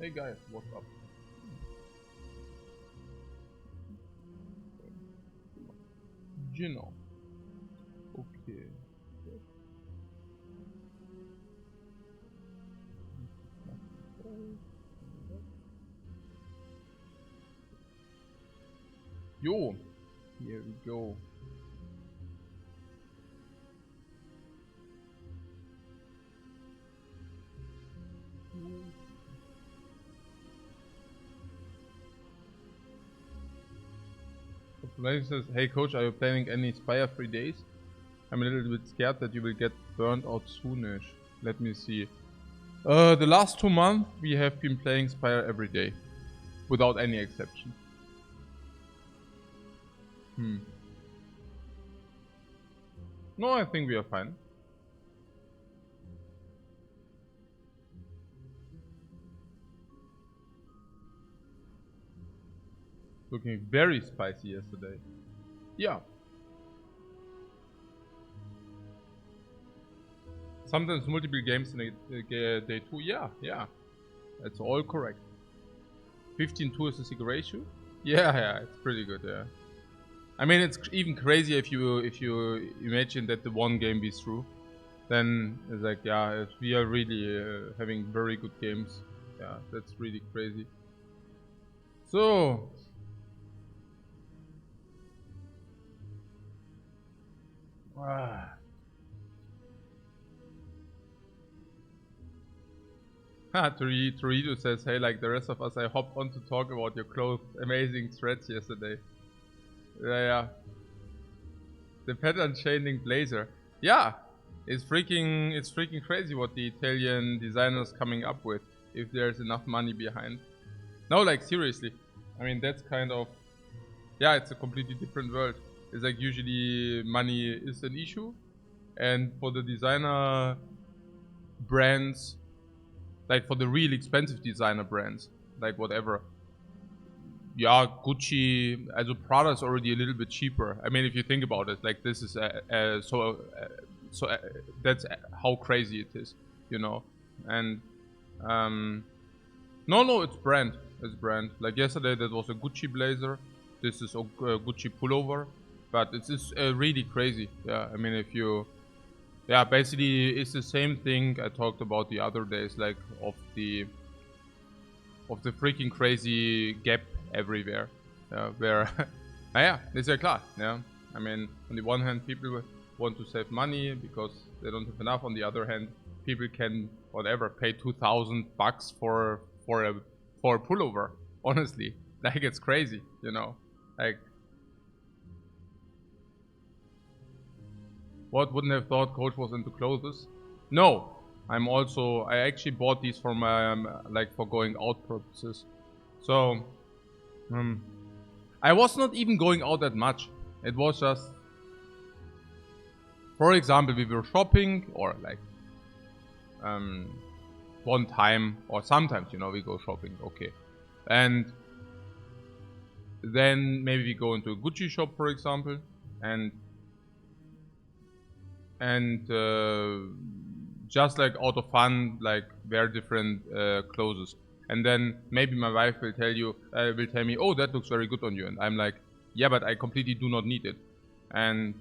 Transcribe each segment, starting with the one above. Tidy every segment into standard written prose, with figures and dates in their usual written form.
Hey guys, what's up? Gino. Okay. Yo, here we go. Population says, hey coach, are you planning any Spire 3 days? I'm a little bit scared that you will get burned out soonish. Let me see. The last 2 months we have been playing Spire every day. Without any exception. No, I think we are fine. Looking very spicy yesterday. Yeah. Sometimes multiple games in a day too. Yeah. That's all correct. 15-2 is the secret ratio. Yeah, it's pretty good. Yeah. I mean, it's even crazier if you imagine that the one game be through. Then it's like, yeah, if we are really having very good games. Yeah, that's really crazy. So. Torito says, hey, like the rest of us, I hopped on to talk about your clothes. Amazing threads yesterday. Yeah. The pattern chaining blazer. Yeah. It's freaking crazy what the Italian designers coming up with. If there's enough money behind. No, like seriously. I mean, that's kind of... Yeah, it's a completely different world. It's like usually money is an issue. And for the designer brands... Like for the real expensive designer brands, like whatever. Yeah, Gucci, also Prada is already a little bit cheaper. I mean, if you think about it, like this is so that's how crazy it is, you know. And no, it's brand. It's brand. Like yesterday, that was a Gucci blazer. This is a Gucci pullover, but it's really crazy. Yeah, I mean, if you. Yeah, basically it's the same thing I talked about the other days, like of the freaking crazy gap everywhere, where, yeah, it's a class. Yeah, I mean, on the one hand, people want to save money because they don't have enough. On the other hand, people can whatever pay $2,000 for a pullover. Honestly, like it's crazy, you know, like. What wouldn't have thought coach was into clothes? No, I actually bought these for my like for going out purposes. So I was not even going out that much. It was just, for example, we were shopping or like one time or sometimes, you know, we go shopping, okay, and then maybe we go into a Gucci shop, for example, and just like out of fun, like wear different clothes, and then maybe my wife will tell me, oh, that looks very good on you, and I'm like, yeah, but I completely do not need it. And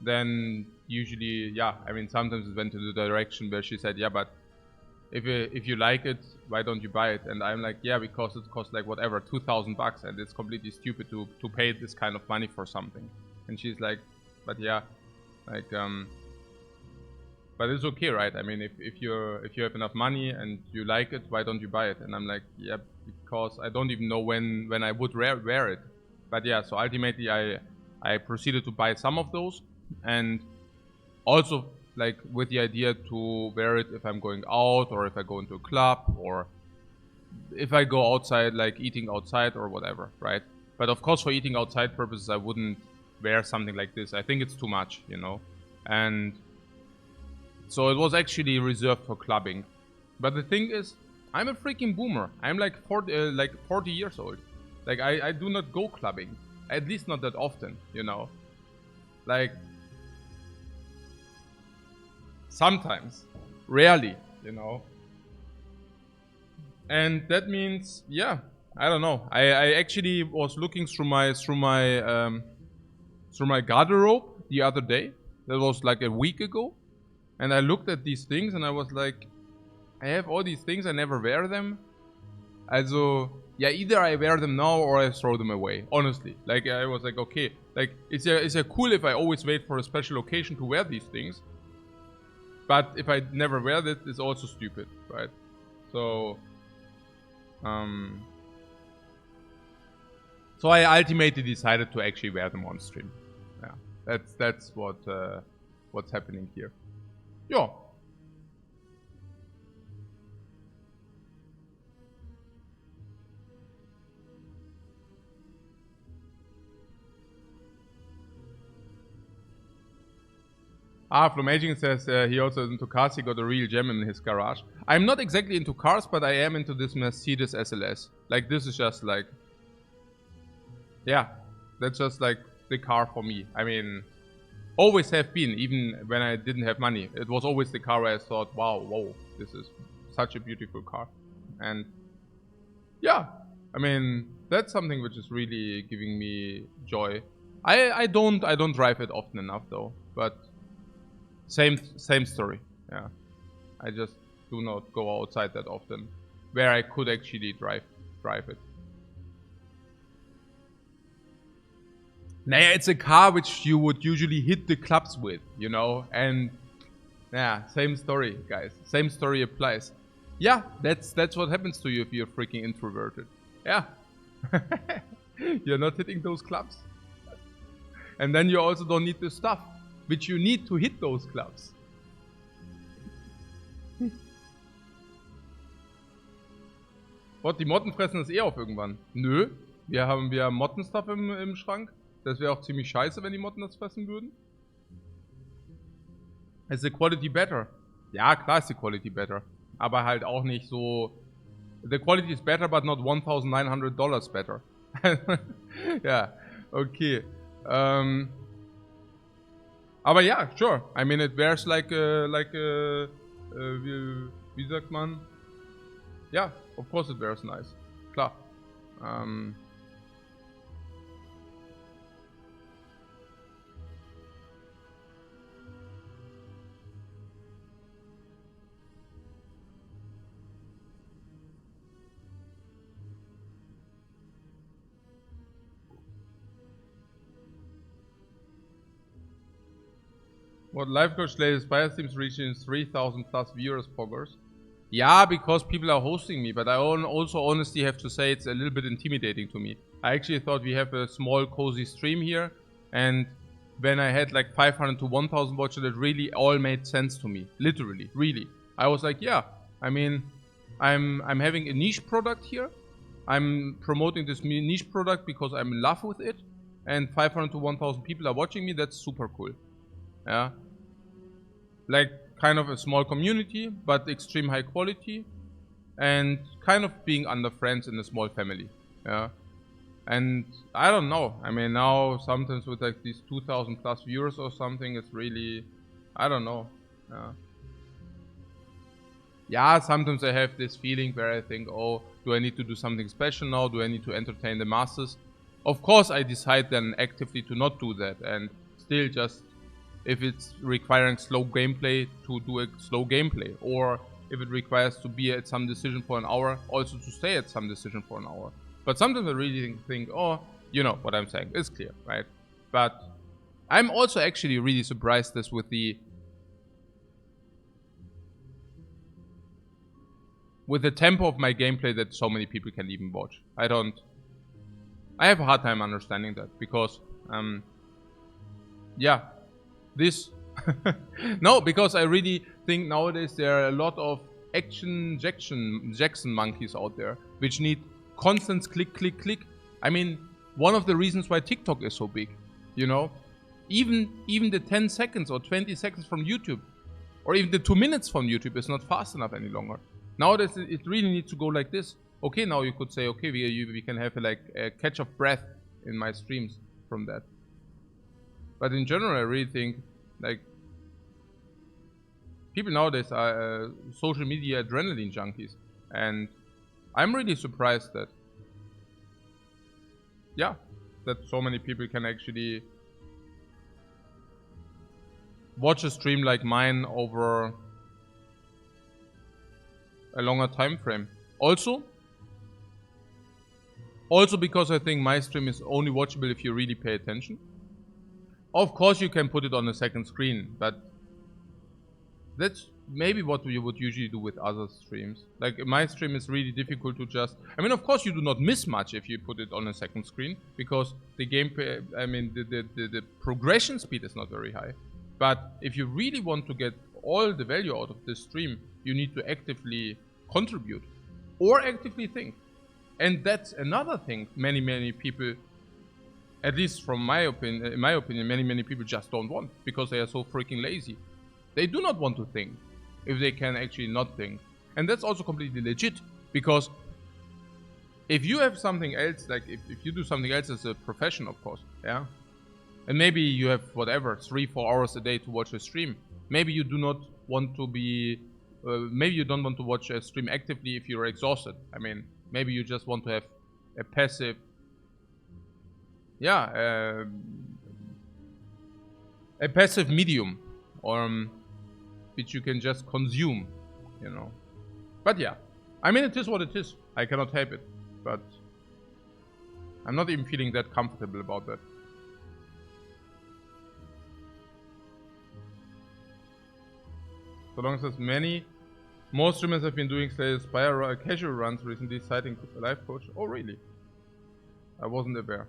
then usually, yeah, I mean, sometimes it went to the direction where she said, yeah, but if you like it, why don't you buy it? And I'm like, yeah, because it costs like whatever $2,000, and it's completely stupid to pay this kind of money for something. And she's like, but yeah, like but it's okay, right? I mean, if you have enough money and you like it, why don't you buy it? And I'm like, yeah, because I don't even know when I would wear it. But yeah, so ultimately I proceeded to buy some of those, and also like with the idea to wear it if I'm going out or if I go into a club or if I go outside, like eating outside or whatever, right? But of course, for eating outside purposes, I wouldn't wear something like this. I think it's too much, you know, and so it was actually reserved for clubbing. But the thing is, I'm a freaking boomer. I'm like 40 years old. Like I do not go clubbing, at least not that often, you know. Like sometimes, rarely, you know. And that means, yeah, I don't know. I actually was looking through my garderobe the other day. That was like a week ago. And I looked at these things and I was like, I have all these things, I never wear them. Also, yeah, either I wear them now or I throw them away. Honestly, like I was like, okay, like it's yeah cool if I always wait for a special occasion to wear these things. But if I never wear it, it's also stupid, right? So, so I ultimately decided to actually wear them on stream. Yeah, that's what's happening here. Yeah. From Aging says he also is into cars. He got a real gem in his garage. I'm not exactly into cars, but I am into this Mercedes SLS. Like, this is just like... Yeah, that's just like the car for me. I mean, always have been, even when I didn't have money. It was always the car where I thought, wow, whoa, this is such a beautiful car. And yeah, I mean, that's something which is really giving me joy. I don't drive it often enough though, but... Same story. Yeah, I just do not go outside that often, where I could actually drive it. Naja, it's a car which you would usually hit the clubs with, you know, and yeah, same story, guys. Same story applies. Yeah, that's what happens to you if you're freaking introverted. Yeah, you're not hitting those clubs, and then you also don't need the stuff which you need to hit those clubs. What, die Motten fressen das auf irgendwann? Nö, wir haben Mottenstuff im Schrank. Das wäre auch ziemlich scheiße, wenn die Motten das fressen würden. Is the quality better? Ja, klar ist die quality better. Aber halt auch nicht so... The quality is better, but not $1,900 better. Ja, okay. Aber ja, sure. I mean, it wears like wie sagt man? Yeah, of course it wears nice. Klar. What Lifecoach latest Spire seems reaching 3,000 plus viewers, poggers. Yeah, because people are hosting me, but I also honestly have to say it's a little bit intimidating to me. I actually thought we have a small cozy stream here, and when I had like 500 to 1,000 watchers, it really all made sense to me. Literally, really. I was like, yeah, I mean, I'm having a niche product here. I'm promoting this niche product because I'm in love with it, and 500 to 1,000 people are watching me. That's super cool. Yeah, like kind of a small community, but extreme high quality, and kind of being under friends in a small family. Yeah, and I don't know. I mean, now sometimes with like these 2,000 plus viewers or something, it's really, I don't know. Yeah, sometimes I have this feeling where I think, oh, do I need to do something special now? Do I need to entertain the masses? Of course, I decide then actively to not do that, and still just. If it's requiring slow gameplay, to do a slow gameplay, or if it requires to be at some decision for an hour, also to stay at some decision for an hour. But sometimes I really think, oh, you know what I'm saying, it's clear, right? But I'm also actually really surprised this with the tempo of my gameplay that so many people can even watch. I have a hard time understanding that, because yeah. This no, because I really think nowadays there are a lot of Jackson monkeys out there which need constant click. I mean, one of the reasons why TikTok is so big, you know, even the 10 seconds or 20 seconds from YouTube, or even the 2 minutes from YouTube is not fast enough any longer. Nowadays it really needs to go like this. Okay, now you could say, okay, we can have like a catch of breath in my streams from that. But in general, I really think, like, people nowadays are social media adrenaline junkies, and I'm really surprised that, yeah, that so many people can actually watch a stream like mine over a longer time frame. Also because I think my stream is only watchable if you really pay attention. Of course you can put it on a second screen, but that's maybe what you would usually do with other streams. Like my stream is really difficult to just... I mean, of course you do not miss much if you put it on a second screen, because the gameplay, I mean, the progression speed is not very high. But if you really want to get all the value out of this stream, you need to actively contribute or actively think. And that's another thing many people, at least from my opinion, in my opinion, many people just don't want, because they are so freaking lazy. They do not want to think if they can actually not think. And that's also completely legit, because if you have something else, like if you do something else as a profession, of course, yeah, and maybe you have whatever 3-4 hours a day to watch a stream, maybe you do not want to be maybe you don't want to watch a stream actively if you're exhausted. I mean, maybe you just want to have a passive, yeah, a passive medium, or which you can just consume, you know. But yeah, I mean, it is what it is. I cannot help it, but I'm not even feeling that comfortable about that. So long as more streamers have been doing Spire casual runs recently, citing Lifecoach. Oh really? I wasn't aware.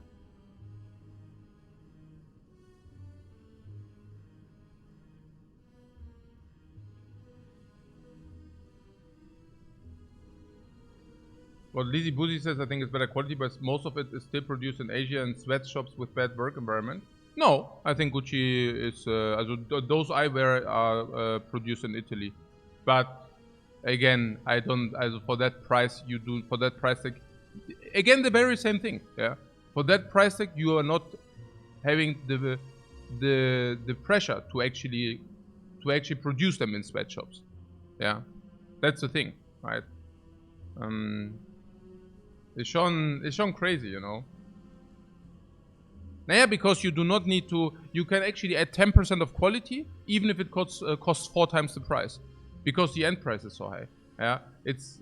What Lizzie Boozy says, I think, is better quality, but most of it is still produced in Asia and sweatshops with bad work environment. No, I think Gucci is, those I wear are produced in Italy. But again, I don't, for that price, for that price tag, again, the very same thing, yeah. For that price tag, you are not having the pressure to actually produce them in sweatshops, yeah. That's the thing, right? It's shown crazy, you know. Yeah, because you do not need to. You can actually add 10% of quality, even if it costs 4 times the price, because the end price is so high. Yeah, it's.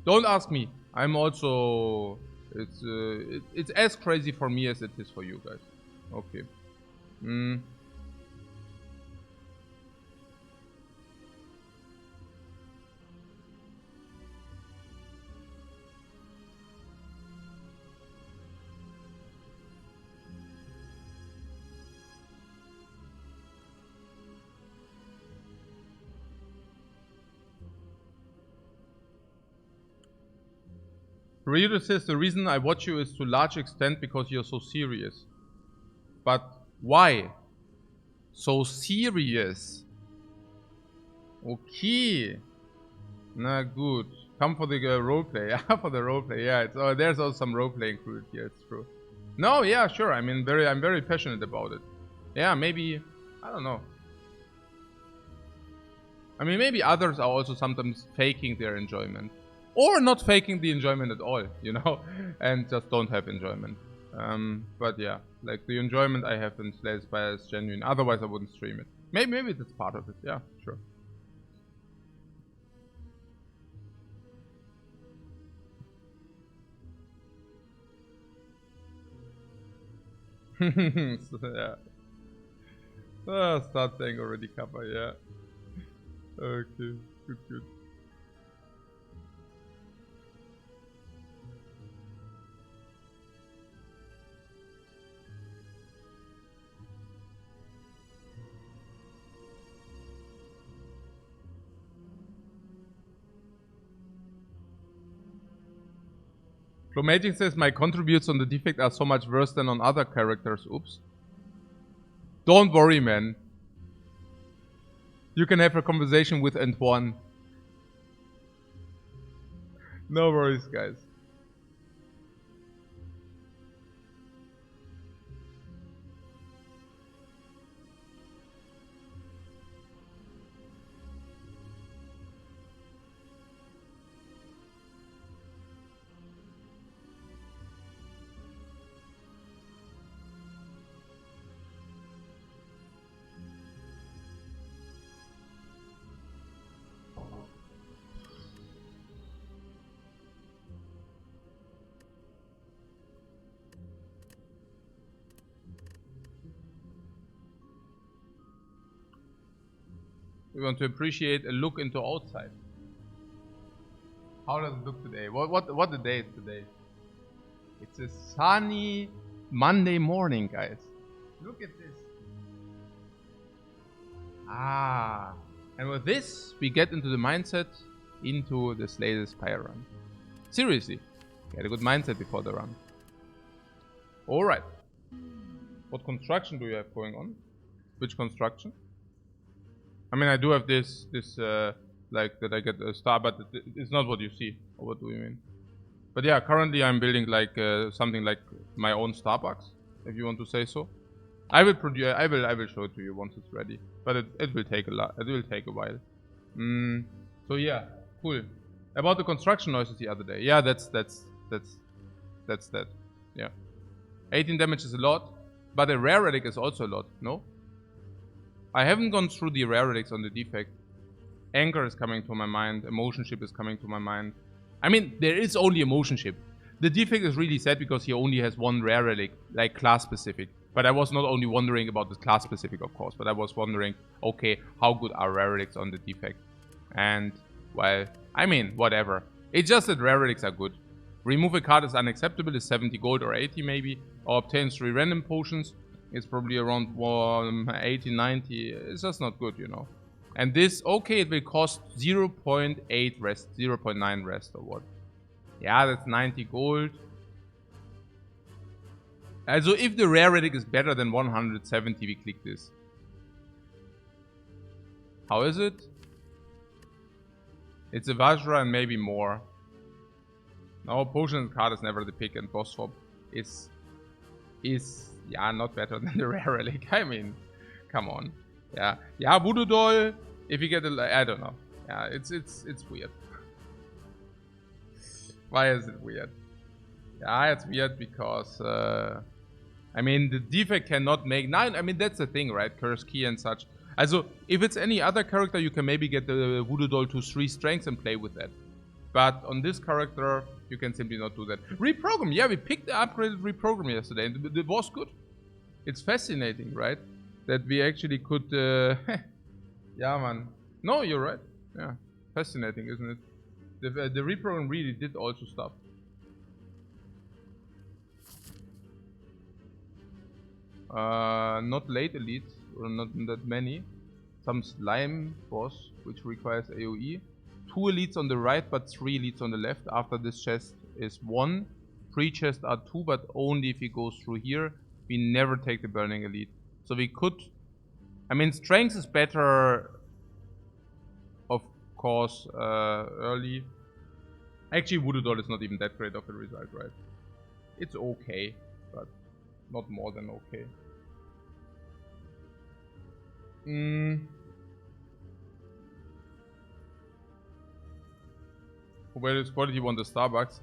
Don't ask me. I'm also. It's as crazy for me as it is for you guys. Okay. Ryu says, the reason I watch you is to a large extent because you're so serious. But why? So serious. Okay. Na good. Come for the roleplay. Yeah, for the roleplay. Yeah, there's also some roleplay included here. It's true. No, yeah, sure. I mean, I'm very passionate about it. Yeah, maybe, I don't know. I mean, maybe others are also sometimes faking their enjoyment. Or not faking the enjoyment at all, you know, and just don't have enjoyment. But yeah, like the enjoyment I have in Slay Spire is genuine. Otherwise, I wouldn't stream it. Maybe that's part of it. Yeah, sure. So, yeah. Start saying already cover. Yeah. Okay. Good. Chromatic says, my contributes on the Defect are so much worse than on other characters. Oops. Don't worry, man. You can have a conversation with Antoine. No worries, guys. We want to appreciate a look into outside. How does it look today? What the day is today? It's a sunny Monday morning, guys. Look at this. Ah. And with this, we get into the mindset into this latest Spire run. Seriously. Get a good mindset before the run. Alright. What construction do you have going on? Which construction? I mean, I do have this like that I get a star, but it's not what you see. Or what do you mean? But yeah, currently I'm building like something like my own Starbucks, if you want to say so. I will show it to you once it's ready. But it will take a lot. It will take a while. So yeah, cool. About the construction noises the other day. Yeah, that's that. Yeah. 18 damage is a lot, but a rare relic is also a lot, no? I haven't gone through the rare relics on the Defect. Anchor is coming to my mind. Emotion Ship is coming to my mind. I mean, there is only Emotion Ship. The Defect is really sad because he only has one rare relic, like class specific. But I was not only wondering about the class specific, of course, but I was wondering, okay, how good are rare relics on the Defect? And, well, I mean, whatever. It's just that rare relics are good. Remove a card is unacceptable, is 70 gold or 80 maybe, or obtains 3 random potions. It's probably around 80, 90. It's just not good, you know. And this, okay, it will cost 0.8 rest, 0.9 rest or what. Yeah, that's 90 gold. Also, if the rare relic is better than 170, we click this. How is it? It's a Vajra and maybe more. No, potion card is never the pick, and boss swap is yeah, not better than the rare relic. I mean, come on. Yeah, Voodoo Doll. If you get a, I don't know. Yeah, it's weird. Why is it weird? Yeah, it's weird because I mean the Defect cannot make 9. I mean that's the thing, right? Curse key and such. Also, if it's any other character, you can maybe get the Voodoo Doll to 3 strengths and play with that. But on this character, you can simply not do that. Reprogram, yeah, we picked the upgraded reprogram yesterday, and it was good. It's fascinating, right? That we actually could, yeah, man. No, you're right. Yeah, fascinating, isn't it? The reprogram really did also stuff. Not late elites, or not that many. Some slime boss, which requires AoE. 2 elites on the right, but 3 elites on the left. After this chest is 1. 3 chests are 2, but only if he goes through here. We never take the burning elite. So we could... I mean, strength is better, of course, early. Actually, Voodoo Doll is not even that great of a result, right? It's okay, but not more than okay. Where is quality want the Starbucks?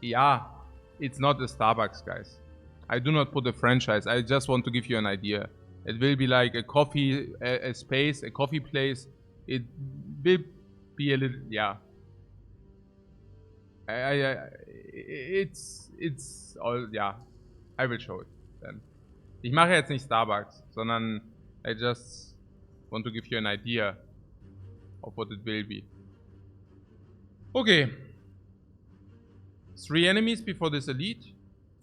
Yeah, it's not the Starbucks, guys. I do not put a franchise. I just want to give you an idea. It will be like a coffee, a space, a coffee place. It will be a little, yeah. It's all, yeah. I will show it then. Ich mache jetzt nicht Starbucks, sondern I just want to give you an idea of what it will be. Okay. 3 enemies before this elite.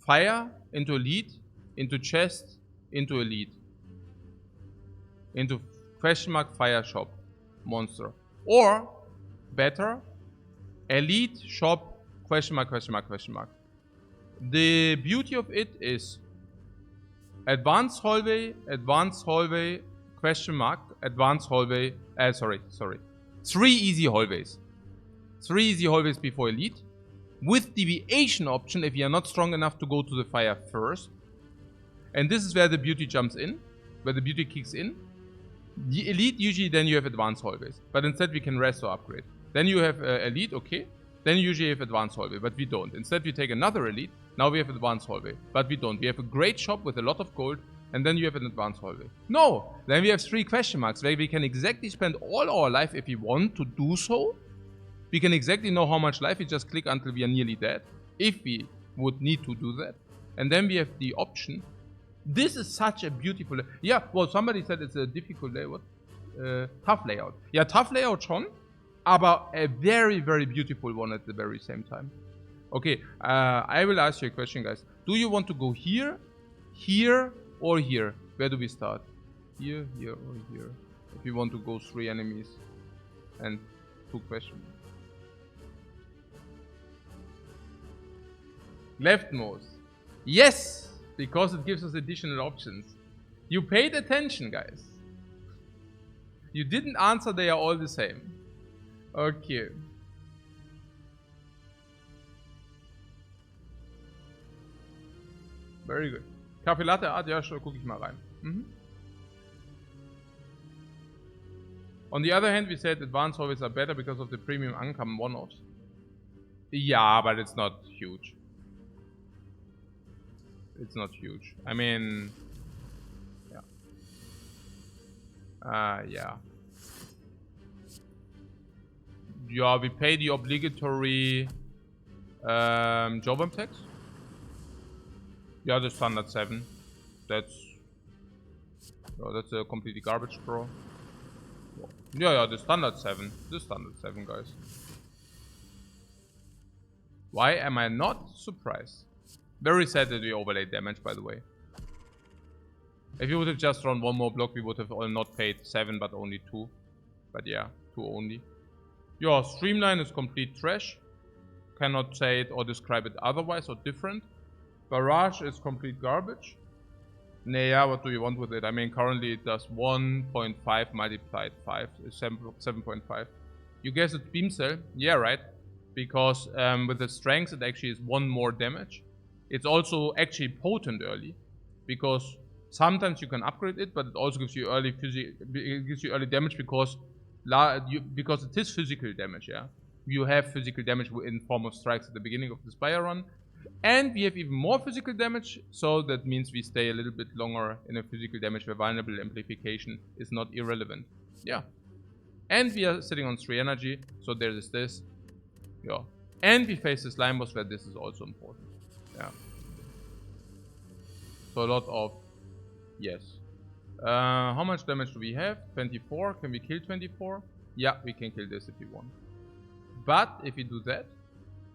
Fire into elite, into chest, into elite. Into question mark fire shop monster. Or better, elite shop question mark question mark question mark. The beauty of it is advanced hallway, question mark, advanced hallway, sorry. 3 easy hallways. 3 easy hallways before elite. With deviation option if you are not strong enough to go to the fire first. And this is where the beauty jumps in. Where the beauty kicks in. The elite, usually then you have advanced hallways. But instead we can rest or upgrade. Then you have elite, okay. Then you usually have advanced hallway, but we don't. Instead we take another elite. Now we have advanced hallway, but we don't. We have a great shop with a lot of gold. And then you have an advanced hallway. No! Then we have 3 question marks where we can exactly spend all our life if we want to do so. We can exactly know how much life we just click until we are nearly dead. If we would need to do that. And then we have the option. This is such a beautiful... Yeah, well, somebody said it's a difficult day. What? tough layout. Yeah, tough layout schon, aber a very, very beautiful one at the very same time. Okay, I will ask you a question, guys. Do you want to go here, here, or here? Where do we start? Here, here, or here? If you want to go 3 enemies and 2 questions. Leftmost. Yes! Because it gives us additional options. You paid attention, guys. You didn't answer, they are all the same. Okay. Very good. Kaffee Latte Art, ja, schon, guck ich mal rein. On the other hand, we said advanced hallways are better because of the premium uncommon one-offs. Yeah, but it's not huge. It's not huge. I mean, yeah. Yeah. Yeah, we pay the obligatory job bomb tax. Yeah, the standard 7. That's a completely garbage, bro. Yeah, the standard 7. The standard 7, guys. Why am I not surprised? Very sad that we overlaid damage, by the way. If you would have just run 1 more block, we would have all not paid 7, but only 2. But yeah, 2 only. Yeah, Streamline is complete trash. Cannot say it or describe it otherwise or different. Barrage is complete garbage. Nah, yeah, what do you want with it? I mean, currently it does 1.5 multiplied 5 is 7.5. You guess it's Beam Cell? Yeah, right. Because with the strength, it actually is 1 more damage. It's also actually potent early, because sometimes you can upgrade it, but it also gives you early damage because it is physical damage. Yeah, you have physical damage in form of strikes at the beginning of the Spire run, and we have even more physical damage. So that means we stay a little bit longer in a physical damage where vulnerable amplification is not irrelevant. Yeah, and we are sitting on 3 energy, so there is this. Yeah, and we face the slime boss where this is also important. Yeah. So a lot of yes. How much damage do we have? 24. Can we kill 24? Yeah, we can kill this if we want. But if we do that,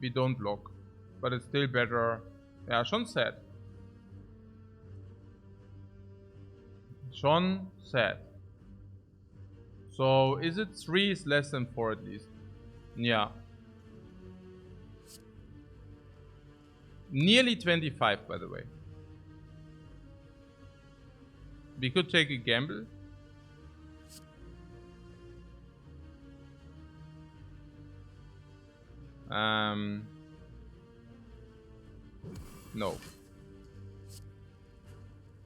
we don't block. But it's still better. Yeah, schon sad. Schon sad. So is it 3 is less than 4 at least? Yeah. Nearly 25, by the way. We could take a gamble. No.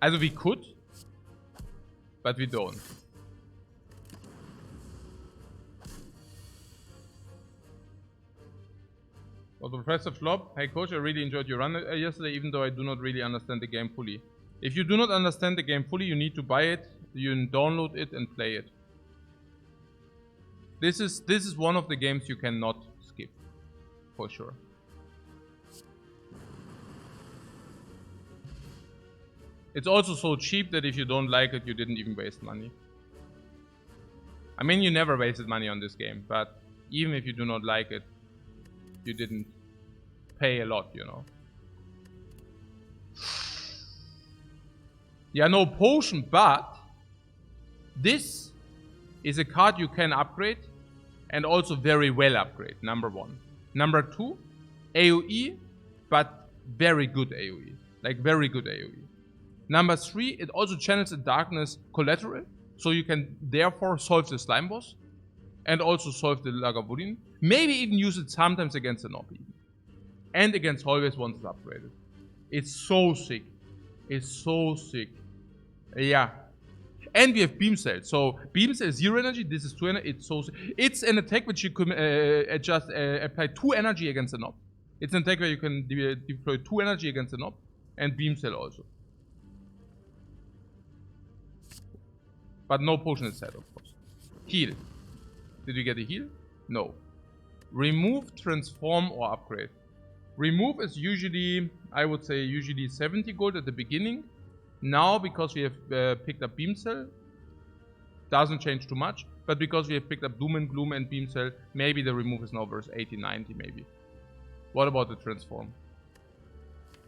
Also we could, but we don't. Also, Professor Flop, hey coach, I really enjoyed your run yesterday, even though I do not really understand the game fully. If you do not understand the game fully, you need to buy it, you download it and play it. This is one of the games you cannot skip, for sure. It's also so cheap that if you don't like it, you didn't even waste money. I mean, you never wasted money on this game, but even if you do not like it, you didn't pay a lot, you know. Yeah, no potion, but this is a card you can upgrade and also very well upgrade, number 1. Number 2, AoE, but very good AoE. Like very good AoE. Number 3, it also channels the darkness collateral, so you can therefore solve the slime boss and also solve the Lagavulin. Maybe even use it sometimes against the Nob even. And against hallways once it's upgraded. It's so sick. It's so sick. Yeah. And we have Beam Cell. So Beam Cell is 0 energy, this is 2 energy. It's so sick. It's an attack which you can apply 2 energy against the Nob. It's an attack where you can deploy 2 energy against the Nob and Beam Cell also. But no potion is set, of course. Heal. Did we get a heal? No. Remove, transform, or upgrade. Remove is usually, I would say, usually 70 gold at the beginning. Now, because we have picked up Beam Cell, doesn't change too much. But because we have picked up Doom and Gloom and Beam Cell, maybe the remove is now versus 80, 90 maybe. What about the transform?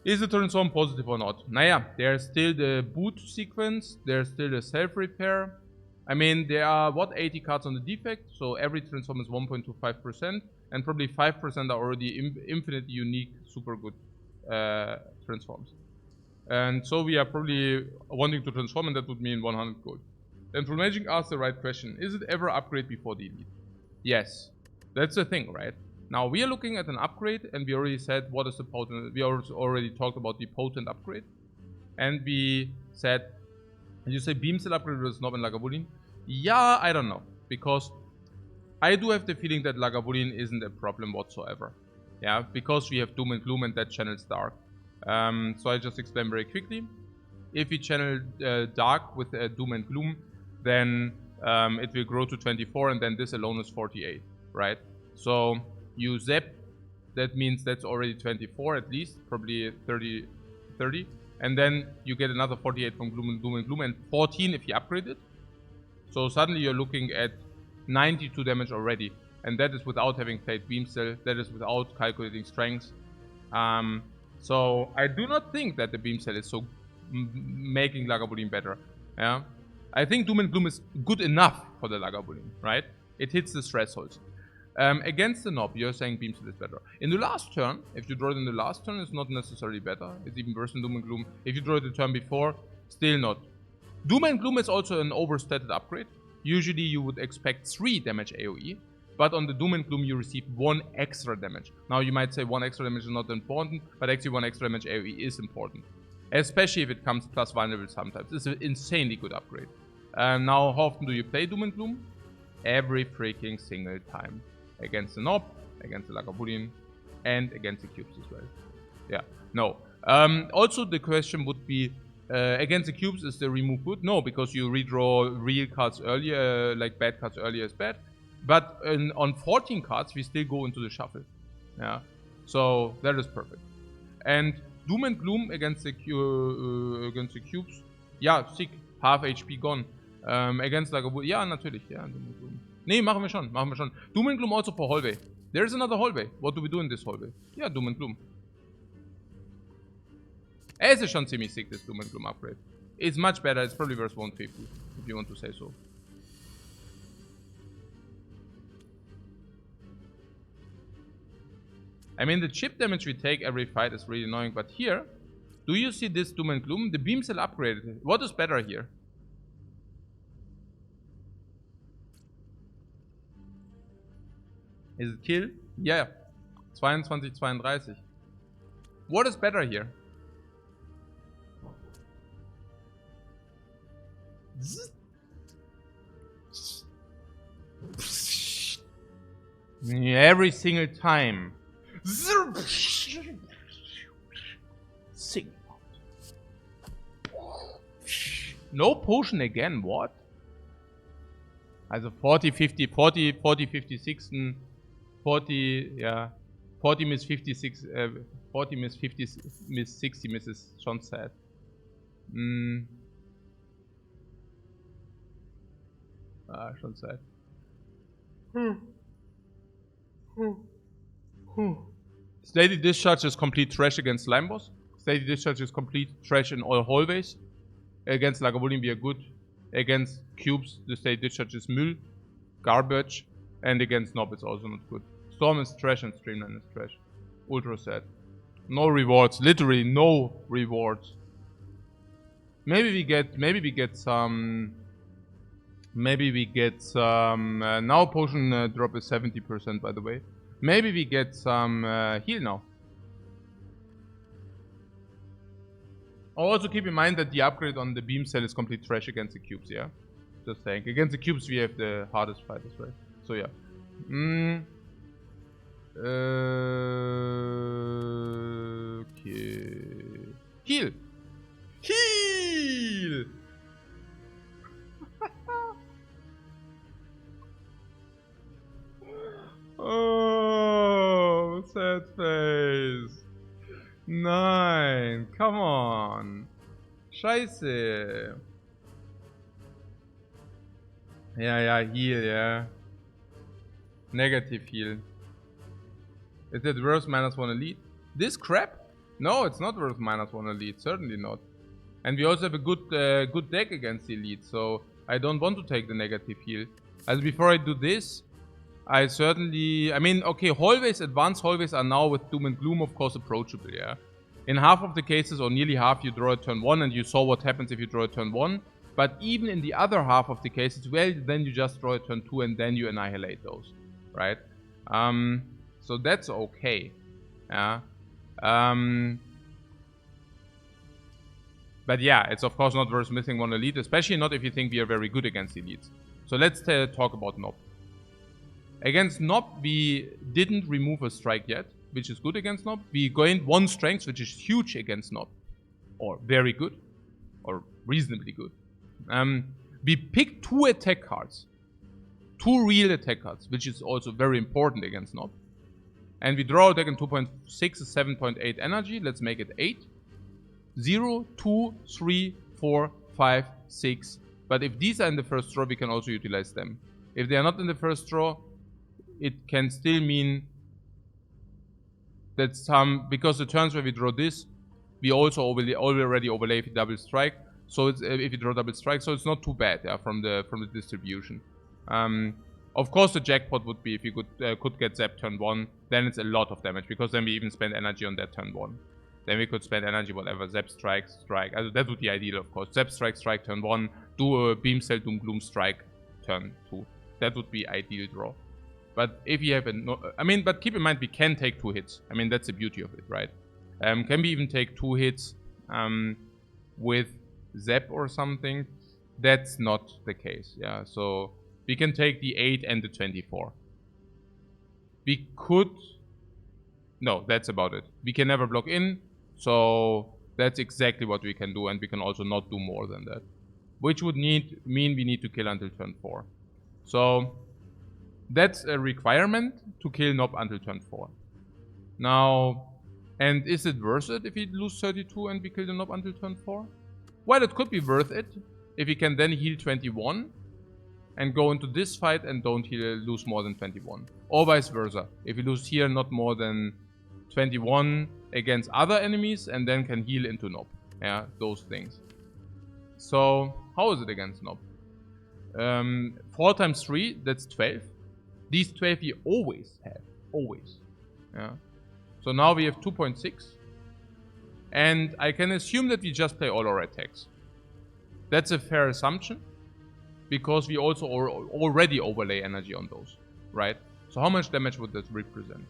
Is the transform positive or not? Naja, there's still the boot sequence, there's still the self-repair. I mean, there are, 80 cards on the defect, so every transform is 1.25%, and probably 5% are already infinite unique, super good transforms. And so we are probably wanting to transform, and that would mean 100 gold. Then Magic asks the right question, is it ever upgrade before the elite? Yes, that's the thing, right? Now we are looking at an upgrade, and we already said what is the potent. We already talked about the potent upgrade, and we said, you say Beam Cell upgrade versus Nob and Lagavulin. Yeah, I don't know, because I do have the feeling that Lagavulin isn't a problem whatsoever. Yeah, because we have Doom and Gloom and that channels Dark. So I just explain very quickly. If we channel Dark with Doom and Gloom, then it will grow to 24, and then this alone is 48, right? So you zap, that means that's already 24 at least, probably 30, and then you get another 48 from Doom and Gloom, and 14 if you upgrade it. So suddenly you're looking at 92 damage already, and that is without having played Beam Cell, that is without calculating strengths. So I do not think that the Beam Cell is so making Lagavulin better. Yeah, I think Doom and Gloom is good enough for the Lagavulin, right? It hits the thresholds. Against the Nob, you're saying Beam Cell is better. In the last turn, if you draw it in the last turn, it's not necessarily better. It's even worse than Doom and Gloom. If you draw it the turn before, still not. Doom and Gloom is also an overstated upgrade. Usually you would expect 3 damage AoE, but on the Doom and Gloom you receive 1 extra damage. Now you might say 1 extra damage is not important, but actually 1 extra damage AoE is important. Especially if it comes plus vulnerable sometimes. It's an insanely good upgrade. Now how often do you play Doom and Gloom? Every freaking single time. Against the Nob, against the Lagavulin, and against the cubes as well. Yeah, no. Also the question would be, against the cubes, is the remove good? No, because you redraw real cards earlier, like bad cards earlier is bad. But on 14 cards, we still go into the shuffle. Yeah, so that is perfect. And Doom and Gloom against the cubes, yeah, sick, half HP gone. Against Lagavulin, ja, natürlich, ja, Doom and Gloom. Nee, machen wir schon. Doom and Gloom also for hallway. There is another hallway. What do we do in this hallway? Yeah, Doom and Gloom. Es ist schon ziemlich sick, this Doom and Gloom upgrade. It's much better, it's probably worth 150, if you want to say so. I mean, the chip damage we take every fight is really annoying, but here, do you see this Doom and Gloom? The Beam Cell upgraded. What is better here? Is it kill? Yeah. 22, 32. What is better here? Every single time. No potion again, what? Also 40, 50, 40, 40, 56, 40, yeah. 40 miss 56, 40 miss 50, miss 60 misses schon sad. Schon sad. Steady Discharge is complete trash against Slime Boss. Steady Discharge is complete trash in all hallways. Against Lagavulin we are good. Against Cubes, the Steady Discharge is Müll. Garbage. And against Nob it's also not good. Storm is trash and Streamline is trash. Ultra sad. No rewards. Literally no rewards. Maybe we get some... now potion drop is 70% by the way. Maybe we get some heal now. Also keep in mind that the upgrade on the Beam Cell is complete trash against the cubes, yeah? Just saying. Against the cubes we have the hardest fight as well. So yeah. Okay. Heal! Heal! Oh, sad face. Nein, come on. Scheiße. Yeah, heal, yeah. Negative heal. Is it worth -1 elite? This crap? No, it's not worth -1 elite. Certainly not. And we also have a good deck against the elite, so I don't want to take the negative heal. As before I do this, I certainly... I mean, okay, hallways, advanced hallways are now with Doom and Gloom, of course, approachable, yeah? In half of the cases, or nearly half, you draw a turn 1, and you saw what happens if you draw a turn 1. But even in the other half of the cases, well, then you just draw a turn 2, and then you annihilate those, right? So that's okay, yeah? But yeah, it's of course not worth missing 1 elite, especially not if you think we are very good against elites. So let's talk about Nob. Against Nob, we didn't remove a strike yet, which is good against Nob. We gained 1 strength, which is huge against Nob. Or very good. Or reasonably good. We picked 2 attack cards. 2 real attack cards, which is also very important against Nob. And we draw a deck in 2.6 is 7.8 energy. Let's make it 8. 0, 2, 3, 4, 5, 6. But if these are in the first draw, we can also utilize them. If they are not in the first draw, it can still mean that because the turns where we draw this, we also already overlay if we double strike. So it's, if you draw double strike, so it's not too bad, yeah, from the distribution. Of course, the jackpot would be if you could get Zap turn 1, then it's a lot of damage, because then we even spend energy on that turn 1. Then we could spend energy, whatever, Zap strike. Also, that would be ideal, of course. Zap strike turn 1, do a Beam Cell Doom Gloom strike turn 2. That would be ideal draw. But if you have but keep in mind, we can take 2 hits. I mean, that's the beauty of it, right? Can we even take 2 hits with Zap or something? That's not the case, yeah. So we can take the 8 and the 24. We could... No, that's about it. We can never block in, so that's exactly what we can do, and we can also not do more than that. Which would mean we need to kill until turn 4. So that's a requirement to kill Nob until turn 4. Now, and is it worth it if we lose 32 and we kill the Nob until turn 4? Well, it could be worth it if we can then heal 21 and go into this fight and don't lose more than 21. Or vice versa. If we lose here not more than 21 against other enemies and then can heal into Nob. Yeah, those things. So, how is it against Nob? 4 times 3, that's 12. These 12 we always have. Always. Yeah. So now we have 2.6. And I can assume that we just play all our attacks. That's a fair assumption. Because we also already overlay energy on those. Right? So how much damage would that represent?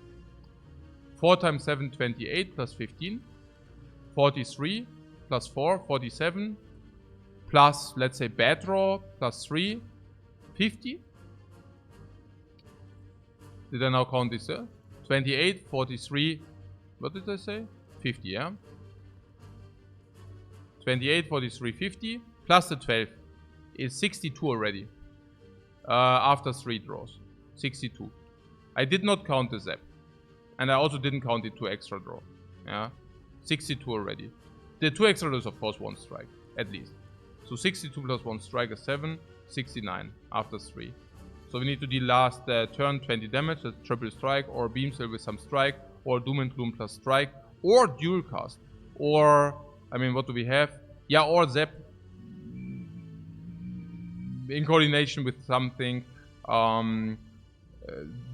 4 times 7, 28 plus 15. 43 plus 4, 47. Plus, let's say, bad draw plus 3. 50. Did I now count this? 28, 43. What did I say? 50, yeah? 28, 43, 50. Plus the 12 is 62 already. After 3 draws. 62. I did not count the Zap. And I also didn't count the 2 extra draw. Yeah? 62 already. The 2 extra draws, of course, 1 strike. At least. So 62 plus 1 strike is 7. 69 after 3. So we need to deal last turn 20 damage. That's triple strike. Or Beam Cell with some strike. Or Doom and Gloom plus strike. Or Dual Cast. Or, I mean, what do we have? Yeah, or Zap. In coordination with something.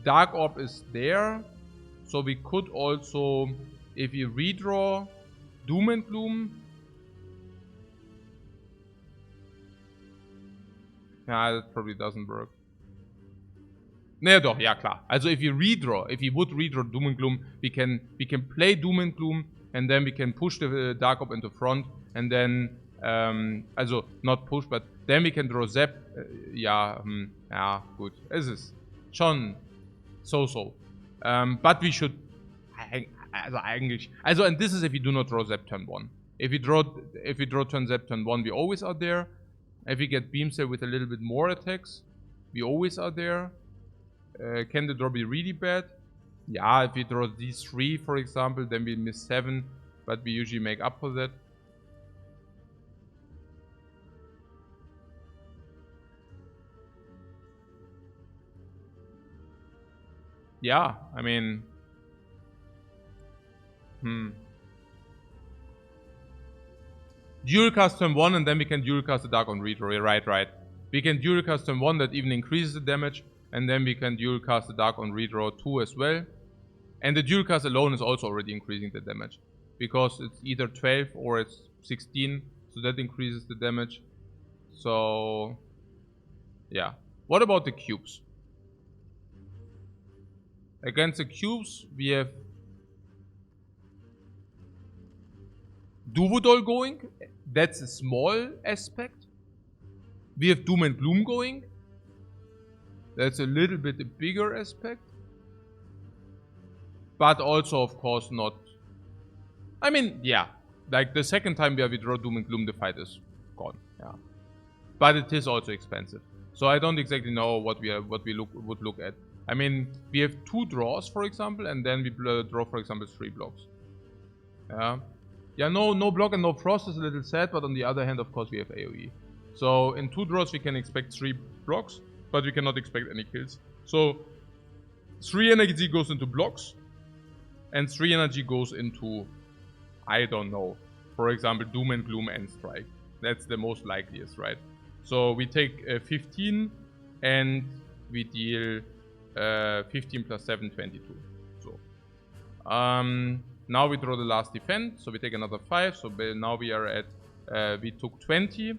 Dark Orb is there. So we could also, if you redraw Doom and Gloom. Ja, that probably doesn't work. Naja doch, ja klar. Also if you would redraw Doom and Gloom, we can play Doom and Gloom and then we can push the Dark Orb into front and then, also not push, but then we can draw Zap. Ja, gut. Es ist schon so. But we should, and this is if you do not draw Zap turn 1. If we draw Zap turn 1, we always are there. If we get Beam Cell with a little bit more attacks, we always are there. Can the draw be really bad? Yeah, if we draw these 3, for example, then we miss 7, but we usually make up for that. yeah, I mean... Dual cast turn 1 and then we can dual cast the Dark on Retro. Right. We can dual cast turn 1 that even increases the damage. And then we can dual cast the Dark on Retro 2 as well. And the dual cast alone is also already increasing the damage. Because it's either 12 or it's 16. So that increases the damage. So... yeah. What about the cubes? Against the cubes, we have Duvodol going. That's a small aspect. We have Doom and Gloom going. That's a little bit a bigger aspect. But also, of course, not... I mean, yeah. Like, the second time we draw Doom and Gloom, the fight is gone. Yeah. But it is also expensive. So I don't exactly know what we would look at. I mean, we have 2 draws, for example, and then we draw, for example, 3 blocks. Yeah. Yeah, no block and no frost is a little sad, but on the other hand, of course, we have AoE. So in 2 draws, we can expect 3 blocks, but we cannot expect any kills. So 3 energy goes into blocks, and 3 energy goes into, I don't know, for example, Doom and Gloom and Strike. That's the most likeliest, right? So we take 15 and we deal 15 plus 7, 22. So now we draw the last defend, so we take another 5. So now we are at, we took 20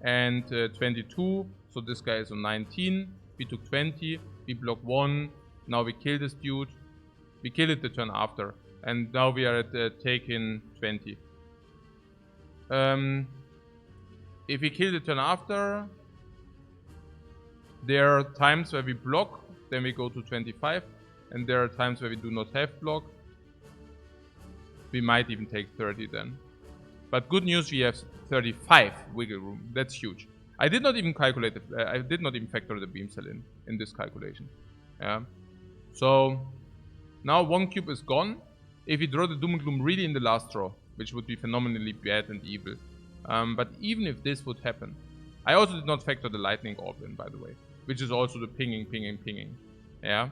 and 22. So this guy is on 19. We took 20, we block 1. Now we kill this dude. We kill it the turn after. And now we are at taking 20. If we kill the turn after, there are times where we block, then we go to 25. And there are times where we do not have block. We might even take 30 then. But good news, we have 35 wiggle room. That's huge. I did not even calculate it. I did not even factor the beam cell in this calculation. Yeah. So now 1 cube is gone. If we draw the Doom and Gloom really in the last draw, which would be phenomenally bad and evil. But even if this would happen, I also did not factor the lightning orb in, by the way, which is also the pinging. Yeah.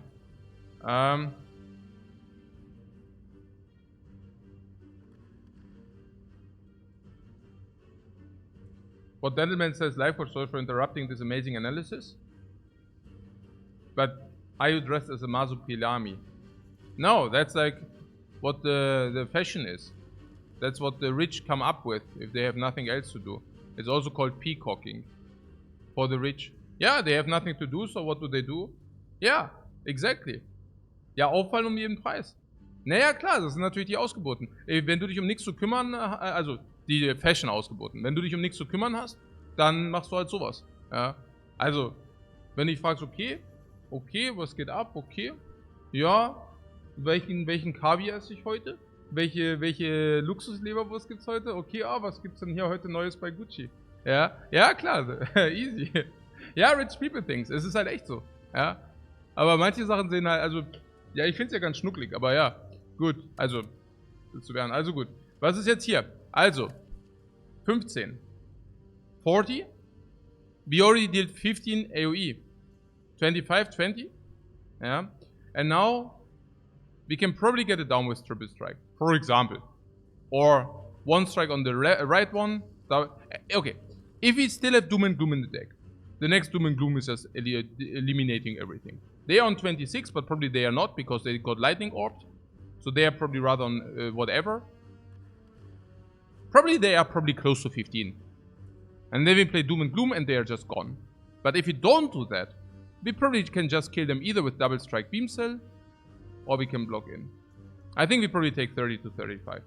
What Dendelman says, Lifecoach, sorry for interrupting this amazing analysis. But are you dressed as a Masupilami? No, that's like what the fashion is. That's what the rich come up with if they have nothing else to do. It's also called peacocking for the rich. Ja, they have nothing to do, so what do? Ja, exactly. Ja, auffallen um jeden Preis. Naja, klar, das sind natürlich die Ausgeburten. Wenn du dich um nichts zu kümmern, also die Fashion-Ausgeburten. Wenn du dich um nichts zu kümmern hast, dann machst du halt sowas. Ja, also, wenn du dich fragst, okay, was geht ab, okay, ja, welchen Kaviar esse ich heute? Welche Luxusleberwurst gibt's heute? Okay, was gibt's denn hier heute Neues bei Gucci? Ja, klar, easy. Ja, rich people things, es ist halt echt so, ja. Aber manche Sachen sehen halt, also, ja, ich find's ja ganz schnucklig, aber ja, gut, also, zu werden, also gut. Was ist jetzt hier? Also, 15, 40, we already did 15 AoE, 25, 20, yeah, and now we can probably get it down with triple strike, for example, or 1 strike on the right one. Okay, if we still have Doom and Gloom in the deck, the next Doom and Gloom is just eliminating everything. They are on 26, but probably they are not because they got lightning orbed, so they are probably rather on whatever. Probably they are probably close to 15. And then we play Doom and Gloom and they are just gone. But if we don't do that, we probably can just kill them either with double strike beam cell, or we can block in. I think we probably take 30 to 35.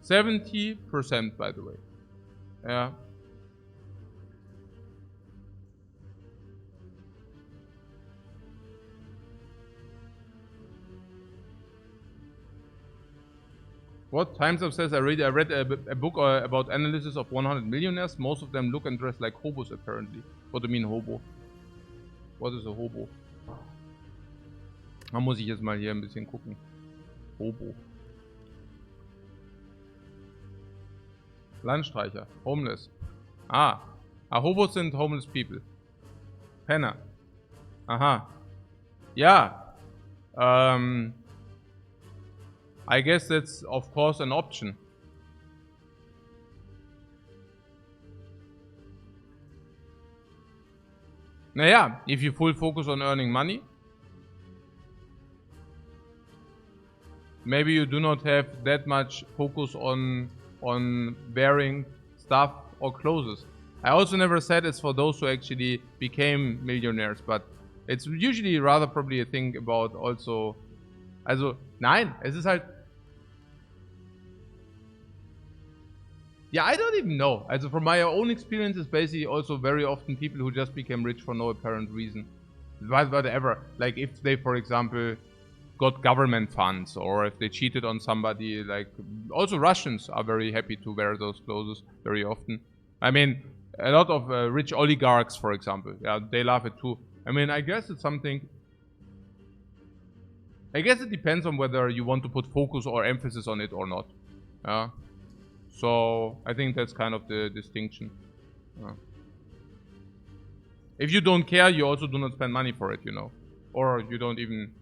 70%, by the way. Yeah. What? Times Up says, I read a book about analysis of 100 millionaires. Most of them look and dress like hobos, apparently. What do you mean, hobo? What is a hobo? Da muss ich jetzt mal hier ein bisschen gucken. Hobo. Landstreicher. Homeless. Hobos sind homeless people. Penner. Aha. yeah. I guess that's of course an option. Naja, if you full focus on earning money, maybe you do not have that much focus on wearing stuff or clothes. I also never said it's for those who actually became millionaires, but it's usually rather probably a thing about also. Also, nein, es ist halt. Yeah, I don't even know. Also from my own experience, it's basically also very often people who just became rich for no apparent reason. Whatever. Like if they, for example, got government funds or if they cheated on somebody. Like also Russians are very happy to wear those clothes very often. I mean, a lot of rich oligarchs, for example, yeah, they love it too. I mean, I guess it's something. I guess it depends on whether you want to put focus or emphasis on it or not. Yeah. So I think that's kind of the distinction. If you don't care, you also do not spend money for it, you know. Or you don't even.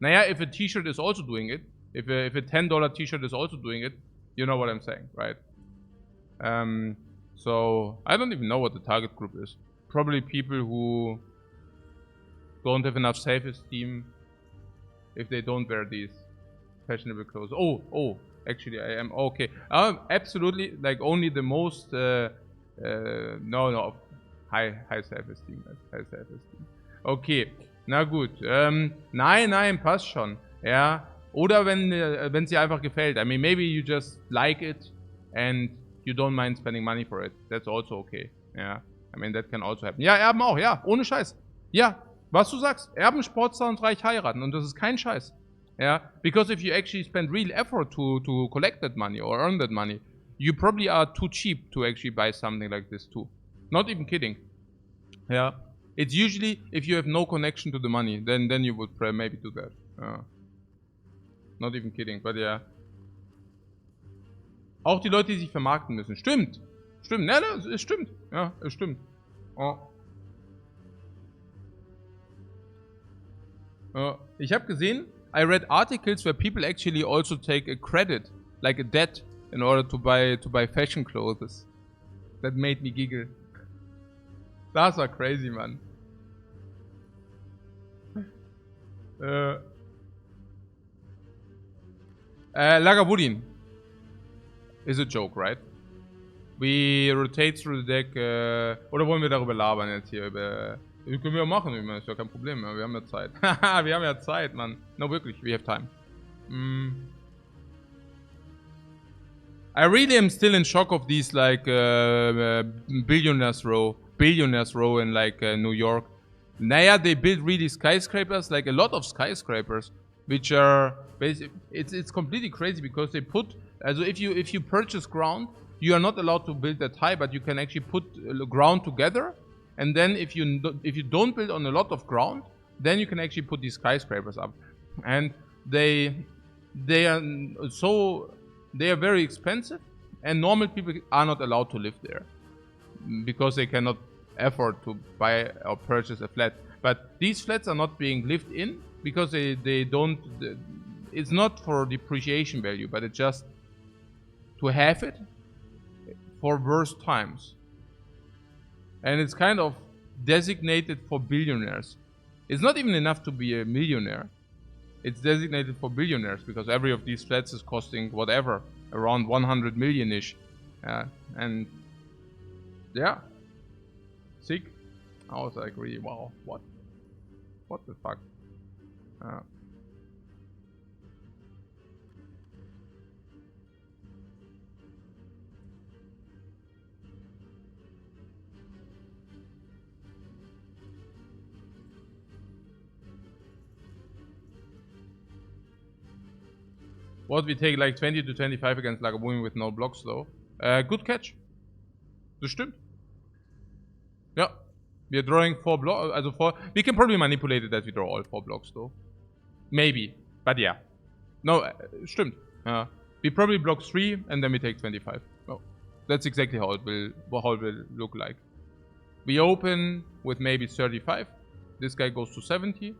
Naja, if a t-shirt is also doing it, if a $10 t-shirt is also doing it, you know what I'm saying, right? So I don't even know what the target group is. Probably people who don't have enough self-esteem if they don't wear these fashionable clothes. Oh, actually I am okay. Absolutely, like only the most no, high self-esteem, high self-esteem. Okay, na gut. Nein, passt schon. Ja. Oder wenn sie einfach gefällt. I mean, maybe you just like it and you don't mind spending money for it. That's also okay. Ja. I mean, that can also happen. Ja, Erben auch, ja. Ohne Scheiß. Ja, was du sagst. Erben, Sportstar und reich heiraten. Und das ist kein Scheiß. Yeah, because if you actually spend real effort to collect that money or earn that money, you probably are too cheap to actually buy something like this too. Not even kidding. Yeah, it's usually if you have no connection to the money, then you would maybe do that. Not even kidding, but yeah. Auch die Leute, die sich vermarkten müssen. Stimmt. Ja, es stimmt. Ja, es stimmt. Oh. Ich habe gesehen, I read articles where people actually also take a credit, like a debt, in order to buy fashion clothes. That made me giggle. Das war crazy, man. Lagavulin is a joke, right? We rotate through the deck. Oder wollen wir darüber labern jetzt hier? Können wir machen, ist ja kein Problem. Wir haben ja Zeit. Wir haben ja Zeit, Mann. No, wirklich, we have time. I really am still in shock of these like billionaires row in like New York. Naja, they build really skyscrapers, like a lot of skyscrapers, which are basically it's completely crazy because they put. Also if you purchase ground, you are not allowed to build that high, but you can actually put ground together. And then if you don't build on a lot of ground, then you can actually put these skyscrapers up. And they are very expensive, and normal people are not allowed to live there because they cannot afford to buy or purchase a flat. But these flats are not being lived in because they don't. It's not for depreciation value, but it's just to have it for worse times. And it's kind of designated for billionaires. It's not even enough to be a millionaire. It's designated for billionaires because every of these flats is costing whatever, around 100 million-ish. And yeah, sick. I was like, really, wow, what the fuck? What, we take like 20 to 25 against Lagavulin with no blocks though. Good catch. Das stimmt. Ja. We're drawing 4 blocks. Also 4. We can probably manipulate it that we draw all 4 blocks though. Maybe. But yeah. No, stimmt. We probably block 3 and then we take 25. No. That's exactly how it will look like. We open with maybe 35. This guy goes to 70.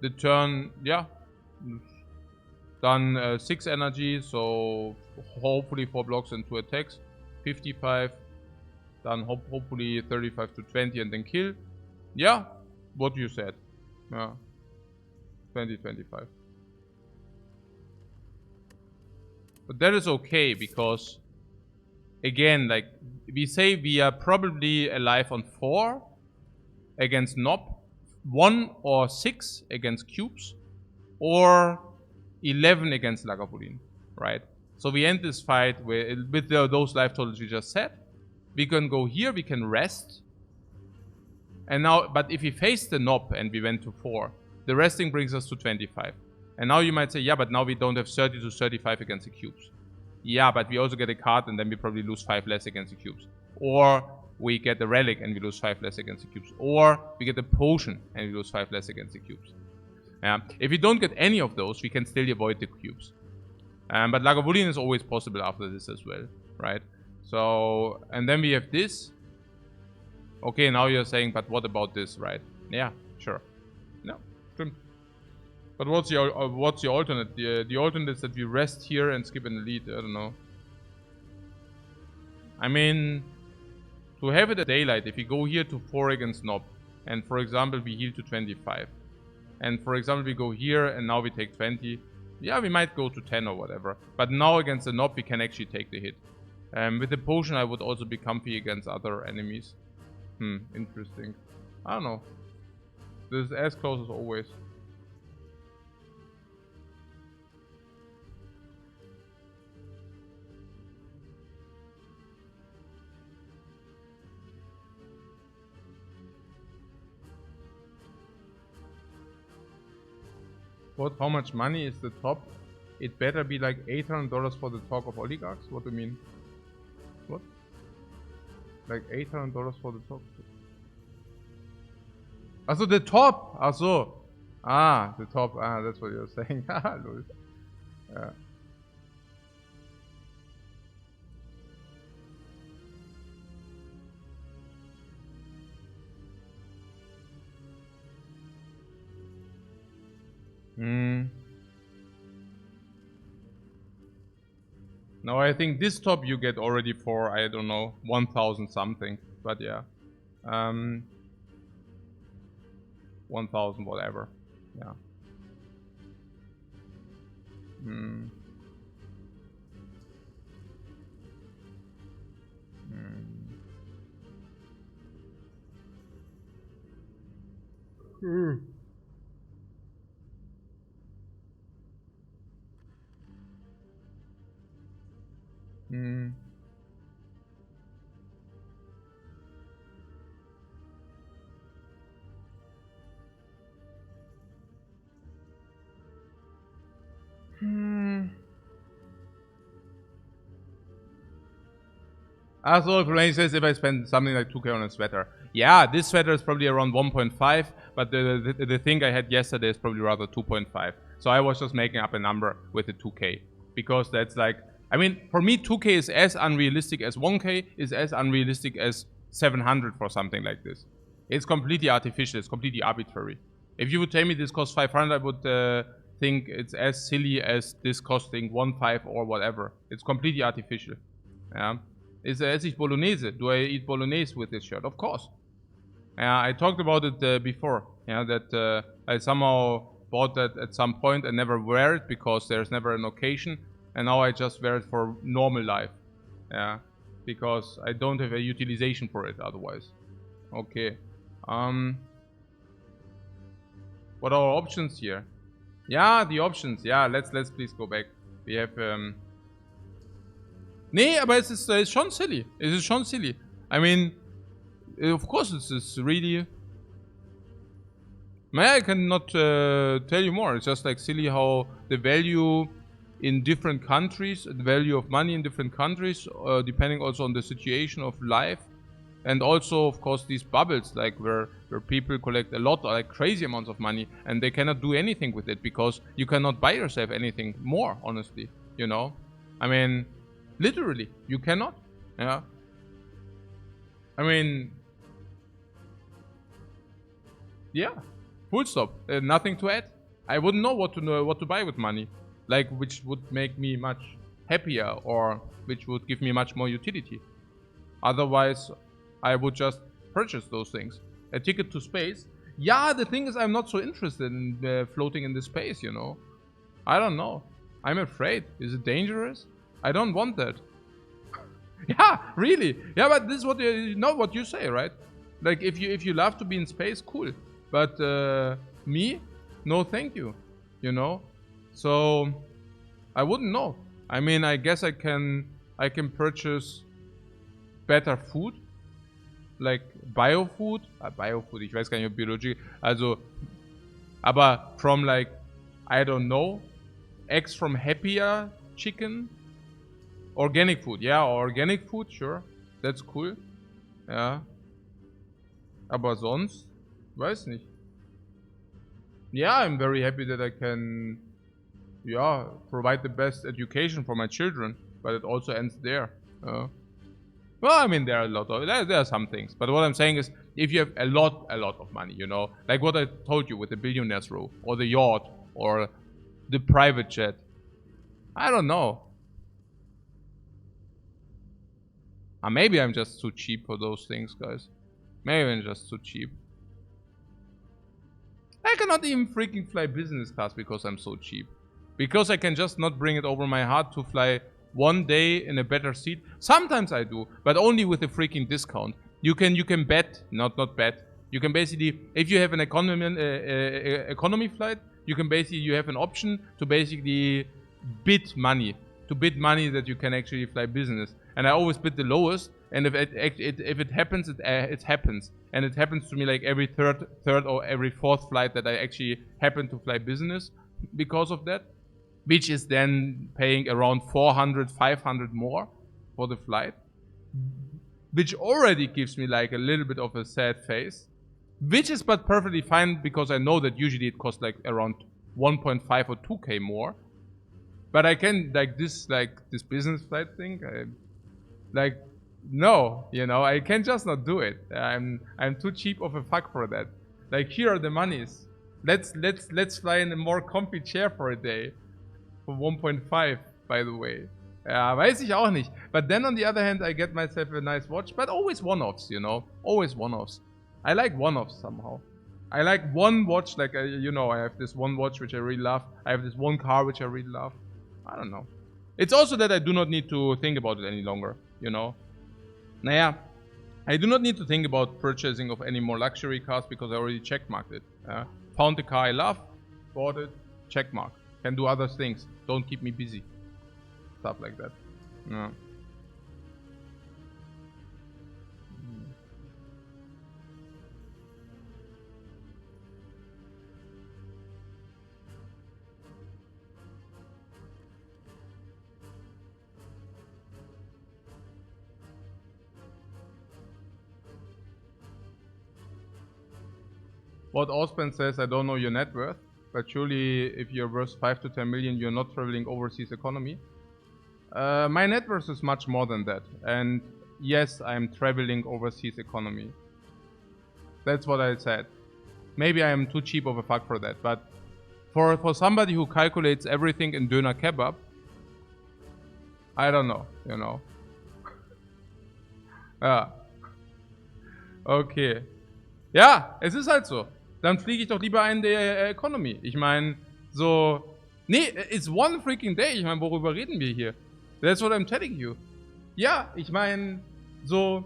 The turn, yeah. Done 6 energy, so hopefully 4 blocks and 2 attacks. 55. Done hopefully 35 to 20 and then kill. Yeah, what you said. Yeah. 20, 25. But that is okay because, again, like we say, we are probably alive on 4 against Nob, 1 or 6 against cubes, or 11 against Lagavulin, right? So we end this fight with those life totals we just said. We can go here, we can rest. And now, but if we face the Nob and we went to 4, the resting brings us to 25. And now you might say, yeah, but now we don't have 30 to 35 against the cubes. Yeah, but we also get a card and then we probably lose 5 less against the cubes. Or we get a relic and we lose 5 less against the cubes. Or we get a potion and we lose 5 less against the cubes. If we don't get any of those, we can still avoid the cubes. But Lagavulin is always possible after this as well, right? So, and then we have this. Okay, now you're saying, but what about this, right? Yeah, sure. No, stimmt. But what's the alternate? The alternate is that we rest here and skip an elite. I don't know. I mean, to have it at daylight, if we go here to 4 against Nob, and for example we heal to 25, and for example we go here and now we take 20, yeah, we might go to 10 or whatever. But now against the Nob we can actually take the hit. With the potion I would also be comfy against other enemies. Interesting. I don't know. This is as close as always. What? How much money is the top? It better be like $800 for the talk of oligarchs? What do you mean? What? Like $800 for the top? Also the top! Also. Ah, the top. Ah, that's what you're saying. Haha, lol. Yeah. Now I think this top you get already for, I don't know, 1000 something. But yeah. 1000 whatever. Yeah. Also, Kulani says if I spend something like 2k on a sweater. Yeah, this sweater is probably around 1.5, but the thing I had yesterday is probably rather 2.5. So I was just making up a number with the 2k. Because that's like, I mean, for me 2k is as unrealistic as 1k, is as unrealistic as 700 for something like this. It's completely artificial, it's completely arbitrary. If you would tell me this costs 500, I would think it's as silly as this costing 1.5 or whatever. It's completely artificial. Yeah. Is esse ich Bolognese? Do I eat Bolognese with this shirt? Of course. I talked about it before. Yeah, that I somehow bought that at some point and never wear it because there's never an occasion. And now I just wear it for normal life. Yeah, because I don't have a utilization for it otherwise. Okay. What are our options here? Yeah, the options. Yeah, let's please go back. We have Nee, aber es ist schon silly. Es ist schon silly. I mean, of course it's really... I cannot tell you more. It's just like silly how the value in different countries, the value of money in different countries, depending also on the situation of life. And also, of course, these bubbles, like where people collect a lot, like crazy amounts of money, and they cannot do anything with it because you cannot buy yourself anything more, honestly. You know? I mean... Literally, you cannot. Yeah. I mean, yeah. Full stop. Nothing to add. I wouldn't know what to buy with money, like which would make me much happier or which would give me much more utility. Otherwise, I would just purchase those things. A ticket to space. Yeah, the thing is, I'm not so interested in floating in the space. You know, I don't know. I'm afraid. Is it dangerous? I don't want that. Yeah, really. Yeah, but this is what what you say, right? Like if you love to be in space, cool. But me, no, thank you. You know, so I wouldn't know. I mean, I guess I can purchase better food, like Biofood. Biofood. Ich weiß gar nicht, ob Biologie. Also, aber from like, I don't know, eggs from Happier Chicken. Organic food, yeah, organic food, sure. That's cool. Ja. Aber sonst, weiß nicht. Yeah, I'm very happy that I can, yeah, provide the best education for my children. But it also ends there. Well, I mean, there are some things. But what I'm saying is, if you have a lot of money, you know, like what I told you with the billionaire's row, or the yacht, or the private jet. I don't know. Maybe I'm just too cheap for those things, guys. Maybe I'm just too cheap. I cannot even freaking fly business class because I'm so cheap. Because I can just not bring it over my heart to fly one day in a better seat. Sometimes I do, but only with a freaking discount. You can bet, not bet. You can basically, if you have an economy flight, you have an option to basically bid money. To bid money that you can actually fly business. And I always bid the lowest, and if it happens, it happens. And it happens to me like every third or every fourth flight that I actually happen to fly business because of that. Which is then paying around 400, 500 more for the flight. Which already gives me like a little bit of a sad face. Which is but perfectly fine because I know that usually it costs like around 1.5 or 2k more. But I can, like this business flight thing, no, you know, I can just not do it. I'm too cheap of a fuck for that. Like, here are the monies. Let's fly in a more comfy chair for a day. For 1.5, by the way. Ja, weiß ich auch nicht. But then on the other hand, I get myself a nice watch. But always one-offs, you know. Always one-offs. I like one-offs somehow. I like one watch, like, you know, I have this one watch which I really love. I have this one car which I really love. I don't know. It's also that I do not need to think about it any longer, you know. Naja, I do not need to think about purchasing of any more luxury cars because I already checkmarked it. Found the car I love, bought it, checkmark. Can do other things. Don't keep me busy. Stuff like that. Yeah. What Ospen says, I don't know your net worth, but surely if you're worth 5 to 10 million, you're not traveling overseas economy. My net worth is much more than that. And yes, I'm traveling overseas economy. That's what I said. Maybe I am too cheap of a fuck for that, but for somebody who calculates everything in Döner Kebab, I don't know, you know. Ja. Okay. Ja, es ist halt so. Dann fliege ich doch lieber in der Economy. Ich meine, so... Nee, it's one freaking day. Ich meine, worüber reden wir hier? That's what I'm telling you. Ja, ich meine, so...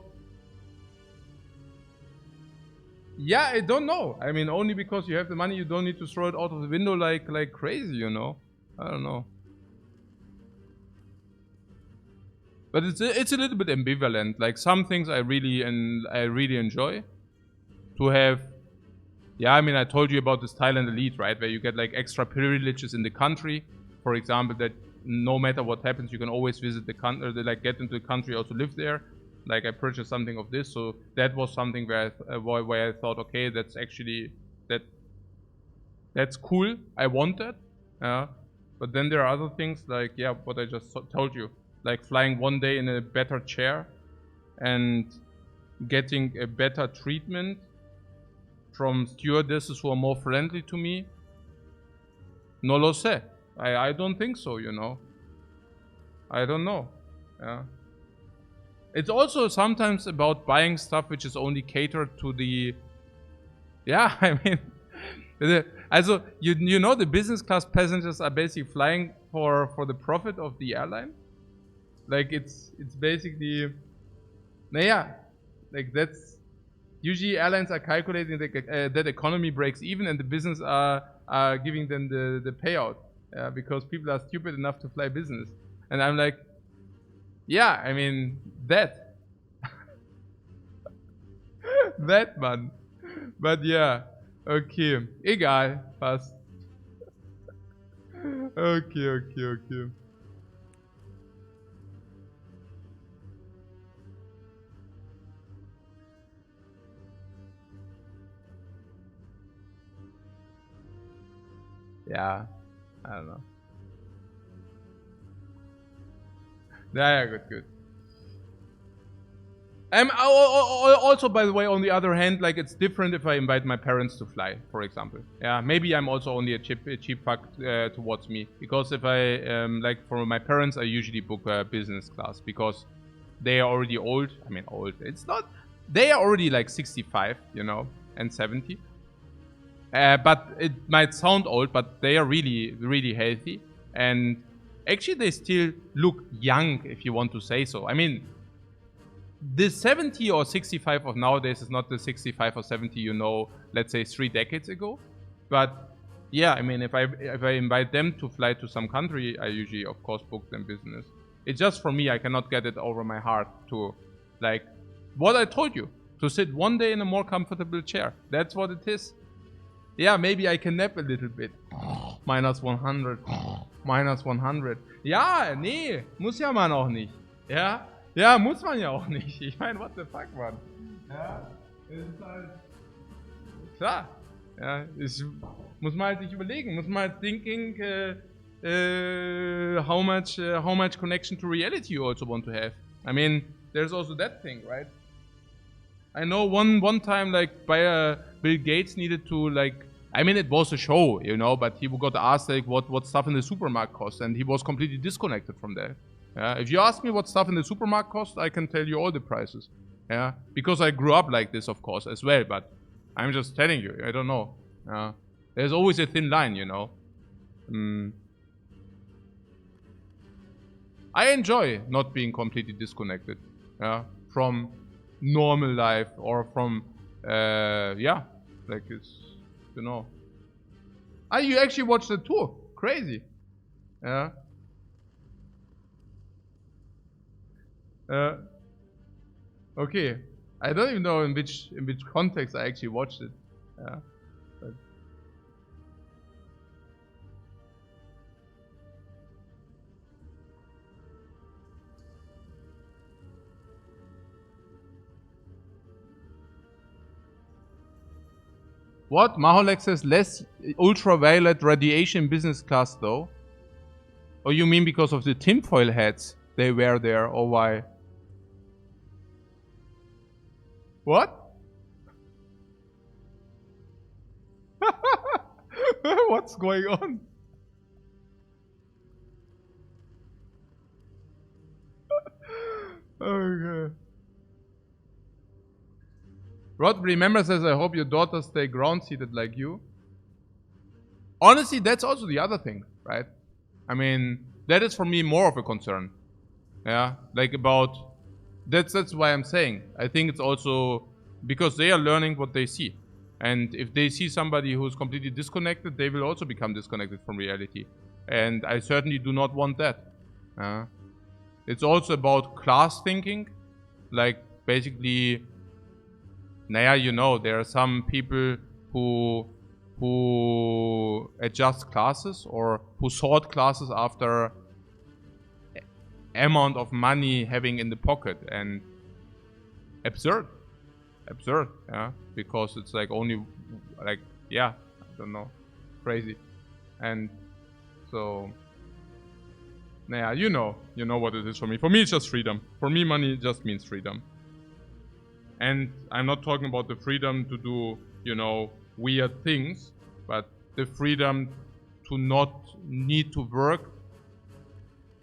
Yeah, I don't know. I mean, only because you have the money, you don't need to throw it out of the window like crazy, you know? I don't know. But it's a little bit ambivalent. Like, some things I really enjoy. To have... Yeah, I mean, I told you about this Thailand Elite, right? Where you get like extra privileges in the country. For example, that no matter what happens, you can always visit the country, like get into the country, also live there. Like, I purchased something of this, so that was something where I thought, okay, that's actually that's cool. I want that. But then there are other things like, yeah, what I just told you, like flying one day in a better chair and getting a better treatment from stewardesses who are more friendly to me? No lo sé. I don't think so, you know. I don't know. Yeah. It's also sometimes about buying stuff which is only catered to the... Yeah, I mean... Also, you know the business class passengers are basically flying for the profit of the airline? Like, it's basically... Naja, like that's... Usually airlines are calculating that economy breaks even and the business are giving them the payout. Because people are stupid enough to fly business. And I'm like, yeah, I mean, that. That, man. But yeah, okay. Egal, passt. Okay. Yeah, I don't know. Yeah, good. Also, by the way, on the other hand, like it's different if I invite my parents to fly, for example. Yeah, maybe I'm also only a cheap fuck towards me, because if I like for my parents, I usually book a business class because they are already old. I mean, old. It's not. They are already like 65, you know, and 70. But it might sound old, but they are really healthy, and actually they still look young, if you want to say so. I mean, the 70 or 65 of nowadays is not the 65 or 70, you know, let's say 3 decades ago. But yeah, I mean, if I invite them to fly to some country, I usually, of course, book them business. It's just for me, I cannot get it over my heart to, like, what I told you, to sit one day in a more comfortable chair. That's what it is. Yeah, maybe I can nap a little bit. Minus 100. Minus 100. Ja, nee, muss ja man auch nicht. Ja, ja, muss man ja auch nicht. Ich meine, what the fuck, man. Ja, ist halt... Klar. Ja, muss man halt sich überlegen. Muss man halt thinking how much connection to reality you also want to have. I mean, there's also that thing, right? I know one time, like, Bill Gates needed to, like, I mean, it was a show, you know, but he got asked, like, what stuff in the supermarket costs, and he was completely disconnected from that. Yeah, if you ask me what stuff in the supermarket costs, I can tell you all the prices. Yeah, because I grew up like this, of course, as well, but I'm just telling you, I don't know. There's always a thin line, you know. I enjoy not being completely disconnected, from normal life or from, like it's, you know. You actually watched the tour? Crazy. Yeah. Okay. I don't even know in which context I actually watched it. Yeah. But what? Maholek says less ultraviolet radiation business class though. Oh, you mean because of the tinfoil hats they wear there, or why? What? What's going on? Okay. Rod remember says, I hope your daughters stay ground-seated like you. Honestly, that's also the other thing, right? I mean, that is for me more of a concern. Yeah, like about... That's why I'm saying. I think it's also because they are learning what they see. And if they see somebody who's completely disconnected, they will also become disconnected from reality. And I certainly do not want that. It's also about class thinking. Like, basically... Naja, you know, there are some people who adjust classes or who sort classes after amount of money having in the pocket, and absurd, yeah, because it's like only like, yeah, I don't know, crazy. And so, naja, you know what it is for me. For me, it's just freedom. For me, money just means freedom. And I'm not talking about the freedom to do you know, weird things, but the freedom to not need to work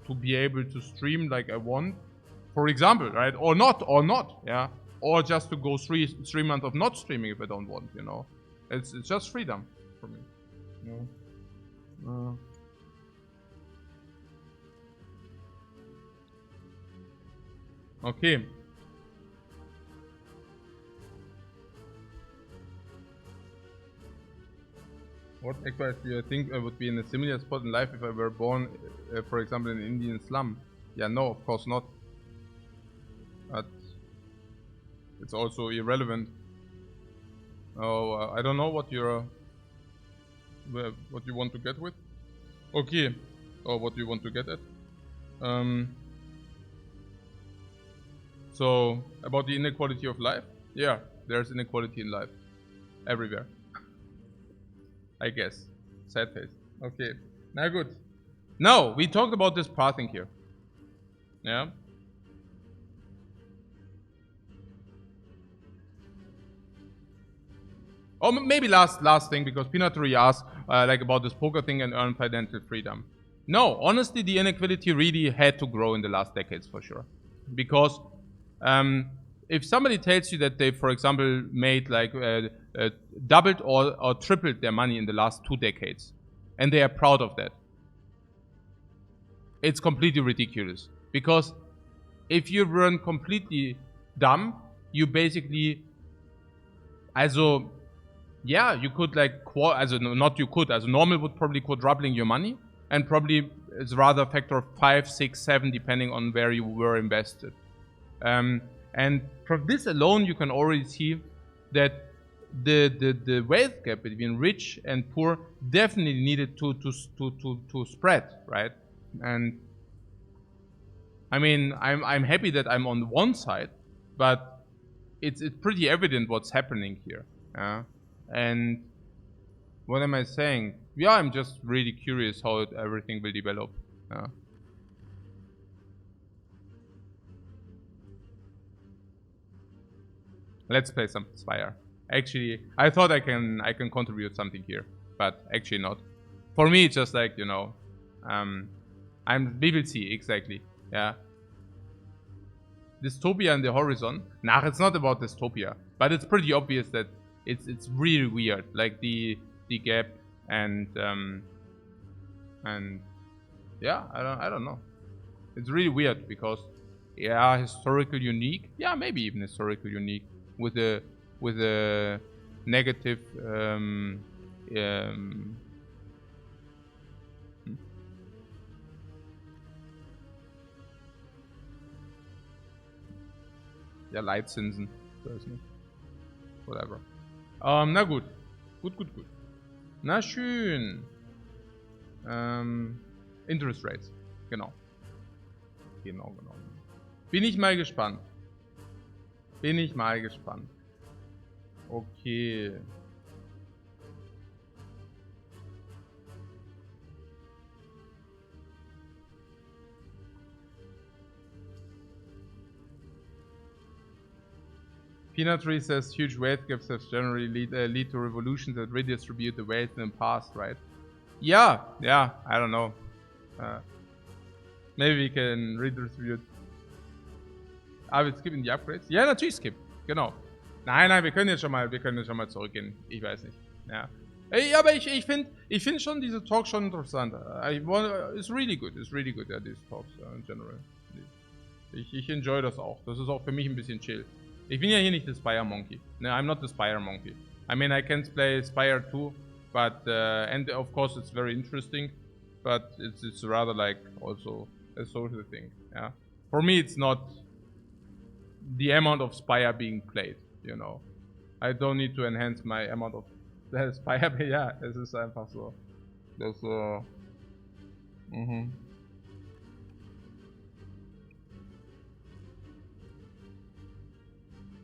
to be able to stream like I want, for example, right? Or not, yeah? Or just to go 3 months of not streaming if I don't want, you know? It's just freedom for me. You know? Okay. What advice do you think I would be in a similar spot in life if I were born, for example, in an Indian slum? Yeah, no, of course not. But it's also irrelevant. Oh, I don't know what you want to get with. Okay, or what you want to get at. So about the inequality of life, yeah, there's inequality in life everywhere. I guess. Sad face. Okay. Now good. Now, we talked about this pathing here. Yeah? Oh, maybe last thing, because Peanutry asked like about this poker thing and earn financial freedom. No, honestly, the inequality really had to grow in the last decades for sure. Because if somebody tells you that they, for example, made like doubled or tripled their money in the last 2 decades, and they are proud of that, it's completely ridiculous. Because if you run completely dumb, you basically, also, yeah, you could like, not you could, as normal would probably quadrupling your money, and probably it's rather a factor of 5, 6, 7, depending on where you were invested. And from this alone, you can already see that the wealth gap between rich and poor definitely needed to spread, right? And I mean, I'm happy that I'm on one side, but it's pretty evident what's happening here. And what am I saying? Yeah, I'm just really curious how everything will develop. Let's play some Spire. Actually, I thought I can contribute something here, but actually not. For me, it's just like, you know, we will see exactly. Yeah. Dystopia in the horizon. Nah, it's not about dystopia, but it's pretty obvious that it's really weird, like the gap and yeah, I don't know. It's really weird because, yeah, historical unique. Yeah, maybe even historical unique with a negative ja, Leitzinsen. Weiß nicht. Whatever. Na gut. Gut. Na schön. Interest Rates. Genau. Bin ich mal gespannt. Okay. Peanutry says huge wealth gaps have generally lead to revolutions that redistribute the wealth in the past, right? Yeah, I don't know. Maybe we can redistribute. Wir skippen die Upgrades? Ja, natürlich skip. Genau. Nein, wir können jetzt schon mal zurückgehen. Ich weiß nicht. Ja. Aber ich finde schon diese Talks schon interessant. It's really good, yeah, these talks in general. Ich enjoy das auch. Das ist auch für mich ein bisschen chill. Ich bin ja hier nicht der Spire Monkey. No, I'm not the Spire Monkey. I mean, I can play Spire too, but and of course it's very interesting, but it's rather like also a social thing. Yeah. For me, it's not the amount of Spire being played. You know, I don't need to enhance my amount of Spire. Ja, es ist einfach so. Das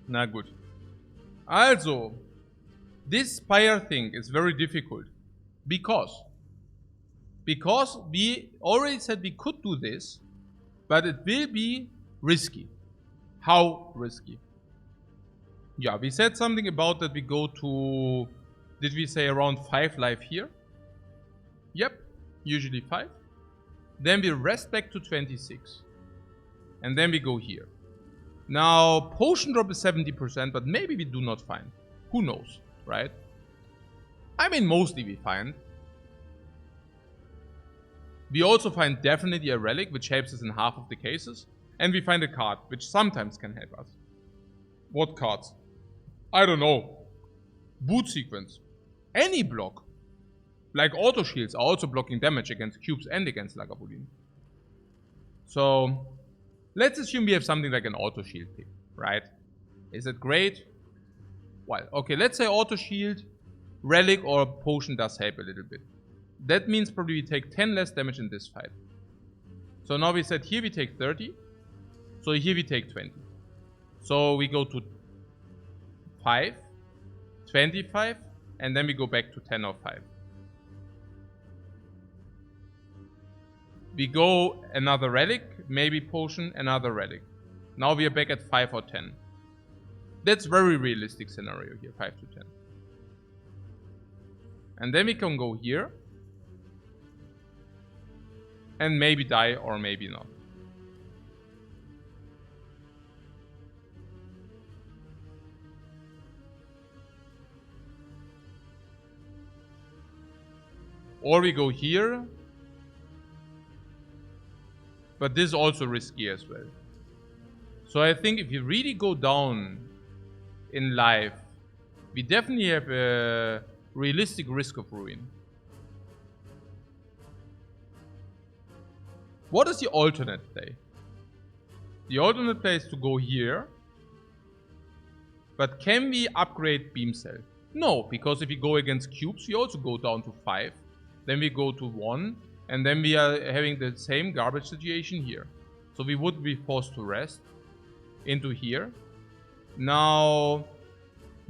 Na gut. Also, this Spire thing is very difficult because we already said we could do this, but it will be risky. How risky? Yeah, we said something about that we go to... Did we say around 5 life here? Yep, usually 5. Then we rest back to 26. And then we go here. Now, potion drop is 70%, but maybe we do not find. Who knows, right? I mean, mostly we find. We also find definitely a relic, which helps us in half of the cases. And we find a card, which sometimes can help us. What cards? I don't know. Boot sequence. Any block. Like auto shields are also blocking damage against cubes and against Lagavulin. So, let's assume we have something like an auto shield pick, right? Is it great? Well, okay, let's say auto shield, relic or potion does help a little bit. That means probably we take 10 less damage in this fight. So now we said here we take 30. So here we take 20. So we go to 5, 25, and then we go back to 10 or 5. We go another relic, maybe potion, another relic. Now we are back at 5 or 10. That's very realistic scenario here, 5 to 10. And then we can go here. And maybe die or maybe not. Or we go here. But this is also risky as well. So I think if you really go down in life, we definitely have a realistic risk of ruin. What is the alternate play? The alternate play is to go here. But can we upgrade Beam Cell? No, because if we go against cubes, we also go down to 5. Then we go to 1. And then we are having the same garbage situation here. So we would be forced to rest into here. Now,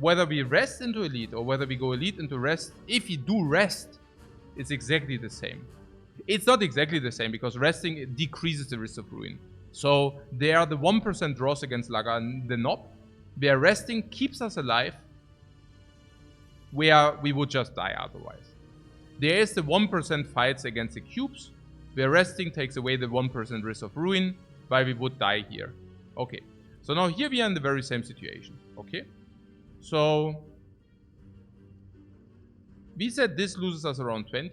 whether we rest into elite or whether we go elite into rest, if we do rest, it's exactly the same. It's not exactly the same because resting decreases the risk of ruin. So there are the 1% draws against Laga and the Knob, where resting keeps us alive, where we would just die otherwise. There is the 1% fights against the cubes, where resting takes away the 1% risk of ruin, while we would die here. Okay, so now here we are in the very same situation. Okay, so we said this loses us around 20.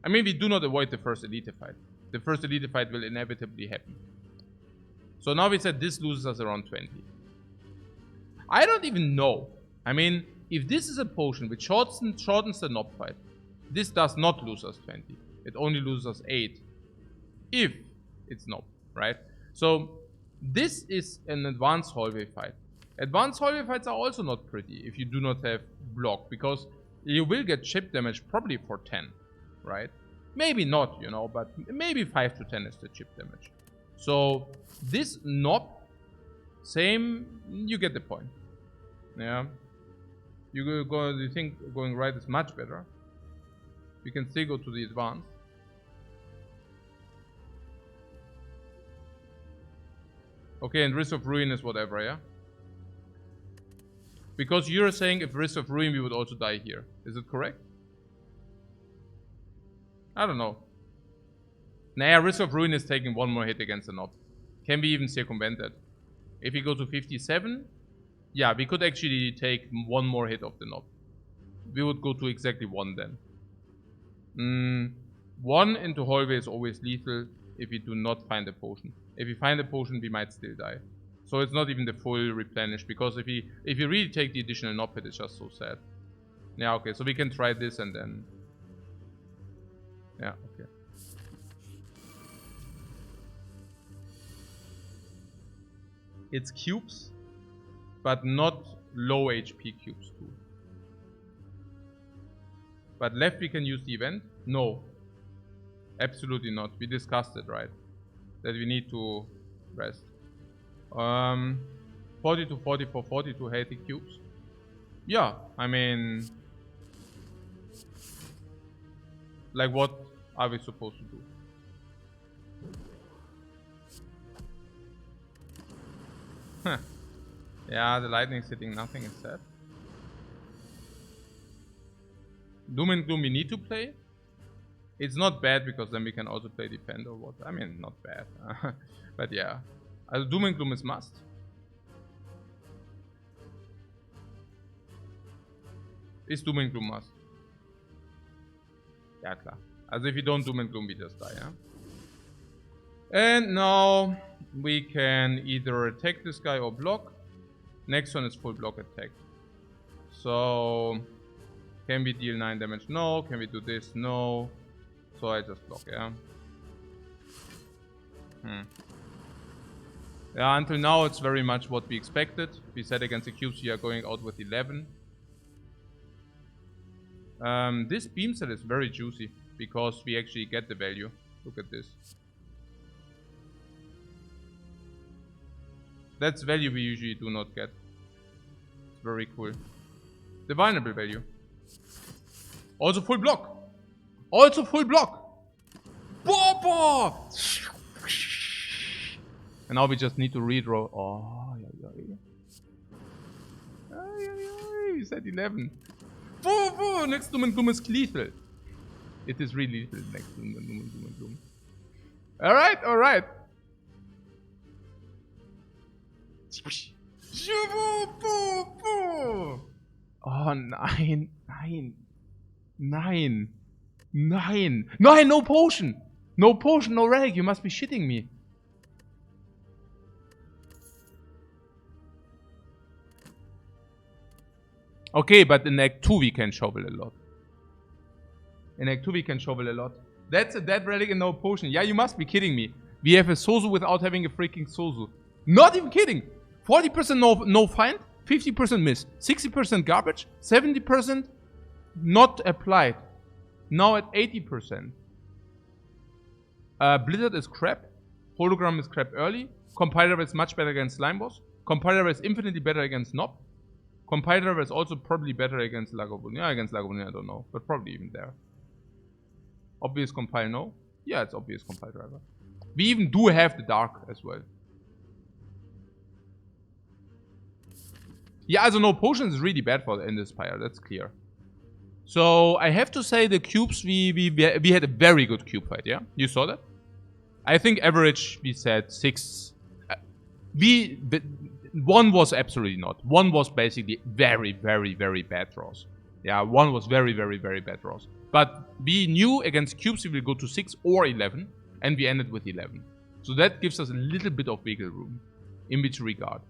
I mean, we do not avoid the first elite fight. The first elite fight will inevitably happen. So now we said this loses us around 20. I don't even know. I mean, if this is a potion which shortens the Knob fight, this does not lose us 20. It only loses us 8. If it's Knob, right? So this is an advanced hallway fight. Advanced hallway fights are also not pretty if you do not have block, because you will get chip damage probably for 10, right? Maybe not, you know, but maybe 5 to 10 is the chip damage. So this Knob, same, you get the point. Yeah. You think going right is much better. We can still go to the advanced. Okay, and risk of ruin is whatever, yeah? Because you're saying if risk of ruin we would also die here. Is it correct? I don't know. Nah, risk of ruin is taking one more hit against the Knob. Can we even circumvent that? If we go to 57, yeah, we could actually take one more hit of the Knob. We would go to exactly 1 then. 1 into hallway is always lethal if we do not find a potion. If we find a potion, we might still die. So it's not even the full replenish, because if you really take the additional Knob hit, it's just so sad. Yeah, okay, so we can try this and then... Yeah, okay. It's cubes, but not low HP cubes too. But left we can use the event? No. Absolutely not. We discussed it, right? That we need to rest. 40 to 40 for 42 healthy cubes. Yeah, I mean... Like, what are we supposed to do? Huh. Yeah, the lightning's hitting nothing, it's sad. Doom and Gloom we need to play. It's not bad because then we can also play Defend or what. I mean, not bad. But yeah. Also Doom and Gloom is must. Ist Doom and Gloom must? Ja, klar. Also if you don't Doom and Gloom, we just die, yeah? And now we can either attack this guy or block. Next one is full block attack. So, can we deal 9 damage? No. Can we do this? No. So I just block, yeah? Yeah, until now it's very much what we expected. We said against the cubes we are going out with 11. This beam set is very juicy because we actually get the value. Look at this. That's value we usually do not get. It's very cool. The vulnerable value. Also full block. Also full block. Bobo! And now we just need to redraw. Oh, we said 11. Bobo! Next Doom and Gloom is lethal. It is really lethal next Doom and Gloom. Alright, alright. Oh, nein. No potion. No potion, no relic. You must be shitting me. Okay, but in Act 2 we can shovel a lot. That's a dead relic and no potion. Yeah, you must be kidding me. We have a Sozu without having a freaking Sozu. Not even kidding. 40% no find, 50% miss, 60% garbage, 70% not applied. Now at 80%. Blizzard is crap. Hologram is crap early. Compiler is much better against Slime Boss. Compiler is infinitely better against Nob. Compiler is also probably better against Lagavulin. Yeah, against Lagavulin I don't know, but probably even there. Obvious compile, no? Yeah, it's obvious compile driver. We even do have the dark as well. Yeah, also no potions is really bad for in this Spire, that's clear. So I have to say the cubes we had a very good cube fight, yeah? You saw that? I think average we said 6. One was absolutely not. One was basically very bad draws. Yeah, one was very bad draws. But we knew against cubes we will go to 6 or 11, and we ended with 11. So that gives us a little bit of wiggle room. In which regard?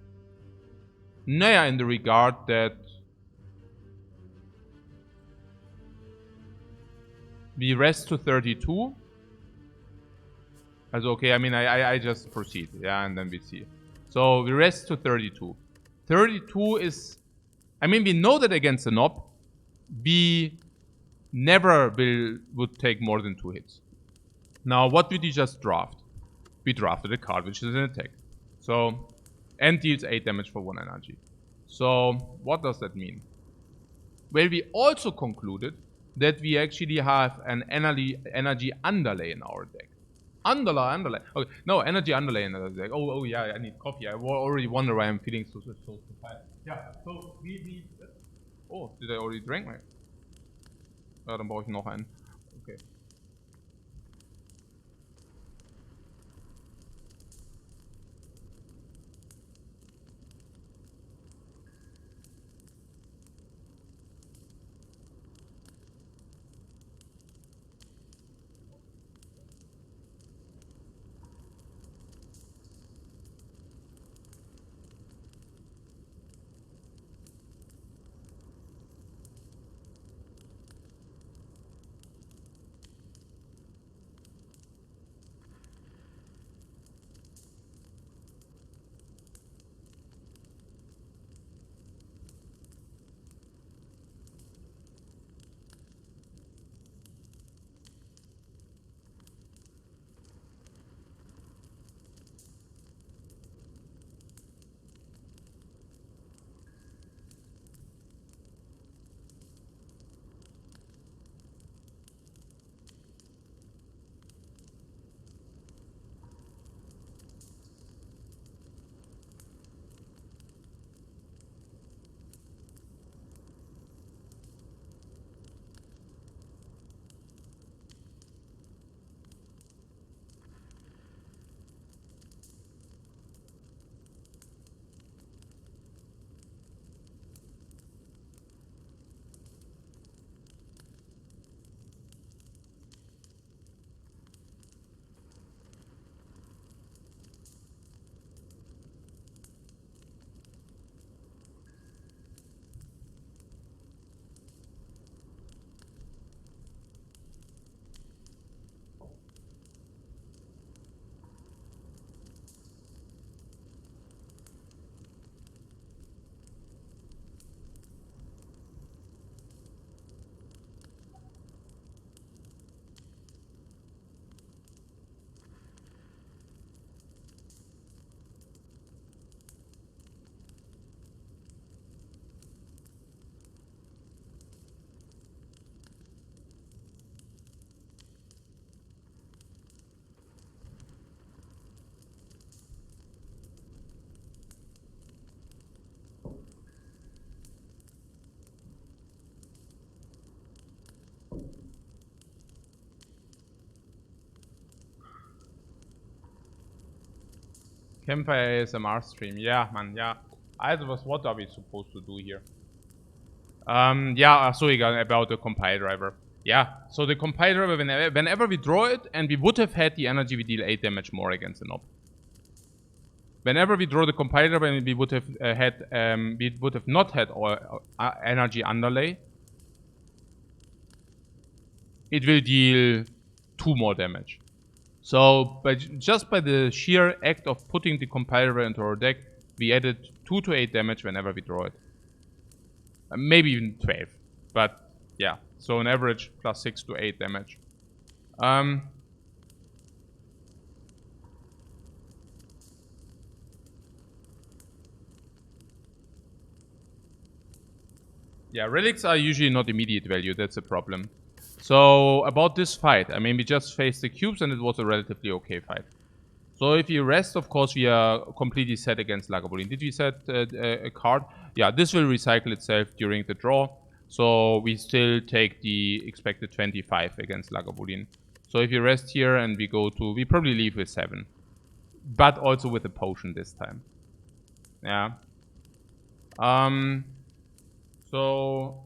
Naja, in the regard that we rest to 32. Also okay, I mean I just proceed, yeah, and then we see. So we rest to 32. 32 is, I mean we know that against the Nob, we never would take more than 2 hits. Now what did we just draft? We drafted a card which is an attack. So, and deals 8 damage for 1 energy. So what does that mean? Well, we also concluded that we actually have an energy underlay in our deck. Underlay. Okay, no, energy underlay in our deck. Oh yeah, I need coffee. I already wonder why I'm feeling so tired. Yeah, so we oh, did I already drink my? Ja, dann brauche ich noch einen. Okay. Campfire ASMR stream. Yeah, man, yeah. What are we supposed to do here? Yeah, so egal about the compile driver. Yeah, so the compile driver, whenever we draw it, and we would have had the energy, we deal 8 damage more against the knob. Whenever we draw the compile driver, and we would have not had energy underlay, it will deal 2 more damage. So, just by the sheer act of putting the compiler into our deck, we added 2 to 8 damage whenever we draw it. Maybe even 12. But, yeah. So, on average, plus 6 to 8 damage. Yeah, relics are usually not immediate value. That's a problem. So, about this fight. I mean, we just faced the cubes and it was a relatively okay fight. So if you rest, of course, we are completely set against Lagavulin. Did we set a card? Yeah, this will recycle itself during the draw. So we still take the expected 25 against Lagavulin. So if you rest here and we probably leave with 7. But also with a potion this time. Yeah. So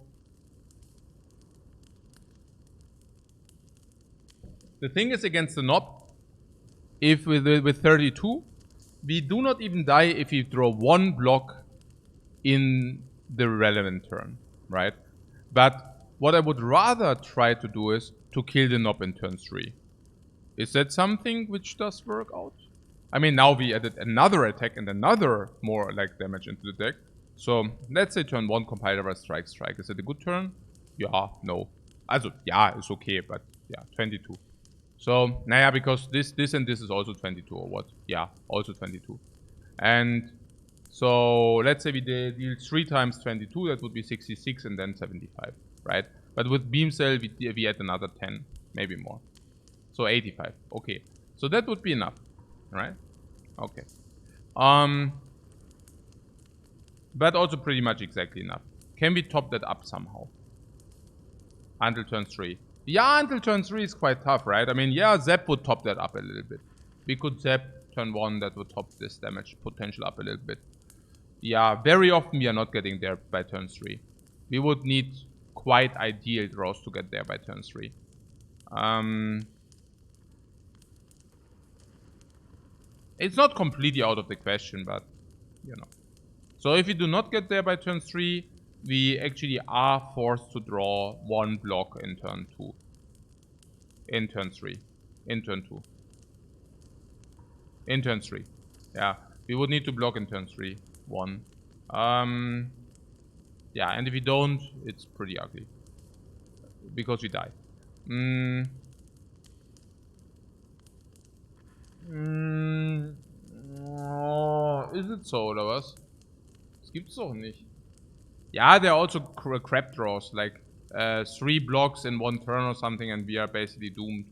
the thing is against the knob, if with 32, we do not even die if we draw 1 block in the relevant turn, right? But what I would rather try to do is to kill the knob in turn 3. Is that something which does work out? I mean, now we added another attack and another more like damage into the deck. So let's say turn 1 compiler strike. Is it a good turn? Yeah, no. Also, yeah, it's okay, but yeah, 22. So, naja, because this and this is also 22 or what? Yeah, also 22. And so let's say we deal 3 times 22, that would be 66 and then 75, right? But with Beam Cell, we add another 10, maybe more. So 85, okay. So that would be enough, right? Okay. But also pretty much exactly enough. Can we top that up somehow? Until turn 3. Yeah, until turn 3 is quite tough, right? I mean, yeah, Zap would top that up a little bit. We could Zap turn 1, that would top this damage potential up a little bit. Yeah, very often we are not getting there by turn 3. We would need quite ideal draws to get there by turn 3. It's not completely out of the question, but, you know. So if we do not get there by turn 3, we actually are forced to draw 1 block in turn 2. In turn 3. In turn 2. In turn 3. Yeah, we would need to block in turn 3. 1. Yeah, and if we don't, it's pretty ugly. Because we die. Oh, is it so, oder was? Das gibt's doch nicht. Yeah, there are also crap draws, like 3 blocks in 1 turn or something, and we are basically doomed.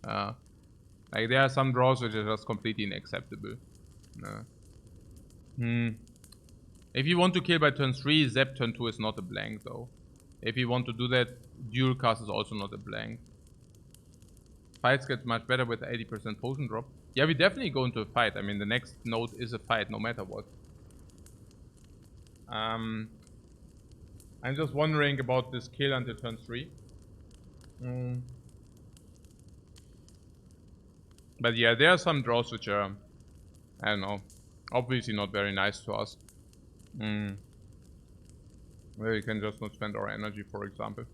Like there are some draws which are just completely unacceptable. If you want to kill by turn 3, Zap turn 2 is not a blank though. If you want to do that, Dual Cast is also not a blank. Fights get much better with 80% potion drop. Yeah, we definitely go into a fight. I mean, the next node is a fight no matter what. I'm just wondering about this kill until turn 3. But yeah, there are some draws which are, I don't know, obviously not very nice to us. Where we can just not spend our energy, for example.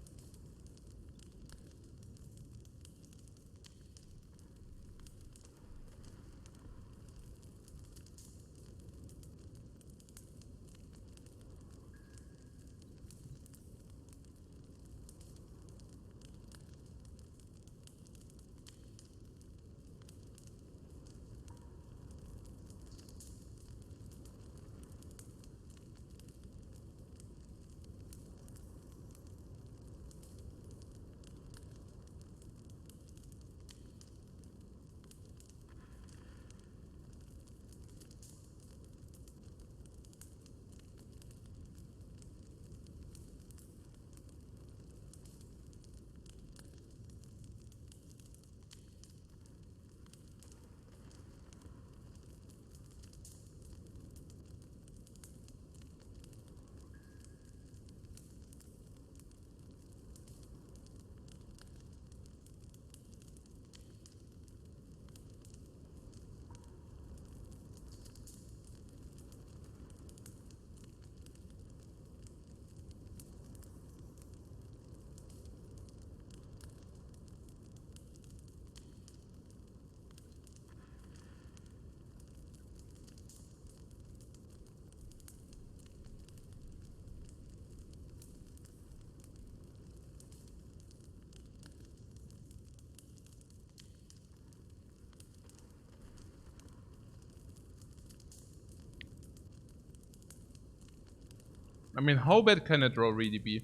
I mean, how bad can a draw really be?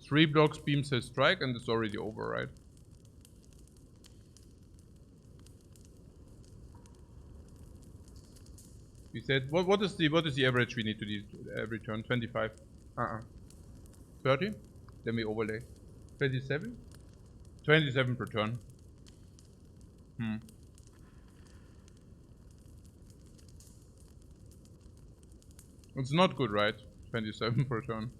3 blocks, beam says strike, and it's already over, right? We said, what is the average we need to do every turn? 25. 30. Then we overlay. 27. 27 per turn. It's not good, right? 27 per turn.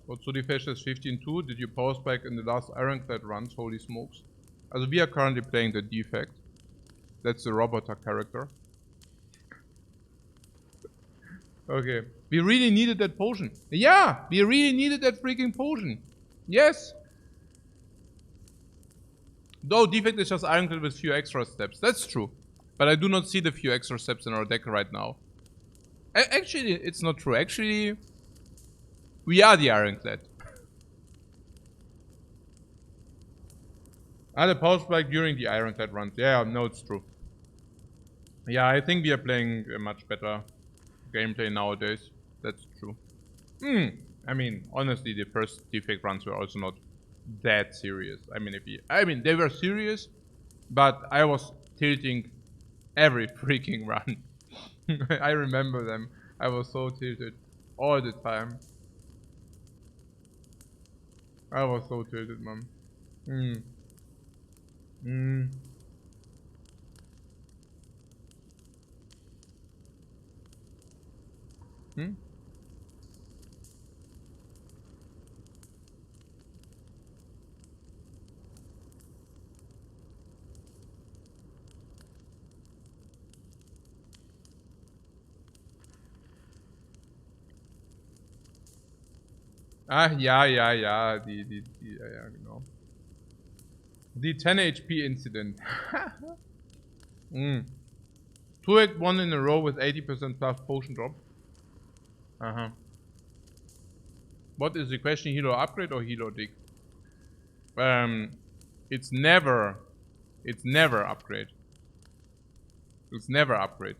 What so Defect says 15-2. Did you power spike in the last Ironclad runs? Holy smokes. Also we are currently playing the Defect. That's the Robota character. Okay. We really needed that potion. Yeah! We really needed that freaking potion. Yes! Though Defect is just Ironclad with few extra steps. That's true. But I do not see the few extra steps in our deck right now. Actually, it's not true. Actually, we are the Ironclad. The power spike during the Ironclad runs. Yeah, no, it's true. Yeah, I think we are playing a much better gameplay nowadays. That's true. I mean, honestly, the first Defect runs were also not that serious. I mean, they were serious, but I was tilting every freaking run. I remember them. I was so tilted all the time. I was so tilted, man. Ja, ja, genau. The 10 HP incident. 2-1 in a row with 80% plus potion drop. What is the question? Hero upgrade or hero dig? It's never upgrade. It's never upgrade.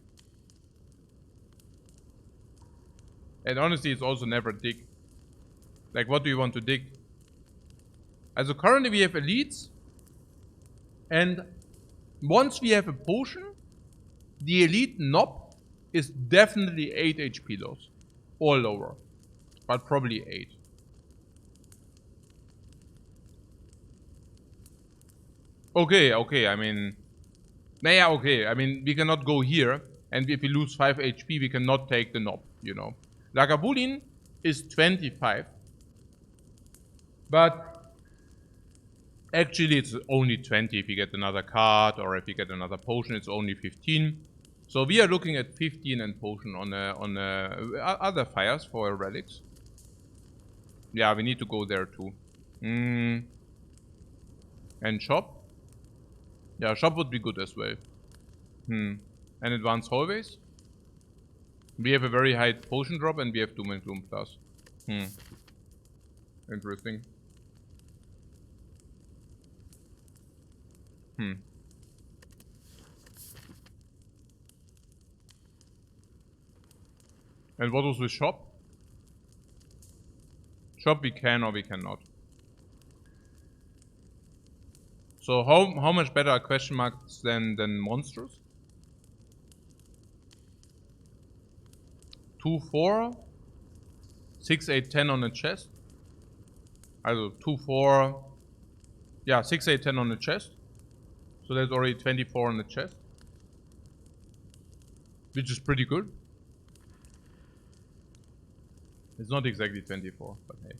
And honestly, it's also never dig. Like, what do you want to dig? Also currently we have elites. And once we have a potion, the elite knob is definitely 8 HP loss. Or lower. But probably 8. Okay, I mean... Yeah, okay, I mean, we cannot go here. And if we lose 5 HP, we cannot take the knob, you know. Lagavulin is 25. But... actually, it's only 20 if you get another card, or if you get another potion, it's only 15. So we are looking at 15 and potion on other fires for relics. Yeah, we need to go there too. And shop? Yeah, shop would be good as well. And advanced hallways? We have a very high potion drop and we have Doom and Gloom plus. Interesting. And what was with shop? Shop we can or we cannot. So how much better are question marks than monsters? 2, 4, 6, 8, 10 on the chest. Also 2, 4, yeah, 6, 8, 10 on the chest. So there's already 24 on the chest. Which is pretty good. It's not exactly 24, but hey.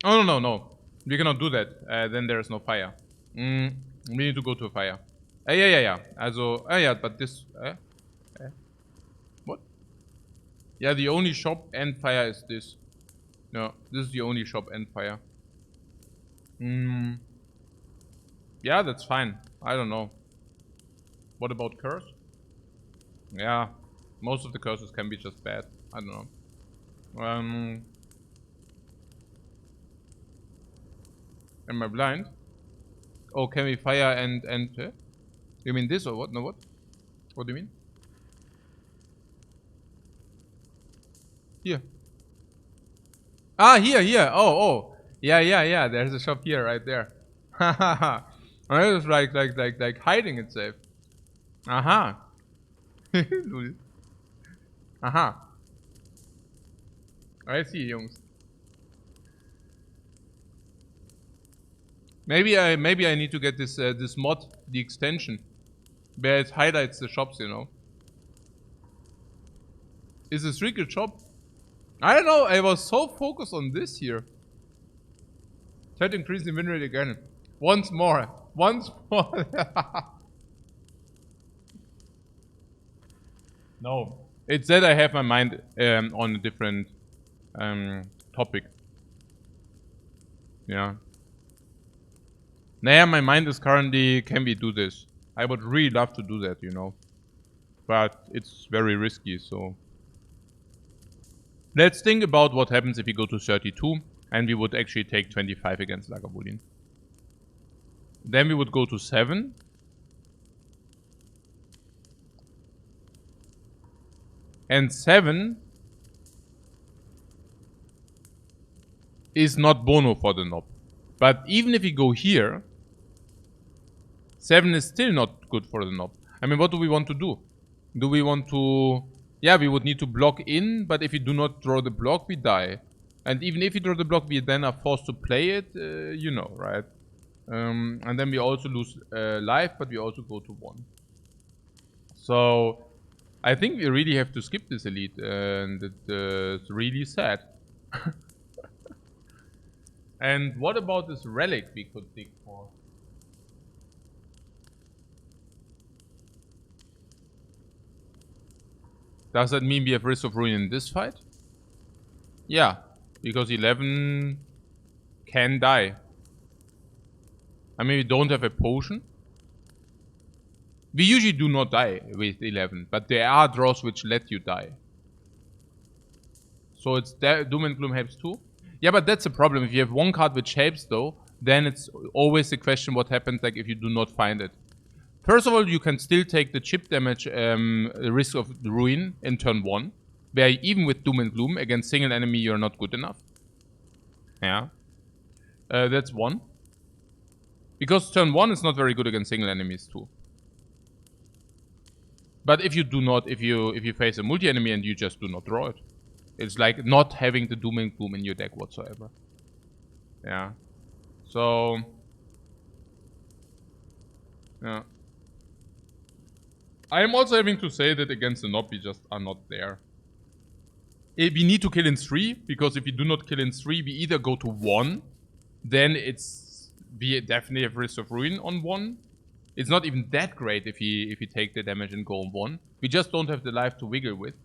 Oh, no. We cannot do that. Then there is no fire. We need to go to a fire. Yeah. Also, yeah, but this... What? Yeah, the only shop and fire is this. No, this is the only shop and fire. Yeah, that's fine. I don't know. What about curse? Yeah, most of the curses can be just bad. I don't know. Am I blind? Oh, can we fire and you mean this or what? No, what? What do you mean? Here. Ah, here. Oh. Yeah. There's a shop here, right there. Hahaha. It's like hiding itself. Aha. Aha. I see, Jungs. Maybe I need to get this this mod, the extension, where it highlights the shops, you know. Is this secret shop? I don't know. I was so focused on this here. Try to increase the win rate again. Once more. No. It's that I have my mind on a different topic. Yeah. Nah, my mind is currently, can we do this? I would really love to do that, you know. But it's very risky, so. Let's think about what happens if we go to 32 and we would actually take 25 against Lagavulin. Then we would go to 7. And 7 is not Bono for the knob. But even if we go here, 7 is still not good for the knob. I mean, what do we want to do? Do we want to... Yeah, we would need to block in, but if we do not draw the block, we die. And even if we draw the block, we then are forced to play it, you know, right? And then we also lose life, but we also go to 1. So, I think we really have to skip this elite, and it's really sad. And what about this relic we could dig for? Does that mean we have Risk of Ruin in this fight? Yeah, because 11 can die. I mean, we don't have a potion. We usually do not die with 11, but there are draws which let you die. So it's Doom and Gloom helps too. Yeah, but that's a problem. If you have one card which helps though, then it's always the question what happens like if you do not find it. First of all, you can still take the chip damage Risk of Ruin in turn 1. Where even with Doom and Gloom, against single enemy you're not good enough. Yeah. That's 1. Because turn 1 is not very good against single enemies too. But if you do not, if you face a multi-enemy and you just do not draw it. It's like not having the Doom and Gloom in your deck whatsoever. Yeah. So... Yeah. I am also having to say that against the knob we just are not there. We need to kill in 3, because if we do not kill in 3, we either go to 1, then we definitely have Risk of Ruin on 1. It's not even that great if we take the damage and go on 1. We just don't have the life to wiggle with.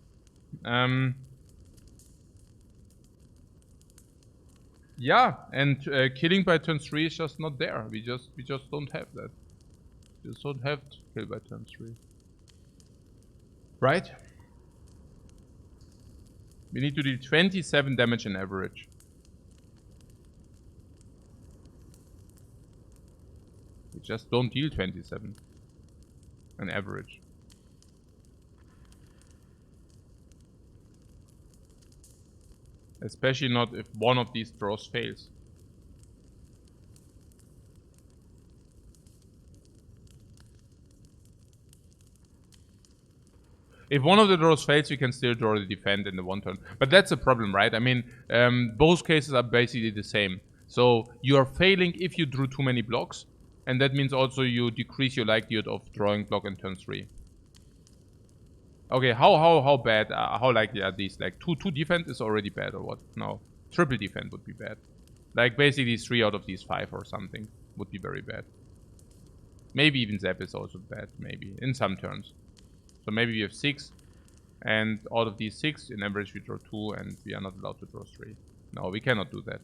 Yeah, and killing by turn 3 is just not there. We just don't have that. We just don't have to kill by turn 3. Right? We need to do 27 damage in average. We just don't deal 27 on average. Especially not if one of these draws fails. If one of the draws fails, we can still draw the defend in the 1 turn. But that's a problem, right? I mean, both cases are basically the same. So you are failing if you drew too many blocks. And that means also you decrease your likelihood of drawing block in turn 3. Okay, how bad, how likely are these? Like 2 defend is already bad or what? No, triple defend would be bad. Like basically 3 out of these 5 or something would be very bad. Maybe even Zap is also bad, maybe, in some turns. So maybe we have 6, and out of these 6, in average we draw 2, and we are not allowed to draw 3. No, we cannot do that.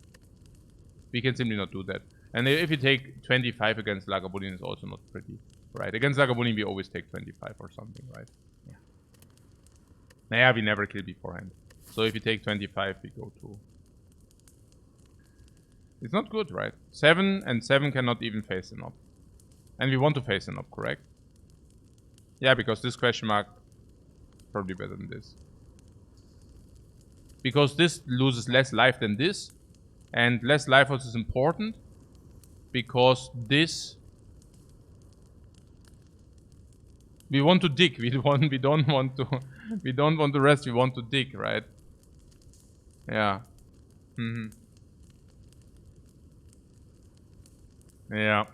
We can simply not do that. And if you take 25 against Lagavulin, it's also not pretty. Right, against Lagavulin we always take 25 or something, right? Yeah. Naja, we never kill beforehand. So if you take 25, we go to... It's not good, right? 7 and 7 cannot even face an op. And we want to face an op, correct? Yeah, because this question mark is probably better than this. Because this loses less life than this. And less life also is important. Because this... We want to dig. We don't want to rest. We want to dig, right? Yeah. Yeah.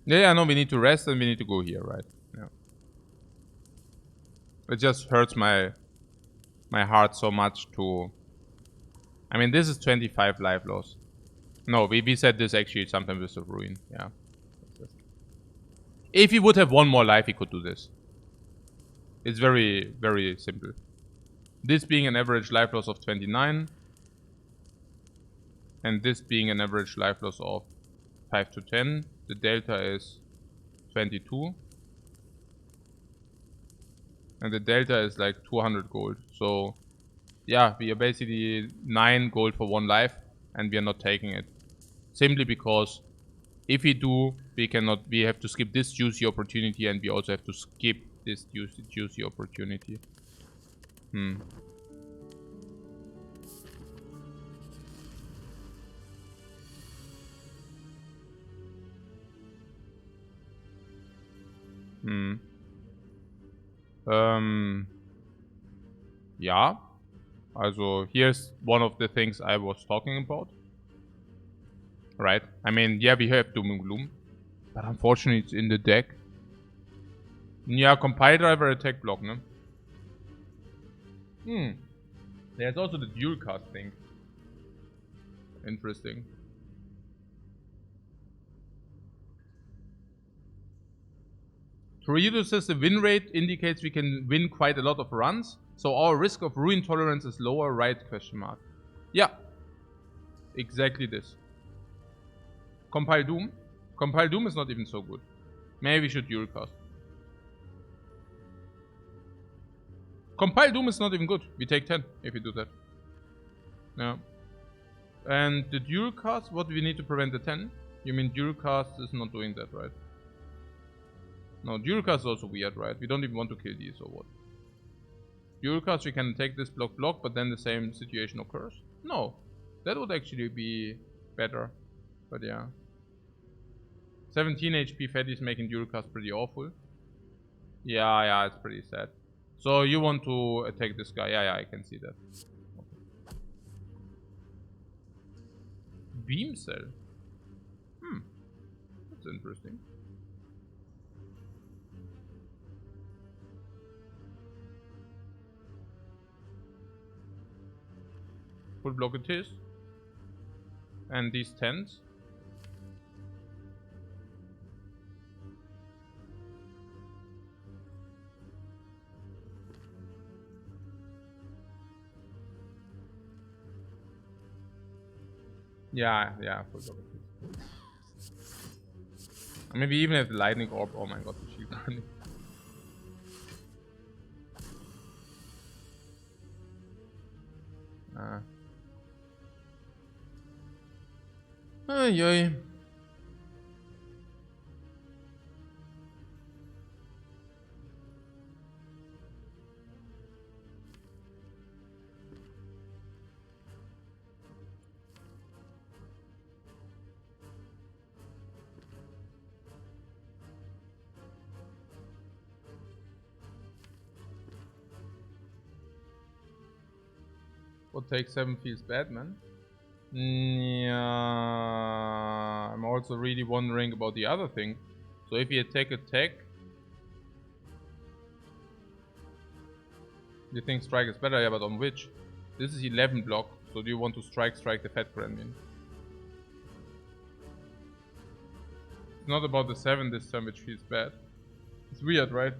Yeah, no, we need to rest and we need to go here, right? Yeah. It just hurts my heart so much to... I mean, this is 25 life loss. No, we said this actually sometime with the ruin. Yeah. If he would have 1 more life, he could do this. It's very, very simple. This being an average life loss of 29. And this being an average life loss of 5 to 10. The delta is 22. And the delta is like 200 gold. So, yeah, we are basically 9 gold for 1 life. And we are not taking it. Simply because if we do, we have to skip this juicy opportunity. And we also have to skip this juicy opportunity. Yeah. Also, here's one of the things I was talking about. Right? I mean, yeah, we have Doom and Gloom. But unfortunately, it's in the deck. Yeah, compile driver attack block, ne? There's also the dual cast thing. Interesting. Toredo says the win rate indicates we can win quite a lot of runs. So our risk of ruin tolerance is lower, right? Question mark. Yeah. Exactly this. Compile Doom. Compile Doom is not even so good. Maybe we should dual cast. Compile Doom is not even good. We take 10 if we do that. Yeah. And the dual cast, what do we need to prevent the 10? You mean dual cast is not doing that, right? No, dual cast is also weird, right? We don't even want to kill these or what? Dual cast, we can take this block, but then the same situation occurs? No. That would actually be better. But yeah. 17 HP Fatty is making dual cast pretty awful. Yeah, it's pretty sad. So you want to attack this guy? Yeah, I can see that. Okay. Beam cell. That's interesting. Full block it is. And these 10s. Yeah, full block it is. Maybe even have the lightning orb. Oh my god, the shield running. Ay. What takes 7 feels bad, man. Yeah. I'm also really wondering about the other thing. So if you attack, you think strike is better, yeah, but on which? This is 11 block, so do you want to strike the fat gremlin? It's not about the 7 this time, which feels bad. It's weird, right?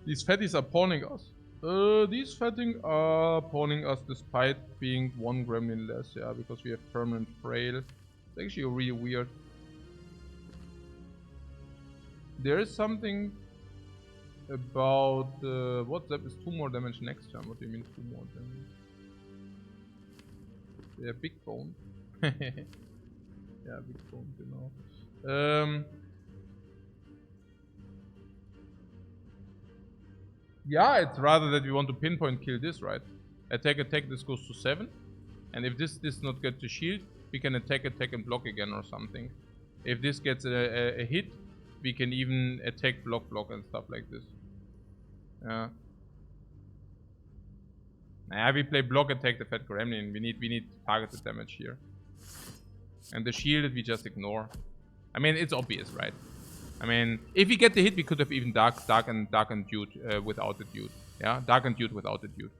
These fatties are pawning us. These fatting are pawning us despite being 1 gremlin less, yeah, because we have permanent frail. It's actually really weird. There is something about what that is 2 more damage next time. What do you mean 2 more damage? Yeah, big bone. Yeah, big bone, you know. Yeah, it's rather that we want to pinpoint kill this, right? Attack, this goes to 7. And if this does not get the shield, we can attack and block again or something. If this gets a hit, we can even attack, block and stuff like this. Yeah. Yeah, we play block, attack the fat gremlin. We need targeted damage here. And the shield we just ignore. I mean, it's obvious, right? I mean, if we get the hit, we could have even dark and dude without the dude. Yeah, dark and dude without the dude.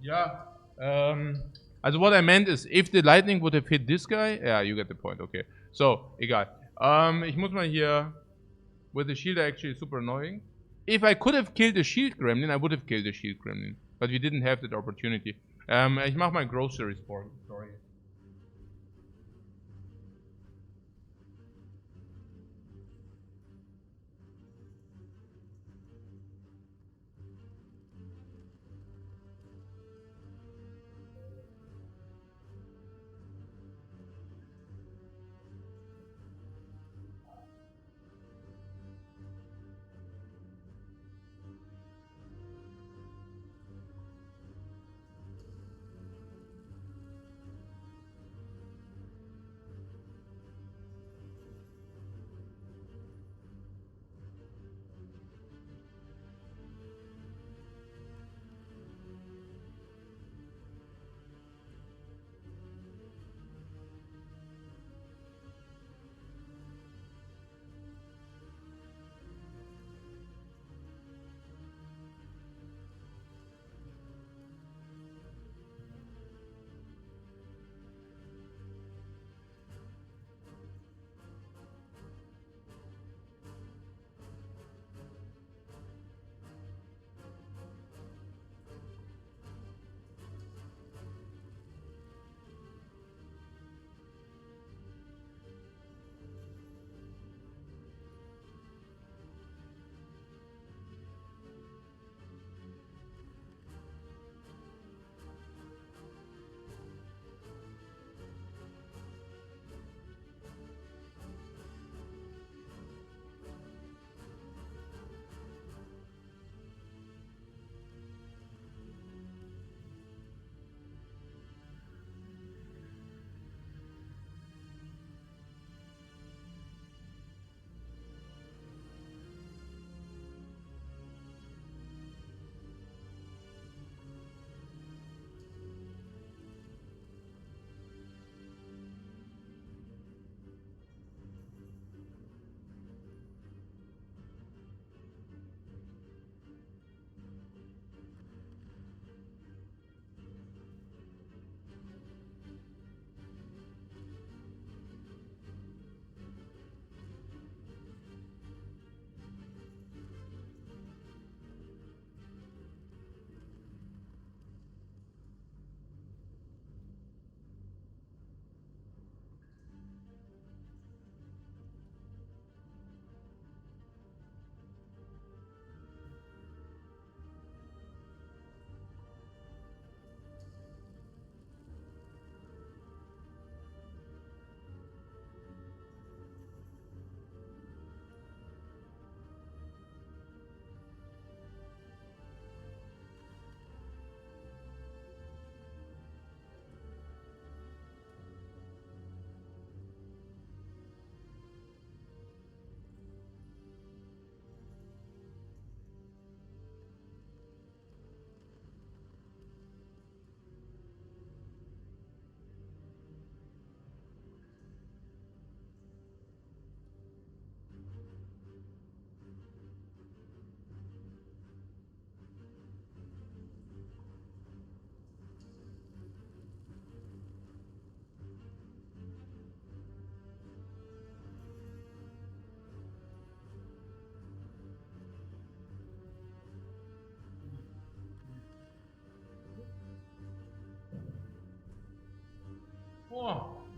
Yeah. Also what I meant is, if the lightning would have hit this guy, yeah, you get the point. Okay. So, egal. Ich muss mal hier, with the shield actually super annoying. If I could have killed the shield gremlin, I would have killed the shield gremlin. But we didn't have that opportunity. Ich mach mal groceries for you. Sorry.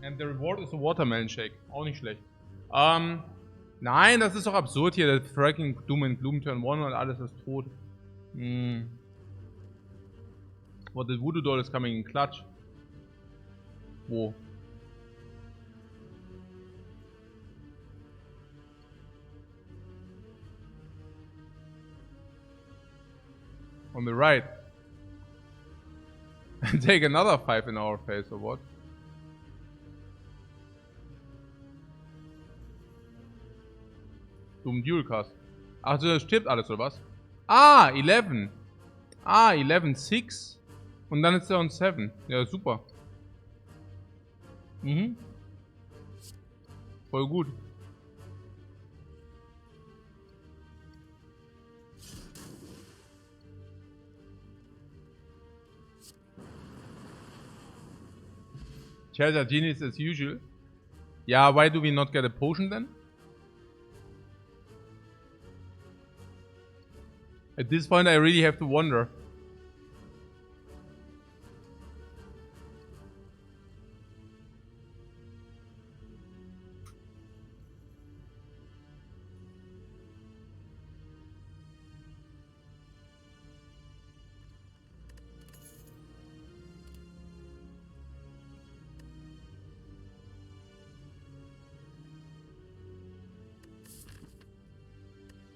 And the reward is a watermelon shake. Auch nicht schlecht. Nein, das ist doch absurd hier. Der fracking Doom and Gloom Turn 1 und alles ist tot. What, the Voodoo Doll is coming in clutch. Wo? On the right. And take another 5 in our face, or what? Dumm Dual Cast. Ach so, das stirbt alles, oder was? Ah, 11. Ah, 11, 6. Und dann ist er on 7. Ja, super. Voll gut. Shelter Genius as usual. Yeah, why do we not get a potion then? At this point I really have to wonder.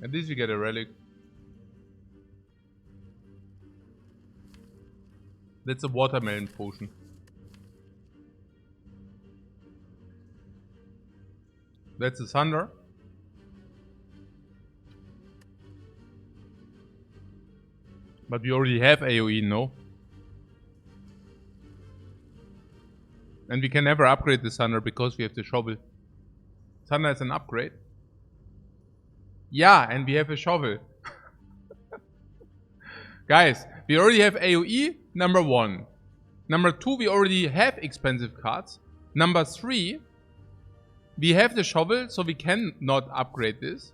At least we get a relic. That's a watermelon potion. That's a thunder. But we already have AoE, no? And we can never upgrade the thunder because we have the shovel. Thunder is an upgrade. Yeah, and we have a shovel. Guys, we already have AoE, number 1. Number 2, we already have expensive cards. Number 3, we have the shovel, so we can not upgrade this.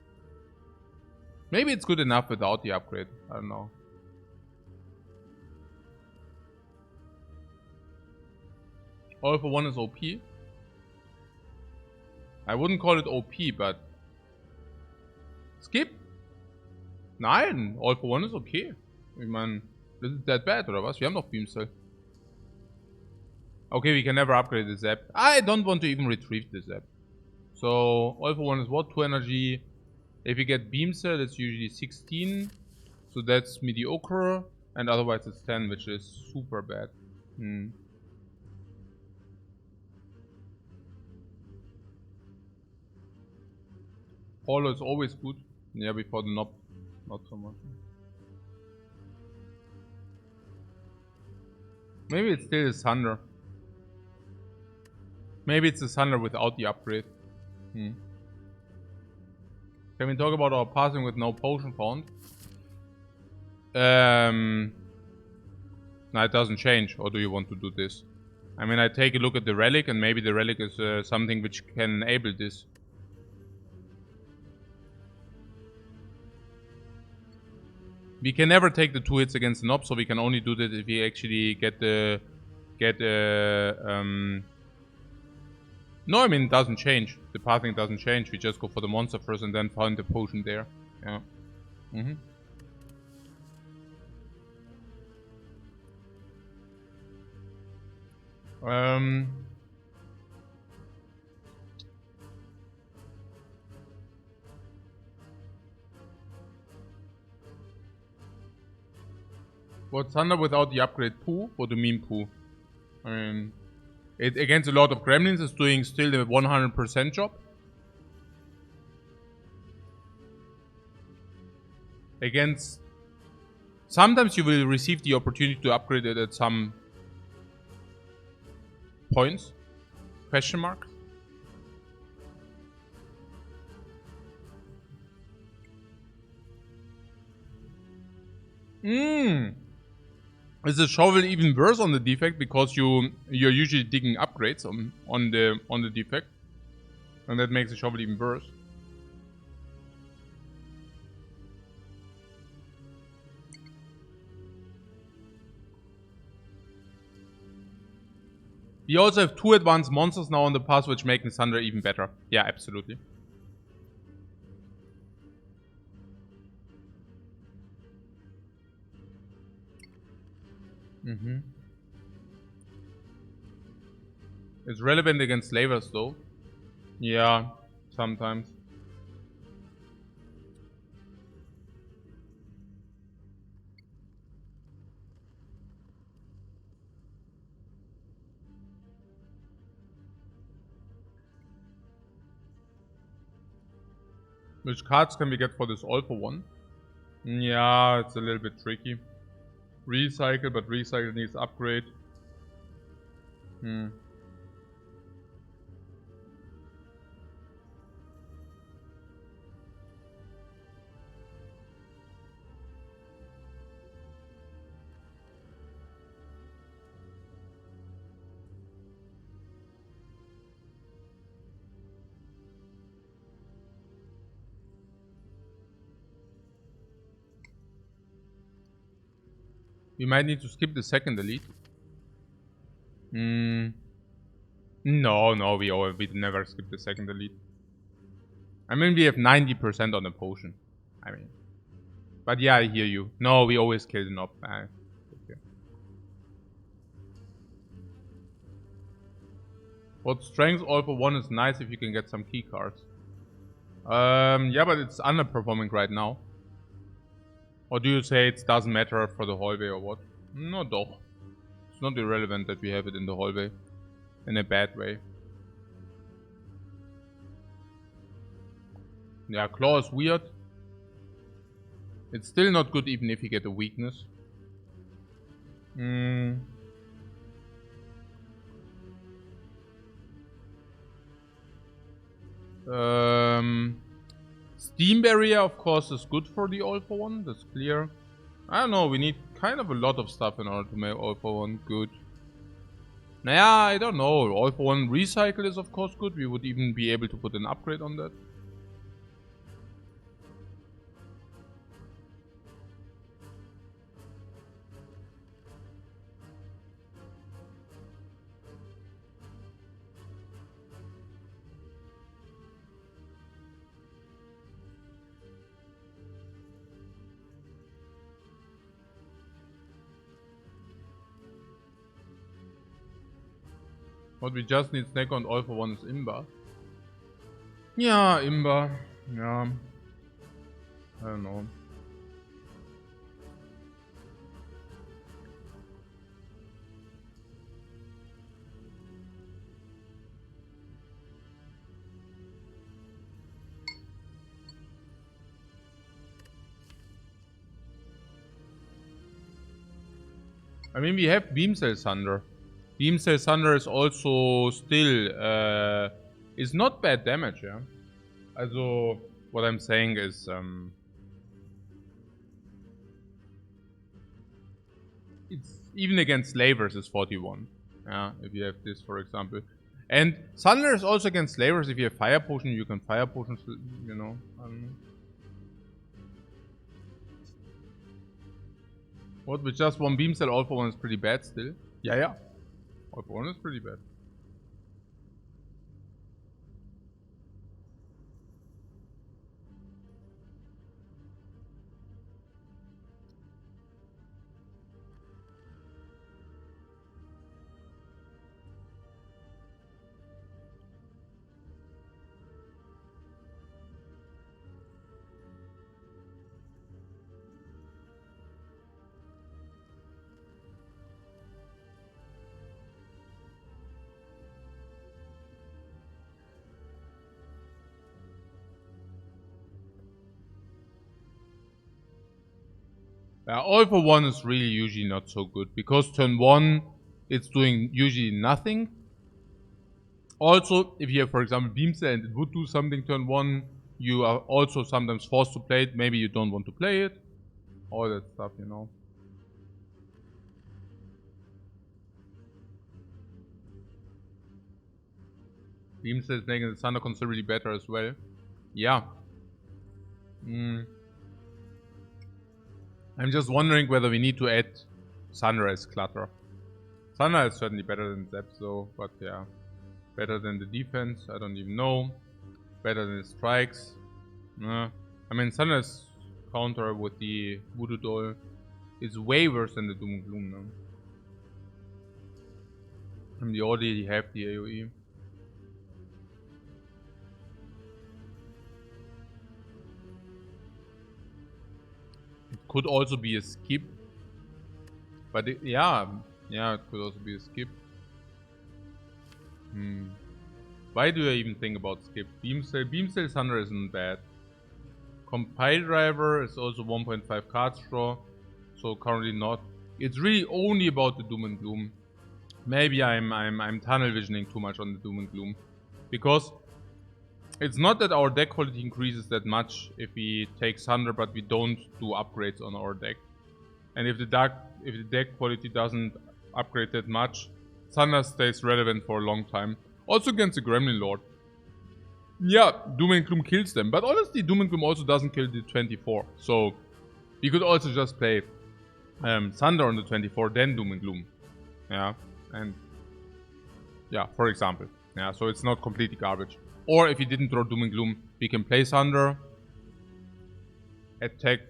Maybe it's good enough without the upgrade. I don't know. All for one is OP. I wouldn't call it OP, but... Skip? Nein, All for One ist okay. Ich meine, das ist that bad, oder was? Wir haben doch Beamcell. Okay, we can never upgrade the Zap. I don't want to even retrieve the Zap. So, All for One is what? 2 energy. If you get Beamcell, it's usually 16. So that's mediocre. And otherwise it's 10, which is super bad. Hollow is always good. Yeah, before the knob, not so much. Maybe it's still the Thunder. Maybe it's the Thunder without the upgrade. Can we talk about our passing with no potion found? No, it doesn't change. Or do you want to do this? I mean, I take a look at the relic, and maybe the relic is something which can enable this. We can never take the 2 hits against the knob, so we can only do that if we actually get the... No, I mean, it doesn't change. The pathing doesn't change. We just go for the monster first and then find the potion there. Yeah. What, Thunder without the upgrade poo? What do you mean poo? I mean, it against a lot of gremlins is doing still the 100% job. Against... Sometimes you will receive the opportunity to upgrade it at some points. Question mark. Is the shovel even worse on the defect because you're usually digging upgrades on the defect, and that makes the shovel even worse. We also have 2 advanced monsters now on the path, which make Thunder even better. Yeah, absolutely. It's relevant against slavers, though. Yeah, sometimes. Which cards can we get for this all for one? Yeah, it's a little bit tricky. Recycle, but recycle needs upgrade. We might need to skip the second elite. No, we never skip the second elite. I mean, we have 90% on the potion. I mean, but yeah, I hear you. No, we always kill the knob. Okay. What strength all for one is nice if you can get some key cards. Yeah, but it's underperforming right now. Or do you say it doesn't matter for the hallway or what? No, doch. It's not irrelevant that we have it in the hallway. In a bad way. Yeah, claw is weird. It's still not good even if you get a weakness. Steam barrier, of course, is good for the all for one. That's clear. I don't know. We need kind of a lot of stuff in order to make all for one good. Nah, I don't know. All for one recycle is of course good. We would even be able to put an upgrade on that. What we just need Snake on all for one is Imba. Yeah, Imba. Yeah. I don't know. I mean, we have Beam Cell Thunder. Beam Cell Thunder is also still, is not bad damage, yeah. Also, what I'm saying is, it's even against slavers is 41. Yeah, if you have this, for example. And Thunder is also against slavers. If you have Fire Potion, you can Fire Potion, you know. What, with just one Beam Cell, all for one is pretty bad still. Yeah. All for one is pretty bad. All for one is really usually not so good because turn 1 it's doing usually nothing. Also, if you have, for example, Beam Cell and it would do something turn 1, you are also sometimes forced to play it. Maybe you don't want to play it. All that stuff, you know. Beam Cell is making the Thunder considerably better as well. Yeah. I'm just wondering whether we need to add Thunder as clutter. Thunder is certainly better than Zap though, but yeah. Better than the defense, I don't even know. Better than the strikes. I mean, Thunder's counter with the Voodoo Doll is way worse than the Doom and Gloom now. And you already have the AoE. It could also be a skip. But yeah, it could also be a skip. Why do I even think about skip? Beam Cell Thunder isn't bad. Compile Driver is also 1.5 cards draw. So currently not. It's really only about the Doom and Gloom. Maybe I'm tunnel visioning too much on the Doom and Gloom. Because it's not that our deck quality increases that much if we take Thunder, but we don't do upgrades on our deck. And if the deck quality doesn't upgrade that much, Thunder stays relevant for a long time. Also against the Gremlin Lord. Yeah, Doom and Gloom kills them. But honestly, Doom and Gloom also doesn't kill the 24. So, you could also just play Thunder on the 24, then Doom and Gloom. Yeah, and yeah, for example. Yeah, so it's not completely garbage. Or if you didn't draw Doom and Gloom, we can play Thunder, attack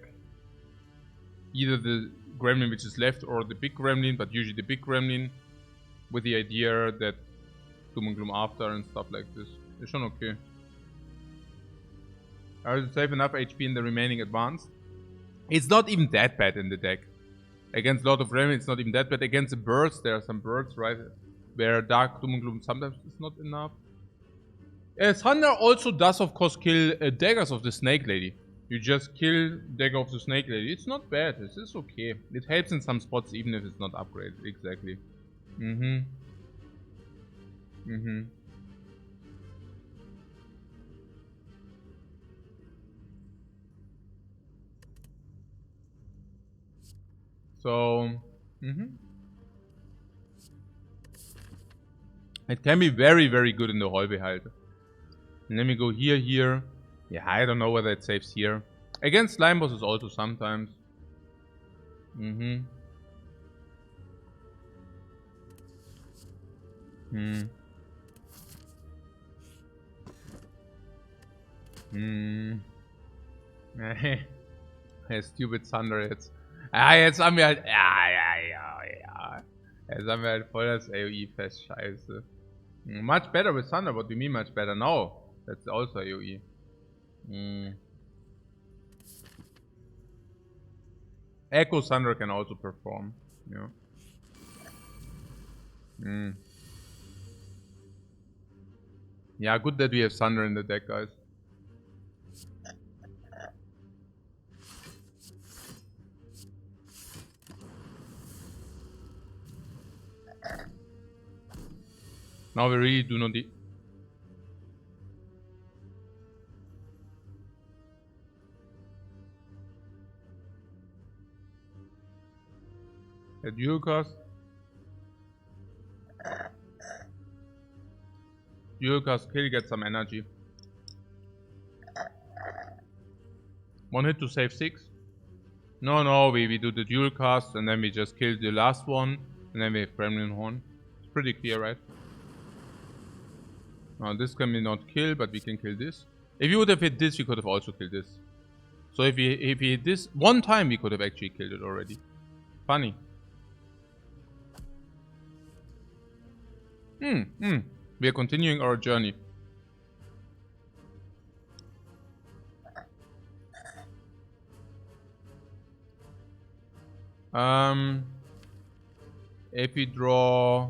either the Gremlin which is left or the big Gremlin, but usually the big Gremlin, with the idea that Doom and Gloom after and stuff like this. It's schon okay. I will save enough HP in the remaining advanced. It's not even that bad in the deck. Against Lord of Gremlin, it's not even that bad. Against the birds, there are some birds, right? Where Dark Doom and Gloom sometimes is not enough. Thunder also does, of course, kill Daggers of the Snake Lady. You just kill Dagger of the Snake Lady. It's not bad. This is okay. It helps in some spots, even if it's not upgraded. Exactly. So, it can be very, very good in the hallway halt. And let me go here. Yeah, I don't know whether it saves here. Against slime bosses also sometimes. Stupid Thunder jetzt. Jetzt haben wir halt. Ja. Jetzt haben wir halt voll das AoE fest. Scheiße. Much better with Thunder. What do you mean much better? No. That's also AoE. Echo Thunder can also perform. Yeah. Yeah, good that we have Thunder in the deck, guys. Now we really do not need... A dual cast. Dual cast kill, get some energy. One hit to save 6. No, we do the dual cast and then we just kill the last one. And then we have Gremlin Horn. It's pretty clear, right? Now this can be not kill, but we can kill this. If you would have hit this, we could have also killed this. So if we hit this one time, we could have actually killed it already. Funny. We are continuing our journey. If we draw...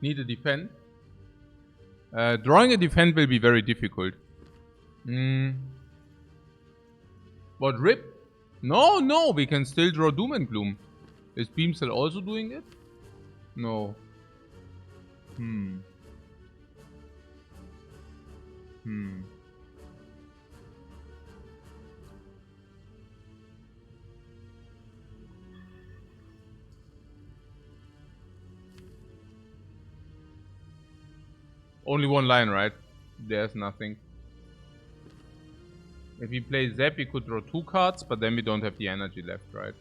Need a defend. Drawing a defend will be very difficult. What, rip? No, we can still draw Doom and Gloom. Is Beam Cell also doing it? No. Only one line, right? There's nothing. If we play Zap, we could draw 2 cards, but then we don't have the energy left, right?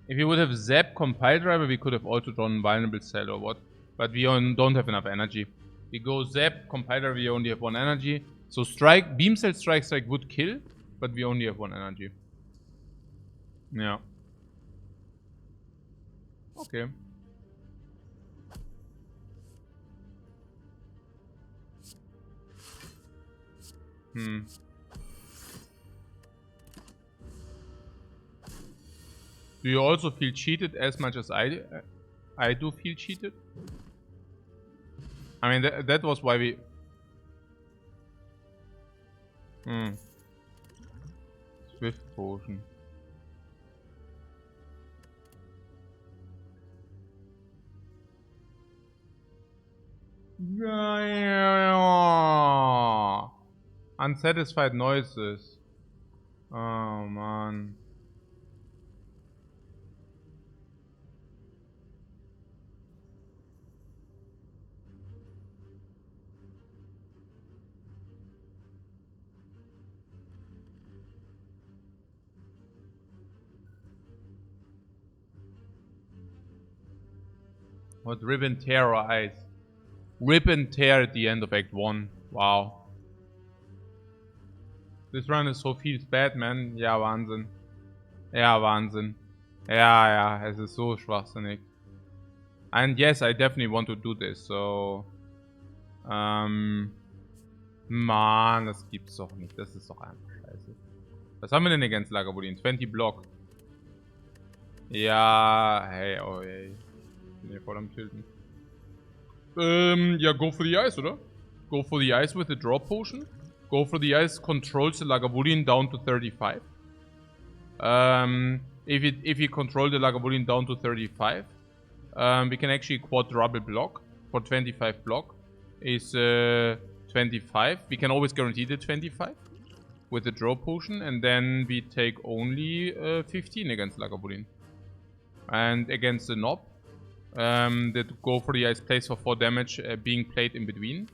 If we would have Zap Compile Driver, we could have also drawn Vulnerable Cell or what. But we don't have enough energy. We go Zap Compile Driver, we only have 1 energy. So Strike, Beam Cell Strike would kill, but we only have 1 energy. Yeah. Okay. Do you also feel cheated as much as I do feel cheated? I mean, that was why we... Swift Potion. Unsatisfied noises. Oh, man. What, Rip and Tear or Ice? Rip and Tear at the end of Act 1. Wow. This run is so feels bad, man. Ja, Wahnsinn. Ja, Wahnsinn. Ja, es ist so schwachsinnig. And yes, I definitely want to do this, so... Mann, das gibt's doch nicht. Das ist doch einfach scheiße. Was haben wir denn against Lagavulin? 20 Block. Ja, hey, oh hey. Ich bin hier voll am Tilten. Ja, go for the ice, oder? Go for the ice with the draw potion. Go for the ice controls the Lagavulin down to 35. If you control the Lagavulin down to 35, we can actually quadruple block for 25 block. Is 25. We can always guarantee the 25 with the draw potion, and then we take only 15 against Lagavulin. And against the Knob, that go for the ice plays for 4 damage being played in between.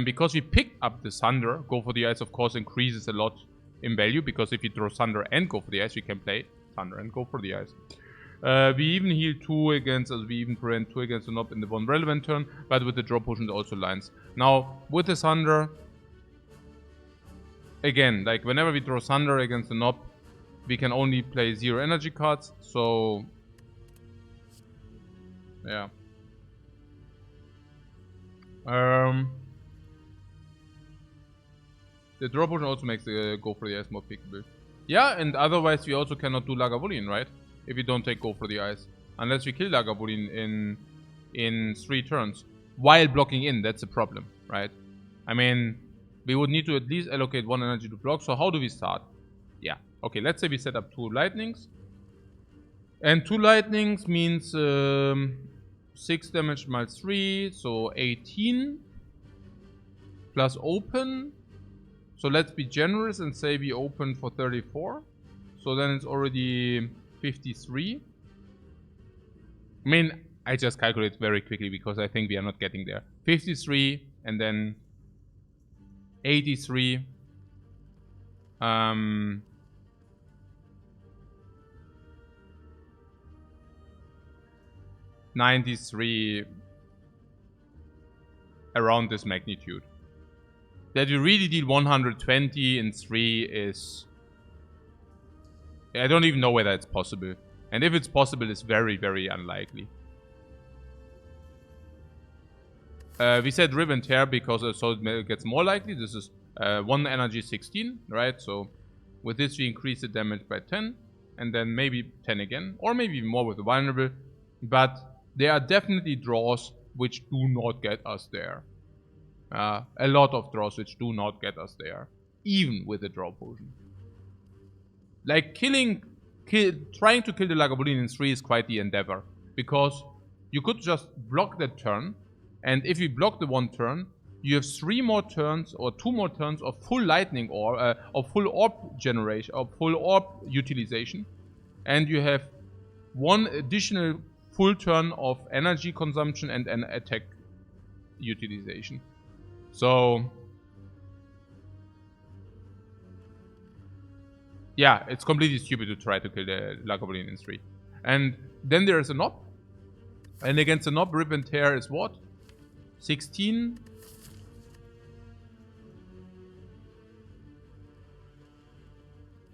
Because we picked up the Thunder, go for the ice of course increases a lot in value, because if you draw Thunder and go for the ice, we can play Thunder and go for the ice. We even heal 2 against, we even prevent 2 against the Knob in the 1 relevant turn, but with the draw potion it also lines. Now, with the Thunder, again, like whenever we draw Thunder against the Knob, we can only play 0 energy cards, so... yeah. The draw potion also makes the go for the ice more pickable. Yeah, and otherwise we also cannot do Lagavulin, right? If we don't take go for the ice. Unless we kill Lagavulin in 3 turns. While blocking in, that's a problem, right? I mean, we would need to at least allocate 1 energy to block, so how do we start? Yeah, okay, let's say we set up 2 lightnings. And 2 lightnings means 6 damage minus 3, so 18. Plus open. So let's be generous and say we open for 34. So then it's already 53. I mean, I just calculate very quickly because I think we are not getting there. 53 and then 83. 93. Around this magnitude. That you really deal 120 in 3 is... I don't even know whether it's possible. And if it's possible, it's very, very unlikely. We said Rip and Tear because so it gets more likely. This is 1 energy 16, right? So with this we increase the damage by 10. And then maybe 10 again. Or maybe more with the vulnerable. But there are definitely draws which do not get us there. A lot of draws which do not get us there. Even with the draw potion. Like trying to kill the Lagavulin in 3 is quite the endeavor. Because you could just block that turn. And if you block the 1 turn, you have 3 more turns or 2 more turns of full lightning or of full orb generation or full orb utilization. And you have 1 additional full turn of energy consumption and an attack utilization. So yeah, it's completely stupid to try to kill the Lagavulin in 3. And then there is a knob. And against the knob, rip and tear is what? 16.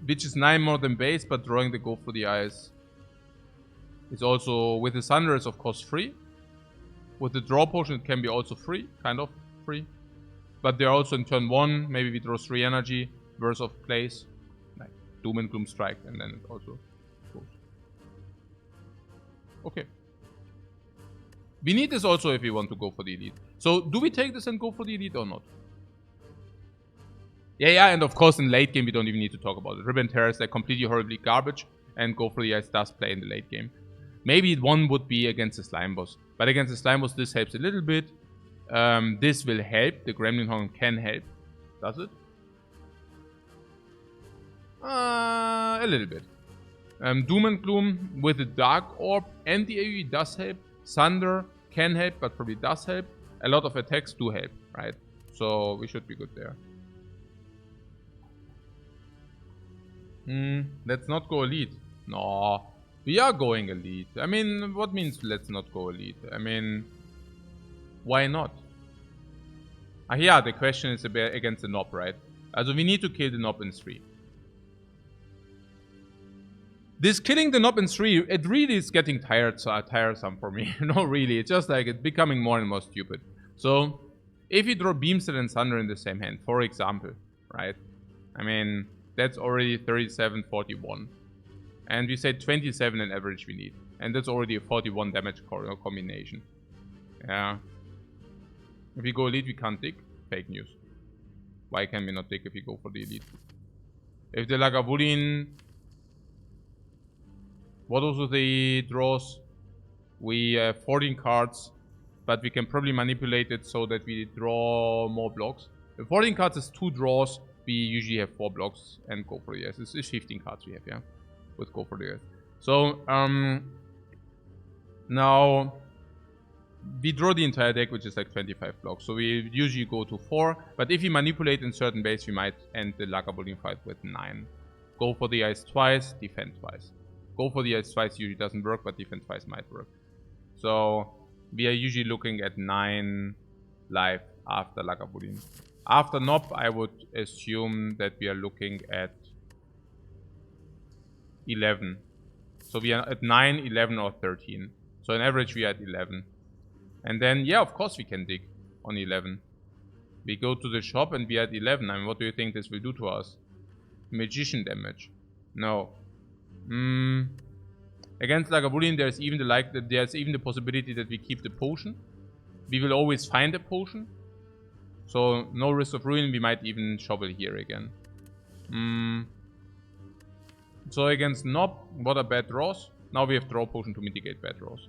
Which is 9 more than base, but drawing the go for the eyes is also, with the Sunder, is of course free. With the draw potion, it can be also free, kind of free. But they're also in turn 1, maybe we draw 3 energy, verse of place, like Doom and Gloom strike, and then it also goes. Okay. We need this also if we want to go for the elite. So, do we take this and go for the elite or not? Yeah, and of course in late game we don't even need to talk about it. Ribbon Terrors, they're completely horribly garbage, and Go for the Ice does play in the late game. Maybe one would be against the Slime Boss, but against the Slime Boss this helps a little bit. This will help, the Gremlin Horn can help. Does it? A little bit. Doom and Gloom with the Dark Orb and the AoE does help. Thunder can help, but probably does help. A lot of attacks do help, right? So we should be good there. Let's not go elite. No, we are going elite. I mean, what means let's not go elite? I mean, why not? Yeah, the question is against the knob, right? Also, we need to kill the knob in 3. This killing the knob in 3, it really is getting tiresome for me. No, really, it's just like it's becoming more and more stupid. So, if you draw Beamset and Thunder in the same hand, for example, right? I mean, that's already 37, 41. And we say 27 in average we need. And that's already a 41 damage combination. Yeah. If we go elite, we can't dig. Fake news. Why can we not dig if we go for the elite? If the Lagavulin... What also the draws? We have 14 cards. But we can probably manipulate it so that we draw more blocks. If 14 cards is 2 draws, we usually have 4 blocks and go for the yes. It's 15 cards we have, yeah? With go for the yes. So, now, we draw the entire deck, which is like 25 blocks. So we usually go to 4. But if we manipulate in certain base, we might end the Lagavulin fight with 9. Go for the ice twice, defend twice. Go for the ice twice usually doesn't work, but defend twice might work. So, we are usually looking at 9 life after Lagavulin. After Knob, I would assume that we are looking at 11. So we are at 9, 11 or 13. So on average we are at 11. And then, yeah, of course we can dig on 11. We go to the shop and we are at 11. I mean, what do you think this will do to us? Magician damage. No. Against Lagavulin, there's even the possibility that we keep the potion. We will always find a potion. So, no risk of ruin, we might even shovel here again. So against Knob, what are bad draws? Now we have draw potion to mitigate bad draws.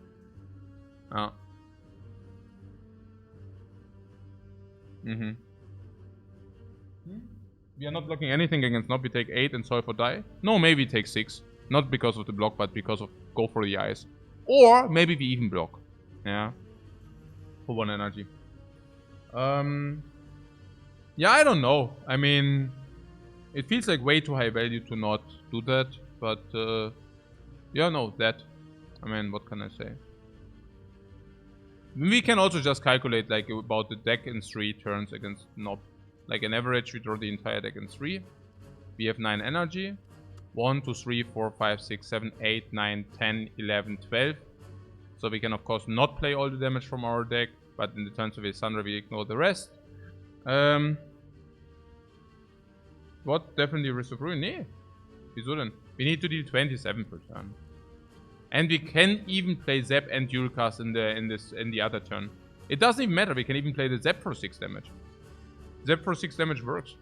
We are not blocking anything against Knob, we take 8 and Soil for die. No, maybe we take 6. Not because of the block, but because of go for the eyes. Or maybe we even block. Yeah. For 1 energy. Yeah, I don't know. I mean, it feels like way too high value to not do that. But, yeah, no, that. I mean, what can I say? We can also just calculate, like, about the deck in 3 turns against Knob. Like, an average, we draw the entire deck in 3. We have 9 energy. 1, 2, 3, 4, 5, 6, 7, 8, 9, 10, 11, 12. So we can, of course, not play all the damage from our deck. But in the turns of Thunder, we ignore the rest. What? Definitely Risk of Ruin? Nee. Wieso denn? We need to deal 27 per turn. And we can even play Zap and Dualcast in the other turn. It doesn't even matter, we can even play the Zap for 6 damage. Zap for 6 damage works.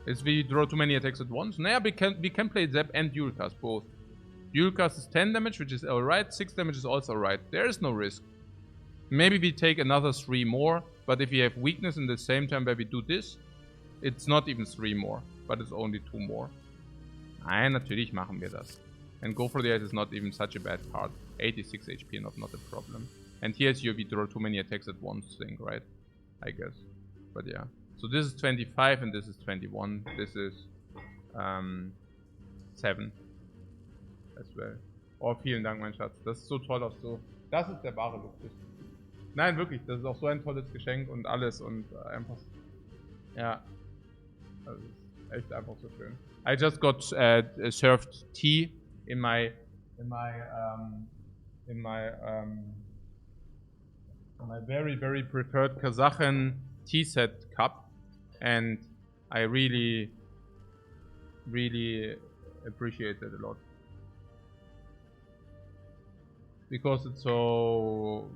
If we draw too many attacks at once. Nah, we can play Zap and Dualcast both. Dualcast is 10 damage, which is alright. 6 damage is also alright. There is no risk. Maybe we take another 3 more. But if we have weakness in the same time where we do this, it's not even 3 more. But it's only 2 more. Nein, natürlich machen wir das. And Go for the Ice is not even such a bad card. 86 HP, not a problem. And here's your we draw too many attacks at once thing, right? I guess. But yeah. So this is 25 and this is 21. This is 7 as well. Oh, vielen Dank, mein Schatz. Das ist so toll auch so. Das ist der wahre Luxus. Nein, wirklich. Das ist auch so ein tolles Geschenk und alles und einfach. Ja. Das ist echt einfach so schön. I just got served tea in my very, very preferred Kazakhan tea set cup, and I really, really appreciate it a lot. Because it's so...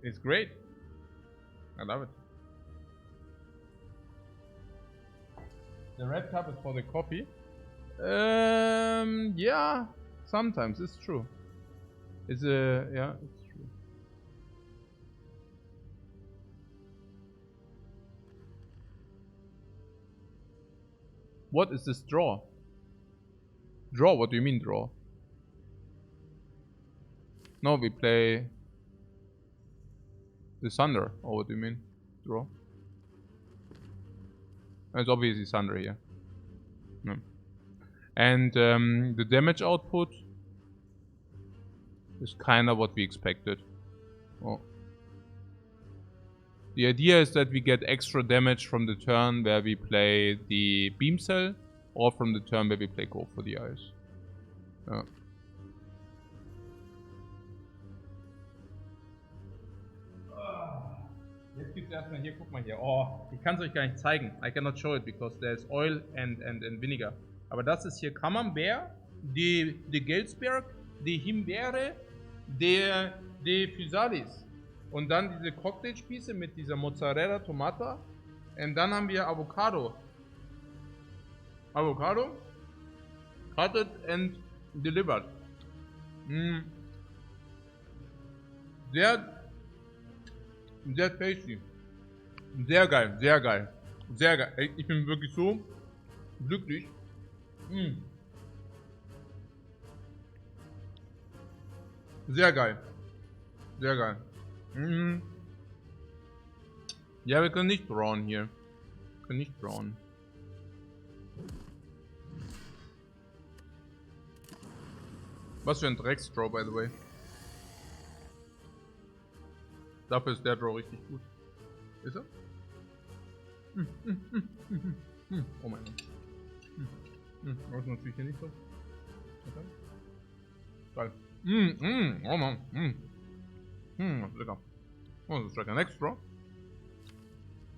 It's great. I love it. The red cup is for the coffee. Yeah, sometimes it's true. It's yeah, it's true. What is this draw? Draw? What do you mean draw? No, we play the Thunder. Oh, what do you mean? Draw? It's obviously Thunder here. No. And the damage output is kind of what we expected. Oh. The idea is that we get extra damage from the turn where we play the Beam Cell, or from the turn where we play Go for the Eyes. Ja. Jetzt gibt es erstmal hier, guck mal hier. Oh, ich kann es euch gar nicht zeigen. I cannot show it because there's oil and vinegar. Aber das ist hier Camembert, die Gelsberg, die Himbeere, die Physalis. Und dann diese Cocktailspieße mit dieser Mozzarella Tomata. Und dann haben wir Avocado. Avocado, cutted and delivered. Sehr tasty. Sehr geil, sehr geil. Sehr geil. Ich bin wirklich so glücklich. Sehr geil. Sehr geil. Ja, wir können nicht drawn hier. Wir können nicht drawn. Was für ein Drecksdraw, by the way. Dafür ist der Draw richtig gut. Ist er? Oh mein Gott. Das ist natürlich hier nicht so. Okay. Geil. Oh Mann. Das ist lecker. Oh, das ist lecker. Next Draw.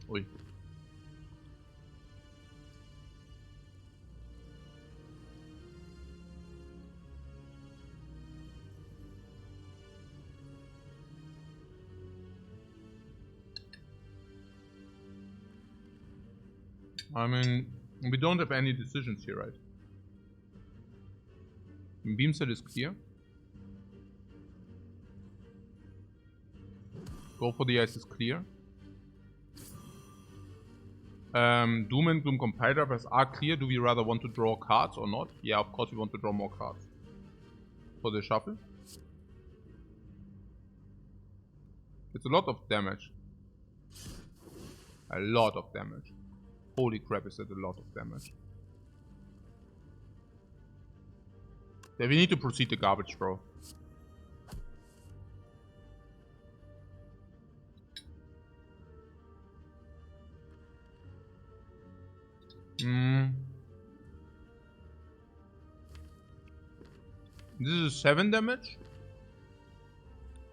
Ui. I mean, we don't have any decisions here, right? Beam set is clear. Go for the Ice is clear. Doom and Gloom Compilers are clear. Do we rather want to draw cards or not? Yeah, of course we want to draw more cards. For the shuffle. It's a lot of damage. A lot of damage. Holy crap, is that a lot of damage. Yeah, we need to proceed the garbage throw. This is 7 damage.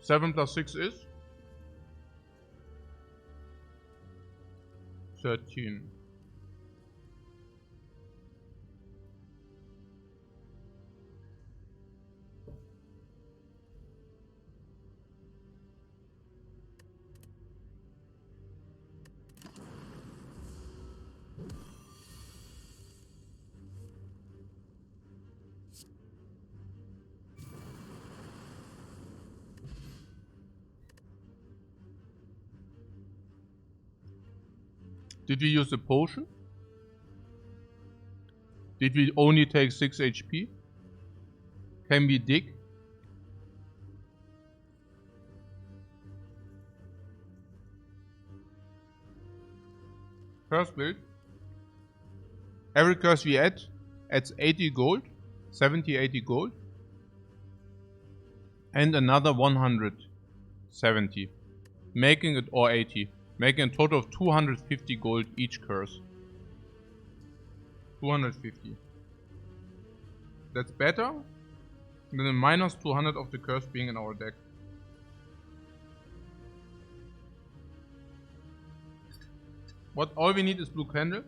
7 plus 6 is 13. Did we use the potion? Did we only take 6 HP? Can we dig? First build. Every curse we add adds 80 gold, 70, 80 gold, and another 170, making it, or 80, making a total of 250 gold each curse. 250. That's better than a minus 200 of the curse being in our deck. What all we need is blue candle.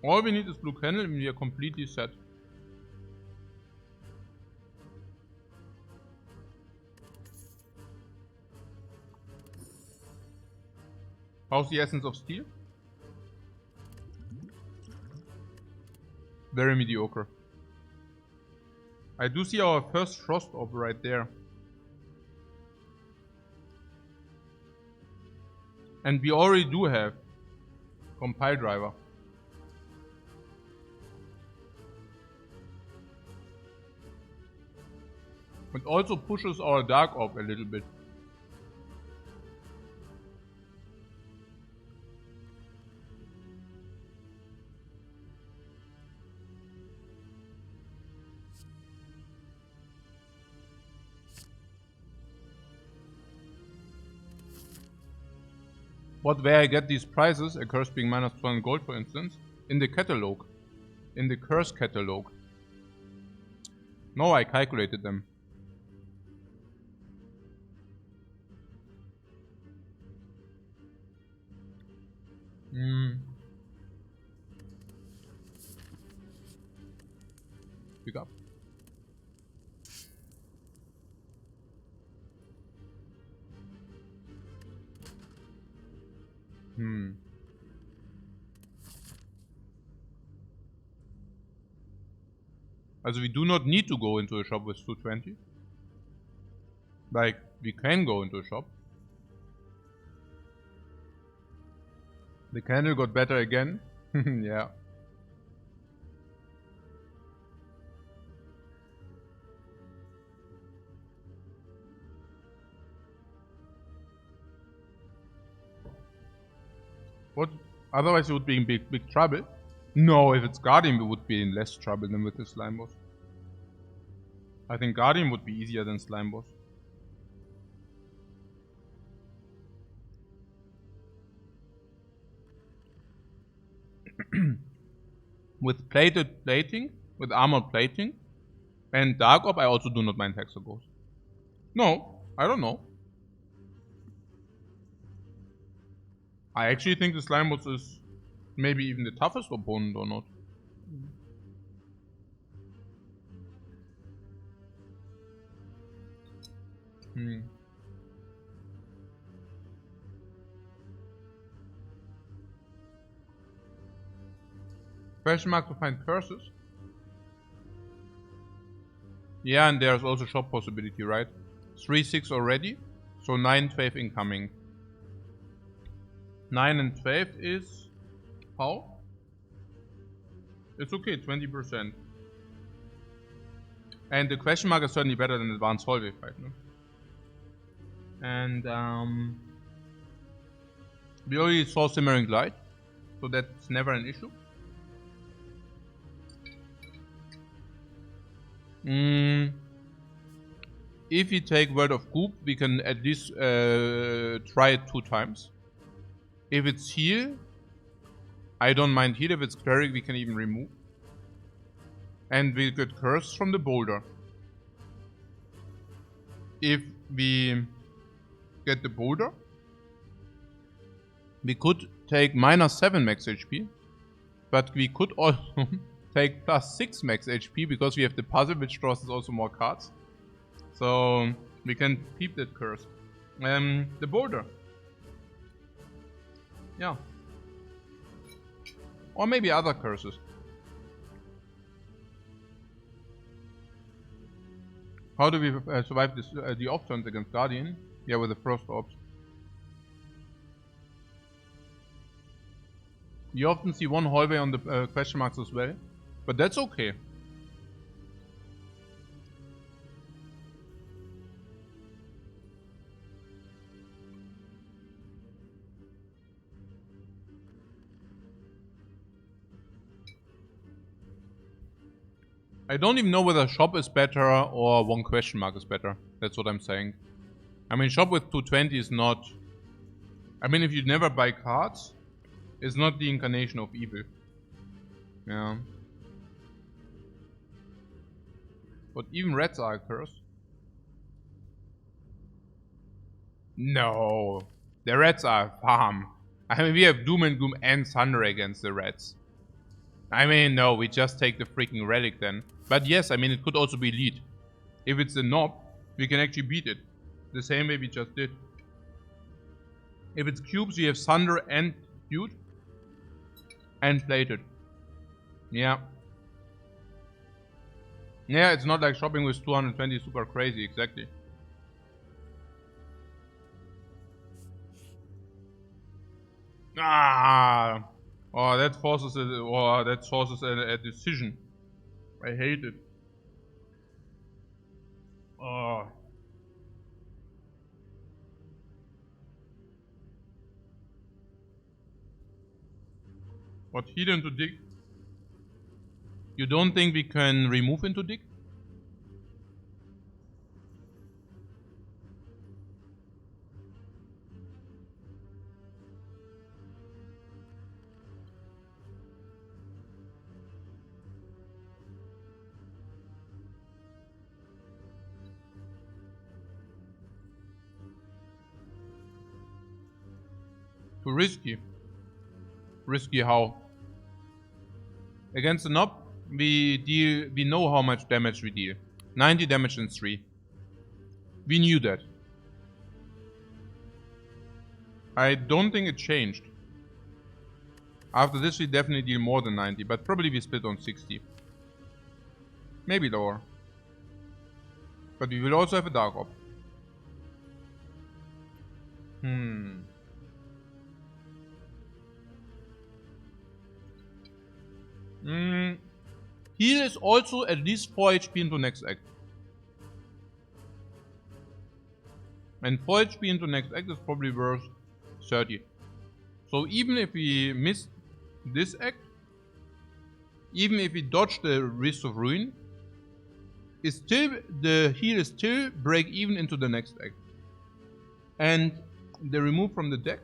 All we need is blue candle and we are completely set. How's the Essence of Steel? Very mediocre. I do see our first Frost Orb right there. And we already do have Compile Driver. It also pushes our Dark Orb a little bit. Where I get these prices, a curse being minus 200 gold for instance, in the catalog. In the curse catalog. No, I calculated them. Pick up. Also we do not need to go into a shop with 220. Like, we can go into a shop. The candle got better again. Yeah. What? Otherwise it would be in big trouble. No, if it's Guardian we would be in less trouble than with the Slime Boss. I think Guardian would be easier than Slime Boss. With plated plating, with armored plating, and Dark Orb I also do not mind Hexer Ghost. No, I don't know. I actually think the Slime Boss is maybe even the toughest opponent or not. Question mark to find curses. Yeah, and there's also shop possibility, right? 3-6 already, so 9-12 incoming. 9 and 12 is how? It's okay, 20%. And the question mark is certainly better than advanced hallway fight, no? And we already saw Simmering Light, so that's never an issue. If we take Word of Goop, we can at least try it 2 times. If it's heal, I don't mind heal. If it's cleric, we can even remove. And we get curse from the boulder. If we get the boulder, we could take minus 7 max HP, but we could also take plus 6 max HP because we have the puzzle, which draws us also more cards. So we can keep that curse. The boulder. Yeah. Or maybe other curses. How do we survive this, the off turns against Guardian? Yeah, with the Frost Orbs. You often see one hallway on the question marks as well, but that's okay. I don't even know whether shop is better or one question mark is better. That's what I'm saying. I mean, shop with 220 is not... I mean, if you never buy cards, it's not the incarnation of evil. Yeah. But even reds are a curse. No. The reds are a farm. I mean, we have Doom and Gloom and Thunder against the reds. I mean, no, we just take the freaking relic then. But yes, I mean, it could also be lead. If it's a knob, we can actually beat it. The same way we just did. If it's cubes, we have Thunder and Dude. And plated. Yeah. Yeah, it's not like shopping with 220 is super crazy, exactly. Ah! Oh, that forces a decision. I hate it. Oh. What, heal into dig? You don't think we can remove into dig? Too risky. Risky how? Against the knob, we know how much damage we deal. 90 damage in 3. We knew that. I don't think it changed. After this we definitely deal more than 90, but probably we split on 60. Maybe lower. But we will also have a Dark Op. Heal is also at least 4 HP into next act. And 4 HP into next act is probably worth 30. So even if we miss this act, even if we dodge the Wrist of Ruin, the heal is still break even into the next act. And the remove from the deck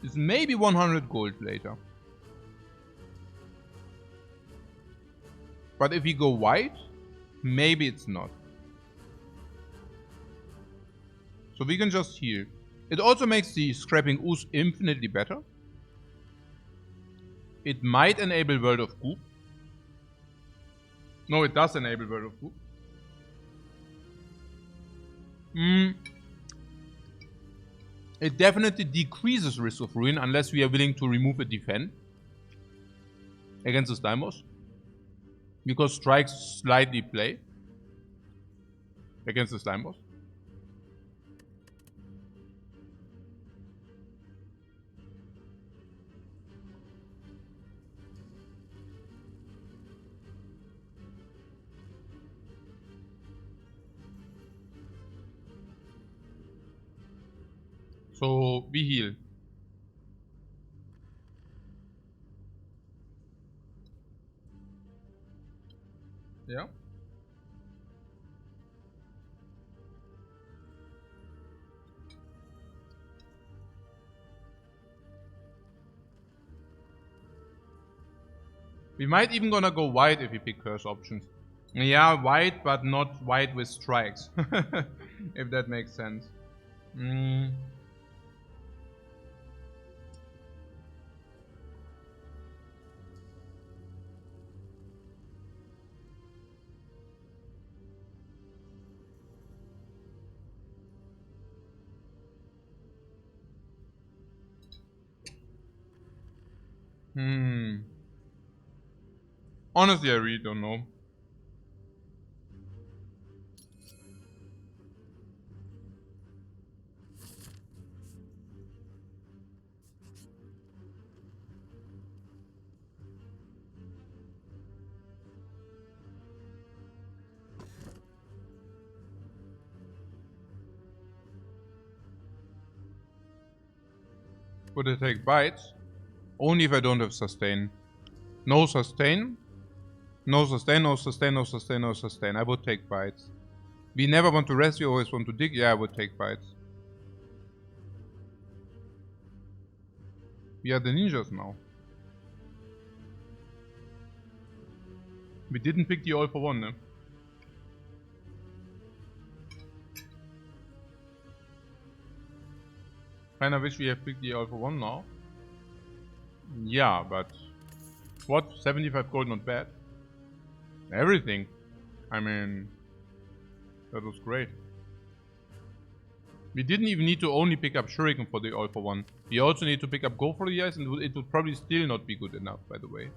is maybe 100 gold later. But if we go white, maybe it's not. So we can just heal. It also makes the scrapping ooze infinitely better. It might enable World of Goop. No, it does enable World of Goop. It definitely decreases Risk of Ruin unless we are willing to remove a defend against the Slime Boss. Because strikes slightly play against the Slime Boss. So we heal. Yeah. We might even gonna go white if we pick curse options. Yeah, white, but not white with strikes. If that makes sense. Honestly, I really don't know. Would I take bites? Only if I don't have sustain. No sustain. No sustain, no sustain, no sustain, no sustain. I would take bites. We never want to rest, we always want to dig. Yeah, I would take bites. We are the ninjas now. We didn't pick the all for one, ne? Kinda wish we have picked the all for one now. Yeah, but... What? 75 gold, not bad. Everything. I mean... That was great. We didn't even need to only pick up Shuriken for the all for one. We also need to pick up Go for the Ice, and it would probably still not be good enough, by the way.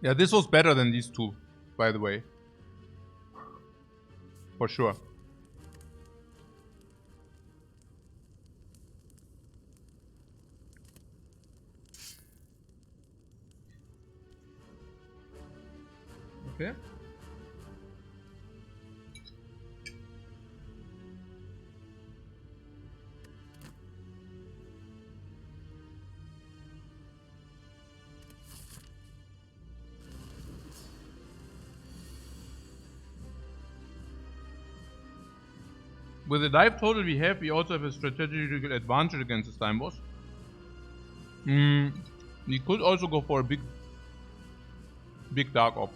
Yeah, this was better than these two, by the way. For sure. Okay. With the life total we have, we also have a strategical advantage against the slime boss. We could also go for a big dark op.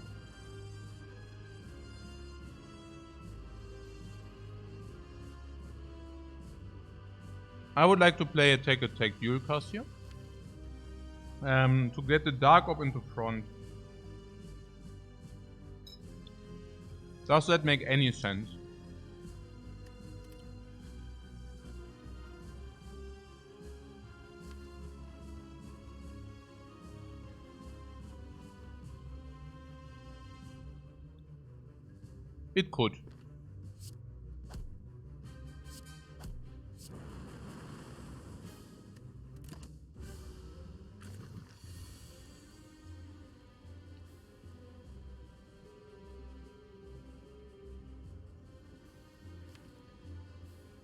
I would like to play attack dual cast here. To get the dark op into front. Does that make any sense? It could.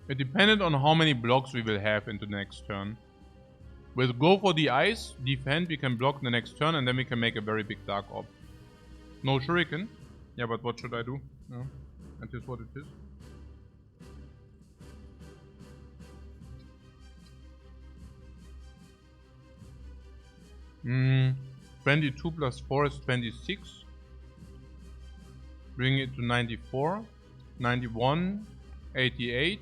It depended on how many blocks we will have into the next turn. With Go for the Ice, defend, we can block the next turn and then we can make a very big dark op. No Shuriken. Yeah, but what should I do? No, that is what it is. Hmm. 22 plus 4 is 26. Bring it to 94, 91, 88.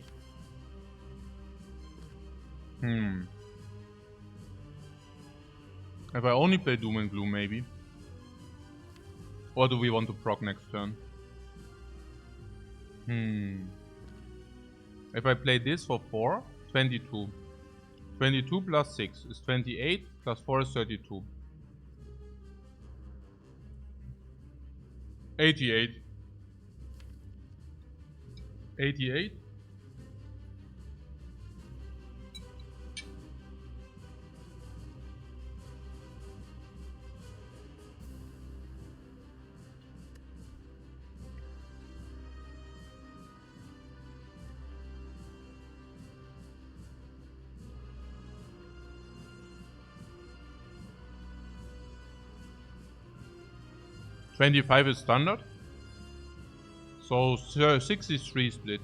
If I only play Doom and Gloom, maybe. Or do we want to proc next turn? If I play this for 4, 22. 22 plus 6 is 28, plus 4 is 32. 88. 88. $25 is standard. So 63 split.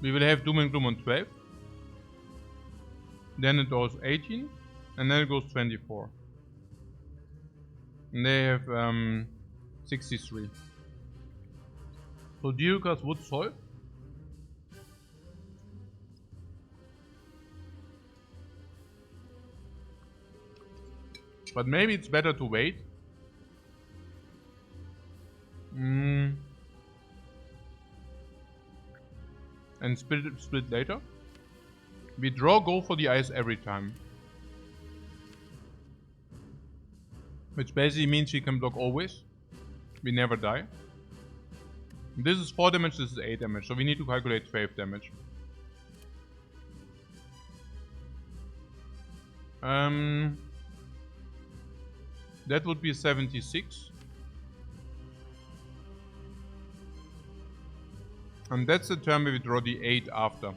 We will have Doom and Gloom on 12. Then it goes 18. And then it goes 24. And they have 63. So Dukas would solve. But maybe it's better to wait. And split later. We draw Go for the Ice every time. Which basically means we can block always. We never die. This is 4 damage, this is 8 damage. So we need to calculate 12 damage. That would be 76. And that's the turn where we draw the 8 after.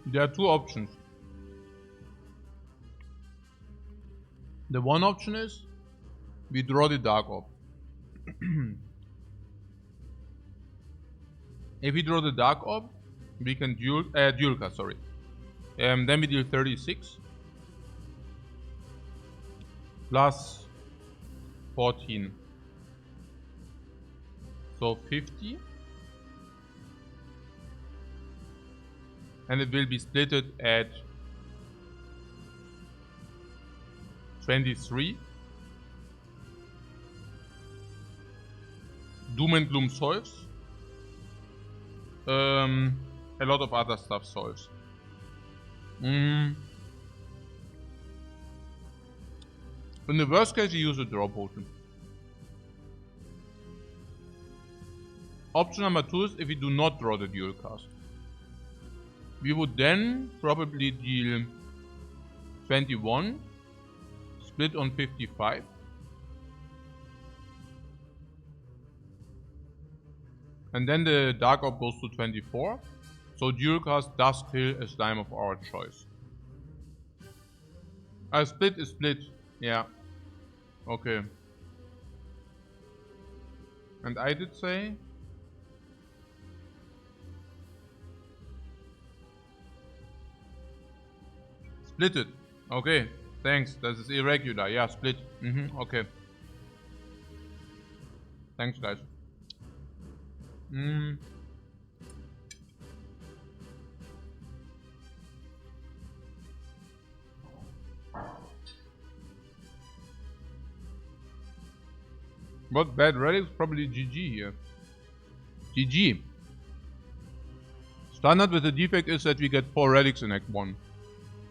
There are 2 options. The one option is we draw the Dark Orb. If we draw the Dark Orb, we can dual cast, sorry. Then we deal 36 plus 14. So 50. And it will be splitted at 23. Doom and Gloom solves. A lot of other stuff solves. In the worst case, you use a draw potion. Option number 2 is if we do not draw the dual cast. We would then probably deal 21, split on 55. And then the Dark Orb goes to 24. So dual cast does kill a slime of our choice. Split is split. Yeah. Okay. And I did say... Split it. Okay. Thanks. That is irregular. Yeah, split. Okay. Thanks, guys. What bad relics? Probably GG here. GG. Standard with the defect is that we get 4 relics in Act 1.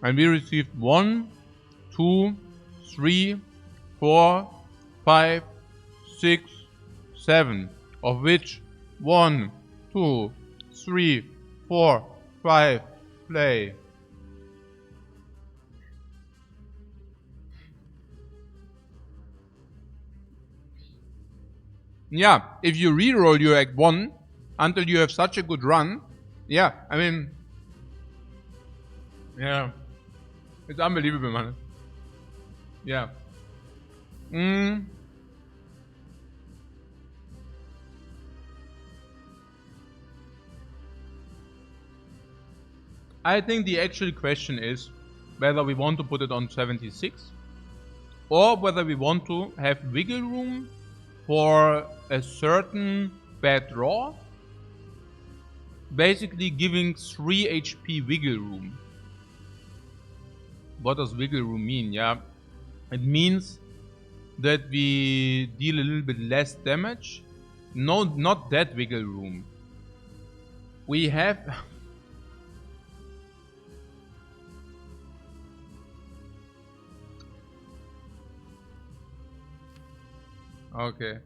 And we received 1, 2, 3, 4, 5, 6, 7. Of which 1, 2, 3, 4, 5 play. Yeah, if you reroll your Act 1 until you have such a good run, yeah, I mean, yeah, it's unbelievable, man. Yeah. I think the actual question is whether we want to put it on 76 or whether we want to have wiggle room for a certain bad draw, basically giving 3 HP wiggle room. What does wiggle room mean? Yeah, it means that we deal a little bit less damage. No, not that wiggle room. We have... Okay.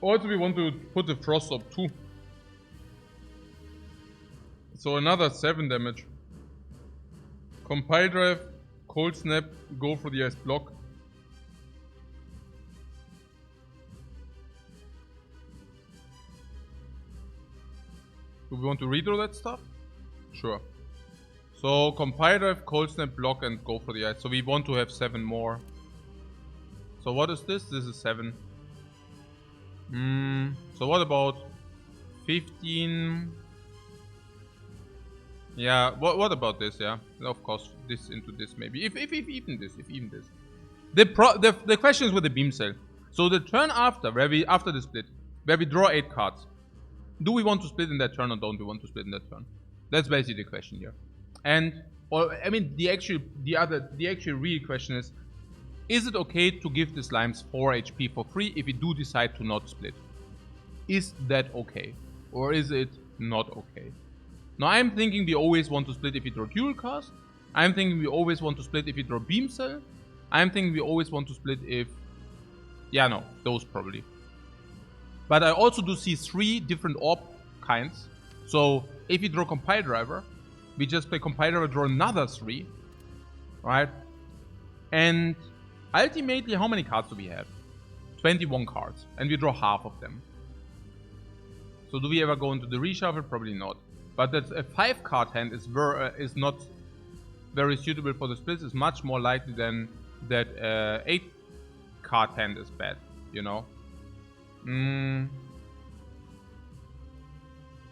Or do we want to put the frost up too? So another 7 damage. Compile drive, cold snap, go for the ice block. Do we want to redraw that stuff? Sure. So compile drive, cold snap, block and go for the ice. So we want to have 7 more. So what is this? This is 7. So what about 15? Yeah, what about this, yeah? Of course, this into this maybe. If even this, if even this. The question is with the beam cell. So the turn after, after the split, where we draw 8 cards, do we want to split in that turn or don't we want to split in that turn? That's basically the question here. And or I mean the actual real question is it okay to give the slimes 4 HP for free if we do decide to not split? Is that okay? Or is it not okay? Now I'm thinking we always want to split if we draw dual cast. I'm thinking we always want to split if we draw beam cell. I'm thinking we always want to split if... Yeah, no, those probably. But I also do see 3 different orb kinds. So if we draw compile driver, we just play compile driver, draw another 3. Right? And ultimately, how many cards do we have? 21 cards. And we draw half of them. So do we ever go into the reshuffle? Probably not. But that a 5 card hand is not very suitable for the splits. It's much more likely than that 8 card hand is bad, you know. And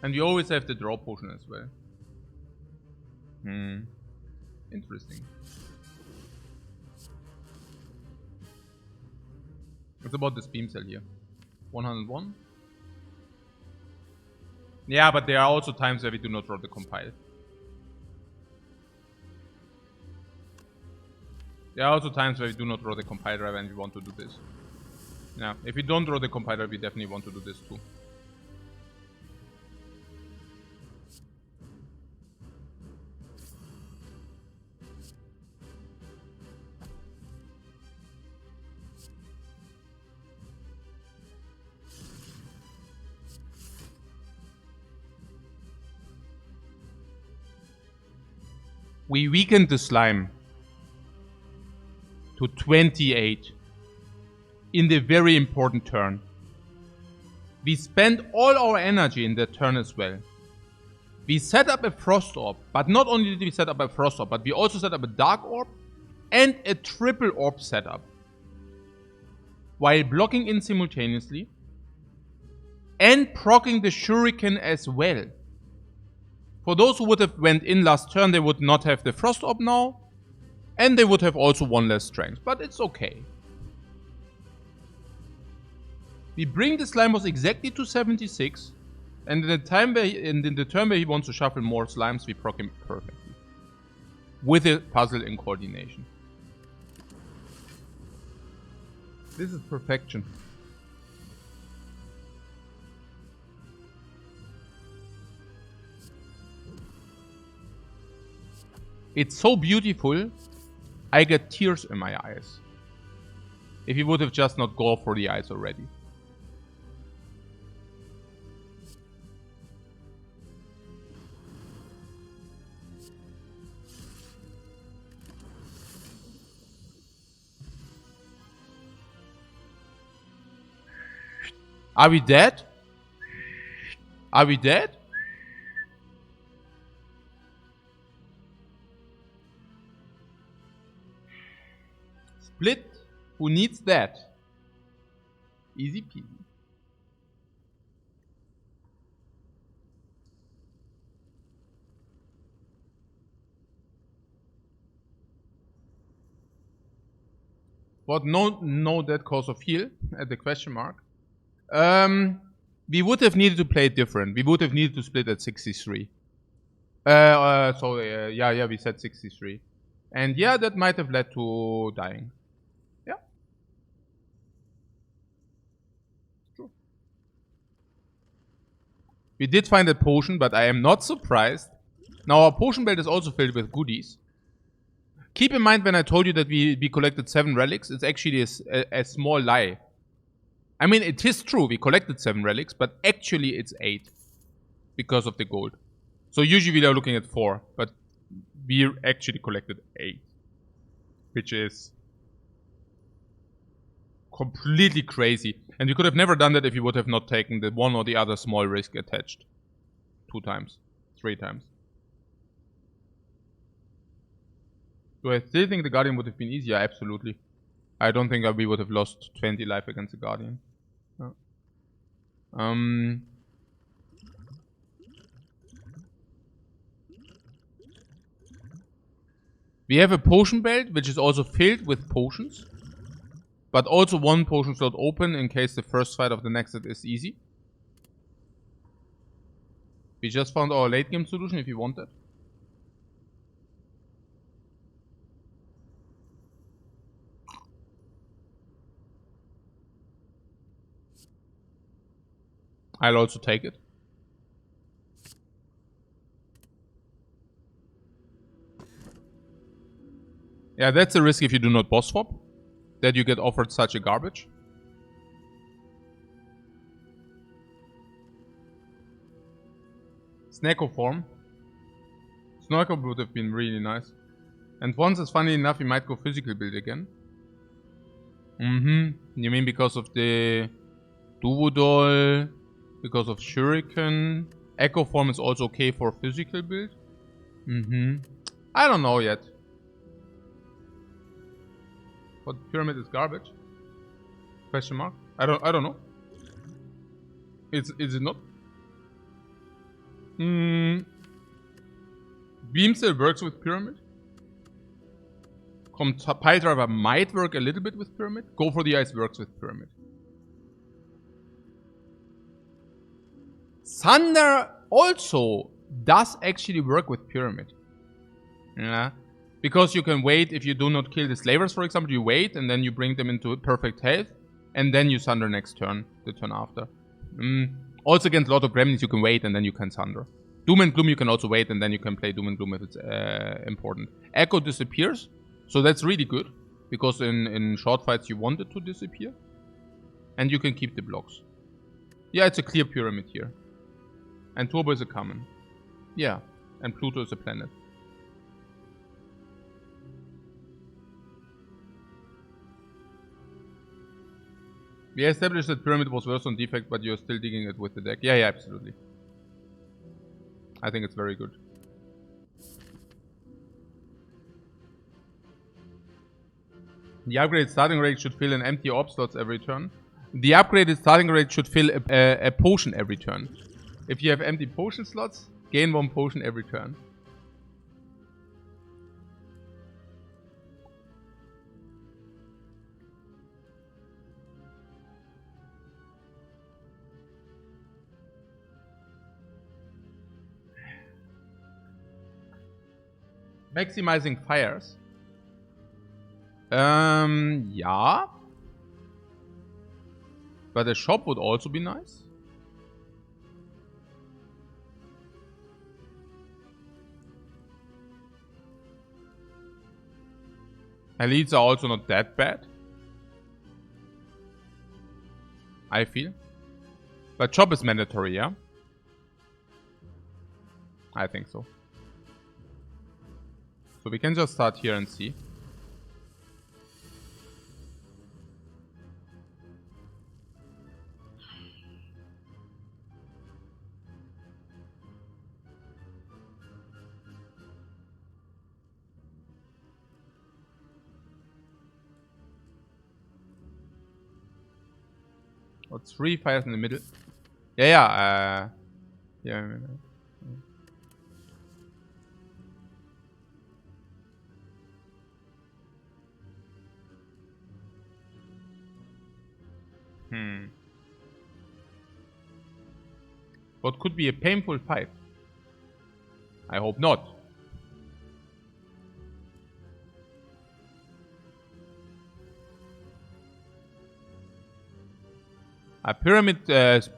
we always have the draw potion as well. Interesting. It's about this beam cell here. 101. Yeah, but there are also times where we do not draw the compile. There are also times where we do not draw the compile driver and we want to do this. Yeah, if we don't draw the compiler, we definitely want to do this too. We weakened the slime to 28 in the very important turn. We spent all our energy in that turn as well. We set up a frost orb, but not only did we set up a frost orb, but we also set up a dark orb and a triple orb setup, while blocking in simultaneously and proccing the shuriken as well. For those who would have went in last turn, they would not have the frost orb now, and they would have also 1 less strength, but it's okay. We bring the slime boss exactly to 76, and in the turn where he wants to shuffle more slimes, we proc him perfectly. With a puzzle in coordination. This is perfection. It's so beautiful, I get tears in my eyes. If he would have just not gone for the eyes already. Are we dead? Are we dead? Split? Who needs that? Easy peasy. What? No dead cause of heal at the question mark. We would have needed to play it different. We would have needed to split at 63. Yeah, we said 63. And yeah, that might have led to dying. Yeah. True. We did find a potion, but I am not surprised. Now our potion belt is also filled with goodies. Keep in mind when I told you that we collected 7 relics, it's actually a small lie. I mean, it is true, we collected 7 relics, but actually it's 8. Because of the gold. So usually we are looking at 4, but we actually collected 8. Which is completely crazy. And we could have never done that if we would have not taken the one or the other small risk attached. 2 times. 3 times. Do I still think the Guardian would have been easier? Absolutely. I don't think we would have lost 20 life against the Guardian. No. We have a potion belt, which is also filled with potions. But also one potion slot open in case the first fight of the next set is easy. We just found our late game solution if you want that. I'll also take it. Yeah, that's a risk if you do not boss swap. That you get offered such a garbage. Snacko form. Snorkel would have been really nice. And once it's funny enough, we might go physical build again. You mean because of the Duvodol, because of Shuriken? Echo form is also okay for physical build. I don't know yet. But pyramid is garbage? Question mark? I don't know. Is it not? Beam still works with pyramid. Pile driver might work a little bit with pyramid. Go for the ice works with pyramid. Thunder also does actually work with pyramid. Yeah. Because you can wait if you do not kill the slavers, for example. You wait and then you bring them into perfect health. And then you Thunder next turn. The turn after. Also against a lot of gremlins you can wait and then you can Thunder. Doom and Gloom you can also wait and then you can play Doom and Gloom if it's important. Echo disappears. So that's really good. Because in short fights you want it to disappear. And you can keep the blocks. Yeah, it's a clear pyramid here. And Turbo is a common. Yeah. And Pluto is a planet. We established that Pyramid was worse on Defect, but you're still digging it with the deck. Yeah, absolutely. I think it's very good. The upgraded starting rate should fill an empty orb slots every turn. The upgraded starting rate should fill a potion every turn. If you have empty potion slots, gain 1 potion every turn. Maximizing fires. Yeah. But a shop would also be nice. Elites are also not that bad. I feel. But shop is mandatory, yeah? I think so. So we can just start here and see. Oh, 3 fires in the middle. Yeah. What could be a painful fight? I hope not. A pyramid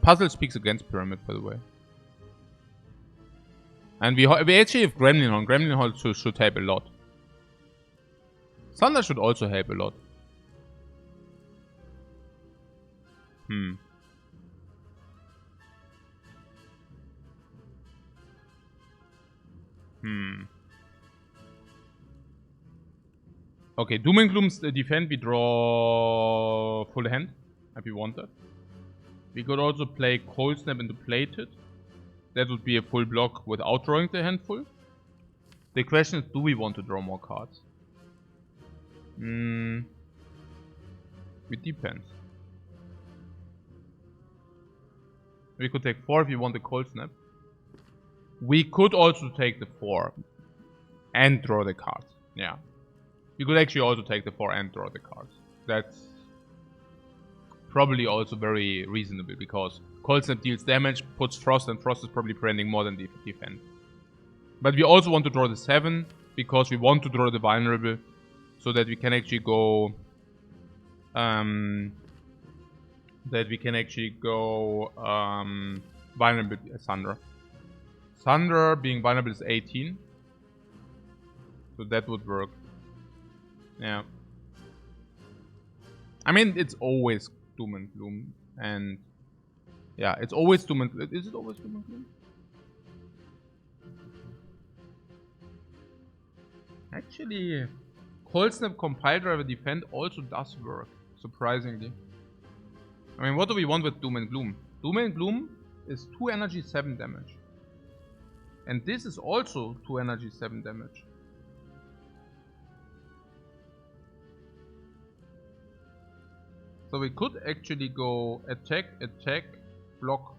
puzzle speaks against pyramid, by the way. And we actually have Gremlin Hall. Gremlin Hall should help a lot. Thunder should also help a lot. Okay, Doom and Gloom's defend, we draw full hand, if we want that. We could also play Cold Snap into Plated. That would be a full block without drawing the hand full. The question is, do we want to draw more cards? It depends. We could take 4 if you want the Cold Snap. We could also take the 4 and draw the cards. Yeah. You could actually also take the 4 and draw the cards. That's probably also very reasonable, because Cold Snap deals damage, puts Frost, and Frost is probably preventing more than defend. But we also want to draw the 7, because we want to draw the vulnerable, so that we can actually go... vulnerable Thunder. Thunder being vulnerable is 18. So that would work. Yeah. I mean, it's always Doom and Gloom. And yeah, it's always Doom and Gloom. Is it always Doom and Gloom? Actually, Cold Snap Compile Driver Defend also does work, surprisingly. I mean, what do we want with Doom and Gloom? Doom and Gloom is 2 energy, 7 damage. And this is also 2 energy, 7 damage. So we could actually go attack, attack, block.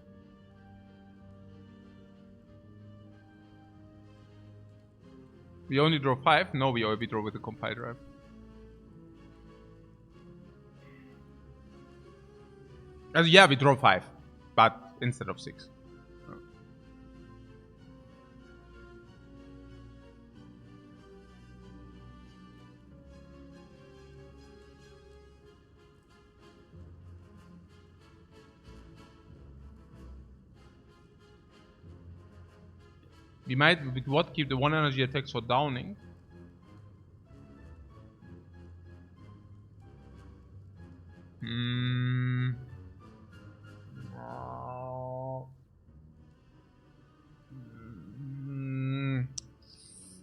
We only draw 5? No, we draw with the Compile Drive. Yeah, we draw 5, but instead of 6. We might, with what, keep the 1 energy attacks for downing.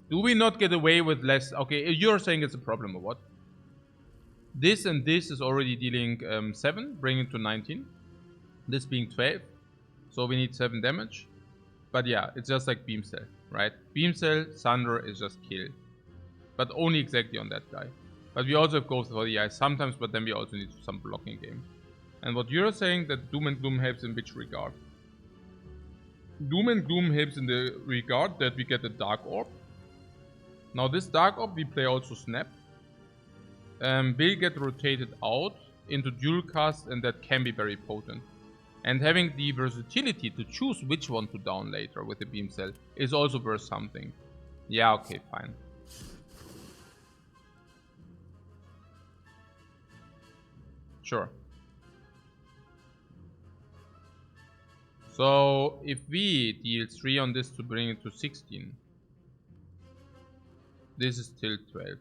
Do we not get away with less? Okay, you're saying it's a problem or what? This and this is already dealing 7, bringing it to 19. This being 12. So we need 7 damage. But yeah, it's just like Beam Cell, right? Beam Cell, Thunder is just kill. But only exactly on that guy. But we also have Ghost for the Eye sometimes, but then we also need some blocking game. And what you're saying, that Doom and Gloom helps in which regard? Doom and Gloom helps in the regard that we get a Dark Orb. Now this Dark Orb we play also Snap. Will get rotated out into dual cast, and that can be very potent. And having the versatility to choose which one to down later with the Beam Cell is also worth something. Yeah, okay, fine. Sure. So, if we deal 3 on this to bring it to 16, this is still 12.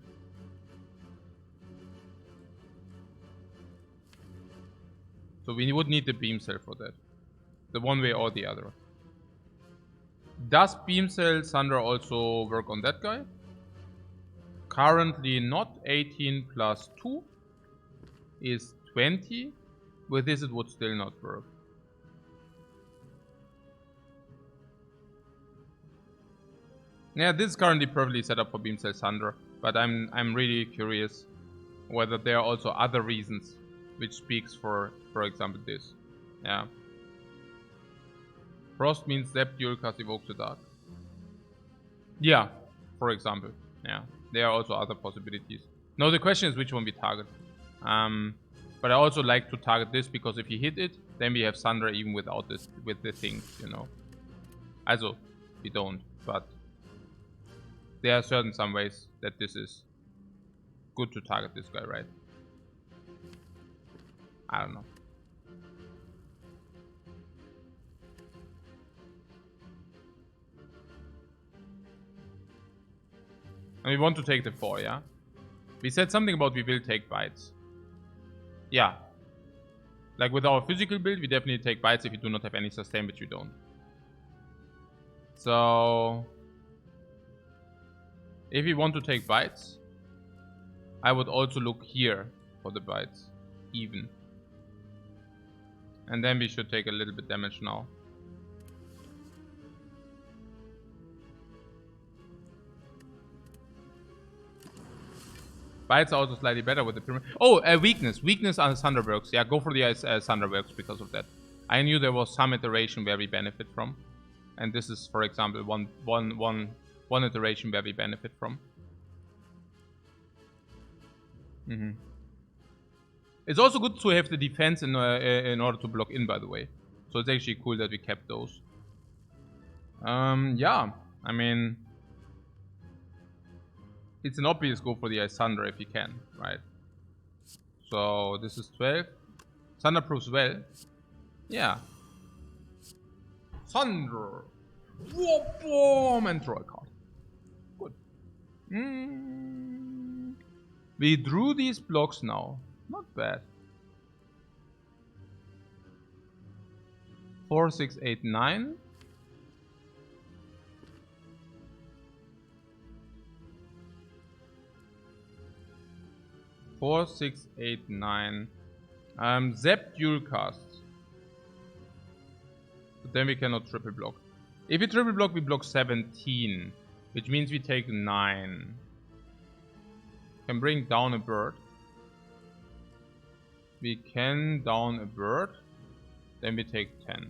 So we would need the Beam Cell for that. The one way or the other. Does Beam Cell Thunder also work on that guy? Currently not. 18 plus 2 is 20. With this it would still not work. Yeah, this is currently perfectly set up for Beam Cell Thunder. But I'm really curious whether there are also other reasons which speaks for example, this. Yeah. Frost means Zap dual cast evokes the dark. Yeah, for example. Yeah. There are also other possibilities. No, the question is which one we target. But I also like to target this, because if you hit it, then we have Thunder even without this, with the things, you know. Also, we don't, but there are some ways that this is good to target this guy, right? I don't know. And we want to take the 4, yeah? We said something about we will take bites. Yeah. Like with our physical build, we definitely take bites if we do not have any sustain, which we don't. So if we want to take bites, I would also look here for the bites. Even. And then we should take a little bit damage now. Bites are also slightly better with the pyramid. Oh, weakness. Weakness on Thunderworks. Yeah, go for the Thunderworks because of that. I knew there was some iteration where we benefit from. And this is, for example, one iteration where we benefit from. It's also good to have the defense in order to block in, by the way. So it's actually cool that we kept those. Yeah, I mean, it's an obvious go for the Ice Thunder if you can, right? So this is 12. Thunder proves well. Yeah. Thunder. Whoop, boom, and draw a card. Good. We drew these blocks now. Not bad. 4, 6, 8, 9. Four, 6, 8, 9. Zap dual cast. But then we cannot triple block. If we triple block, we block 17. Which means we take 9. Can bring down a bird. We can down a bird. Then we take 10.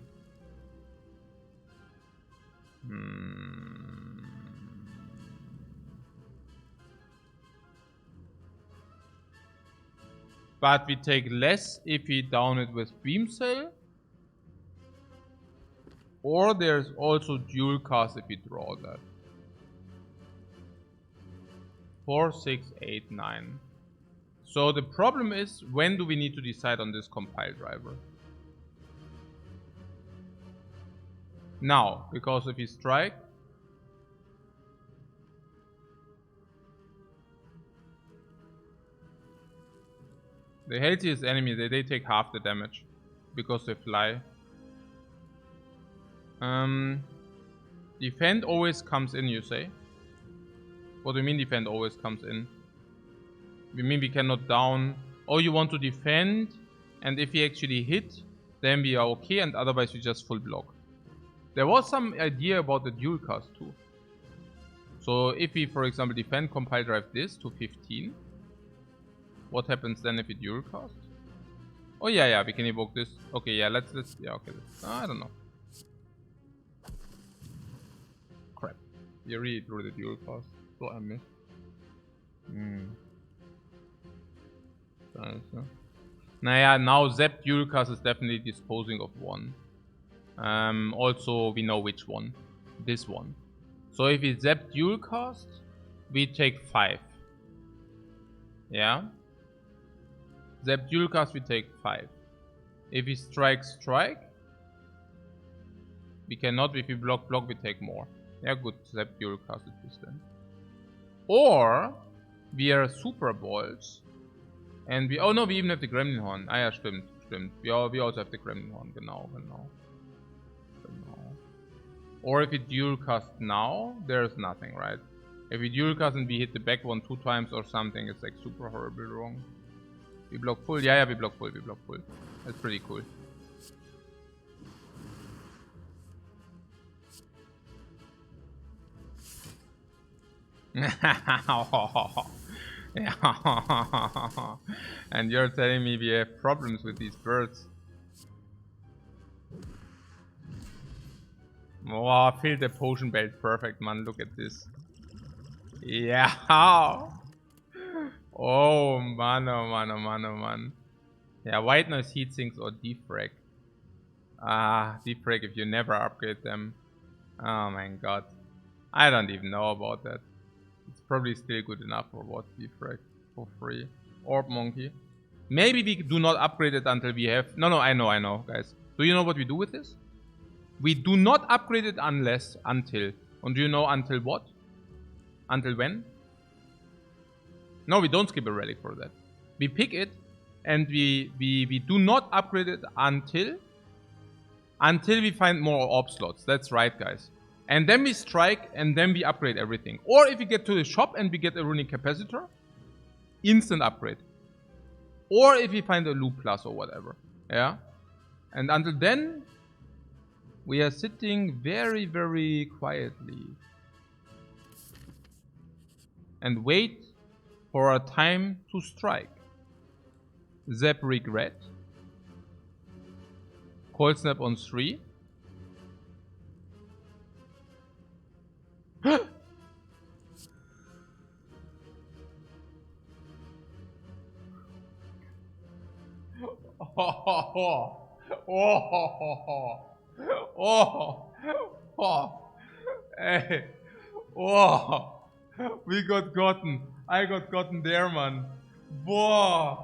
But we take less if we down it with Beam Cell. Or there's also dual cast if we draw that. 4, 6, 8, 9. So the problem is, when do we need to decide on this compile driver? Now, because if we strike, the healthiest enemy, they take half the damage because they fly. Defend always comes in, you say? What do you mean defend always comes in? We mean we cannot down. Oh, you want to defend, and if we actually hit, then we are okay, and otherwise we just full block. There was some idea about the dual cast too. So if we, for example, defend compile drive this to 15, what happens then if we dual cast? Oh yeah, we can evoke this. Okay, yeah, let's yeah, okay. I don't know. Crap. You really drew the dual cast. So I missed. Naja, now Zap dual cast is definitely disposing of one. Also, we know which one. This one. So if we Zap dual cast, we take 5. Yeah? Zap dual cast, we take 5. If we strike, we cannot. If we block, we take more. Yeah, good. Zap dual cast it is then. Or we are Super Balls. And we, oh no, we even have the Gremlin Horn. Ah ja, stimmt. We also have the Gremlin Horn. Genau. Or if we dual cast now, there's nothing, right? If we dual cast and we hit the back one 2 times or something, it's like super horrible wrong. We block full. Yeah, we block full. That's pretty cool. And you're telling me we have problems with these birds. Oh, fill the potion belt perfect, man. Look at this. Yeah. Oh man. Yeah, white noise heat sinks or defrag. Defrag if you never upgrade them. Oh my god. I don't even know about that. It's probably still good enough for what defrag for free. Orb monkey. Maybe we do not upgrade it until we have. No, I know, guys. Do you know what we do with this? We do not upgrade it until. And do you know until what? Until when? No, we don't skip a relic for that. We pick it and we do not upgrade it until we find more orb slots. That's right, guys. And then we strike and then we upgrade everything. Or if we get to the shop and we get a runic capacitor, instant upgrade. Or if we find a loop plus or whatever. Yeah. And until then, we are sitting very, very quietly. And wait for a time to strike. Zap regret. Cold snap on 3. Hey. Oh. We got gotten. I got gotten there, man. Boah.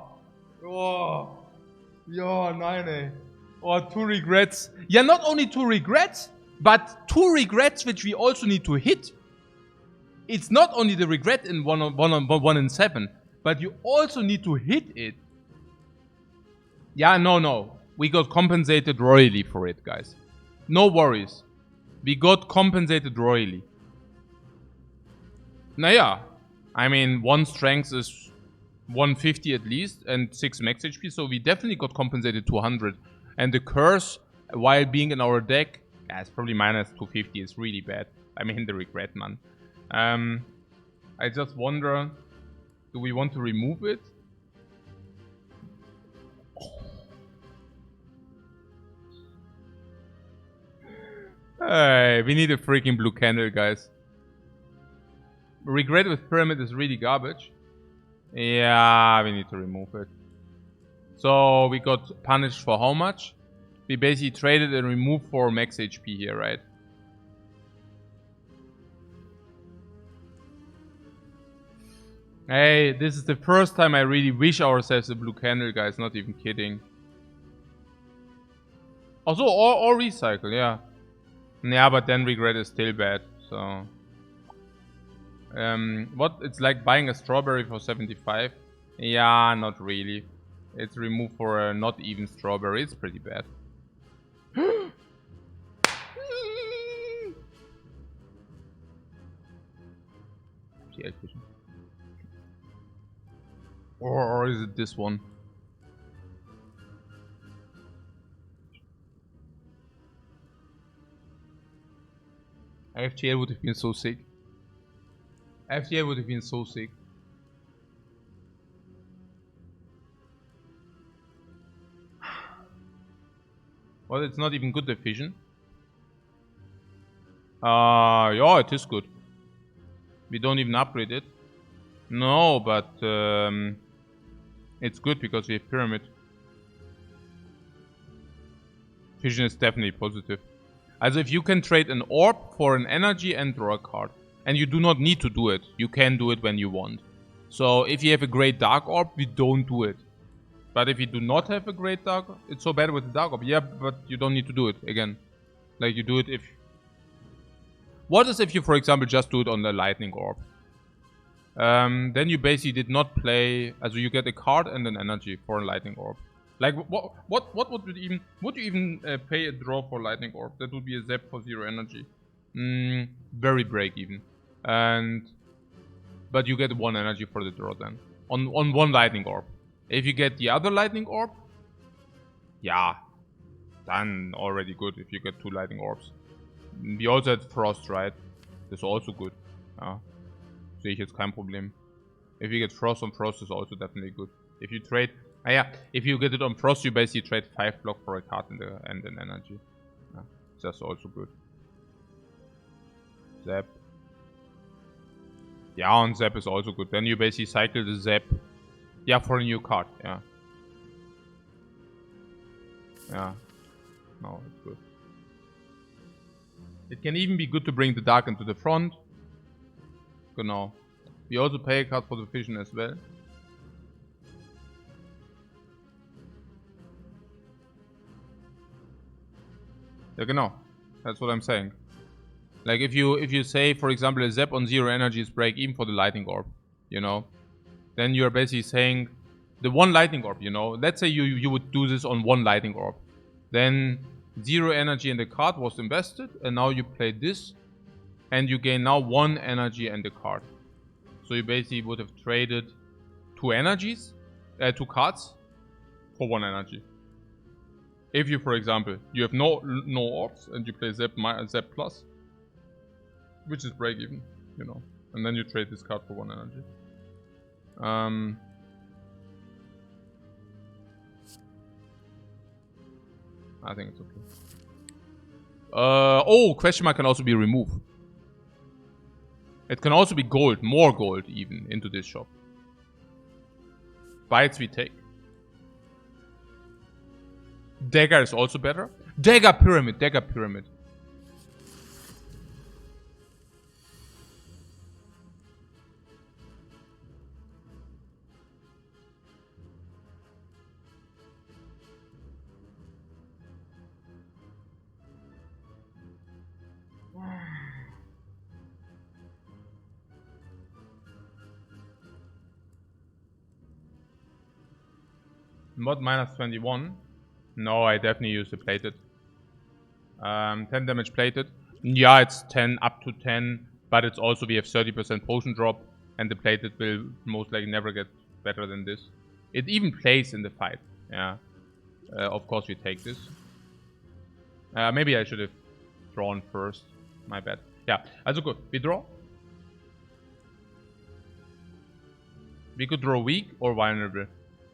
Oh. Ja, nein, ey. Oh, 2 regrets. Yeah, not only 2 regrets, but 2 regrets which we also need to hit. It's not only the regret in 1 in 7, but you also need to hit it. Yeah, no. We got compensated royally for it, guys. No worries. We got compensated royally. Naja, I mean, 1 strength is 150 at least, and 6 max HP, so we definitely got compensated 200. And the curse, while being in our deck, yeah, it's probably minus 250, it's really bad. I mean, the regret, man. I just wonder, do we want to remove it? Hey, we need a freaking blue candle, guys. Regret with pyramid is really garbage. Yeah, we need to remove it. So we got punished for how much? We basically traded and removed for max HP here, right? Hey, this is the first time I really wish ourselves a blue candle, guys. Not even kidding. Also, or recycle, yeah. Yeah, but then regret is still bad, so... what? It's like buying a strawberry for 75? Yeah, not really. It's removed for a not even strawberry. It's pretty bad. Or is it this one? FTL would have been so sick. FTL would have been so sick. Well, it's not even good division. Yeah, it is good. We don't even upgrade it. No, but it's good because we have pyramid. Vision is definitely positive. Also, if you can trade an orb for an energy and draw a card, and you do not need to do it, you can do it when you want. So if you have a great dark orb, we don't do it. But if you do not have a great dark orb, it's so bad with the dark orb. Yeah, but you don't need to do it again. Like you do it if... What is if you, for example, just do it on the lightning orb? Then you basically did not play... Also you get a card and an energy for a lightning orb. Like what would you even... Would you even pay a draw for lightning orb? That would be a zap for 0 energy. Very break even. But you get 1 energy for the draw then. On 1 lightning orb. If you get the other lightning orb, yeah, then already good if you get 2 lightning orbs. We also had frost, right? That's also good. Ja. Sehe ich jetzt kein Problem. If you get frost on frost is also definitely good. If you trade, if you get it on frost, you basically trade 5 block for a card and an energy. Yeah. That's also good. Zap. Yeah, on Zap is also good. Then you basically cycle the Zap. Yeah, for a new card, yeah. Yeah. No, it's good. It can even be good to bring the Dark into the front. Genau. We also pay a card for the Vision as well. Yeah, genau. That's what I'm saying. Like if you say, for example, a Zap on 0 energy is break even for the Lightning Orb, you know, then you're basically saying the 1 Lightning Orb, you know. Let's say you would do this on 1 Lightning Orb. Then 0 energy in the card was invested, and now you play this, and you gain now 1 energy and the card. So you basically would have traded 2 energies, 2 cards for 1 energy. If you, for example, you have no orbs and you play Zap plus, which is break even, you know, and then you trade this card for 1 energy. I think it's okay. Oh, question mark can also be removed. It can also be gold, more gold even, into this shop. Bites we take. Dagger is also better. Dagger Pyramid, Dagger Pyramid. Mod minus 21. No, I definitely use the plated. 10 damage plated. Yeah, it's 10 up to 10, but it's also we have 30% potion drop, and the plated will most likely never get better than this. It even plays in the fight. Yeah. Of course we take this. Maybe I should have drawn first. My bad. Yeah, also good. We draw. We could draw weak or vulnerable.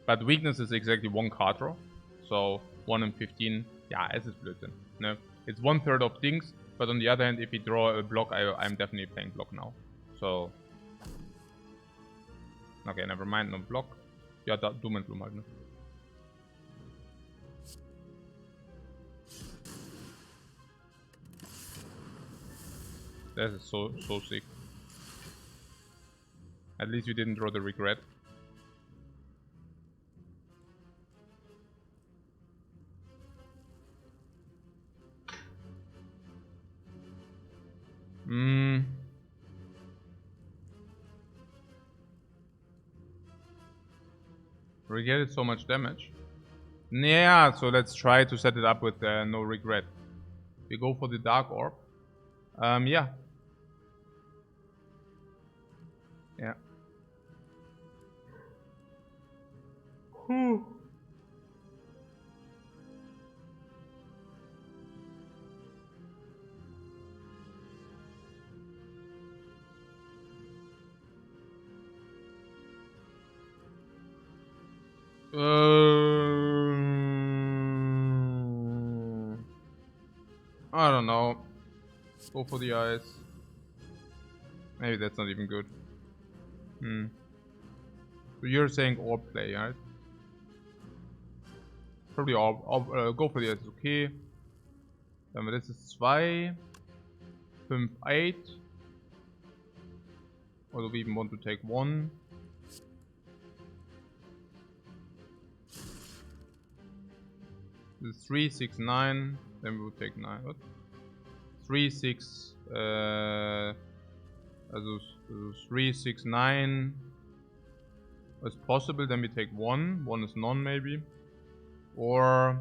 But weakness is exactly 1 card draw. So 1 in 15. Yeah, es ist Blödsinn. No. It's 1/3 of things. But on the other hand, if we draw a block, I'm definitely playing block now. So. Okay, never mind, no block. Ja, da, Doom and Bloom halt, ne? That is so sick. At least we didn't draw the regret. Regretted so much damage. Yeah, so let's try to set it up with no regret. We go for the Dark Orb. Yeah. Yeah. Whew. I don't know. Go for the eyes. Maybe that's not even good. So you're saying orb play, right? Probably orb, go for the eyes, okay. Dann das ist 2, 5, 8. Or do we even want to take 1? This is 3, 6, 9. Then we would take 9. What? 3, 6. Also 3, 6, 9. It's possible. Then we take 1. 1 is none, maybe. Or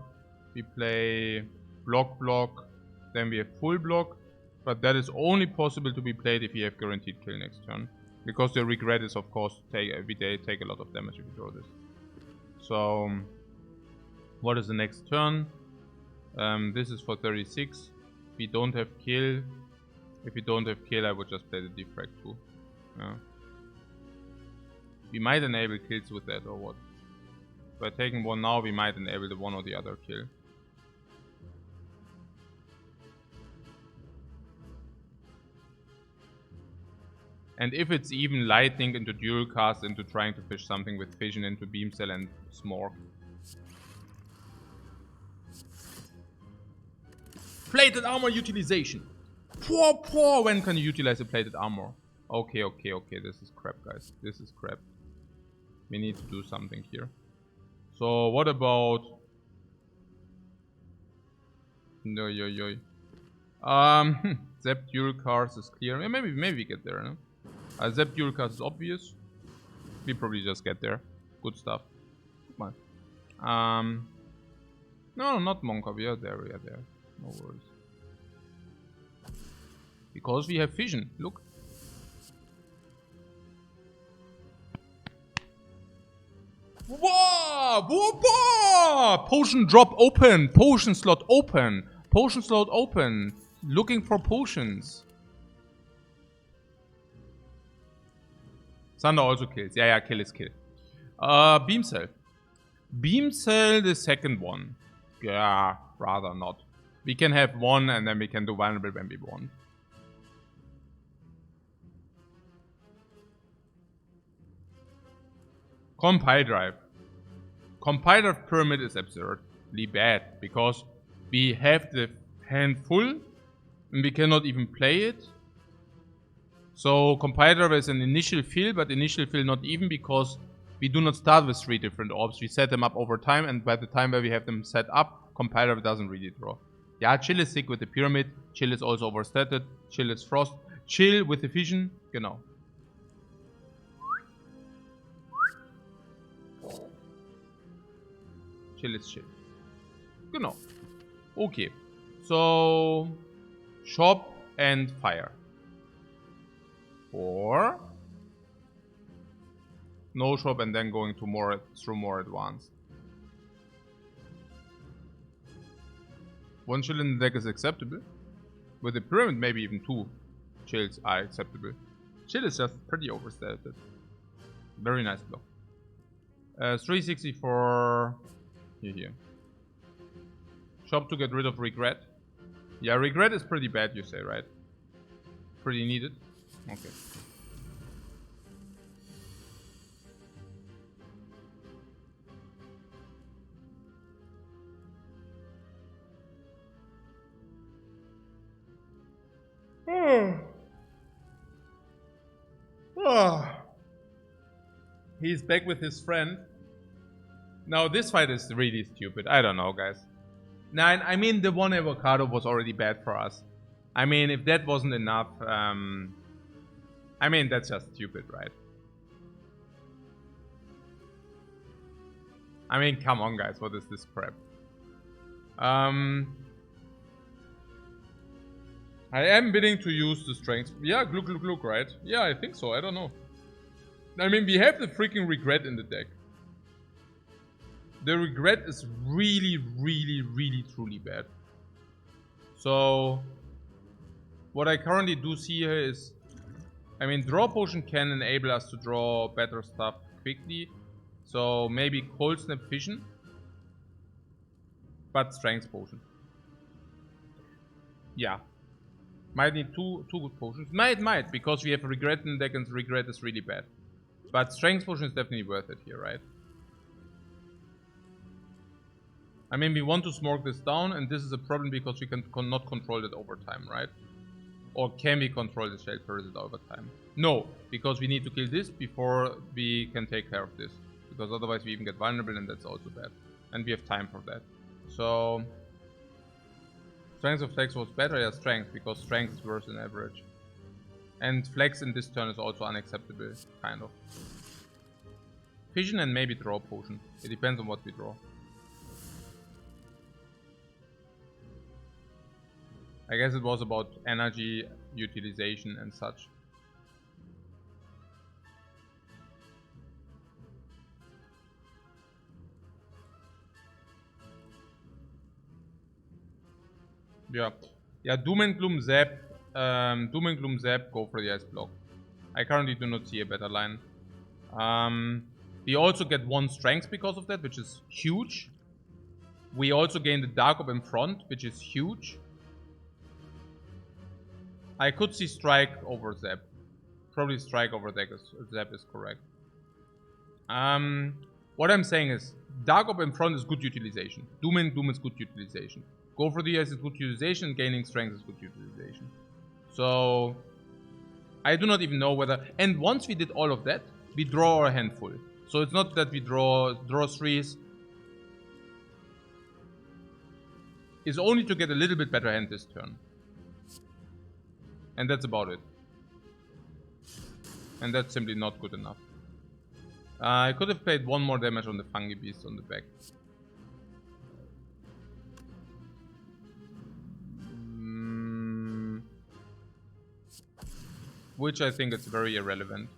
we play block. Then we have full block. But that is only possible to be played if you have guaranteed kill next turn. Because the regret is, of course, every day take a lot of damage if you draw this. So, what is the next turn? This is for 36. We don't have kill. If we don't have kill, I would just play the Defect too. Yeah. We might enable kills with that or what. By taking 1 now, we might enable the one or the other kill. And if it's even lightning into dual cast into trying to fish something with vision into beam cell and smorg. Plated armor utilization. Poor. When can you utilize a plated armor? Okay. This is crap, guys. This is crap. We need to do something here. So what about? No. Zep dual cast is clear. Yeah, maybe we get there. No? Zep dual cast is obvious. We probably just get there. Good stuff. Come on. No, not Monka. We are there. No worries. Because we have vision. Look. Whoa! Potion drop open. Potion slot open. Potion slot open. Looking for potions. Thunder also kills. Yeah, kill is kill. Beam cell. Beam cell, the second one. Yeah, rather not. We can have 1 and then we can do vulnerable when we want. Compile drive. Compile drive pyramid is absurd. significantly bad because we have the hand full and we cannot even play it. So compiler is an initial fill, but initial fill not even because we do not start with 3 different orbs. We set them up over time, and by the time where we have them set up, compiler doesn't really draw. Yeah, chill is sick with the pyramid. Chill is also overstated. Chill is frost. Chill with the vision. Genau. Chill is chill. Genau. Okay. So, shop and fire. Or no shop and then going to through more advanced. 1 chill in the deck is acceptable. With the pyramid, maybe even 2 chills are acceptable. Chill is just pretty overstated. Very nice block. 360 for here. Shop to get rid of regret. Yeah, regret is pretty bad, you say, right? Pretty needed. Okay. He's back with his friend. Now this fight is really stupid. I don't know, guys. Now, I mean, the 1 avocado was already bad for us. I mean, if that wasn't enough, I mean, that's just stupid, right? I mean, come on, guys. What is this crap? I am willing to use the strength. Yeah, look, right? Yeah, I think so. I don't know. I mean, we have the freaking regret in the deck. The regret is really, truly bad. So, what I currently do see here is, I mean, draw potion can enable us to draw better stuff quickly. So, maybe cold snap vision. But strength potion. Yeah. Might need two good potions. Might, because we have regret in the deck and regret is really bad. But strength potion is definitely worth it here, right? I mean, we want to smoke this down, and this is a problem because we cannot control it over time, right? Or can we control the shell parasite over time? No, because we need to kill this before we can take care of this. Because otherwise we even get vulnerable, and that's also bad. And we have time for that. So, strength of flex was better, yeah, strength, because strength is worse than average. And flex in this turn is also unacceptable, kind of. Vision and maybe draw potion. It depends on what we draw. I guess it was about energy utilization and such. Yeah, Doom and Gloom Zap. Doom and Gloom Zap, go for the ice block. I currently do not see a better line. We also get 1 strength because of that, which is huge. We also gain the Dark Orb in front, which is huge. I could see Strike over Zap. Probably Strike over Zap is correct. What I'm saying is, Dark Orb in front is good utilization. Doom and Gloom is good utilization. Go for the ice is good utilization. Gaining strength is good utilization. So, I do not even know whether... And once we did all of that, we draw our hand full. So it's not that we draw 3s. It's only to get a little bit better hand this turn. And that's about it. And that's simply not good enough. I could have played 1 more damage on the Fungi Beast on the back. Which I think is very irrelevant.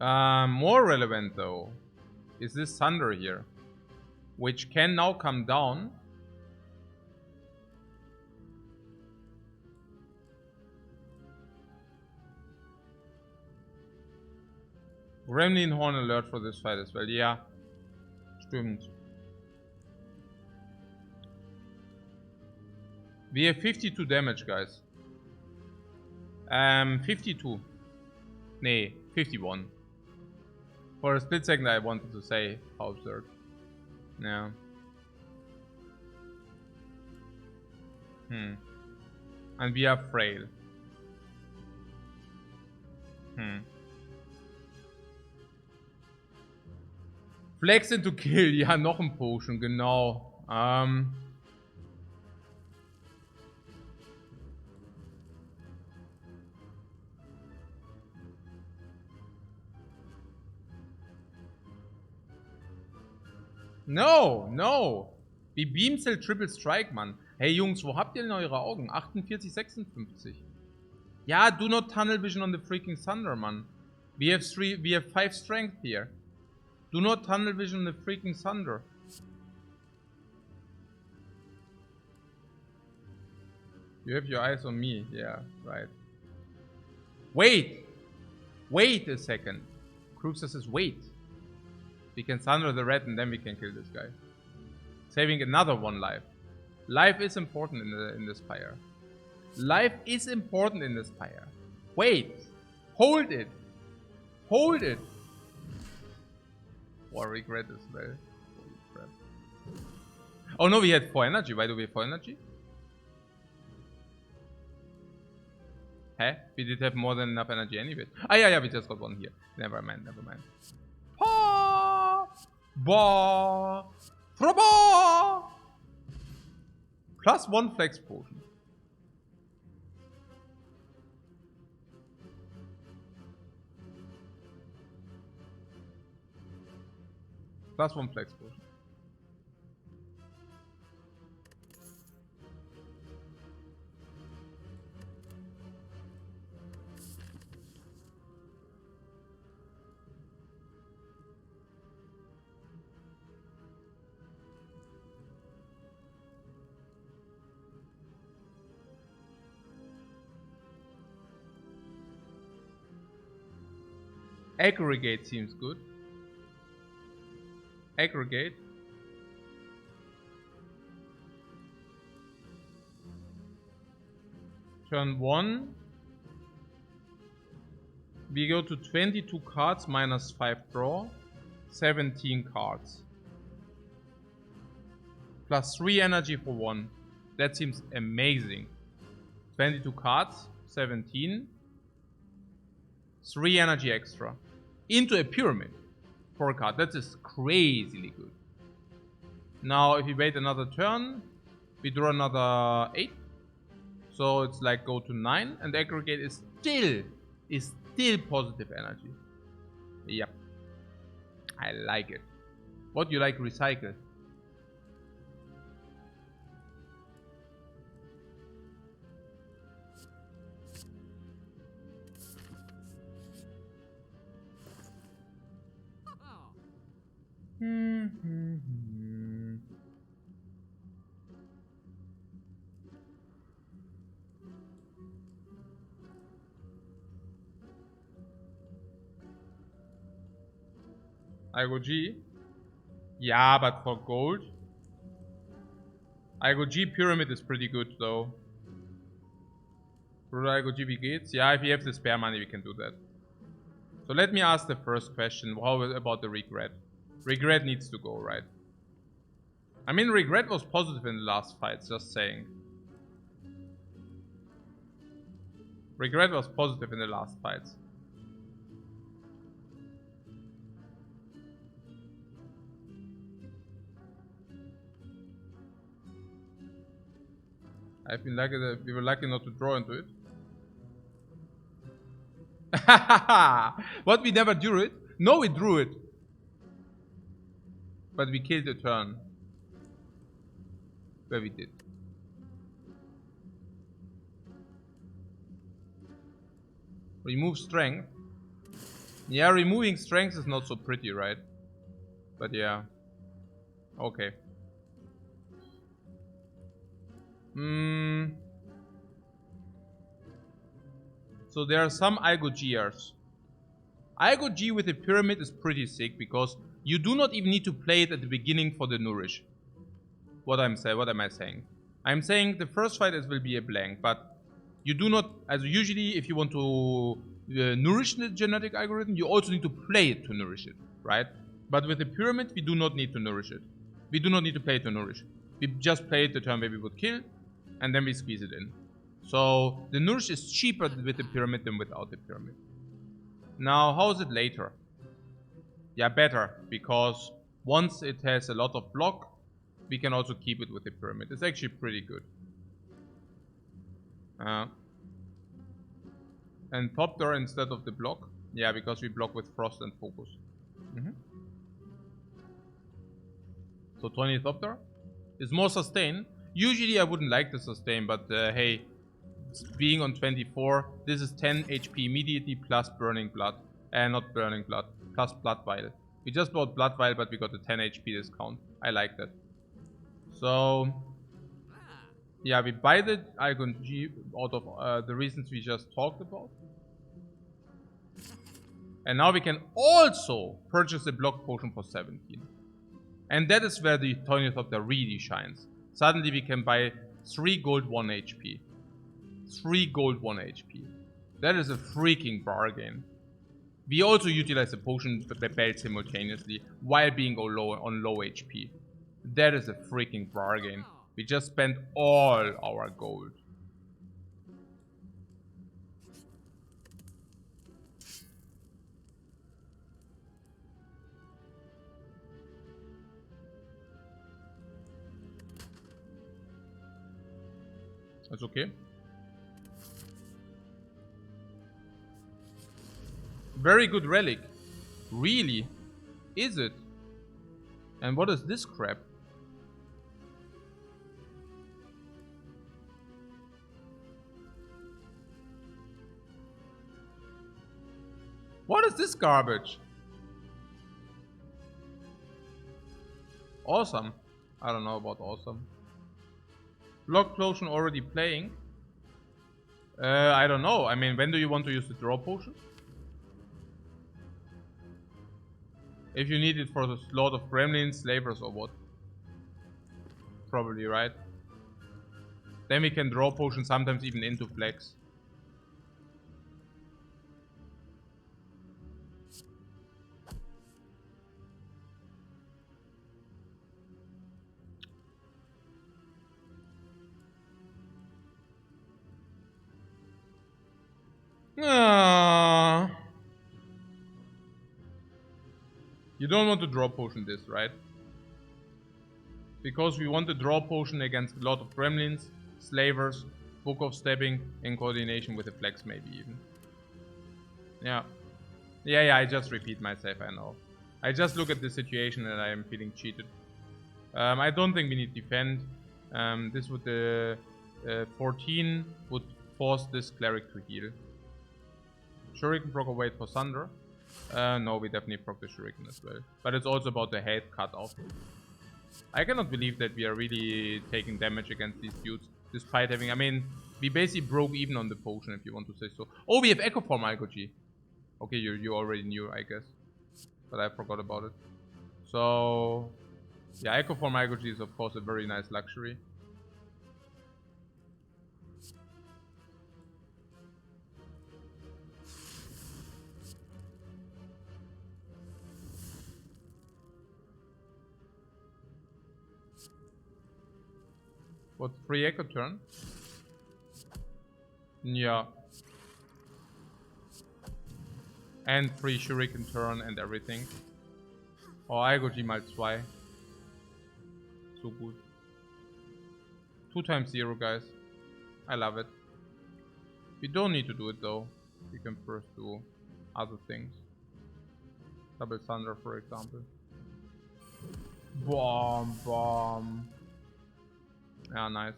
More relevant though is this Thunder here, which can now come down. Gremlin Horn alert for this fight as well. Yeah, stimmt. We have 52 damage, guys. 52. Nee, 51. For a split second I wanted to say how absurd. Yeah. And we are frail. Flex into kill. Ja, noch ein Potion, genau. No, no. Wie Beamcell Triple Strike, Mann. Hey Jungs, wo habt ihr denn eure Augen? 48, 56. Ja, do not tunnel vision on the freaking thunder, Mann. We have 5 strength here. Do not tunnel vision on the freaking thunder. You have your eyes on me. Yeah, right. Wait! Wait a second. Krugster says wait. We can thunder the red and then we can kill this guy. Saving another one life. Life is important in the Spire. Life is important in the Spire. Wait. Hold it. Hold it. Or regret as well. Holy crap. Oh no, we had 4 energy. Why do we have 4 energy? Huh? We did have more than enough energy anyway. Ah, yeah, we just got one here. Never mind, never mind. Pa! Ba! Ba! Plus 1 flex potion. Plus 1 flex potion. Aggregate seems good. Aggregate. Turn 1. We go to 22 cards minus 5 draw. 17 cards. Plus 3 energy for 1. That seems amazing. 22 cards. 17. 3 energy extra. Into a pyramid. 4 card. That is crazily good. Now if we wait another turn, we draw another 8. So it's like go to 9 and aggregate is still positive energy. Yep. I like it. What do you like recycle? I go G. Yeah, but for gold. I go G pyramid is pretty good though. Bruder, I go G gates. Yeah, if you have the spare money, we can do that. So let me ask the first question. How about the regret? Regret needs to go, right? I mean, regret was positive in the last fight, just saying. Regret was positive in the last fights. I've been lucky that we were lucky not to draw into it. What, we never drew it? No, we drew it. But we killed the turn. Where we did. Remove strength. Yeah, removing strength is not so pretty, right? But yeah. Okay. So there are some IGOGers. IGOG with a pyramid is pretty sick because you do not even need to play it at the beginning for the nourish. What am I saying? I'm saying the first fight will be a blank, but You do not, as usually, if you want to nourish the genetic algorithm, you also need to play it to nourish it, right? But with the pyramid, we do not need to nourish it. We do not need to play it to nourish. We just play it the turn where we would kill, and then we squeeze it in. So the nourish is cheaper with the pyramid than without the pyramid. Now, how is it later? Yeah, better, because once it has a lot of block, we can also keep it with the pyramid. It's actually pretty good. And Thopter instead of the block. Yeah, because we block with Frost and Focus. So 20 Thopter is more sustain. Usually I wouldn't like the sustain, but hey, being on 24, this is 10 HP immediately plus Burning Blood. Not Burning Blood, plus Blood Vial. We just bought Blood Vial, but we got a 10 HP discount. I like that. So yeah, we buy the Icon G out of the reasons we just talked about. And now we can also purchase a block potion for 17. And that is where the Thopter really shines. Suddenly we can buy 3 gold 1 HP. 3 gold 1 HP. That is a freaking bargain. We also utilize the potion belt simultaneously while being on low HP. That is a freaking bargain. We just spent all our gold. That's okay. Very good relic. Really? Is it? And what is this crap? What is this garbage? Awesome. I don't know about awesome. Block potion already playing. I don't know. I mean, when do you want to use the draw potion? If you need it for the slot of gremlins, slavers, or what? Probably, right? Then we can draw potion sometimes even into flex. You don't want to draw potion this, right? Because we want to draw potion against a lot of gremlins, slavers, Book of Stepping, in coordination with the flex maybe even. Yeah. Yeah, I just repeat myself, I know. I just look at the situation and I am feeling cheated. I don't think we need defend. This would 14 would force this cleric to heal. Shuriken proc wait for Thunder. No, we definitely proc the Shuriken as well. But it's also about the head cut off. I cannot believe that we are really taking damage against these dudes, despite having, I mean, we basically broke even on the potion, if you want to say so. Oh, we have Echo Form Algoji. Okay, you already knew, I guess. But I forgot about it. So, yeah, Echo Form Algoji is of course a very nice luxury. What, 3 Echo turn? Yeah. And 3 Shuriken turn and everything. Oh, Algoji mal 2. So good. 2 times 0, guys. I love it. We don't need to do it though. We can first do other things. Double Thunder, for example. Bomb, bomb. Yeah, nice.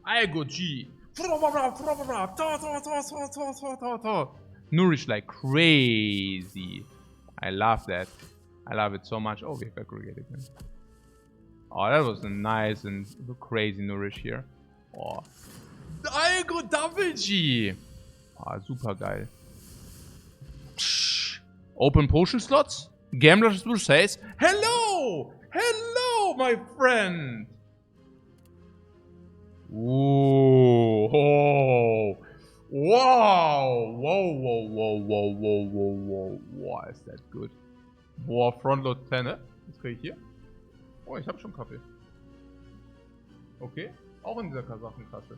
Algoji. Nourish like crazy. I love that. I love it so much. Oh, we have aggregated him. Oh, that was a nice and crazy nourish here. Oh. Algo Double G. Ah, super geil. Open Potion Slots. Gambler's Blue says, hello! Hello, my friend! Ooh. Oh. Wow! Whoa, whoa, whoa, whoa, whoa, whoa, whoa. Wow, ist das gut. Boah, Frontload 10, ne? Was krieg ich hier? Oh, ich hab schon Kaffee. Okay. Auch in dieser Kasachenkasse.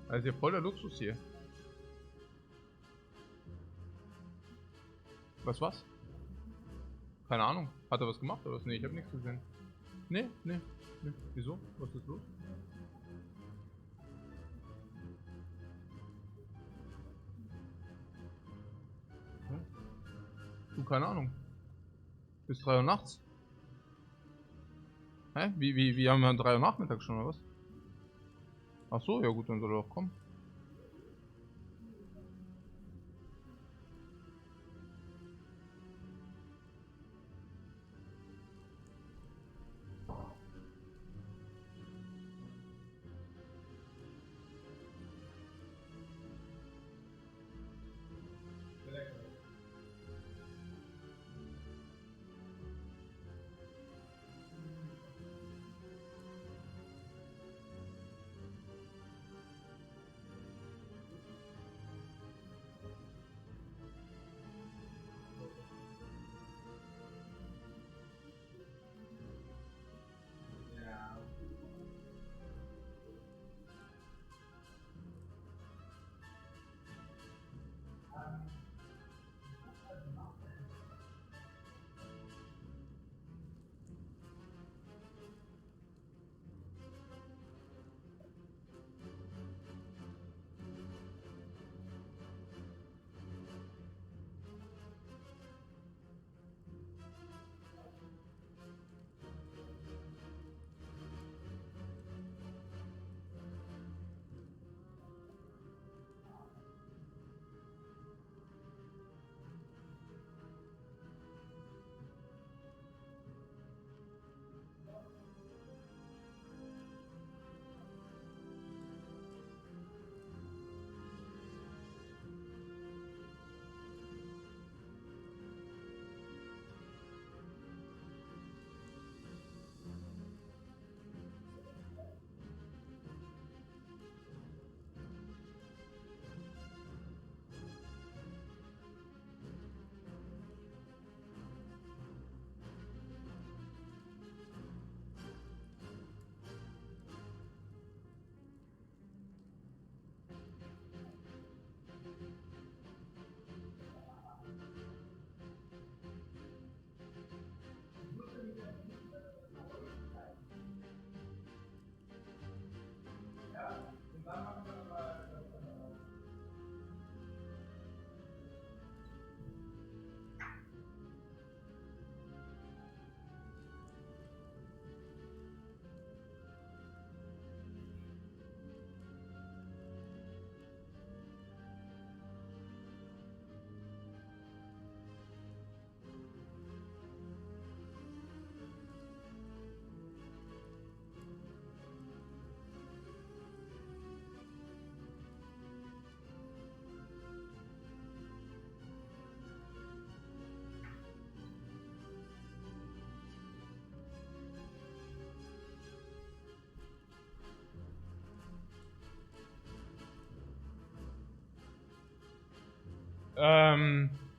Also hier voll der Luxus hier. Was? Keine Ahnung. Hat er was gemacht oder was? Nee, ich hab nichts gesehen. Nee. Wieso? Was ist los? Du, keine Ahnung. Bis 3 Uhr nachts. Hä? Wie haben wir 3 Uhr nachmittags schon, oder was? Ach so, ja gut, dann soll er doch kommen.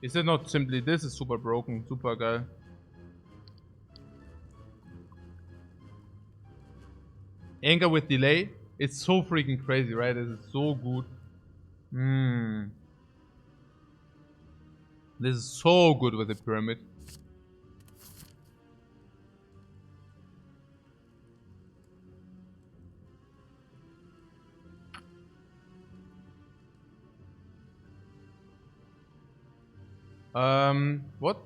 Is it not simply this is super broken, super geil. Anger with delay, it's so freaking crazy, right? This is so good. This is so good with the pyramid. What?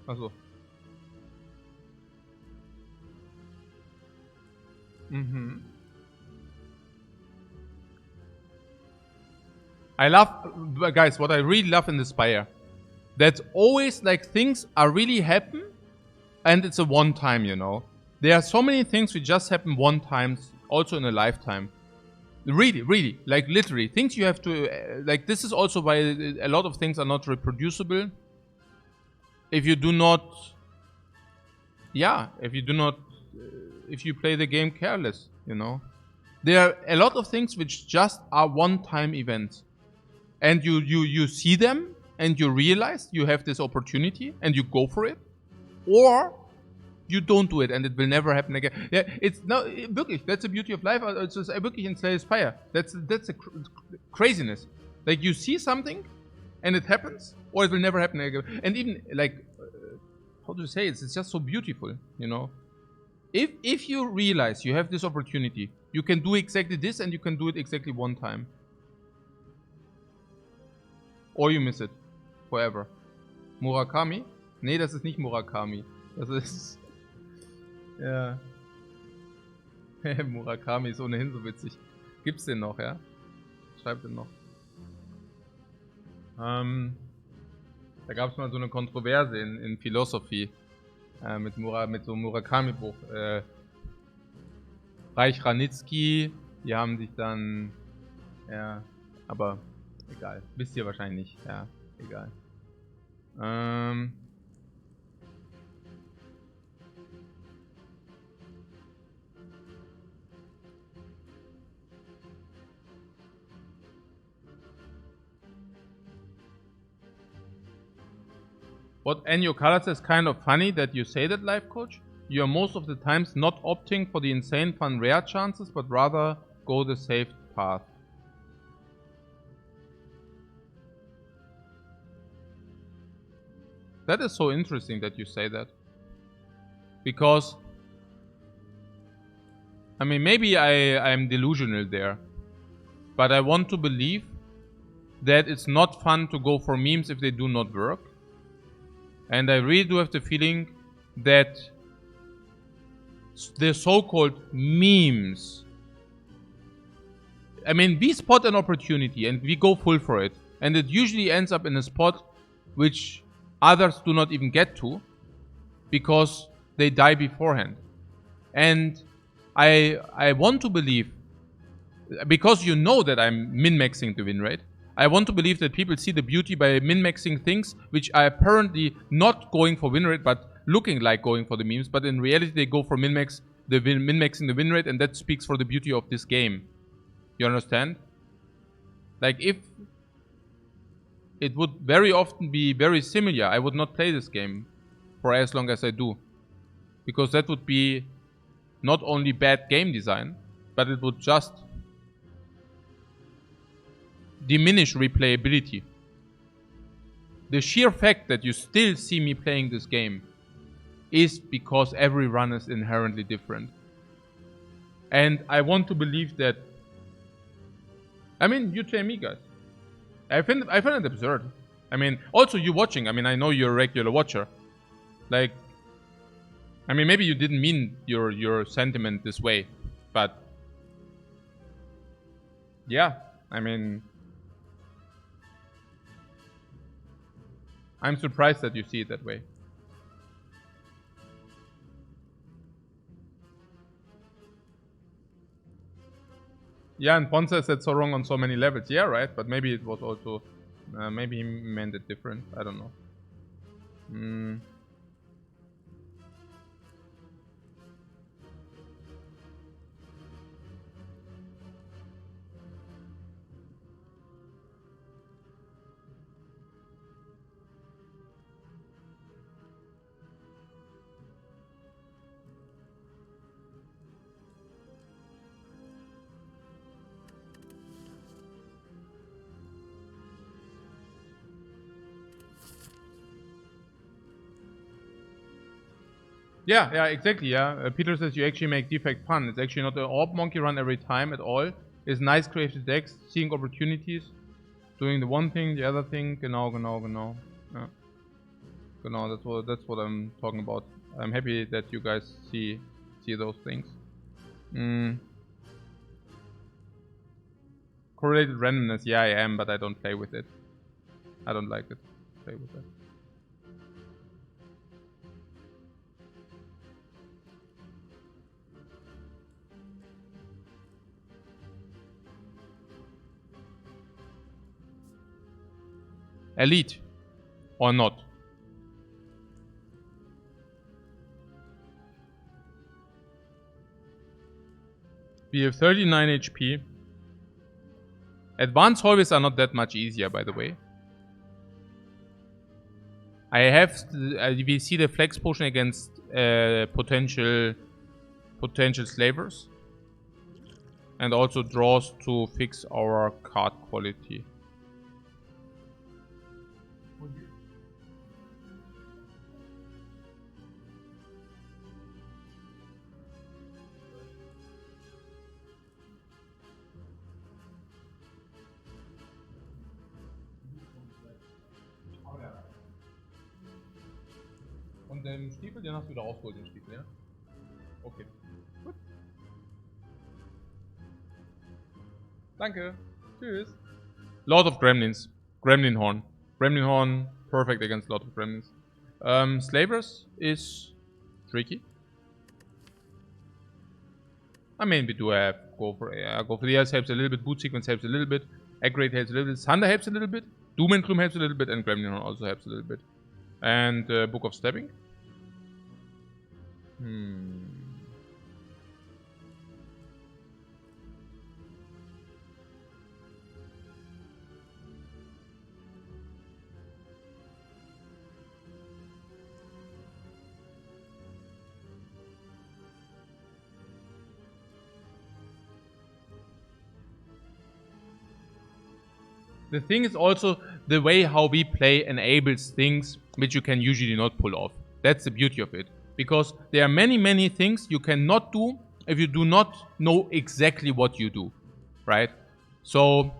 Also. I love, guys, what I really love in the Spire. That's always like things are really happen and it's a one time, you know. There are so many things which just happen one time, also in a lifetime. Really, like literally, things you have to, like this is also why a lot of things are not reproducible. If you do not, if you play the game careless, you know. There are a lot of things which just are one-time events. And you see them and you realize you have this opportunity and you go for it. Or you don't do it and it will never happen again. Yeah, it's no, wirklich, that's the beauty of life. It's just wirklich in Spire. That's a craziness. Like you see something and it happens or it will never happen again. And even like, how do you say it? It's just so beautiful, you know. If you realize you have this opportunity, you can do exactly this and you can do it exactly one time. Or you miss it. Forever. Murakami? Nee, das ist nicht Murakami. Das ist... Ja. Murakami ist ohnehin so witzig. Gibt's den noch, ja? Schreibt den noch. Da gab es mal so eine Kontroverse in Philosophie. Mit so einem Murakami-Buch. Reich Ranitzky, die haben sich dann... Ja, aber egal. Wisst ihr wahrscheinlich nicht. Ja, egal. What Enyo Color says, kind of funny that you say that, Lifecoach. You are most of the times not opting for the insane fun rare chances, but rather go the safe path. That is so interesting that you say that. Because, I mean, maybe I'm delusional there. But I want to believe that it's not fun to go for memes if they do not work. And I really do have the feeling that the so-called memes, I mean, we spot an opportunity and we go full for it. And it usually ends up in a spot which others do not even get to because they die beforehand. And I want to believe, because you know that I'm min-maxing the win rate, I want to believe that people see the beauty by min-maxing things which are apparently not going for win rate but looking like going for the memes, but in reality they go for min-maxing the win rate, and that speaks for the beauty of this game. You understand? Like if it would very often be very similar, I would not play this game for as long as I do. Because that would be not only bad game design, but it would just diminish replayability. The sheer fact that you still see me playing this game is because every run is inherently different. And I want to believe that, I mean, you tell me, guys. I find it absurd. I mean, also you watching, I mean, I know you're a regular watcher. Like, I mean, maybe you didn't mean your sentiment this way, but yeah, I mean, I'm surprised that you see it that way. Yeah, and Ponce said that's so wrong on so many levels. Yeah, right, but maybe it was also, maybe he meant it different. I don't know. Yeah, exactly, yeah. Peter says you actually make Defect fun. It's actually not an orb monkey run every time at all. It's nice creative decks, seeing opportunities, doing the one thing, the other thing. Genau. Yeah. Genau, that's what I'm talking about. I'm happy that you guys see those things. Correlated randomness, yeah, I am, but I don't play with it. I don't like it. Play with it. elite or not. We have 39 HP. Advanced hallways are not that much easier, by the way. I have, we see the flex potion against potential slavers. And also draws to fix our card quality. Und den Stiefel, den hast du wieder rausgeholt, den Stiefel, ja? Okay. Gut. Danke. Tschüss. Lord of Gremlins. Gremlin Horn. Gremlin Horn, perfect against Lord of Gremlins. Slavers is tricky. I mean, we do have go for the Ears helps a little bit, Boot Sequence helps a little bit, Aggregate helps a little bit, Thunder helps a little bit, Doom and Gloom helps a little bit, and Gremlin Horn also helps a little bit. And Book of Stabbing. The thing is also the way how we play enables things which you can usually not pull off. That's the beauty of it. Because there are many things you cannot do if you do not know exactly what you do. Right? So,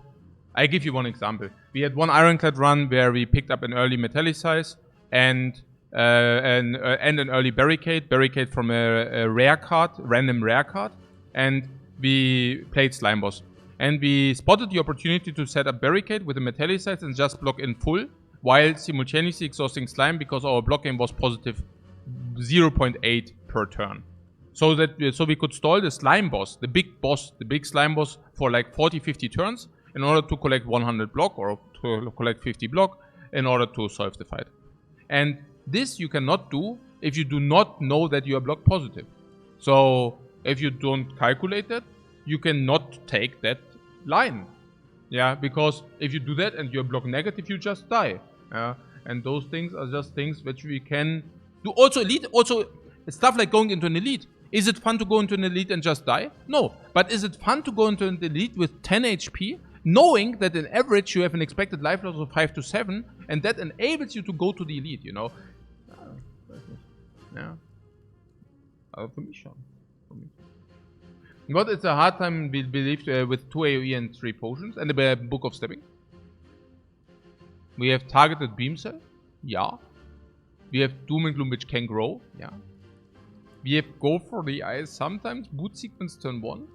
I give you one example. We had one Ironclad run where we picked up an early Metallicize and an early Barricade. Barricade from a rare card, random rare card. And we played Slime Boss. And we spotted the opportunity to set up Barricade with a Metallicize and just block in full, while simultaneously exhausting Slime because our block game was positive 0.8 per turn. So we could stall the Slime Boss, the big Slime Boss for like 40-50 turns in order to collect 100 block or to collect 50 block in order to solve the fight. And this you cannot do if you do not know that you are block positive. So if you don't calculate that, you cannot take that line. Yeah, because if you do that and you're block negative, you just die. Yeah, and those things are just things which we can do. Also elite, also stuff like going into an elite. Is it fun to go into an elite and just die? No. But is it fun to go into an elite with 10 HP, knowing that in average you have an expected life loss of 5 to 7, and that enables you to go to the elite, you know? Yeah. For me, Sean. For me. But it's a hard time, we believe, with 2 AoE and 3 potions, and a Book of Stabbing. We have targeted Beam Cell. Yeah. We have Doom and Gloom, which can grow. Yeah. We have Go for the Eyes sometimes. Boot Sequence turn 1.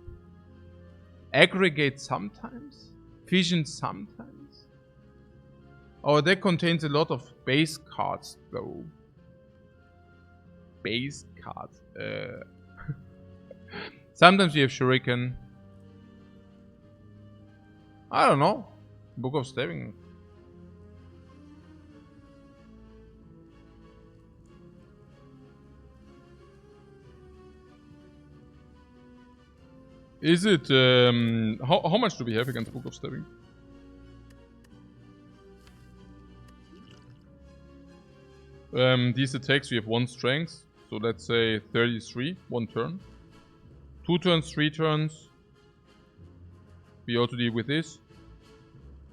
Aggregate sometimes. Fission sometimes. Our deck contains a lot of base cards, though. Base cards. Sometimes we have Shuriken. I don't know. Book of Stabbing. Is it, how much do we have against Book of Stabbing? These attacks, we have 1 strength, so let's say 33, 1 turn. 2 turns, 3 turns. We ought to deal with this.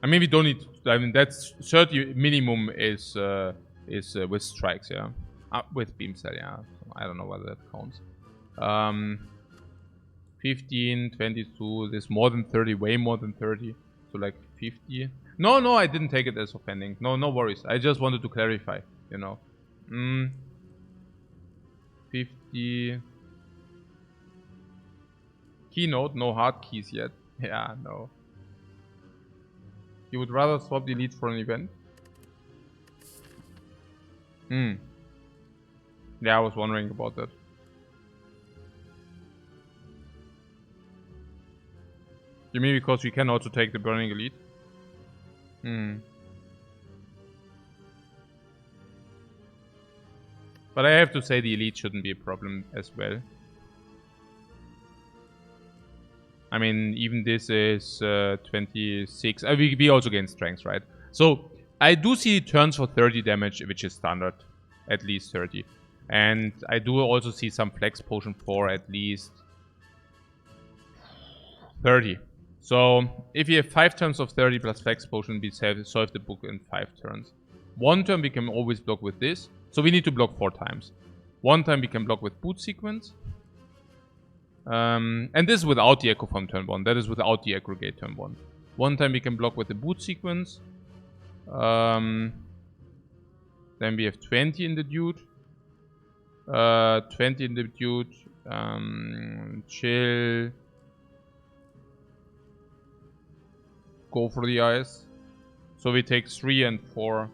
I mean, we don't need, I mean, that's 30 minimum is with strikes, yeah. With Beam Cell, yeah. So I don't know whether that counts. 15, 22, there's more than 30, way more than 30. So like 50. No, I didn't take it as offending. No worries. I just wanted to clarify, you know. 50. Keynote, no hard keys yet. Yeah, no. You would rather swap the elite for an event? Yeah, I was wondering about that. You mean because we can also take the Burning Elite? But I have to say the elite shouldn't be a problem as well. I mean, even this is 26. We also gain strength, right? So I do see turns for 30 damage, which is standard. At least 30. And I do also see some flex potion for at least 30. So if you have 5 turns of 30 plus flex potion, we solve the book in 5 turns. 1 turn we can always block with this. So we need to block 4 times. 1 time we can block with boot sequence. And this is without the echo from turn 1. That is without the aggregate turn 1. 1 time we can block with the boot sequence. Then we have 20 in the dude. 20 in the dude. Chill. Go for the eyes. So we take 3 and 4.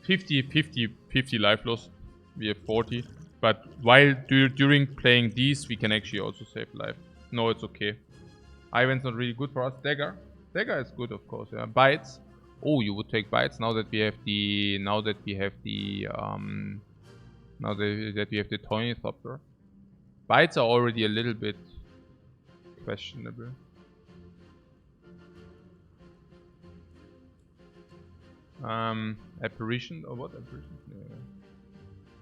50 life loss. We have 40. But while during playing these, we can actually also save life. No, it's okay. Ivan's not really good for us. Dagger. Dagger is good, of course. Yeah. Bites. Oh, you would take bites now that we have the Toynithopter. Bites are already a little bit questionable. Apparition or what? Apparitions? No.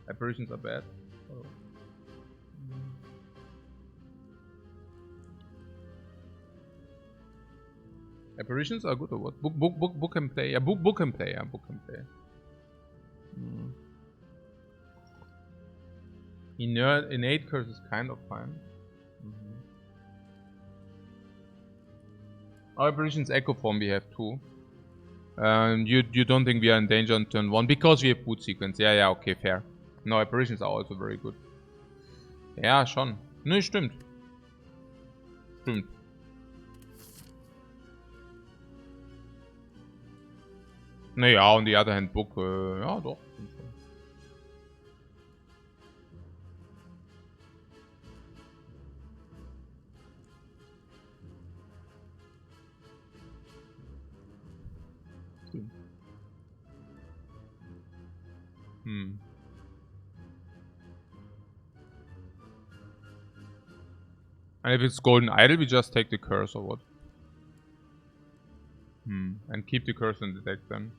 Apparitions are bad. Oh. Apparitions are good or what? Book and play. Yeah, book and play. Yeah, book and play. Innate curse is kind of fine. Our apparitions echo form we have 2. You don't think we are in danger on turn 1 because we have boot sequence. Ja, okay, fair. No, apparitions are also very good. Ja, schon. Ne, stimmt. Stimmt. Naja, on the other hand, book, ja doch. And if it's golden idol, we just take the curse or what? And keep the curse in the deck then.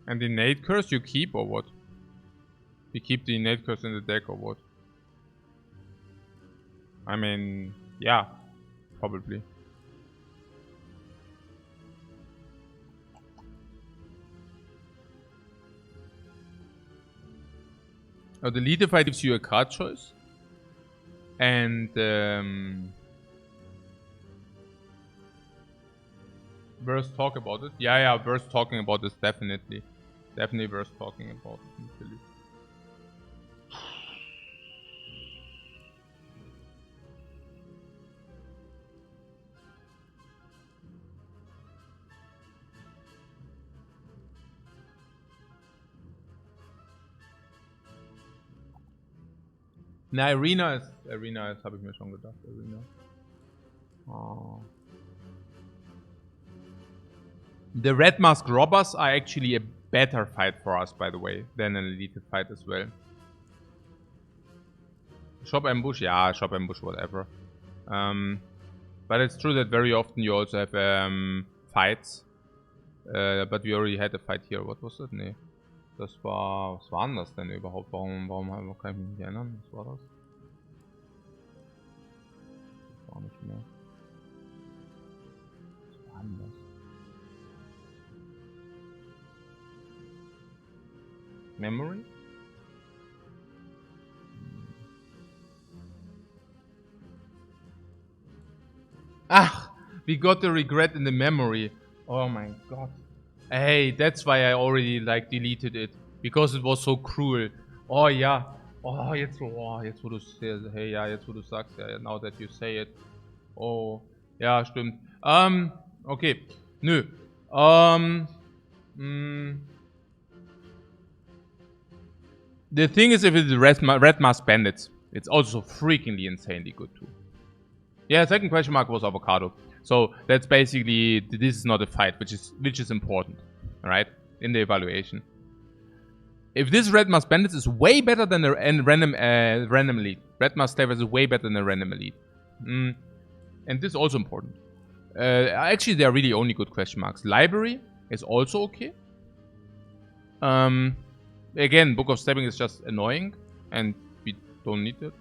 And the innate curse you keep or what? You keep the innate curse in the deck or what? I mean, yeah, probably. Now the leader fight gives you a card choice. And worth talk about it. Yeah, worth talking about this definitely. Definitely worth talking about it. Na, Arena ist, habe ich mir schon gedacht, Arena. Oh. The Red Mask Robbers are actually a better fight for us, by the way, than an Elite fight as well. Shop Ambush, yeah, Shop Ambush, whatever. But it's true that very often you also have fights. But we already had a fight here. What was that? Nee. Das war... Was war denn das denn überhaupt? Warum kann ich mich nicht erinnern? Was war das? Das war auch nicht mehr. Was war denn das? Memory? Ach! We got the regret in the memory. Oh my god. Hey, that's why I already like deleted it. Because it was so cruel. Oh ja. Oh, jetzt wo du sagst. Hey, ja, jetzt wo du sagst. Ja, now that you say it. Oh. Ja, stimmt. Okay. Nö. The thing is, if it's Red Mask Bandits, it's also freakingly insanely good too. Yeah, second question mark was Avocado. So that's basically, this is not a fight, which is important, right? In the evaluation. If this Red Mask Bandits is way better than a random elite. Red Mask Slavers is way better than a random elite. And this is also important. Actually, they are really only good question marks. Library is also okay. Again, Book of Stabbing is just annoying, and we don't need it.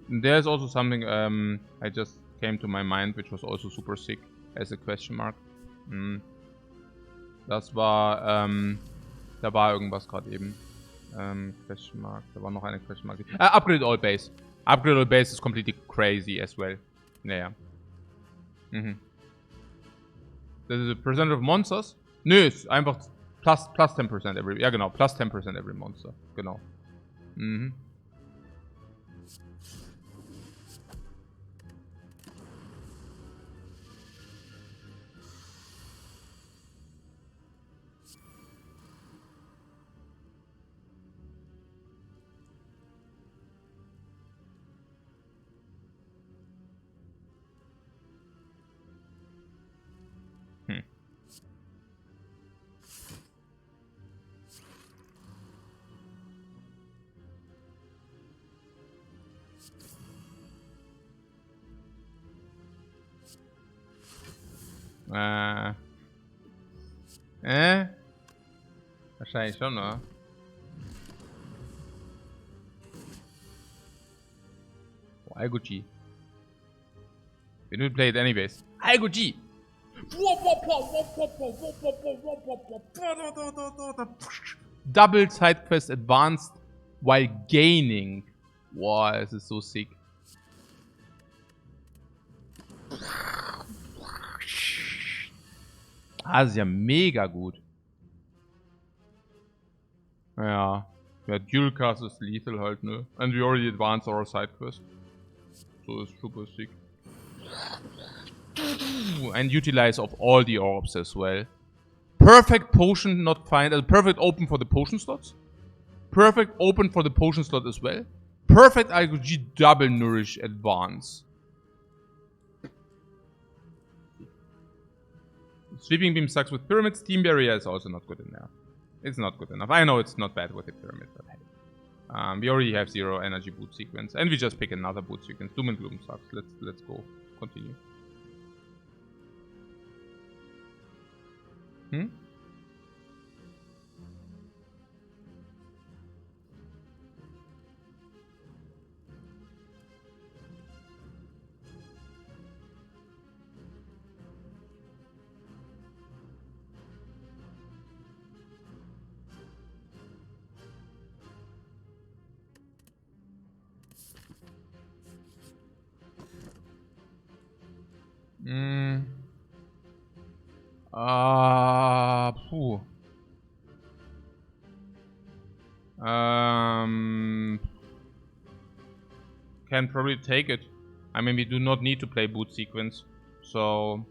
And there's also something I just came to my mind, which was also super sick as a question mark. Das war, da war irgendwas gerade eben. Question mark, da war noch eine question mark. Upgrade all base. Upgrade all base is completely crazy as well. Naja. Das ist a percent of monsters? Nö, ist einfach plus 10% every. Ja genau, plus 10% every monster. Genau. Wahrscheinlich schon, oder? Oh, Algo G. We will play it anyways. Algo G! Double side quest advanced while gaining. Wow, es ist so sick. Ah, das ist ja mega gut. Ja. Ja, Dual Cast ist lethal halt, ne? And we already advanced our side quest. So ist super sick. And utilize of all the orbs as well. Perfect potion not find. Perfect open for the potion slots. Perfect open for the potion slot as well. Perfect IGG double nourish advance. Sweeping beam sucks with pyramids. Steam barrier is also not good enough. It's not good enough. I know it's not bad with the pyramid, but hey. We already have 0 energy boot sequence, and we just pick another boot sequence. Doom and Gloom sucks. Let's go. Continue. Puh. Can probably take it. I mean, we do not need to play boot sequence. So,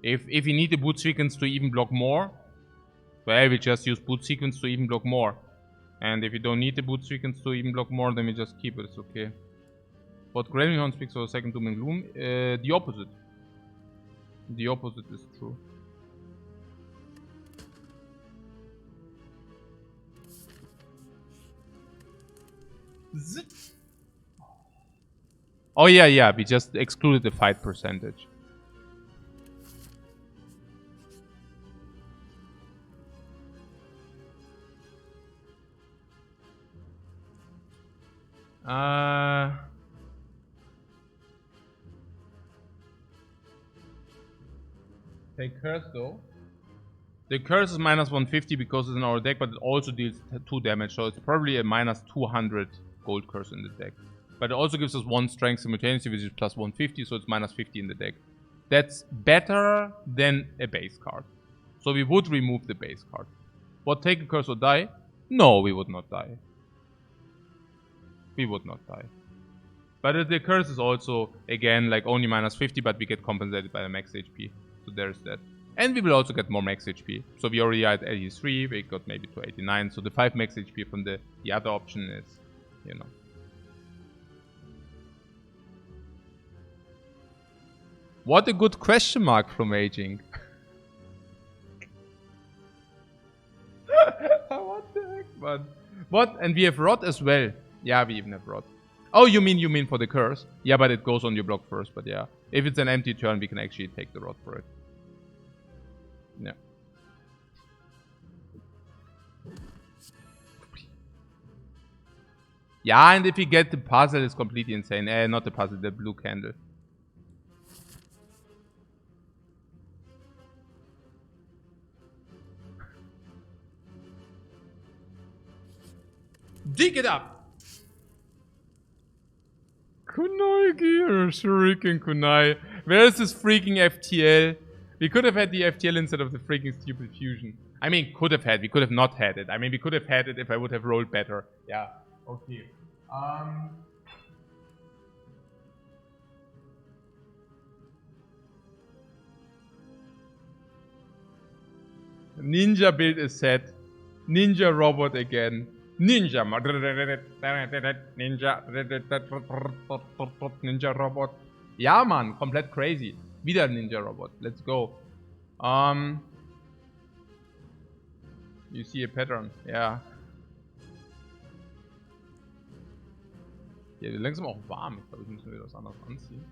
if we need the boot sequence to even block more, well, we just use boot sequence to even block more. And if you don't need the boot sequence to even block more, then we just keep it. It's okay. But Gremlin Horn speaks for a second Doom and Gloom. The opposite. The opposite is true. Oh yeah, we just excluded the fight percentage. Take curse though. The curse is minus 150 because it's in our deck, but it also deals 2 damage, so it's probably a minus 200 gold curse in the deck. But it also gives us 1 strength simultaneously, which is plus 150, so it's minus 50 in the deck. That's better than a base card. So we would remove the base card. What, take a curse or die? No, we would not die. We would not die. But the curse is also, again, like only minus 50, but we get compensated by the max HP. So there's that. And we will also get more max HP. So we already are at 83, we got maybe to 89. So the 5 max HP from the other option is, you know. What a good question mark from aging. What the heck, man? What? And we have rot as well. Yeah, we even have rot. Oh, you mean for the curse? Yeah, but it goes on your block first. But yeah, if it's an empty turn, we can actually take the rot for it. Yeah. Yeah, and if you get the puzzle, it's completely insane. Not the puzzle, the blue candle. Dig it up! Kunai gear, Shuriken Kunai. Where is this freaking FTL? We could have had the FTL instead of the freaking stupid fusion. I mean, could have had. We could have not had it. I mean, we could have had it if I would have rolled better. Yeah. Okay. Ninja build is set. Ninja robot again. Ninja. Ninja robot. Ja, Mann. Komplett crazy. Wieder Ninja robot. Let's go. You see a pattern. Ja. Hier wird langsam auch warm. Ich glaube, ich muss mir wieder was anderes anziehen.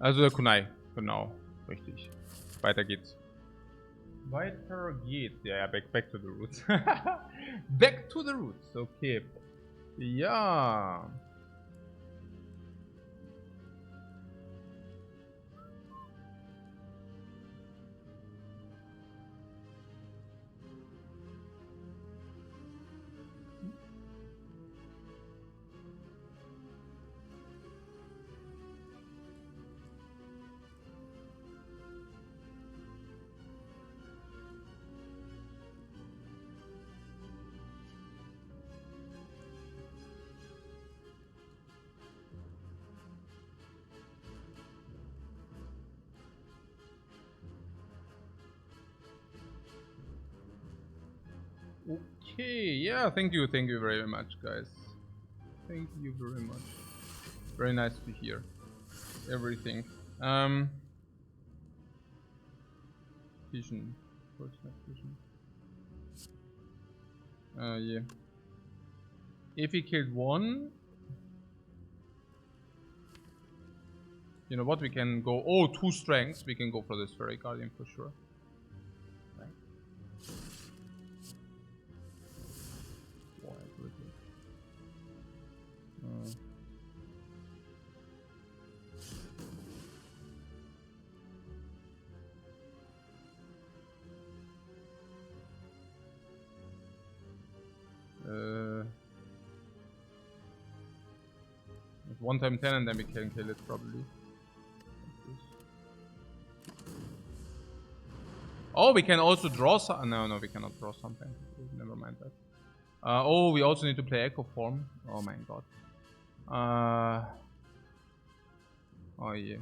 Also der Kunai, genau, richtig. Weiter geht's. Weiter geht's. Ja, back to the roots. Back to the roots, okay. Ja. Okay, yeah, thank you very much, guys. Thank you very much. Very nice to hear everything. Vision. Vision. Yeah. If he killed one, you know what? We can go. Oh, 2 strengths. We can go for this Fairy Guardian for sure. One time 10 and then we can kill it probably. Oh, we can also draw some. No, we cannot draw something. Never mind that. Oh, we also need to play Echo Form. Oh my god. Oh yeah.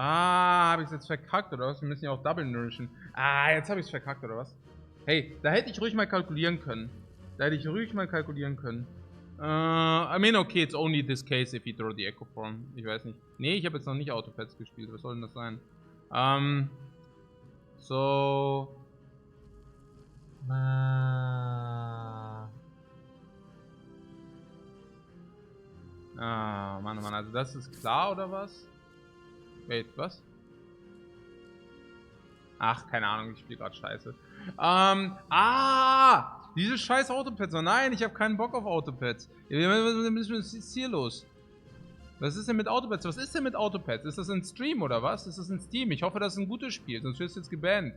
Ah, habe ich es jetzt verkackt oder was? Wir müssen ja auch Double nourishen. Ah, jetzt habe ich es verkackt oder was? Hey, da hätte ich ruhig mal kalkulieren können. I mean, okay, it's only this case if you throw the Echo Form. Ich weiß nicht. Nee, ich habe jetzt noch nicht Autopads gespielt. Was soll denn das sein? So. Ah, Mann, also das ist klar oder was? Wait, was? Ach, keine Ahnung, ich spiele gerade scheiße. Diese scheiß Autopads. Oh nein, ich habe keinen Bock auf Autopads. Was ist hier los? Was ist denn mit Autopads? Ist das ein Stream oder was? Ist das ein Steam? Ich hoffe, das ist ein gutes Spiel, sonst wirst du jetzt gebannt.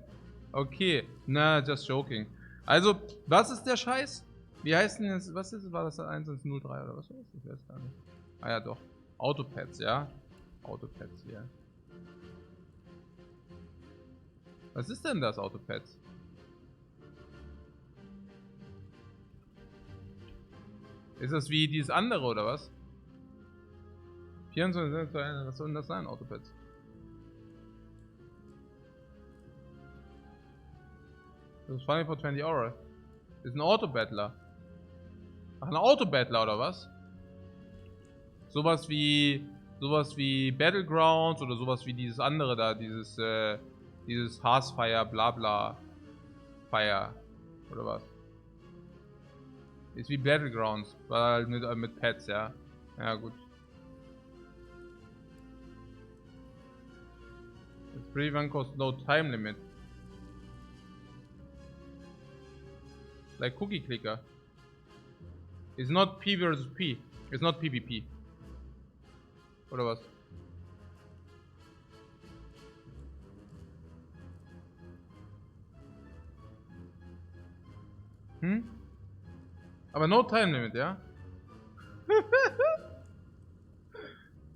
Okay, na, just joking. Also, was ist der Scheiß? Wie heißt denn das? Was ist? War das 1103 oder was? Ich weiß gar nicht. Ah ja, doch. Autopads, ja. Autopads, ja. Was ist denn das, Autopads? Ist das wie dieses andere, oder was? 24, was soll denn das sein, Autopads? Das ist funny for 20 Hours. Ist ein Autobattler. Ach, ein Autobattler, oder was? Sowas wie Battlegrounds oder sowas wie dieses andere da, dieses Hearthfire, Blabla Fire, oder was? Ist wie Battlegrounds, weil mit Pets, ja. Ja, gut. It's pretty one cost no time limit. Like Cookie Clicker. It's not P versus P. It's not PvP. Oder was? Aber no time limit, ja?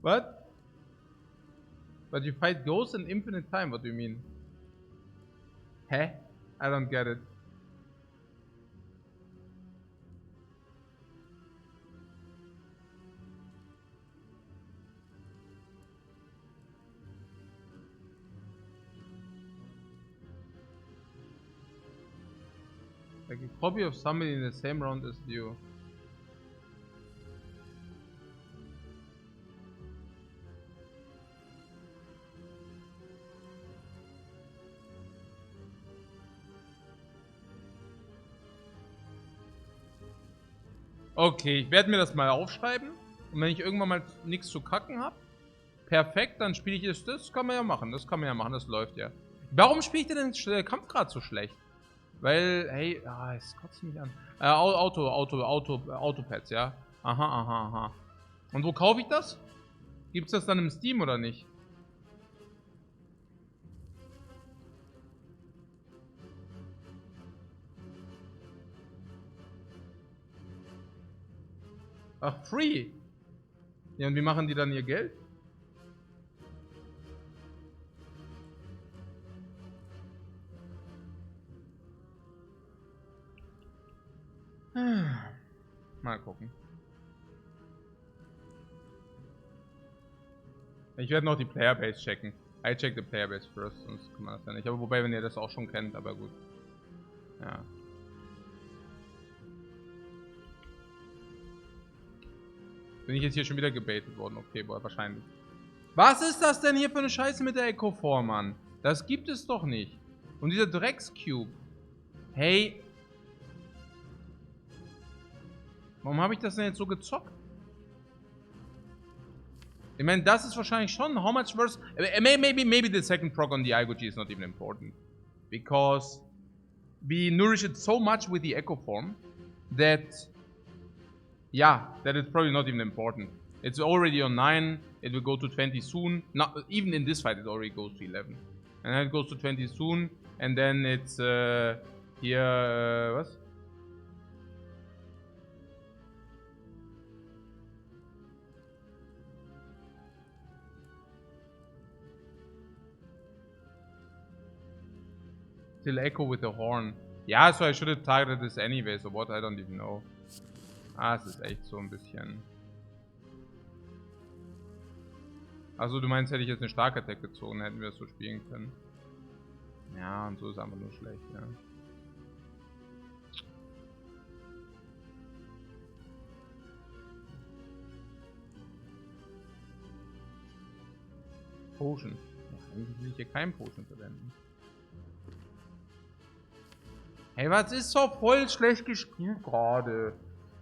What? But you fight ghosts in infinite time, what do you mean? Hä? I don't get it. Like a copy of somebody in the same round as you. Okay, ich werde mir das mal aufschreiben. Und wenn ich irgendwann mal nichts zu kacken habe, perfekt, dann spiele ich es. Das kann man ja machen. Das kann man ja machen. Das läuft ja. Warum spielt ihr denn den Kampf gerade so schlecht? Weil, hey, es kotzt mich an. Autopads, ja. Aha, aha, aha. Und wo kaufe ich das? Gibt's das dann im Steam oder nicht? Ach, free. Ja, und wie machen die dann ihr Geld? Mal gucken. Ich werde noch die Playerbase checken. I check the Playerbase first, sonst kann man das ja nicht. Aber wobei, wenn ihr das auch schon kennt, aber gut. Ja. Bin ich jetzt hier schon wieder gebaitet worden? Okay, boah, wahrscheinlich. Was ist das denn hier für eine Scheiße mit der Echo-Form, Mann? Das gibt es doch nicht. Und dieser Dreckscube. Hey. Warum habe ich das denn jetzt so gezockt? Ich meine, das ist wahrscheinlich schon. How much worse? Maybe the second proc on the IGOG is not even important. Because we nourish it so much with the Echo form that, yeah, that it's probably not even important. It's already on 9. It will go to 20 soon. Not even in this fight, it already goes to 11. And then it goes to 20 soon. And then it's here. Was? Still Echo with the horn. Ja, so I should have targeted this anyway, so what? I don't even know. Es ist echt so ein bisschen. Also du meinst, hätte ich jetzt eine starke Attack gezogen, hätten wir es so spielen können. Ja, und so ist einfach nur schlecht, ja. Potion. Ja, eigentlich will ich hier keinen Potion verwenden. Hey, was ist so voll schlecht gespielt gerade?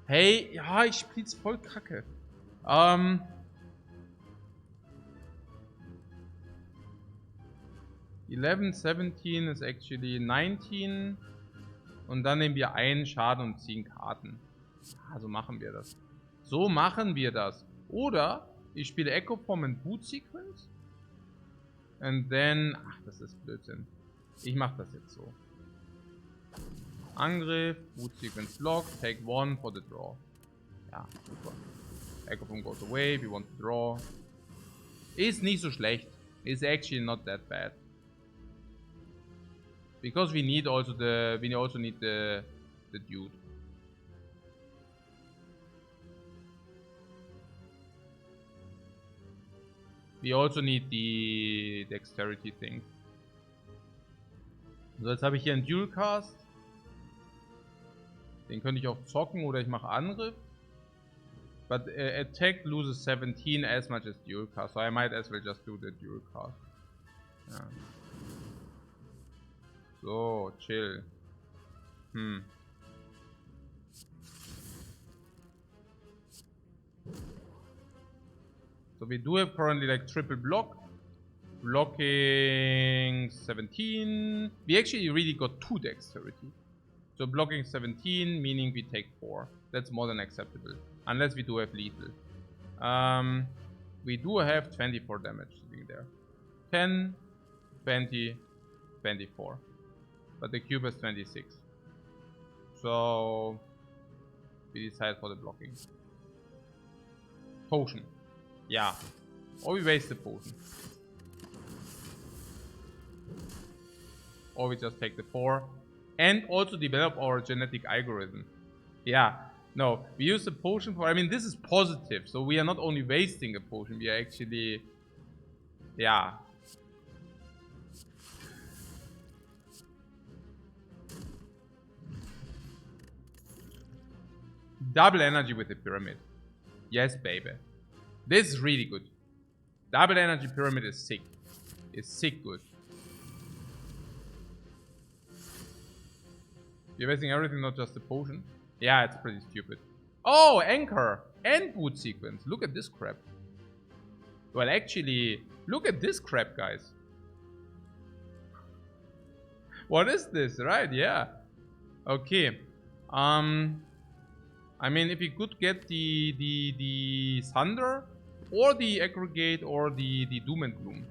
Hey, ja, ich spiel's voll kacke. 11, 17 ist actually 19. Und dann nehmen wir einen Schaden und ziehen Karten. Ja, so machen wir das. So machen wir das. Oder ich spiele Echo Form in Boot Sequence. Und dann. Ach, das ist Blödsinn. Ich mache das jetzt so. Angriff, Boot Sequence Block, take 1 for the draw. Ja, super. Echo Form goes away, we want to draw. Ist nicht so schlecht. Is actually not that bad. Because we need also the dude. We also need the dexterity thing. So, jetzt habe ich hier einen Dual Cast. Den könnte ich auch zocken oder ich mache Angriff. But attack loses 17 as much as Dual Cast. So I might as well just do the Dual Cast. Ja. So, chill. So we do have currently like triple block. Blocking 17. We actually really got 2 dexterity. So blocking 17, meaning we take 4. That's more than acceptable. Unless we do have lethal. We do have 24 damage sitting there. 10, 20, 24. But the cube has 26. So we decide for the blocking. Potion. Yeah. Or we waste the potion. Or we just take the 4. And also develop our genetic algorithm. Yeah. No, we use the potion for... I mean, this is positive. So we are not only wasting a potion. We are actually... Yeah. Double energy with the pyramid. Yes, baby. This is really good. Double energy pyramid is sick. It's sick good. You're wasting everything, not just the potion. Yeah, it's pretty stupid. Oh, anchor and boot sequence. Look at this crap. Well, actually, look at this crap, guys. What is this? Right, yeah. Okay. I mean, if we could get the Thunder, or the Aggregate, or the Doom and Gloom.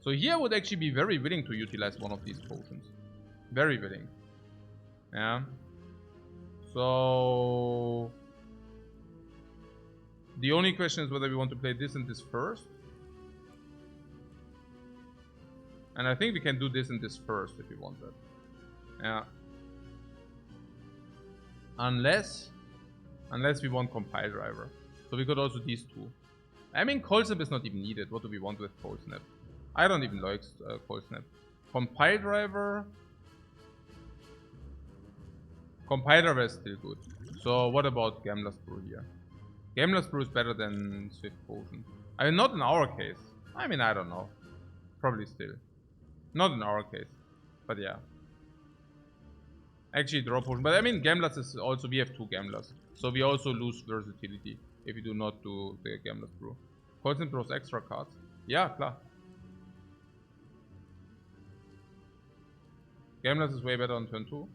So here I would actually be very willing to utilize one of these potions. Very willing. Yeah. So... the only question is whether we want to play this and this first. And I think we can do this and this first if we want that. Yeah. Unless we want Compile Driver. So we could also these two. I mean, Cold Snap is not even needed. What do we want with Cold Snap? I don't even like Cold Snap. Compile Driver. Compile Driver is still good. So what about Gambler's Brew here? Gambler's Brew is better than Swift Potion. I mean, not in our case. I mean, I don't know. Probably still. Not in our case. But yeah. Actually, Draw Potion. But I mean, Gamblers is also... we have two Gamblers. So we also lose versatility if we do not do the Gambler's Brew. Cold Snap draws extra cards. Yeah, klar. Gamblers is way better on turn 2.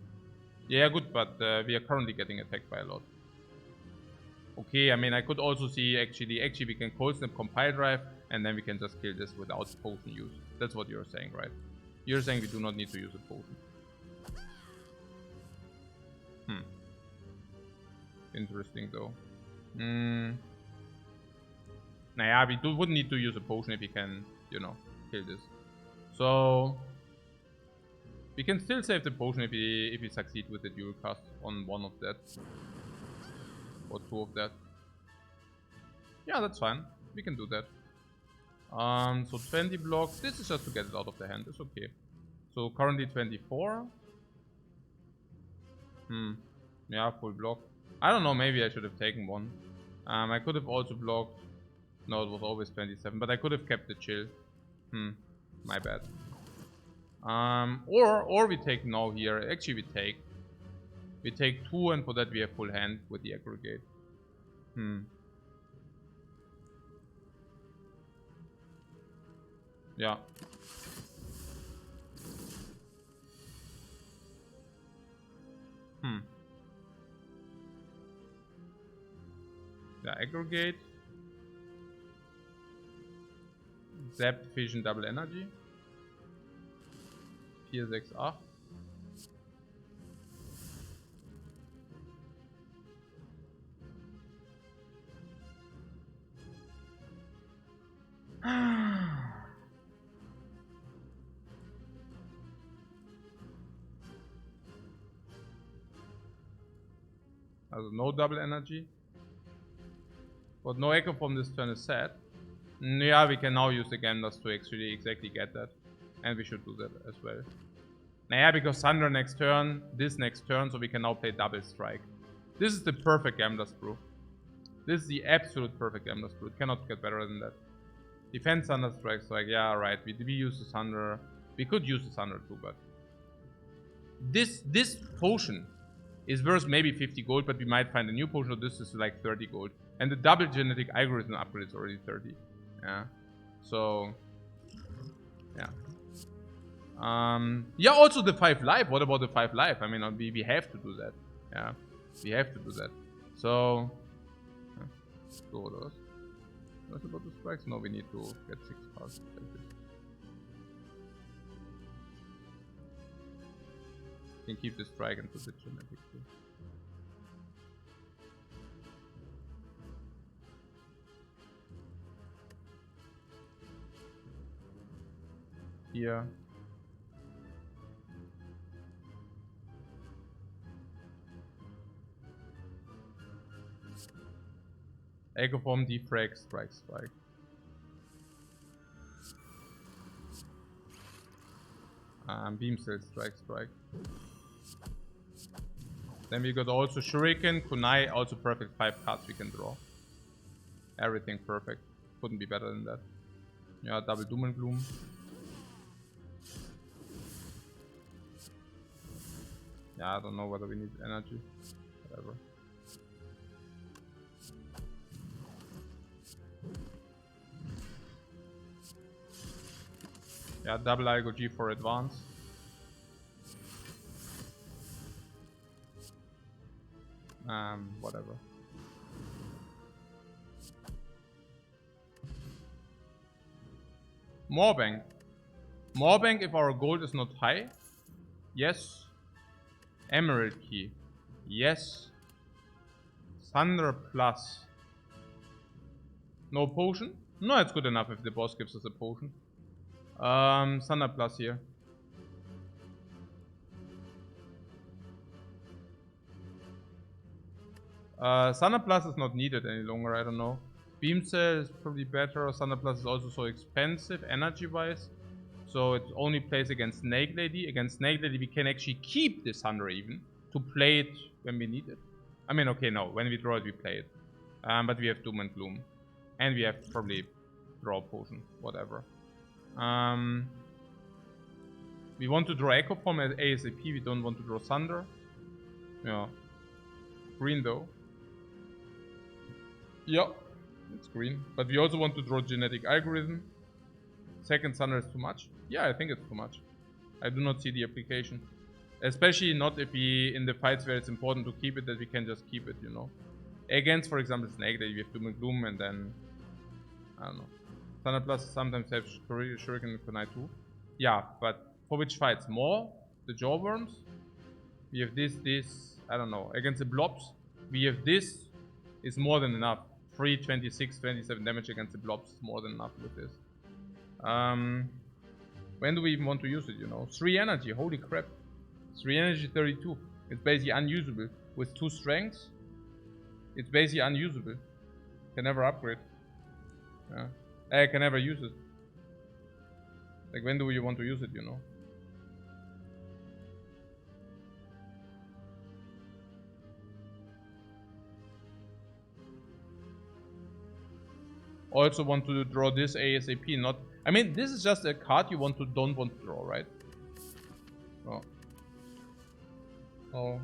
Yeah, good, but we are currently getting attacked by a lot. Okay, I mean, I could also see actually we can Cold Snap Compile Drive, and then we can just kill this without potion use. That's what you're saying, right? You're saying we do not need to use a potion. Interesting, though. Naja, we wouldn't need to use a potion if we can, you know, kill this. So... we can still save the potion if we succeed with the dual cast on one of that. Or two of that. Yeah, that's fine. We can do that. So 20 blocks. This is just to get it out of the hand. It's okay. So currently 24. Yeah, full block. I don't know. Maybe I should have taken one. I could have also blocked. No, it was always 27. But I could have kept the chill. My bad. Or we take now here. Actually, we take 2, and for that we have full hand with the aggregate. Yeah. The aggregate. Zap, Fission, Double Energy. 4, 6, 8. Also no double energy. But no echo from this turn is sad. Yeah, we can now use the Gamblers to actually exactly get that. And we should do that as well. Naja, because Thunder next turn, this next turn, so we can now play Double Strike. This is the perfect Gambler's Brew. This is the absolute perfect Gambler's Brew. It cannot get better than that. Defense, Thunder, Strike, Strike. Yeah, right. We use the Thunder. We could use the Thunder too, but... This potion is worth maybe 50 gold, but we might find a new potion, so this is like 30 gold. And the double genetic algorithm upgrade is already 30. Yeah. So... yeah. Yeah, also the 5 life. What about the 5 life? I mean, we have to do that. Yeah. We have to do that. So... yeah. Go with those. What about the strikes? No, we need to get 6 cards like this. Can keep the strike and put the genetic too. Here. Echo Form, Defect, Strike, Strike. Beam Cell, Strike, Strike. Then we got also Shuriken, Kunai, also perfect 5 cards we can draw. Everything perfect. Couldn't be better than that. Yeah, double Doom and Gloom. Yeah, I don't know whether we need energy. Whatever. Yeah, double Algo G for advance. Whatever. Moorbank. Moorbank if our gold is not high. Yes. Emerald Key. Yes. Thunder Plus. No potion? No, it's good enough if the boss gives us a potion. Thunder Plus here. Thunder Plus is not needed any longer, I don't know. Beam Cell is probably better. Thunder Plus is also so expensive energy-wise. So it only plays against Snake Lady. Against Snake Lady we can actually keep this Thunder even to play it when we need it. I mean, okay, no. When we draw it, we play it. But we have Doom and Gloom. And we have probably Draw Potion. Whatever. We want to draw Echo Form as ASAP. We don't want to draw Thunder. Yeah. Green though. Yeah. It's green. But we also want to draw Genetic Algorithm. Second Thunder is too much. Yeah, I think it's too much. I do not see the application. Especially not if we, in the fights where it's important to keep it, that we can just keep it, you know. Against, for example, Snake Day, we have Doom and Gloom, and then, I don't know. Thunder Plus sometimes have Shuriken and Kunai too. Yeah, but for which fights? More? The Jawworms? We have this, I don't know. Against the Blobs, we have this. Is more than enough. 3, 26, 27 damage against the Blobs is more than enough with this. When do we even want to use it, you know? 3 energy, holy crap. 3 energy, 32. It's basically unusable. With 2 strengths, it's basically unusable. Can never upgrade. Yeah. I can never use it. Like, when do you want to use it, you know? Also want to draw this ASAP, not... I mean, this is just a card you don't want to draw, right? Oh. Oh.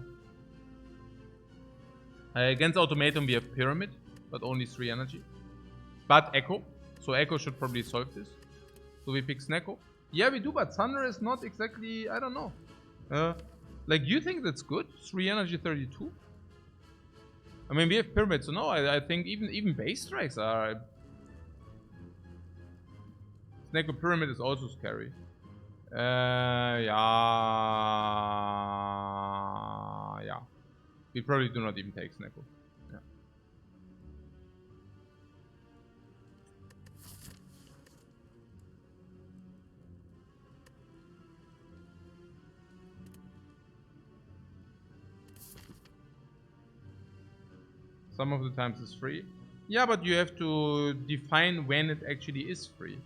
Against Automaton we have Pyramid, but only 3 energy. But Echo. So Echo should probably solve this. Do we pick Snecko? Yeah, we do, but Thunder is not exactly... I don't know. Like, you think that's good? 3 energy, 32? I mean, we have Pyramid, so no, I think even base strikes are... Snecko Pyramid is also scary. Yeah. We probably do not even take Snecko. Yeah. Some of the times it's free. Yeah, but you have to define when it actually is free.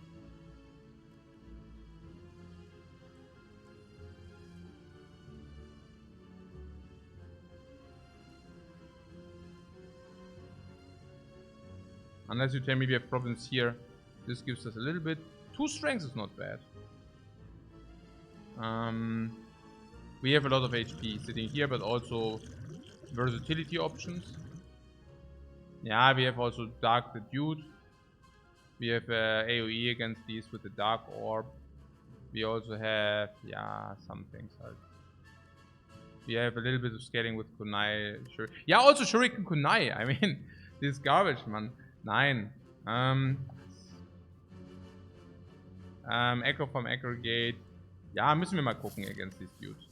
Unless you tell me we have problems here. This gives us a little bit. 2 strengths is not bad. We have a lot of HP sitting here, but also versatility options. Yeah, we have also Dark the Dude. We have AoE against these with the Dark Orb. We also have, yeah, some things. We have a little bit of scaling with Kunai. Yeah, also Shuriken Kunai. I mean, this is garbage, man. 9. Echo vom Aggregate. Ja, müssen wir mal gucken against these dudes.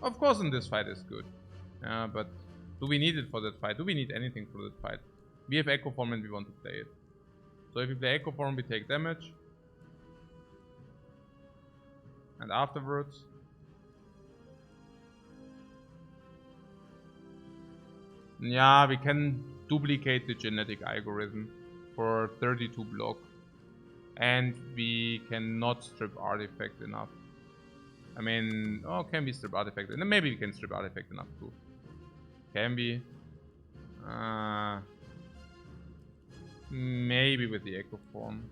Of course in this fight is good. But do we need it for that fight? Do we need anything for that fight? We have Echo Form and we want to play it. So if we play Echo Form, we take damage. And afterwards... Yeah, we can duplicate the genetic algorithm for 32 block. And we cannot strip artifact enough. I mean, oh, can we strip artifact? And maybe we can strip artifact enough too. Can we? Maybe with the Echo Form.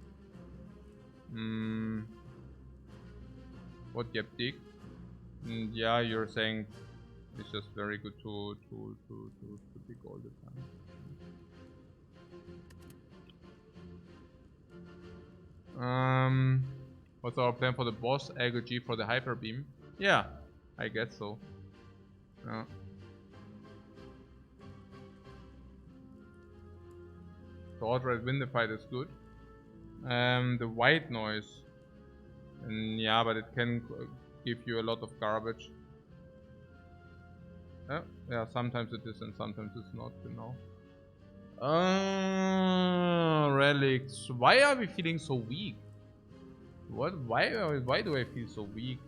What yep dig? Yeah, you're saying it's just very good to dig all the time. What's our plan for the boss? Algo G for the hyper beam? Yeah, I guess so. Yeah. The outright win the fight is good. The white noise. And yeah, but it can give you a lot of garbage. Yeah, sometimes it is and sometimes it's not, you know. Relics. Why are we feeling so weak? What? Why do I feel so weak?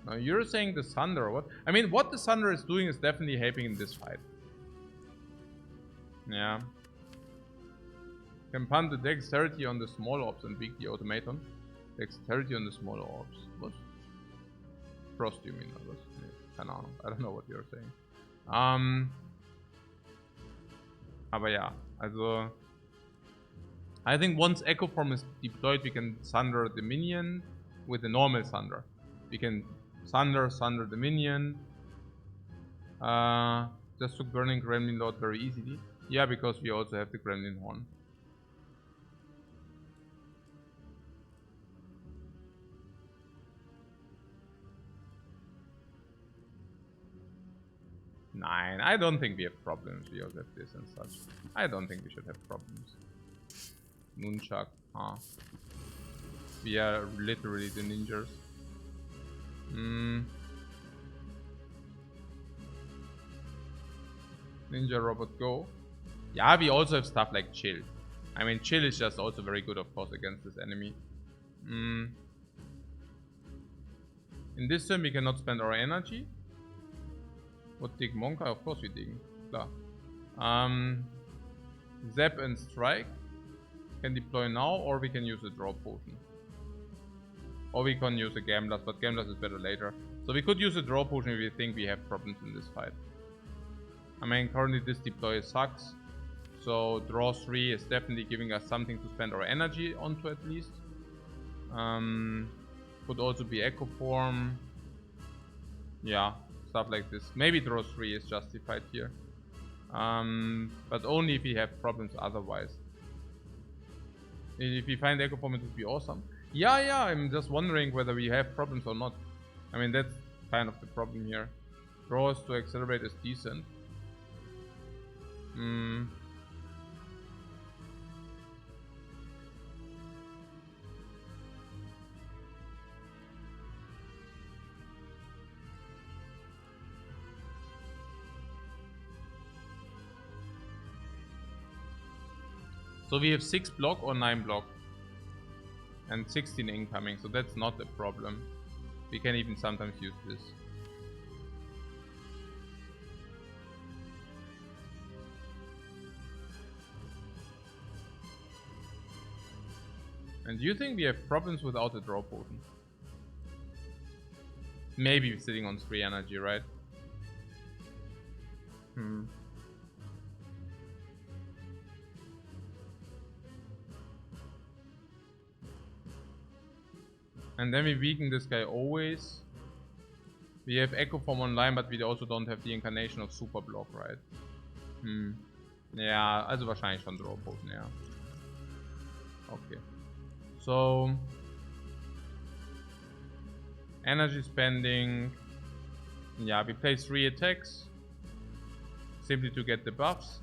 Now you're saying the Thunder. What? I mean, what the Thunder is doing is definitely helping in this fight. Yeah. Can punt the dexterity on the small orbs and weak the automaton. Dexterity on the small orbs. What? Frost, you mean? I don't know what you're saying. Aber ja, also I think once Echo Form is deployed, we can Thunder the minion with the normal Thunder. We can Thunder the minion. Just took Burning Gremlin Lord very easily. Yeah, because we also have the Gremlin Horn. Nine. I don't think we have problems. We also have this and such. I don't think we should have problems. Nunchuck. We are literally the ninjas. Ninja Robot Go. Yeah, we also have stuff like Chill. I mean, Chill is just also very good, of course, against this enemy. In this turn, we cannot spend our energy. What dig Monka? Of course we dig. Klar. Zap and Strike can deploy now, or we can use a Draw Potion. Or we can use a Gamblers, but Gamblers is better later. So we could use a Draw Potion if we think we have problems in this fight. I mean, currently this deploy sucks. So Draw 3 is definitely giving us something to spend our energy onto at least. Could also be Echo Form. Yeah. Stuff like this. Maybe Draw 3 is justified here. But only if we have problems otherwise. If we find Echo Form, it would be awesome. Yeah, I'm just wondering whether we have problems or not. I mean, that's kind of the problem here. Draws to accelerate is decent. So we have 6 block or 9 block. And 16 incoming, so that's not a problem. We can even sometimes use this. And do you think we have problems without a Draw Potion? Maybe sitting on 3 energy, right? And then we weaken this guy always. We have Echo Form online, but we also don't have the incarnation of Super Block, right? Ja, also wahrscheinlich schon Draw Potion, ja. Okay. So energy spending. Yeah, we play 3 attacks. Simply to get the buffs.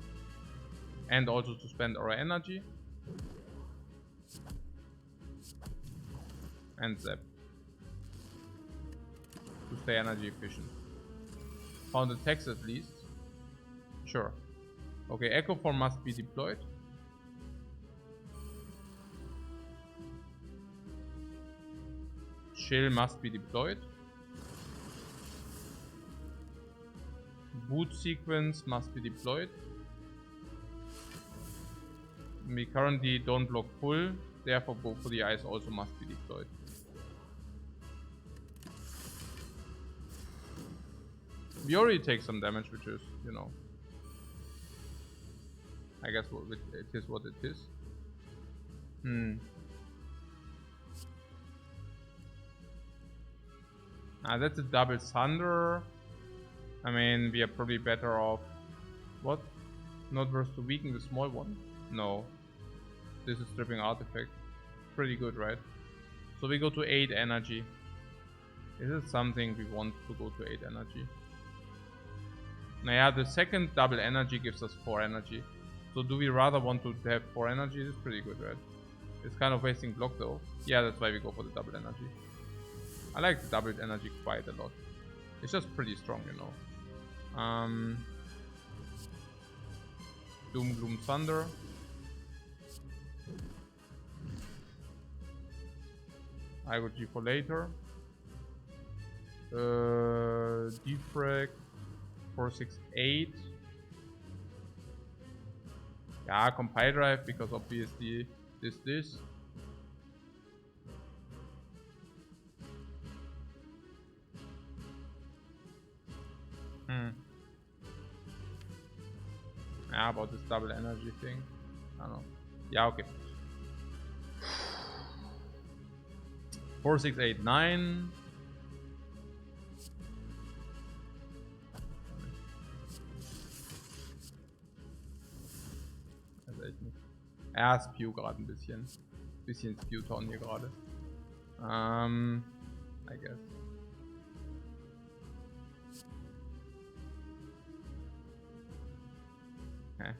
And also to spend our energy. And Zap. To stay energy efficient. Found attacks at least. Sure. Okay, Echo Form must be deployed. Chill must be deployed. Boot sequence must be deployed. We currently don't block full, therefore Bow for the Eyes also must be deployed. We already take some damage, which is, you know, I guess it is what it is. That's a double Thunder. I mean, we are probably better off. What? Not worth to weaken the small one? No. This is stripping artifact. Pretty good, right? So we go to 8 energy. Is it something we want to go to 8 energy? Naja, the second double energy gives us 4 energy. So do we rather want to have 4 energy? It's pretty good, right? It's kind of wasting block though. Yeah, that's why we go for the double energy. I like the double energy quite a lot. It's just pretty strong, you know. Doom, Gloom, Thunder. I go G for later. Defect. 468. Yeah, compile drive because obviously this. Yeah, about this double energy thing. I don't know. Yeah, okay. 4689. Das ist echt nicht. Ja, Spew gerade ein bisschen. Bisschen Spew-Town hier gerade. I guess. Okay.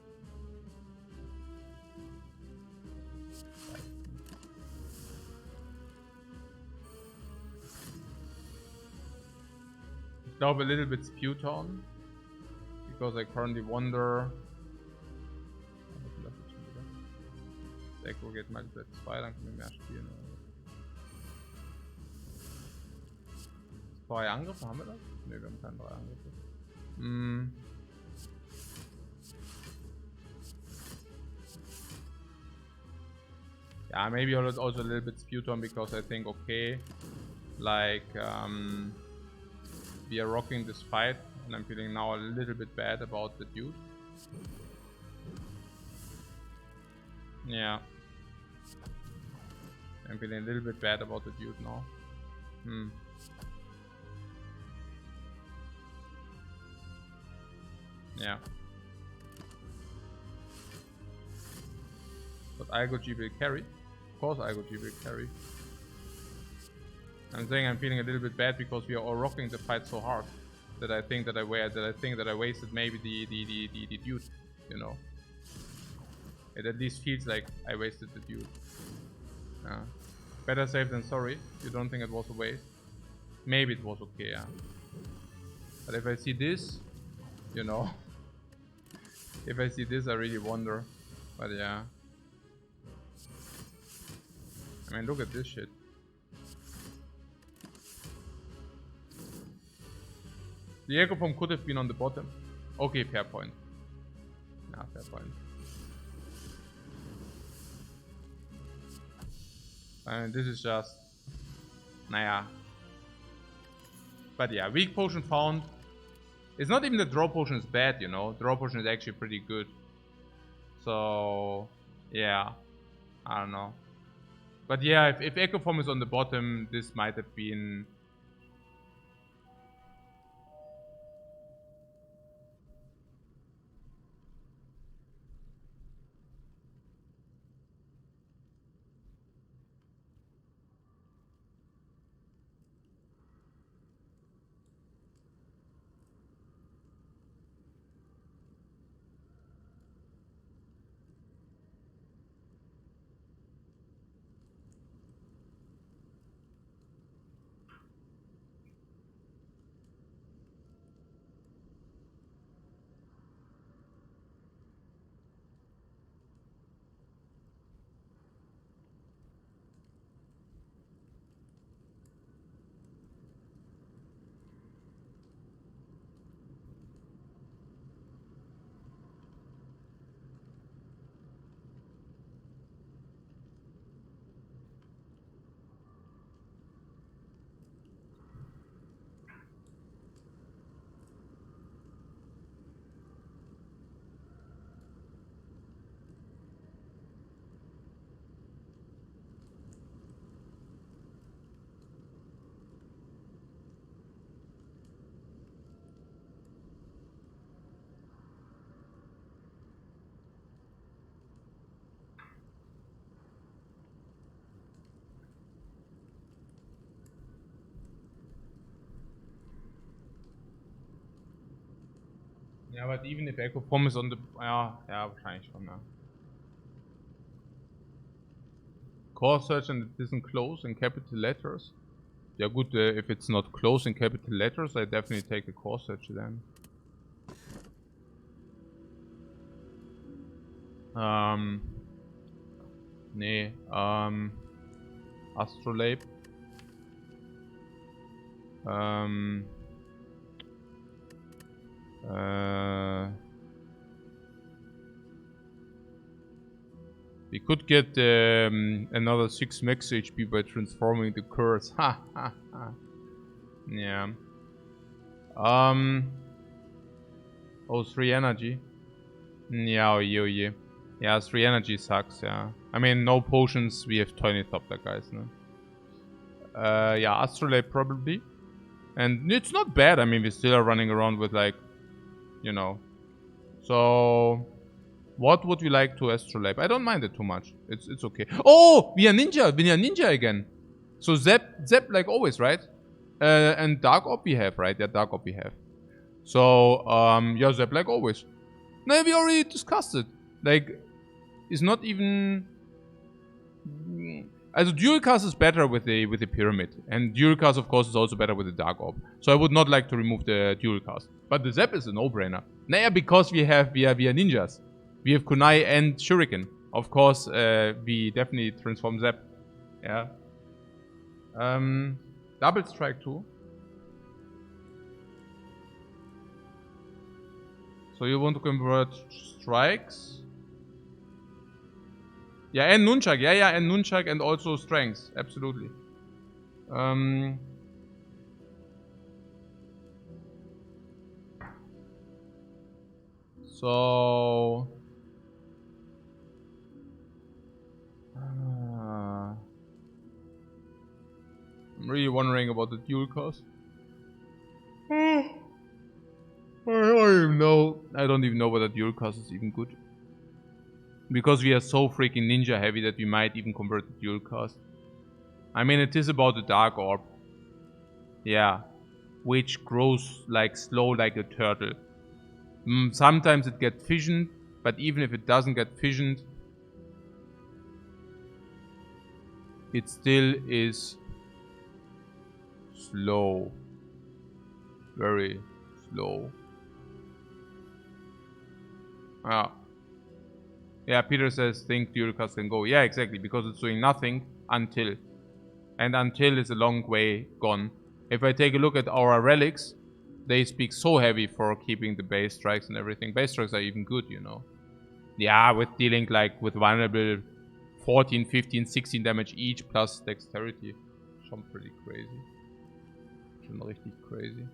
Ich glaube a little bit Spew-Town. Because I currently wonder. Echo geht mal Set 2, dann können wir mehr spielen. 2 Angriffe, haben wir das? Ne, wir haben keine 3 Angriffe. Yeah, maybe also a little bit Sputon because I think okay, like we are rocking this fight and I'm feeling now a little bit bad about the dude. Yeah. I'm feeling a little bit bad about the dude now. Yeah. But IGOG will carry. Of course IGOG will carry. I'm saying I'm feeling a little bit bad because we are all rocking the fight so hard that I think that I wasted maybe the dude, you know. It at least feels like I wasted the dude. Better safe than sorry. You don't think it was a waste? Maybe it was okay, yeah. But if I see this, you know. If I see this, I really wonder. But yeah. I mean, look at this shit. The echo from could have been on the bottom. Okay, fair point. Yeah, fair point. And this is just, naja. But yeah, weak potion found. It's not even the draw potion is bad, you know. Draw potion is actually pretty good. So, yeah. I don't know. But yeah, if Echo Form is on the bottom, this might have been... Ja, but even if Echo Pom is on the... Ja, wahrscheinlich schon, ja. Core search and it isn't close in capital letters. Yeah, good, if it's not close in capital letters, I definitely take the core search then. Nee, Astrolabe. We could get another 6 max HP by transforming the curse. Ha ha ha. Yeah. Oh, 3 energy. Yeah, oh yeah. Yeah, 3 energy sucks, yeah. I mean, no potions, we have 20 top that guys, no? Yeah, Astrolabe probably. And it's not bad, I mean, we still are running around with like, you know. So, what would we like to Astrolabe? I don't mind it too much. It's okay. Oh, we are ninja again. So Zep like always, right? And Dark Orb we have, right? Yeah, Dark Orb we have. So, yeah, Zep like always. No, we already discussed it. Like, it's not even... Also, Dual Cast is better with the Pyramid. And Dual Cast, of course, is also better with the Dark Orb. So I would not like to remove the Dual Cast. But the Zep is a no-brainer. Naja, because we are ninjas. We have Kunai and Shuriken. Of course, we definitely transform Zep. Yeah. Double Strike too. So you want to convert strikes? Yeah, and Nunchak. Yeah, and Nunchak and also strengths. Absolutely. So... I'm really wondering about the dual cost. I don't even know whether dual cost is even good. Because we are so freaking ninja heavy that we might even convert the dual cost. I mean, it is about the Dark Orb. Yeah. Which grows like slow like a turtle. Sometimes it gets fissioned, but even if it doesn't get fissioned, it still is slow. Very slow. Yeah, Peter says think Dualcast can go. Yeah, exactly, because it's doing nothing until. And until is a long way gone. If I take a look at our relics, they speak so heavy for keeping the base strikes and everything. Base strikes are even good, you know. Yeah, with dealing like with vulnerable 14, 15, 16 damage each plus dexterity. Schon pretty crazy. Schon richtig crazy.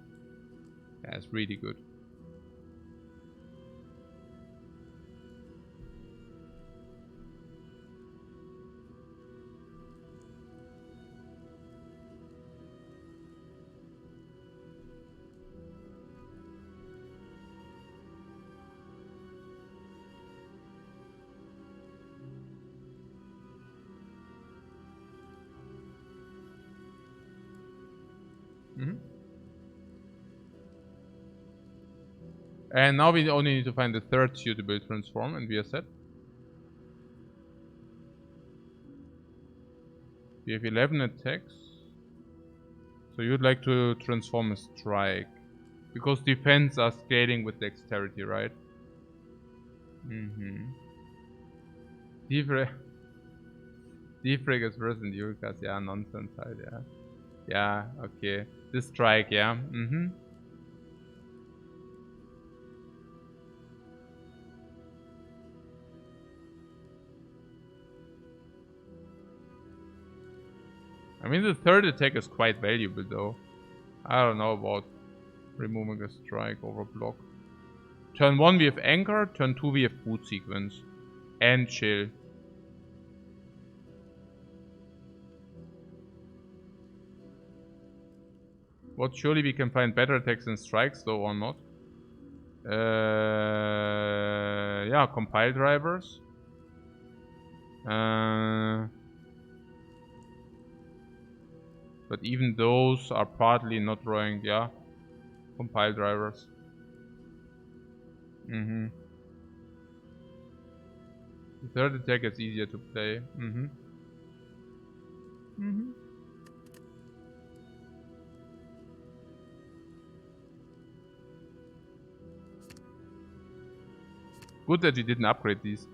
Yeah, it's really good. And now we only need to find the third suitable transform and we are set. We have 11 attacks. So you'd like to transform a strike. Because defense are scaling with dexterity, right? Defrag is worse than Dualcast. Yeah, nonsense side, yeah. Yeah, okay. This strike, yeah. I mean, the third attack is quite valuable, though. I don't know about removing a strike over block. Turn 1 we have Anchor, turn 2 we have Boot Sequence. And Chill. What, surely we can find better attacks than strikes, though, or not? Yeah, compile drivers. But even those are partly not drawing, yeah. Compile drivers. The third attack is easier to play. Good that you didn't upgrade these.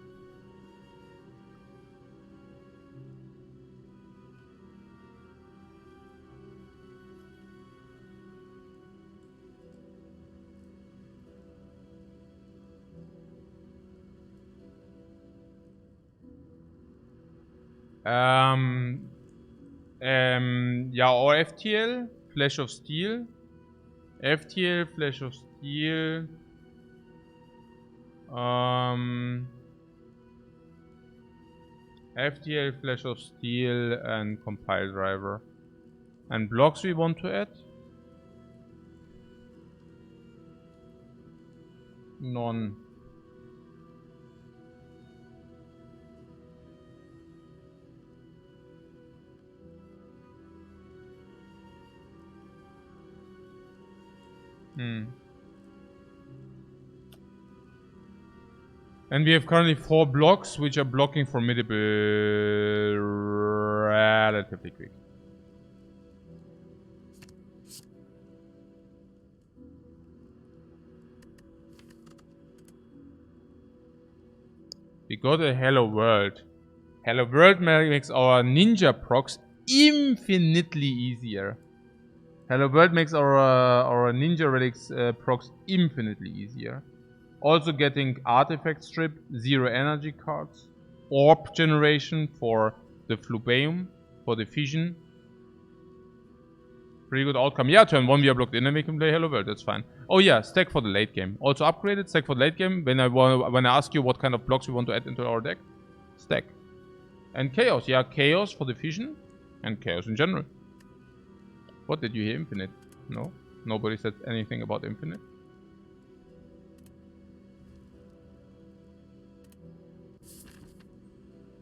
Yeah, or FTL, Flash of Steel. FTL, Flash of Steel. FTL, Flash of Steel, and Compile Driver. And blocks we want to add? None. And we have currently 4 blocks, which are blocking formidable relatively quick. We got a Hello World. Hello World makes our ninja procs infinitely easier. Hello World makes our ninja relics procs infinitely easier. Also getting artifact strip, 0 energy cards, orb generation for the Flubeum, for the Fission. Pretty good outcome. Yeah, turn 1 we are blocked in and we can play Hello World, that's fine. Oh yeah, stack for the late game. Also upgraded, stack for the late game. When I ask you what kind of blocks we want to add into our deck, stack. And Chaos, yeah, Chaos for the Fission and Chaos in general. What, did you hear Infinite? No? Nobody said anything about Infinite?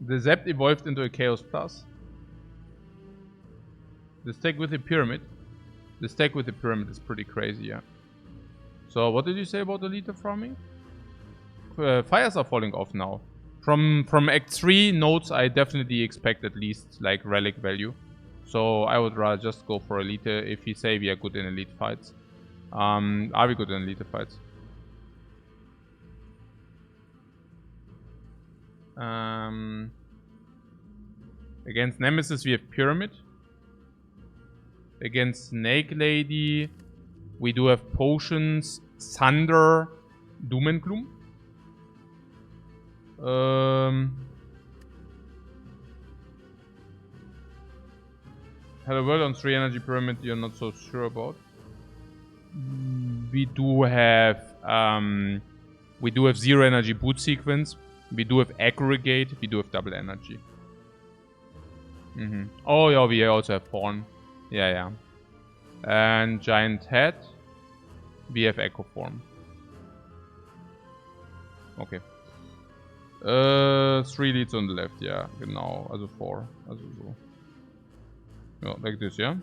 The Zept evolved into a Chaos Plus. The stack with the Pyramid. The stack with the Pyramid is pretty crazy, yeah. So, what did you say about the Elite farming? Fires are falling off now. From Act 3 nodes, I definitely expect at least, like, relic value. So, I would rather just go for Elite if we say we are good in Elite fights. Are we good in Elite fights? Against Nemesis, we have Pyramid. Against Snake Lady, we do have Potions, Thunder, Doom and Gloom. Hello World on 3 Energy Pyramid, you're not so sure about. We do have 0 energy boot sequence. We do have aggregate. We do have double energy. Oh yeah, we also have Fawn. Yeah. And Giant Head. We have Echo Form. Okay. 3 leads on the left, yeah, genau. Also 4. Also so. Yeah, like this, yeah.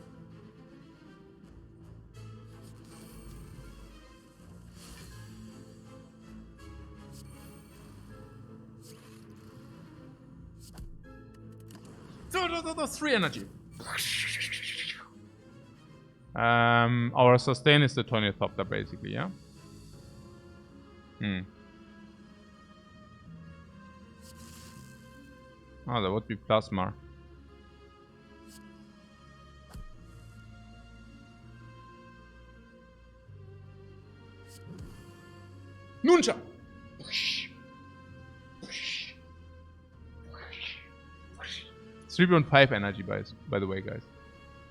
So 3 energy. Our sustain is the Tonithopter basically, yeah? Oh, that would be Plasma. Nuncha! 3.5 energy, by the way, guys.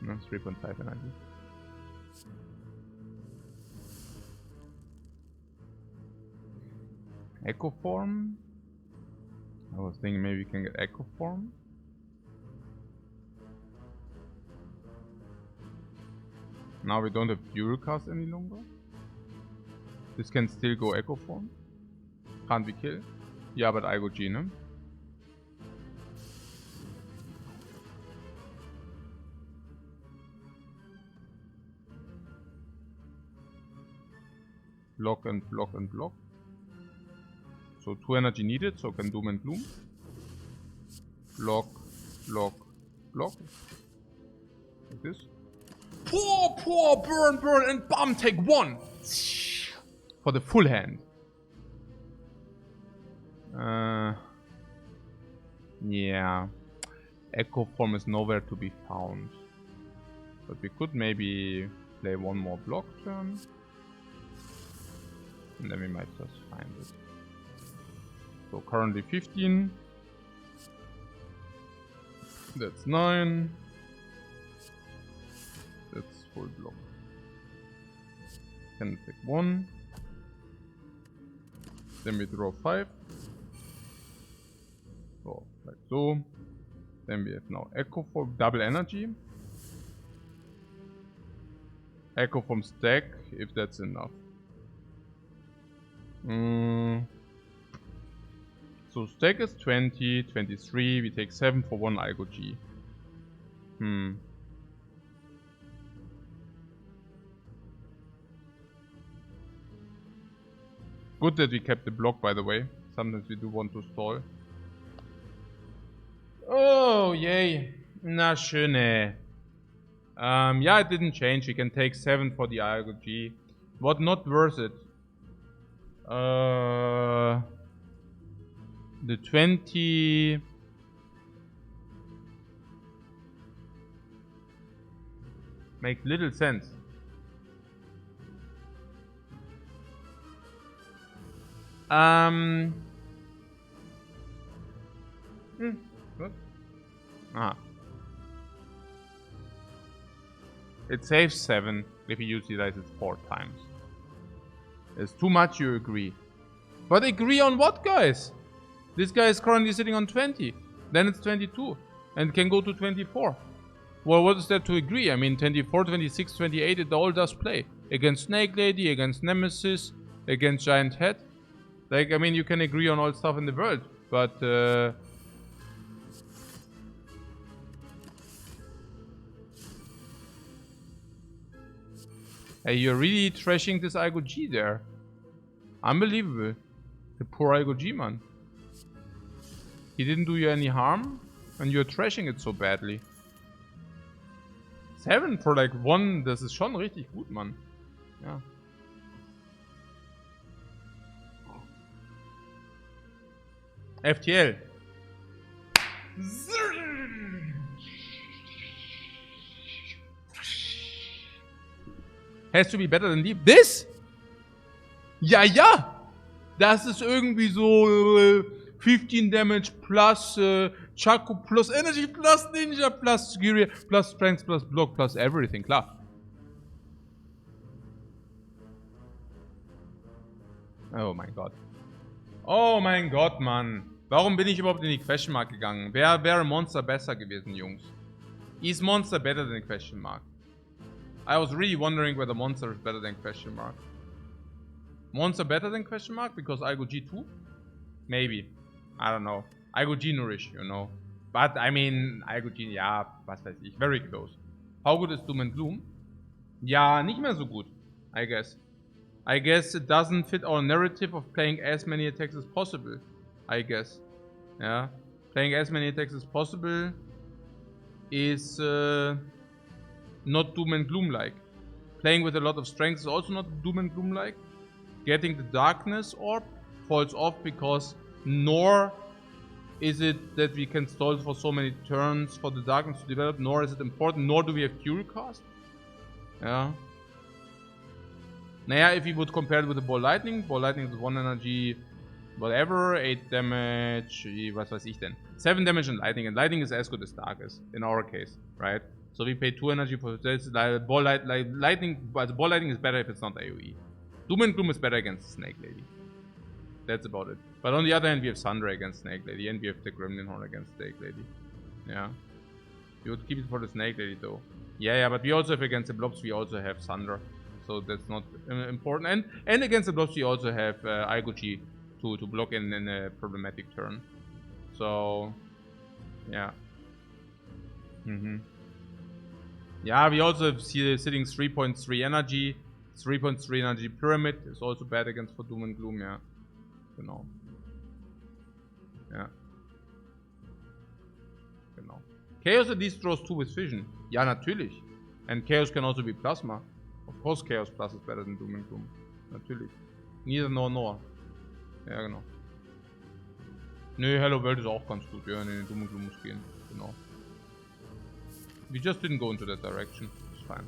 No, 3.5 energy. Echo Form? I was thinking maybe we can get Echo Form. Now we don't have Duracast any longer. This can still go Echo Form. Can't we kill? Yeah, but I go Genome. Block and block and block. So 2 energy needed, so can Doom and Gloom. Block, block, block. Like this. Pour, burn, burn, and bam, take 1! For the full hand. Yeah. Echo form is nowhere to be found. But we could maybe play one more block turn. And then we might just find it. So currently 15. That's 9. That's full block. Can take 1. Then we draw 5. So, like so. Then we have now Echo for double energy. Echo from stack, if that's enough. So stack is 20, 23, we take 7 for 1 Algo G. Good that we kept the block, by the way. Sometimes we do want to stall. Oh, yay. Na schöne. Yeah, it didn't change. We can take 7 for the Algo G. What, not worth it? The 20... Makes little sense. What? Ah. It saves 7 if you utilize it 4 times. It's too much, you agree. But agree on what, guys? This guy is currently sitting on 20. Then it's 22. And can go to 24. Well, what is there to agree? I mean, 24, 26, 28, it all does play. Against Snake Lady, against Nemesis, against Giant Head. Like, I mean, you can agree on all stuff in the world. But, hey, you're really trashing this Algo G there. Unbelievable. The poor Algo G, man. He didn't do you any harm, and you're trashing it so badly. 7 for like 1, das ist schon richtig gut, Mann. Ja. FTL. Has to be better than Leap. This? Ja, ja! Das ist irgendwie so 15 Damage plus Chaco plus Energy plus Ninja plus Skiria plus Strength plus Block plus everything, klar. Oh mein Gott. Oh mein Gott, Mann. Warum bin ich überhaupt in die Question Mark gegangen? Wäre Monster besser gewesen, Jungs? Is Monster better than Question Mark? I was really wondering whether Monster is better than Question Mark. Monster better than Question Mark because Algo G2? Maybe. I don't know. Algo G Nourish, you know. But I mean, Algo G, ja, was weiß ich. Very close. How good is Doom and Gloom? Ja, nicht mehr so gut, I guess. I guess it doesn't fit our narrative of playing as many attacks as possible. I guess. Yeah. Playing as many attacks as possible is not Doom and Gloom like. Playing with a lot of strength is also not Doom and Gloom like. Getting the Darkness Orb falls off because nor is it that we can stall for so many turns for the Darkness to develop, nor is it important, nor do we have Fury Cast. Yeah. Naja, if we would compare it with the Ball Lightning is 1 energy, whatever, 8 damage, was weiß ich denn. 7 damage and Lightning is as good as Darkest, in our case, right? So we pay 2 energy for this, Ball Lightning is better if it's not AoE. Doom and Gloom is better against Snake Lady. That's about it. But on the other hand, we have Thunder against Snake Lady, and we have the Gremlin Horn against Snake Lady. Yeah. We would keep it for the Snake Lady though. Yeah, but we also have against the Blobs, we also have Thunder. So that's not important. And against the Blobs, we also have Algo G to block in a problematic turn. So, yeah. Yeah, we also have sitting 3.3 energy. 3.3 energy pyramid is also bad against for Doom and Gloom, yeah. Genau. Ja. Genau. Chaos at least draws 2 with Vision. Ja, natürlich. And Chaos can also be Plasma. Of course Chaos Plus is better than Doom and Gloom. Natürlich. Neither nor nor. Ja, genau. Nee, Hello World ist auch ganz gut. Ja, nee, Doom and Gloom muss gehen. Genau. We just didn't go into that direction. It's fine.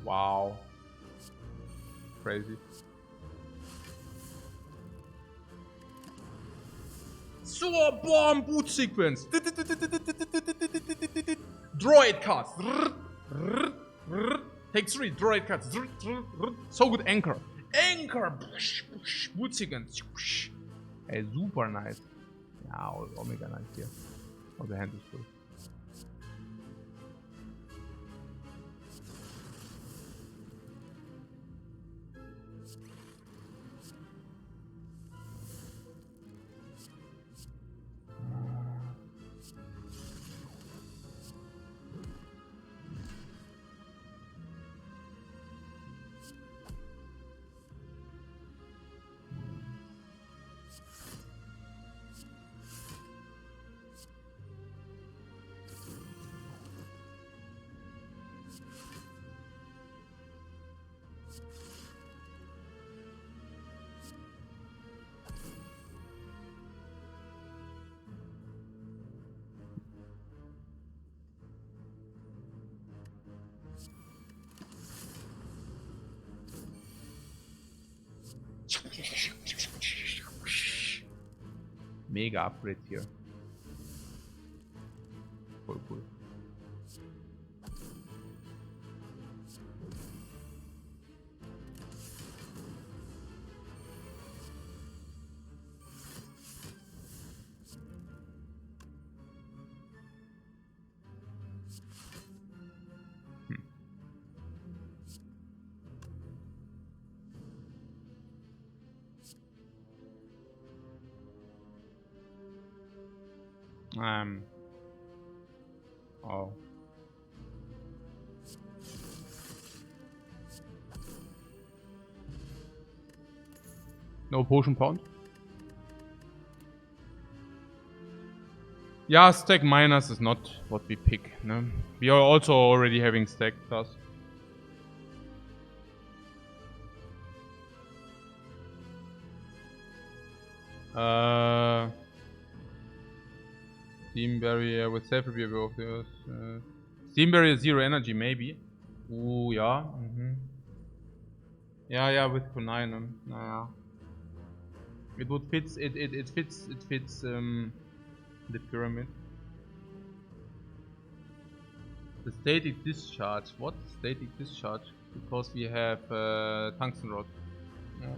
Wow. Crazy. So, bomb boot sequence. Droid cuts. Take 3. Droid cuts. So good anchor. Anchor. Boot sequence. Ey, super nice. Ja, auch mega nice hier. Oh, the hand is full. Mega Upgrade hier. Voll cool. Oh. No potion pound. Yeah, stack minus is not what we pick. No? We are also already having stack plus. Steam barrier with self repair of the Steam barrier 0 energy maybe. Ooh, yeah. Yeah, with kunai, ne? Naja. It would fits it fits the pyramid. The static discharge. What? Static discharge? Because we have tungsten rod. Yeah.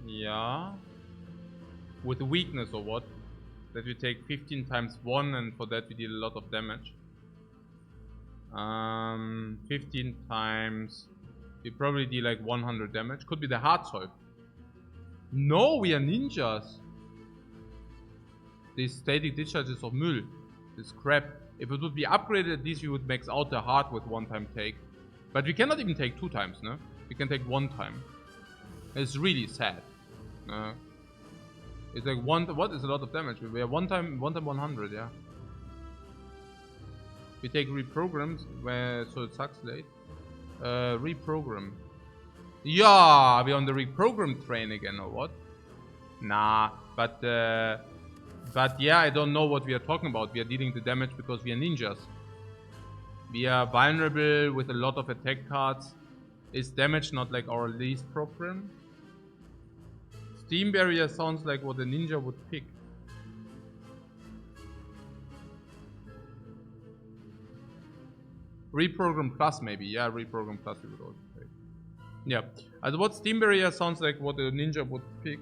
Yeah. With a weakness or what? That we take 15 times 1 and for that we deal a lot of damage. 15 times... We probably deal like 100 damage. Could be the hard solve. No, we are ninjas. This static discharge is of Müll. This crap. If it would be upgraded, at least we would max out the hard with 1 time take. But we cannot even take 2 times, no? We can take 1 time. It's really sad. It's like what is a lot of damage? We are 1 time 100, yeah. We take reprograms where so it sucks late. Reprogram. Yeah, we're on the reprogram train again or what? Nah, but yeah, I don't know what we are talking about. We are dealing the damage because we are ninjas. We are vulnerable with a lot of attack cards. Is damage not like our least problem? Steam barrier sounds like what a ninja would pick. Reprogram plus maybe. Yeah, reprogram plus we would also take. Yeah. Also what Steam barrier sounds like what a ninja would pick.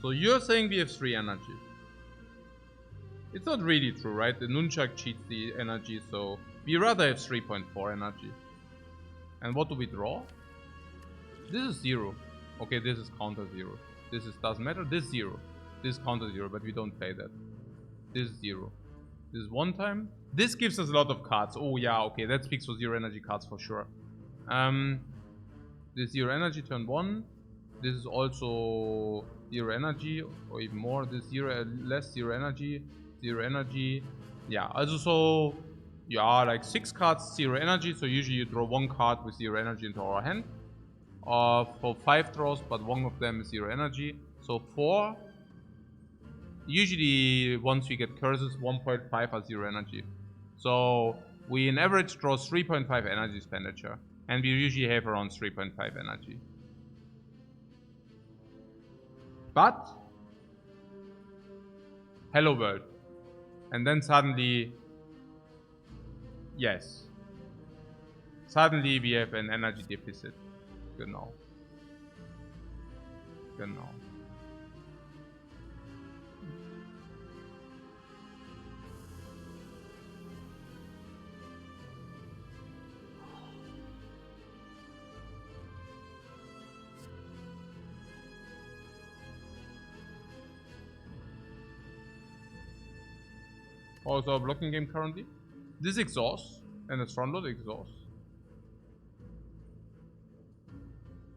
So you're saying we have 3 energies. It's not really true, right? The nunchuck cheats the energy, so We rather have 3.4 energy. And what do we draw? This is 0. Okay, this is counter 0. This is doesn't matter. This is 0. This is counter 0, but we don't play that. This is 0. This is 1 time. This gives us a lot of cards. Oh yeah, okay, that speaks for 0 energy cards for sure. This 0 energy turn 1. This is also 0 energy, or even more. This 0 less 0 energy, 0 energy. Yeah, also so yeah, like 6 cards 0 energy. So usually you draw 1 card with 0 energy into our hand. For 5 draws, but 1 of them is 0 energy. So 4. Usually once we get curses, 1.5 are 0 energy. So we in average draw 3.5 energy expenditure. And we usually have around 3.5 energy. But hello world. And then suddenly, yes. Suddenly we have an energy deficit. Genau. Genau. Also a blocking game currently. This exhausts, and its front load exhausts.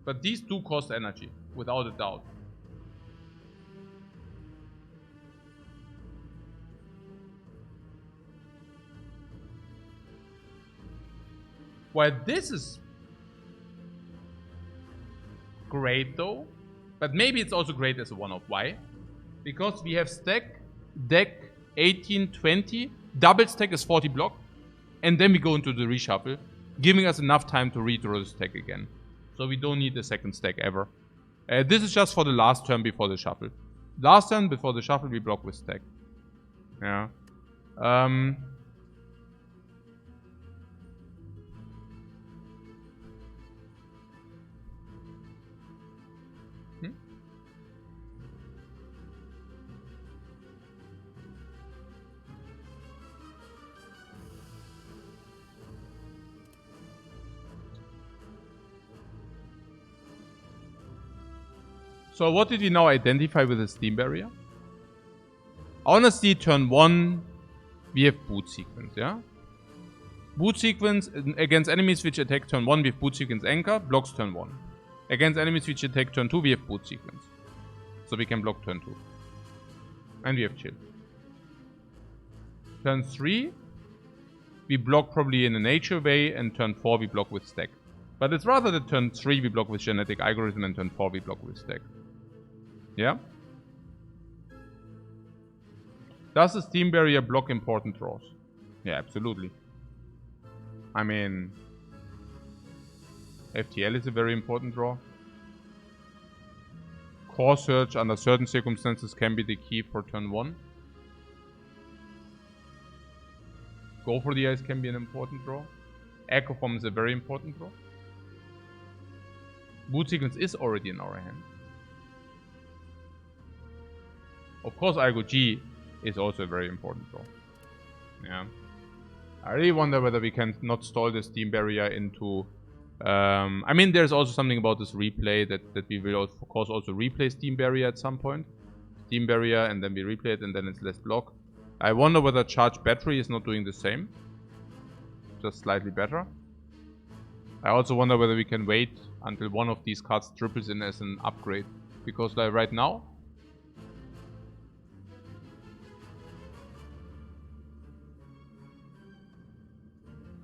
But these do cost energy, without a doubt. Well, this is great though, but maybe it's also great as a one-off. Why? Because we have stack, deck, 18, 20, double stack is 40 block, and then we go into the reshuffle, giving us enough time to redraw the stack again. So we don't need the second stack ever. This is just for the last turn before the shuffle. Last turn before the shuffle we block with stack. Yeah. So what did we now identify with the steam barrier? Honestly, turn 1, we have boot sequence, yeah? Boot sequence against enemies which attack turn 1, we have boot sequence anchor, blocks turn 1. Against enemies which attack turn 2, we have boot sequence. So we can block turn 2. And we have chill. Turn 3, we block probably in a nature way, and turn 4 we block with stack. But it's rather that turn 3 we block with genetic algorithm, and turn 4 we block with stack. Yeah? Does the steam barrier block important draws? Yeah, absolutely. I mean, FTL is a very important draw. Core search under certain circumstances can be the key for turn 1. Go for the ice can be an important draw. Echo Form is a very important draw. Boot sequence is already in our hand. Of course, Algo G is also a very important draw. Yeah. I really wonder whether we can not stall the steam barrier into... I mean, there's also something about this replay that we will, of course, also replay steam barrier at some point. Steam barrier, and then we replay it, and then it's less block. I wonder whether charged battery is not doing the same. Just slightly better. I also wonder whether we can wait until one of these cards triples in as an upgrade. Because like right now...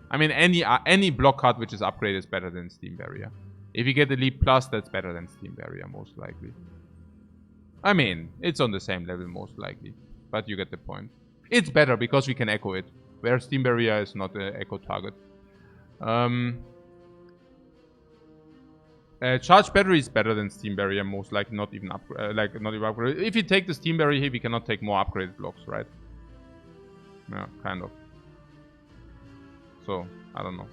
I mean, any block card which is upgraded is better than Steam Barrier. If you get Elite Plus, that's better than Steam Barrier, most likely. I mean, it's on the same level, most likely. But you get the point. It's better because we can echo it, where Steam Barrier is not an echo target. Charged battery is better than Steam Barrier, most likely not even upgrade. If you take the Steam Barrier here, we cannot take more upgraded blocks, right? Yeah, kind of. So, I don't know.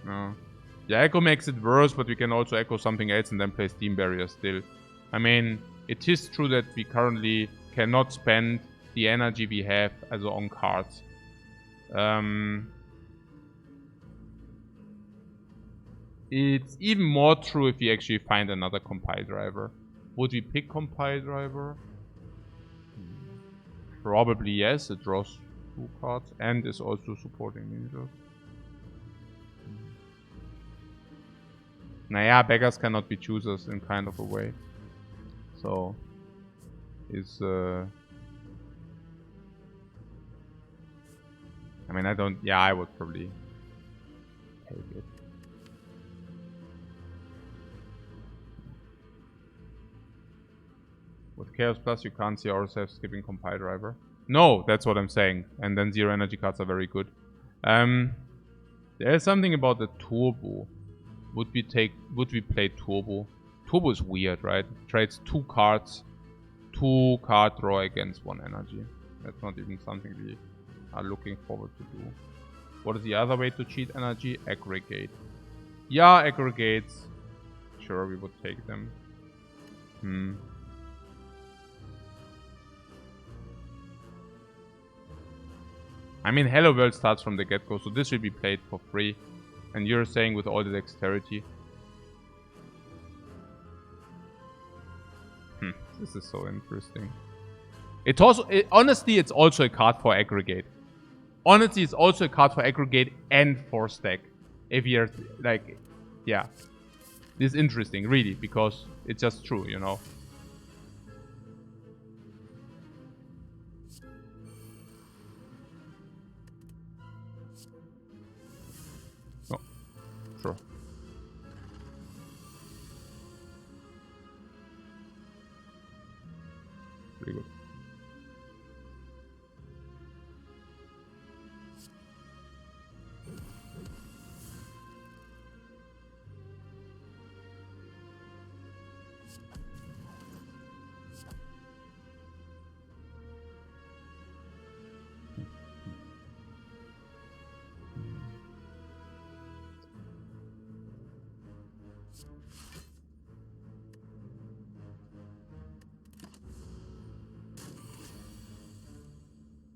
No. Yeah, Echo makes it worse, but we can also echo something else and then play Steam Barrier still. I mean, it is true that we currently cannot spend the energy we have also on cards. It's even more true if we actually find another compile driver. Would we pick compile driver? Probably yes, it draws 2 cards and is also supporting ninjas. Naja, beggars cannot be choosers in kind of a way. So, is I mean, I don't, yeah, I would probably take it. With Chaos Plus, you can't see ourselves skipping compile driver. No, that's what I'm saying. And then 0 energy cards are very good. There's something about the turbo. Would we play turbo? Turbo is weird, right? It trades 2 cards, 2 card draw against 1 energy. That's not even something we are looking forward to do. What is the other way to cheat energy? Aggregate. Yeah, aggregates. Sure, we would take them. I mean, Hello World starts from the get-go, so this will be played for free. And you're saying with all the dexterity. This is so interesting. It also, honestly, it's also a card for aggregate. Honestly, it's also a card for aggregate and for stack. If you're like, yeah. This is interesting, really, because it's just true, you know. Oh, sure. Pretty good.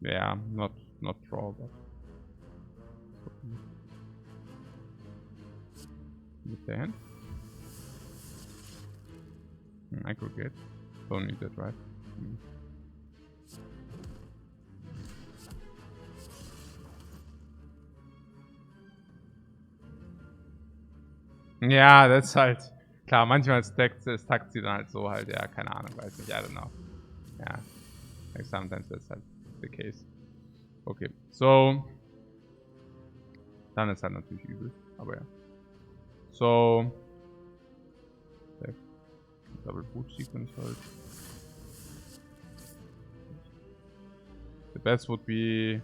Yeah, not draw, but with the hand. Aggregate. Don't need that, right? Ja, das ist halt klar, manchmal stackt sie dann halt so halt, ja, keine Ahnung, weiß nicht, I don't know. Ja, like sometimes that's halt the case. Okay, so dann ist halt natürlich übel, aber ja. So okay. Double Boot Sequence halt. The best would be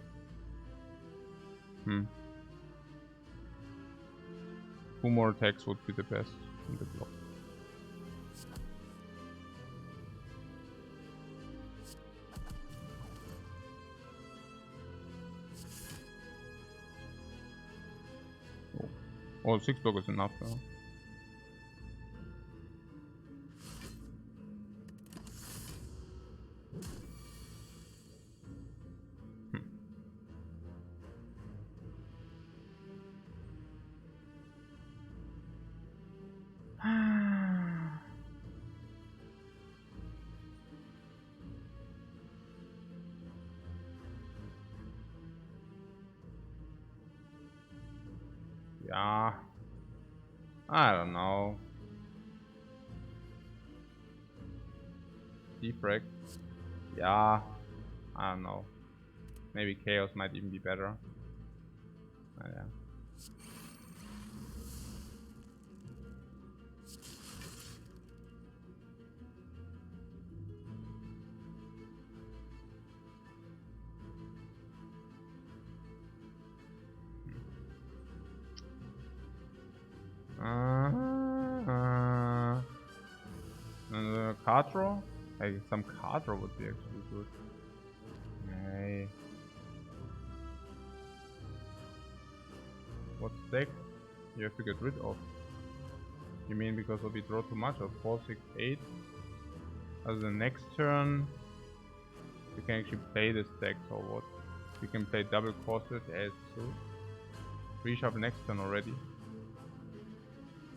2 more attacks would be the best in the block. Oh, 6 block is enough now. Yeah, I don't know. Defect. Yeah, I don't know. Maybe Chaos might even be better. Yeah. Card draw? Like some card draw would be actually good. Hey. What's deck you have to get rid of? You mean because we draw too much of 4, 6, 8? As the next turn. We can actually play this deck or what? We can play double courses as so. Reshuffle next turn already.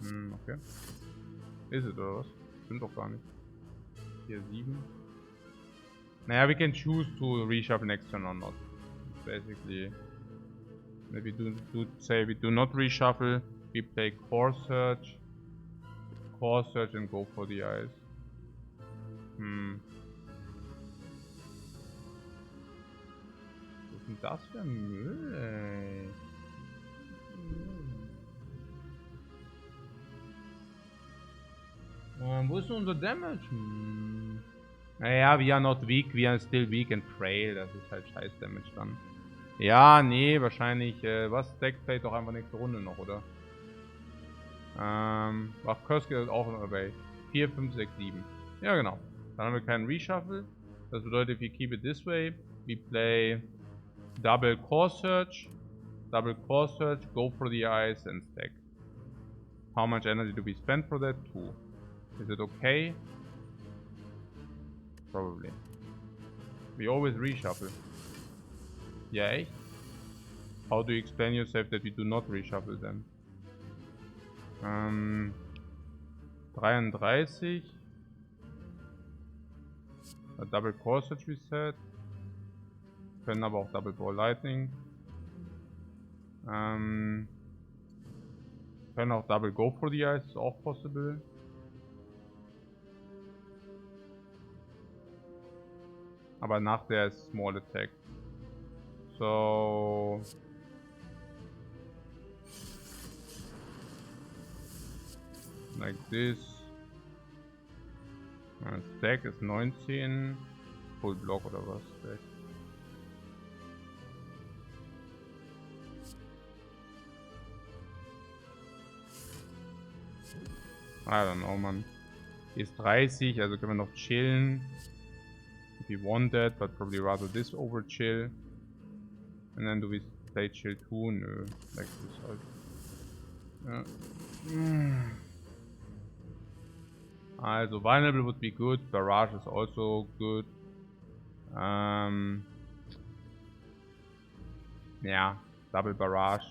Okay. Ist es oder was? Stimmt doch gar nicht. Hier 7. Naja, we can choose to reshuffle next turn or not. Basically. Maybe say we do not reshuffle. We play Core Search and go for the eyes. Was ist denn das für ein Müll, ey? Wo ist denn unser Damage? Naja, we are not weak, we are still weak and frail. Das ist halt scheiß Damage dann. Ja, nee, wahrscheinlich. Was? Deckplate doch einfach nächste Runde noch, oder? Ach, Curse geht auch immer bei 4, 5, 6, 7. Ja, genau. Dann haben wir keinen Reshuffle. Das bedeutet, if we keep it this way, we play double Core Search, go for the eyes and stack. How much energy do we spend for that? 2. Is it okay? Probably. We always reshuffle. Yeah, echt? How do you explain yourself that we do not reshuffle then? 33. A double Core Search Reset. Können aber auch Double Ball Lightning. Können auch Double Go for the Eyes, ist auch possible. Aber nach der ist Small Attack. So. Like this. Stack ist 19. Full Block oder was? Stack. I don't know, man. Hier ist 30, also können wir noch chillen. If we want that, but probably rather this over chill. And then do we play chill too? Nö, like this halt. Ja. Also, Vulnerable would be good. Barrage is also good. Yeah, double Barrage.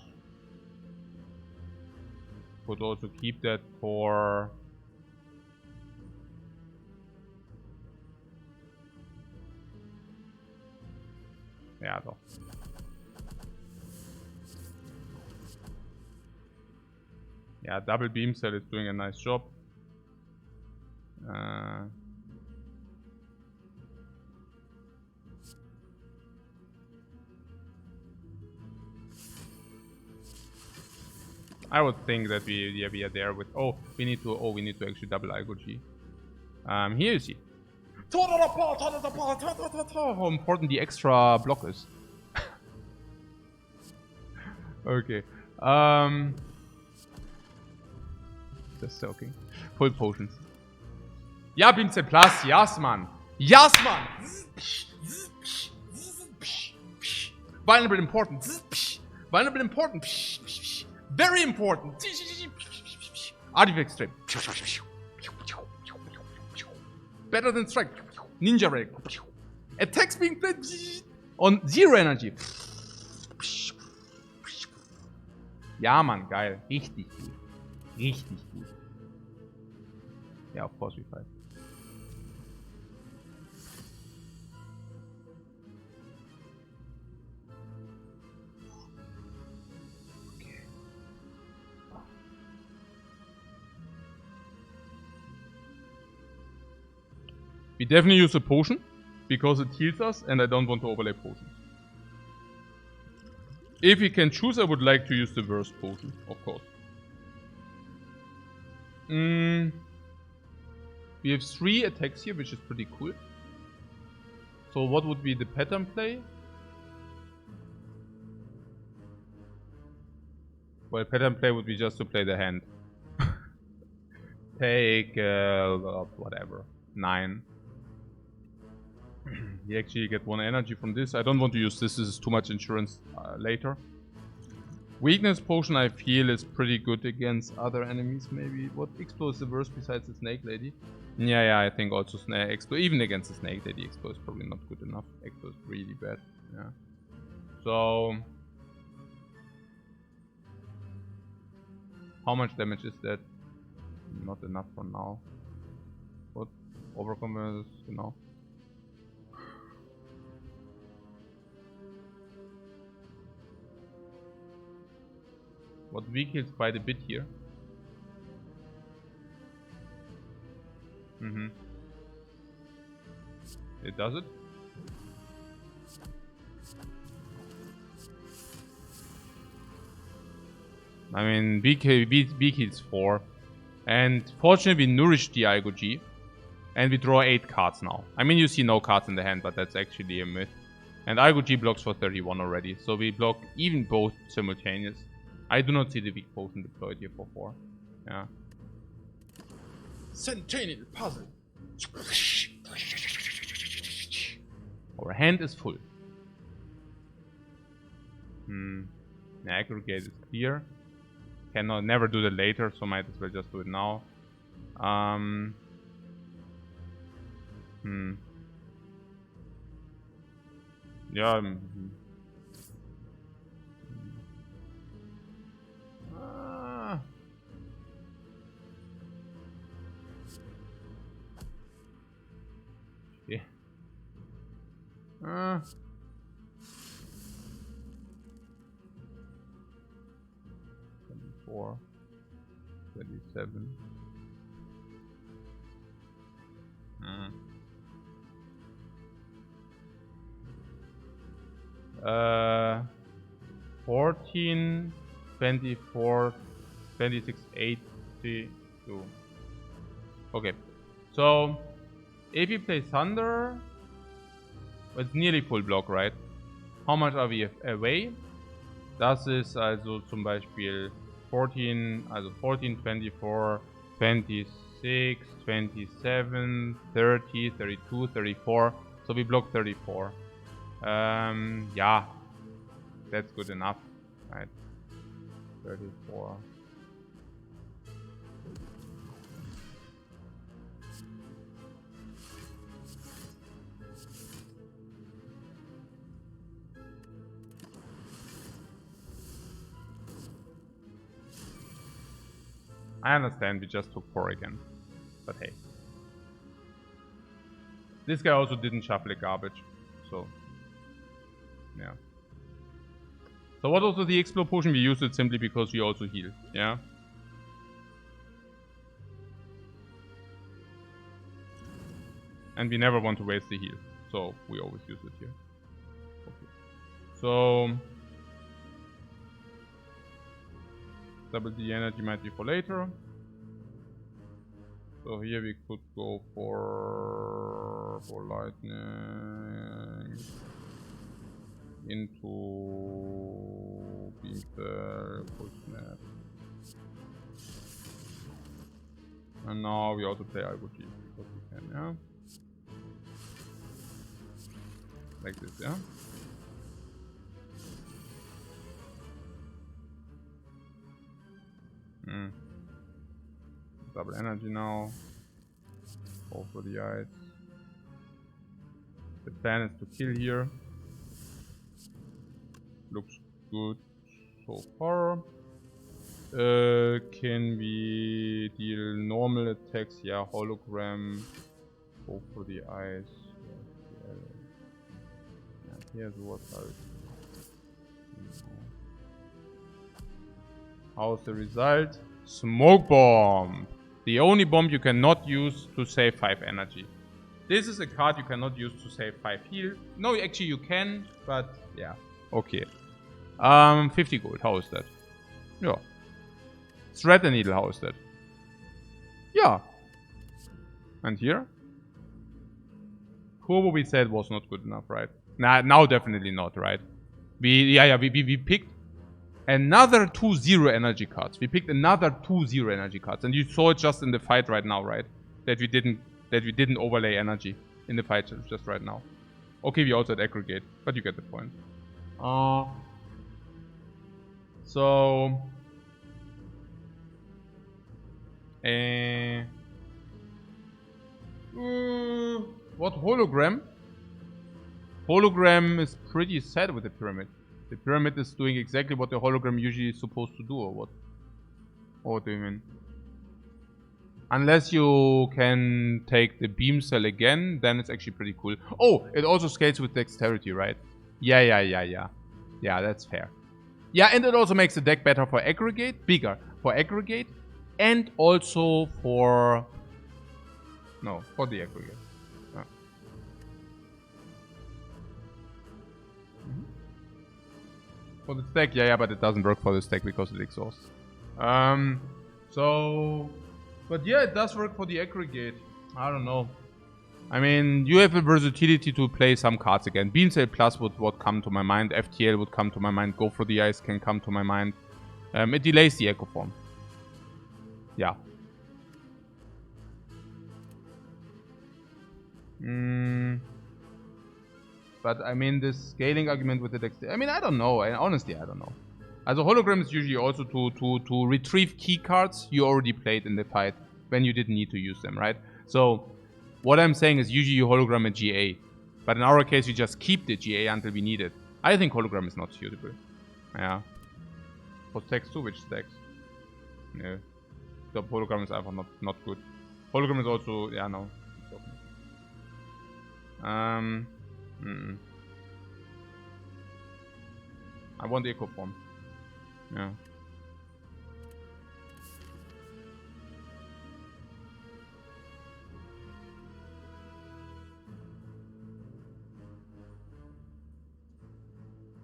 Could also keep that for... Ja, doch. Yeah, double Beam Cell is doing a nice job. I would think that we are there with. We need to actually double Algo G. Here you see. How important the extra block is. Okay. Just soaking. Full potions. Ja, Beamcell Plus. Yes, man. Yes, man. Vulnerable important. Vulnerable important. Very important. Artifact Strip. Better than Strike. Ninja Ray. Attacks being played on 0 Energy. Ja, Mann, geil. Richtig gut. Richtig gut. Ja, of course we fight. We definitely use a potion, because it heals us, and I don't want to overlay potions. If we can choose, I would like to use the worst potion, of course. We have 3 attacks here, which is pretty cool. So what would be the pattern play? Well, pattern play would be just to play the hand. Take, whatever, 9. You actually get 1 energy from this. I don't want to use this. This is too much insurance later. Weakness potion I feel is pretty good against other enemies maybe. What Explo is the worst besides the Snake Lady? Yeah, I think also Explo, even against the Snake Lady, Explo is probably not good enough. Explo is really bad, yeah. So... how much damage is that? Not enough for now. What? Overconfidence, genau. What weak heals quite a bit here. It does it. I mean, weak heals 4. And fortunately we nourished the Igo-G. And we draw 8 cards now. I mean, you see no cards in the hand, but that's actually a myth. And Igo-G blocks for 31 already. So we block even both simultaneous. I do not see the weak potion deployed here for 4. Yeah. Centennial puzzle. Our hand is full. The aggregate is clear. Cannot never do that later, so might as well just do it now. Yeah. Yeah. 24, 27. 14, 24, 26, 82. Okay, so if you play Thunder, it's nearly full block, right? How much are we away? Das ist also zum Beispiel 14, also 14, 24, 26, 27, 30, 32, 34. So we block 34. Yeah, that's good enough, right? 34. I understand we just took 4 again, but hey. This guy also didn't shuffle a garbage, so yeah. So what was the Explode potion? We used it simply because we also heal, yeah? And we never want to waste the heal, so we always use it here. Okay. So... double the energy might be for later. So here we could go for lightning into beam spell, full snap. And now we also play Igo-G because we can, yeah. Like this, yeah. Double energy now. Go for the ice. The plan is to kill here. Looks good so far. Can we deal normal attacks? Yeah, hologram. Go for the ice. Yeah, here's what how's the result? Smoke bomb. The only bomb you cannot use to save 5 energy. This is a card you cannot use to save 5 heal. No, actually you can, but yeah. Okay. 50 gold. How is that? Yeah. Thread and needle. How is that? Yeah. And here? Turbo we said was not good enough, right? Nah, now definitely not, right? We picked another 2-0 energy cards. We picked another 2-0 energy cards, and you saw it just in the fight right now, right? That we didn't overlay energy in the fight just right now. Okay, we also had aggregate, but you get the point. So... what hologram? Hologram is pretty sad with the pyramid. The pyramid is doing exactly what the hologram usually is supposed to do, or what? Or what do you mean? Unless you can take the beam cell again, then it's actually pretty cool. Oh, it also scales with dexterity, right? Yeah. Yeah, that's fair. Yeah, and it also makes the deck better for aggregate, bigger for aggregate, and also for... No, for the aggregate. Yeah. For the stack, yeah, but it doesn't work for the stack because it exhausts. But yeah, it does work for the aggregate. I don't know. I mean, you have the versatility to play some cards again. Beam Cell Plus would come to my mind. FTL would come to my mind. Go for the Ice can come to my mind. It delays the Echo Form. Yeah. But I mean, this scaling argument with the dexterity. I mean, I don't know. Honestly, I don't know. As a hologram is usually also to retrieve key cards you already played in the fight when you didn't need to use them, right? So what I'm saying is usually you hologram a GA. But in our case, you just keep the GA until we need it. I think hologram is not suitable. Yeah. For stacks too, which stacks? No. The hologram is einfach not good. Hologram is also, yeah, no. I want the Echo Form. Yeah.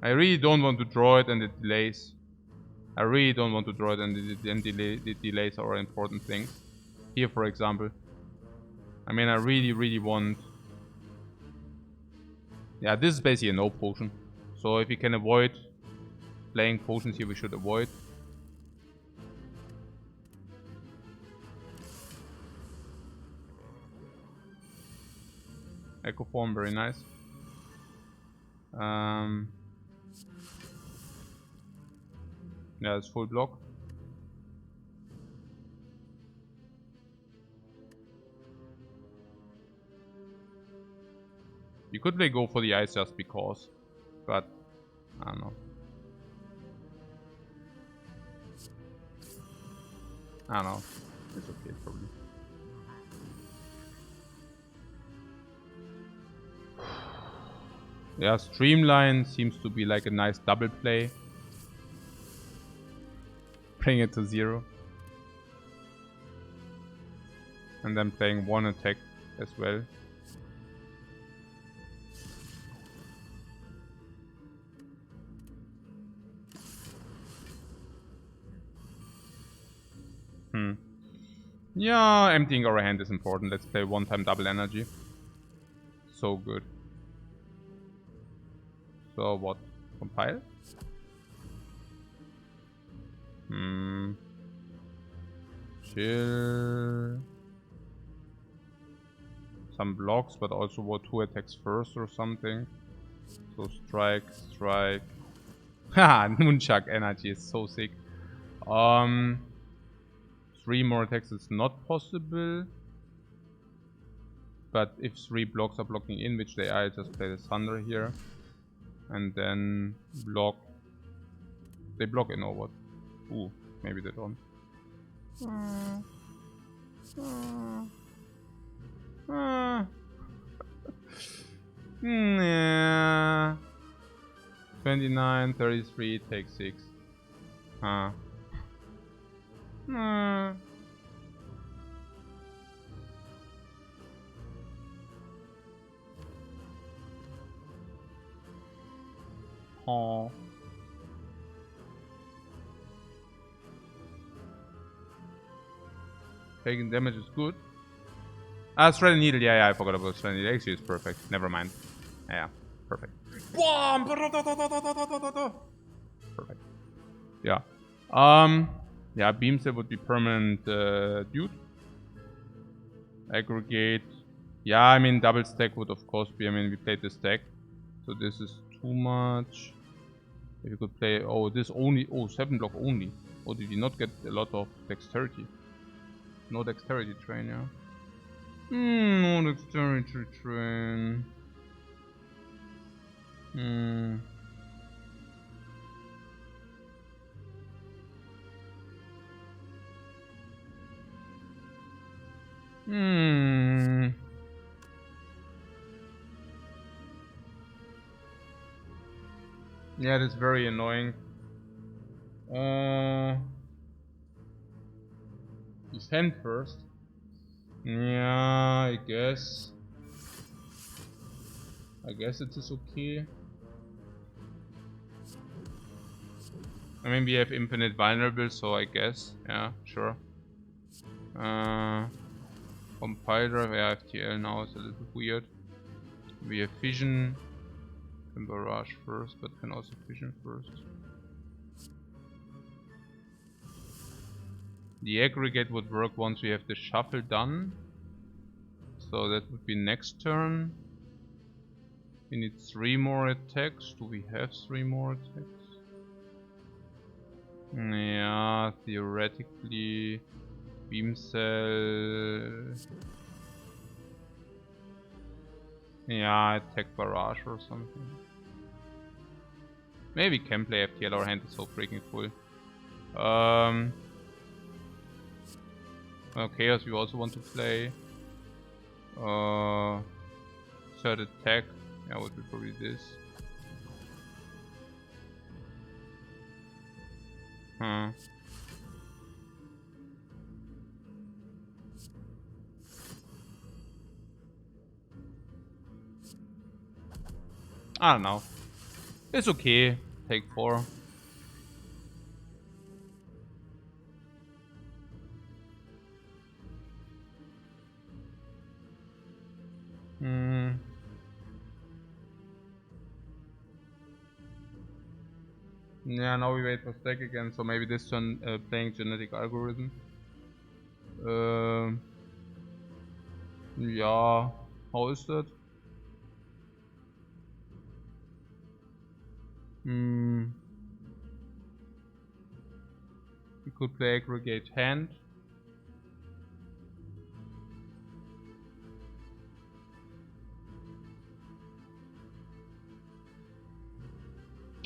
I really don't want to draw it and it delays. I really don't want to draw it and the delays are important things. Here, for example. I mean, I really want... Yeah, this is basically a no potion. So if we can avoid playing potions here, we should avoid. Echo Form, very nice. Yeah, it's full block. You could play Go for the Ice just because, but I don't know. I don't know. It's okay, probably. Yeah, Streamline seems to be like a nice double play. Bring it to 0. And then playing one attack as well. Yeah, emptying our hand is important. Let's play one-time double energy. So good. So what? Compile? Chill. Some blocks, but also what 2 attacks first or something. So strike. Haha, Nunchuck energy is so sick. 3 more attacks is not possible. But if 3 blocks are blocking in, which they are, I just play the Thunder here. And then block. They block in or what? Ooh, maybe they don't. Yeah. 29, 33, take 6. Oh. Taking damage is good. Thread Needle, yeah, I forgot about Thread Needle. Actually, it's perfect. Never mind. Yeah, perfect. Perfect. Yeah. Yeah, Beam Cell would be permanent dude. Aggregate. Yeah, I mean, double stack would of course be, I mean, we played the stack. So this is too much. If you could play, oh, this only, oh, 7 block only. Or did you not get a lot of dexterity? No dexterity train, yeah. No dexterity train. Yeah, that's very annoying. Defend first. Yeah, I guess it is okay. I mean, we have infinite vulnerable, so I guess, yeah, sure. Compile drive, yeah, FTL now is a little weird. We have vision. Can barrage first, but can also vision first. The aggregate would work once we have the shuffle done. So that would be next turn. We need 3 more attacks. Do we have 3 more attacks? Yeah, theoretically. Beam cell. Yeah, attack barrage or something. Maybe we can play FTL, our hand is so freaking full. Chaos we also want to play. Third attack, yeah, would be probably this. I don't know. It's okay. Take 4. Yeah, now we wait for stack again, so maybe this turn playing genetic algorithm. Yeah, how is that? We could play aggregate hand.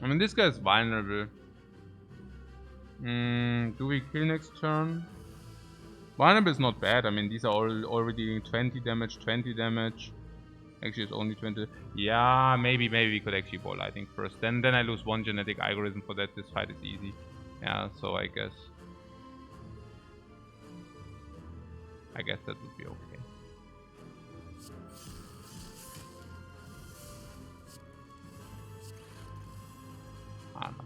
I mean, this guy is vulnerable. Do we kill next turn? Vulnerable is not bad. I mean, these are all already dealing 20 damage, 20 damage. Actually, it's only 20. Yeah, maybe we could actually ball lightning first. Then I lose 1 genetic algorithm for that. This fight is easy. Yeah, so I guess that would be okay. I don't know.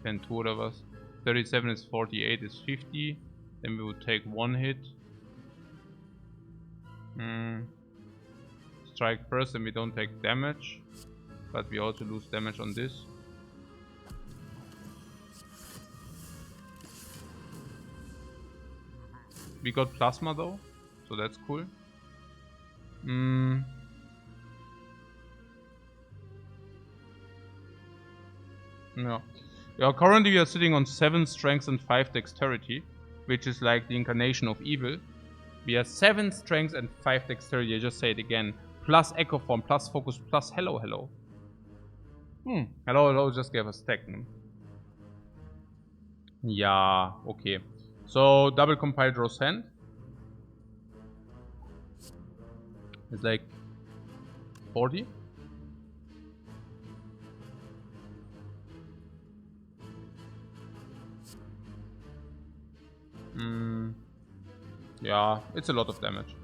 Then 2 of us. 37 is 48 is 50. Then we would take 1 hit. Strike first and we don't take damage. But we also lose damage on this. We got plasma though, so that's cool. Yeah. Yeah, currently we are sitting on 7 strength and 5 dexterity, which is like the incarnation of evil. We are 7 strength and 5 dexterity, I just say it again. Plus echo form, plus focus, plus hello, hello. Hello, hello just gave us stack. Yeah, okay. So double compile draws hand. It's like 40. Yeah, it's a lot of damage.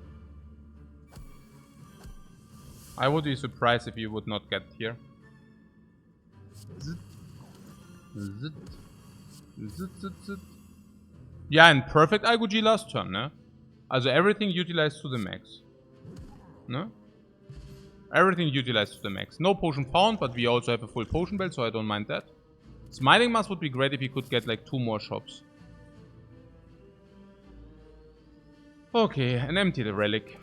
I would be surprised if you would not get here. Yeah, and perfect IGG last turn, ne? Also everything utilized to the max. Ne? Everything utilized to the max. No potion found, but we also have a full potion belt, so I don't mind that. Smiling Mask would be great if you could get like 2 more shops. Okay, and empty the relic.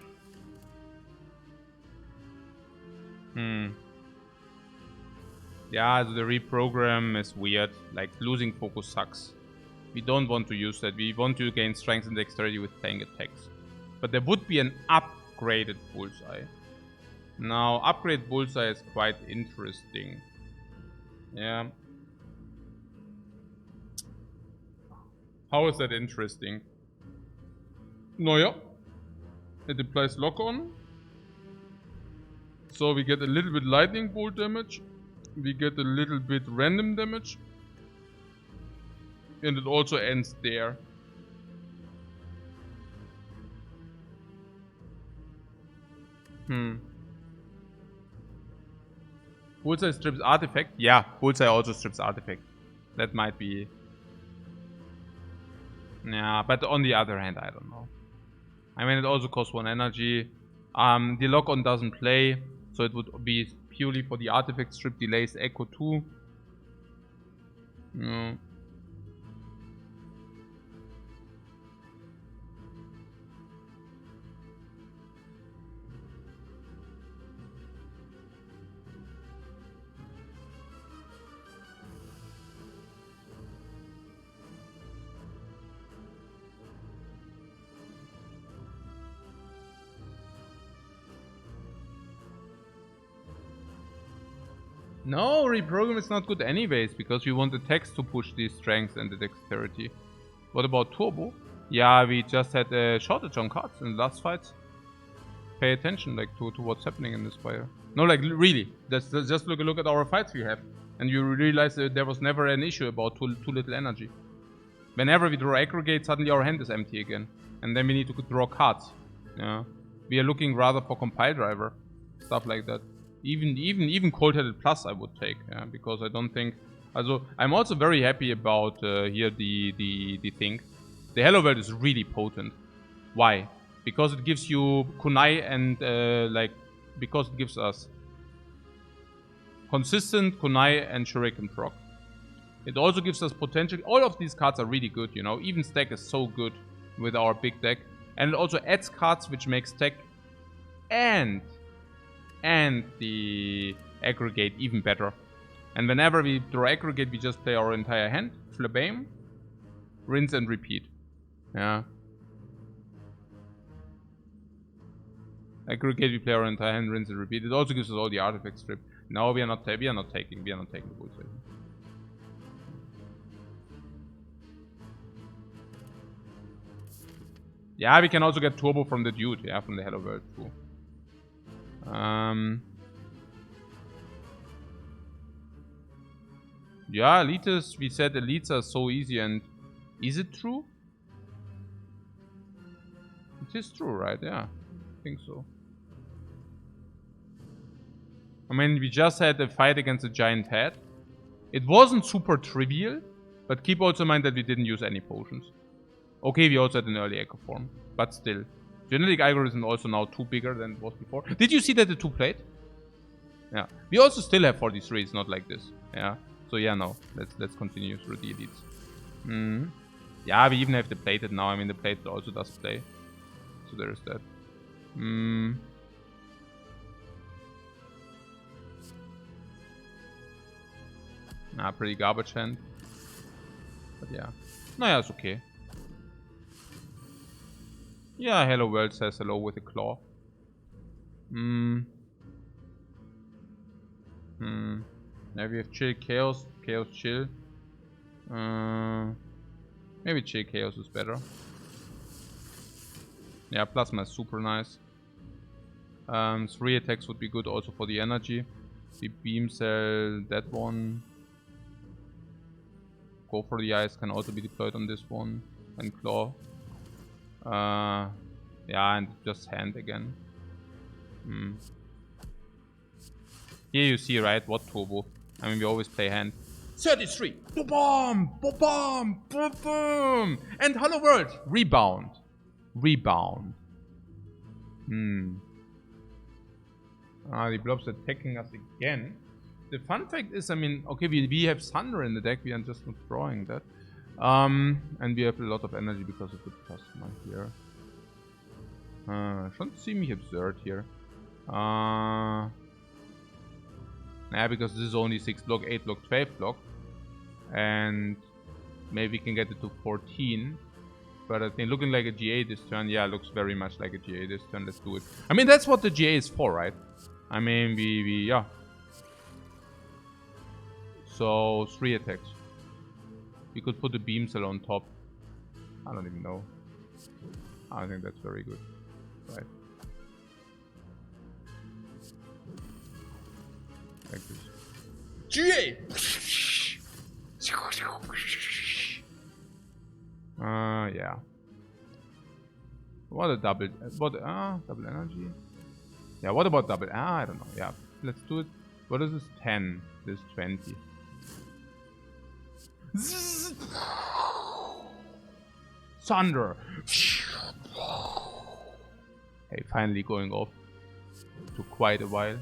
Yeah, so the reprogram is weird. Like, losing focus sucks. We don't want to use that. We want to gain strength and dexterity with playing attacks. But there would be an upgraded bullseye. Now, upgrade bullseye is quite interesting. Yeah. How is that interesting? No, yeah. It applies lock on. So we get a little bit lightning bolt damage. We get a little bit random damage. And it also ends there. Bullseye strips artifact? Yeah, Bullseye also strips artifact. That might be... Yeah, but on the other hand, I don't know. I mean, it also costs 1 energy. The lock-on doesn't play, so it would be purely for the artifact strip. Delays Echo 2. Yeah. No, reprogram is not good anyways, because we want the text to push the strength and the dexterity. What about turbo? Yeah, we just had a shortage on cards in the last fights. Pay attention, like, to what's happening in this Spire. No, like, really. Just look at our fights we have. And you realize that there was never an issue about too little energy. Whenever we draw aggregate, suddenly our hand is empty again. And then we need to draw cards. Yeah. We are looking rather for compile driver. Stuff like that. Even cold-headed plus I would take, yeah, because I don't think... Also, I'm also very happy about here the thing. The Hello World is really potent. Why? Because it gives you kunai and because it gives us consistent kunai and shuriken proc. It also gives us potential. All of these cards are really good, you know. Even stack is so good with our big deck, and it also adds cards which make stack and the aggregate even better. And whenever we draw aggregate, we just play our entire hand, flip aim, rinse and repeat. Yeah. Aggregate, we play our entire hand, rinse and repeat. It also gives us all the artifact strip. No, we are not taking the bullseye. Yeah, we can also get turbo from the dude, yeah, from the Hello World too. Yeah, elites, we said elites are so easy, and is it true? It is true, right? Yeah, I think so. I mean, we just had a fight against a giant head. It wasn't super trivial, but keep also in mind that we didn't use any potions. Okay, we also had an early echo form, but still. Genetic algorithm also now 2 bigger than it was before. Did you see that the 2 played? Yeah. We also still have 43, it's not like this. Yeah. So yeah, no. Let's continue through the elites. Yeah, we even have the plated now. I mean, the plated also does play. So there is that. Pretty garbage hand. But yeah. No, yeah, it's okay. Yeah, Hello World says hello with a claw. Now we have chill chaos. Chaos chill. Maybe chill chaos is better. Yeah, plasma is super nice. 3 attacks would be good also for the energy. We beam cell that one. Go for the eyes can also be deployed on this one. And claw. Yeah, and just hand again. Here you see, right, what turbo. I mean, we always play hand. 33! Boom! Boom! Boom! And Hello World! Rebound. Rebound. The blobs attacking us again. The fun fact is, I mean, okay, we have Thunder in the deck, we are just not drawing that. And we have a lot of energy because of the plasma here. Shouldn't see me absurd here. Nah, because this is only 6 block, 8 block, 12 block. And maybe we can get it to 14. But I think looking like a GA this turn, yeah, looks very much like a GA this turn. Let's do it. I mean, that's what the GA is for, right? I mean, yeah. So, 3 attacks. We could put the beam cell on top. I don't even know. I think that's very good. Right. Like this. GA! Yeah. What a double... double energy? Yeah, what about double... I don't know. Yeah, let's do it. What is this? 10. This 20. Thunder! Hey, finally going off. Took quite a while.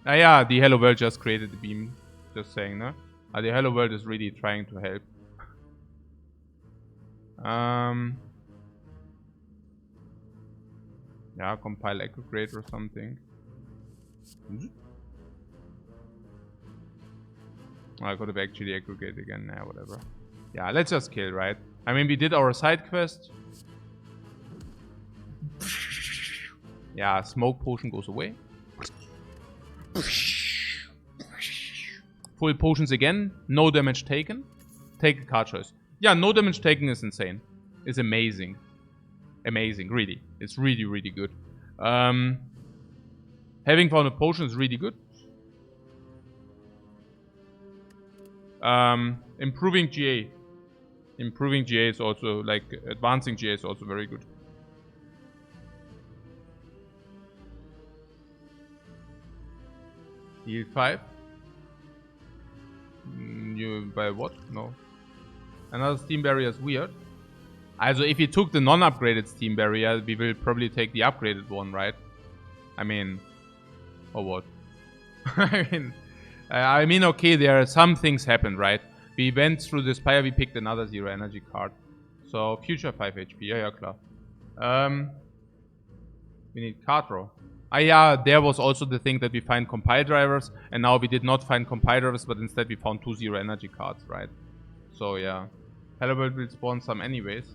Yeah, the Hello World just created the beam. Just saying, no? The Hello World is really trying to help. Yeah, compile aggregate or something. I could have actually aggregate again. Yeah, whatever. Yeah, let's just kill, right? I mean, we did our side quest. Yeah, smoke potion goes away. Full potions again. No damage taken. Take a card choice. Yeah, no damage taken is insane. It's amazing. Amazing, really. It's really, really good. Having found a potion is really good. Improving GA. Improving GA is also, like, advancing GA is also very good. Heal 5. You by what? No. Another steam barrier is weird. Also, if you took the non-upgraded steam barrier, we will probably take the upgraded one, right? I mean, or what? I mean, okay, there are some things happened, right? We went through the Spire, we picked another 0 energy card. So, future 5 HP, yeah, klar. We need card draw. Yeah, there was also the thing that we find compile drivers, and now we did not find compile drivers, but instead we found 2 0 energy cards, right? So, yeah. Hello World will spawn some anyways.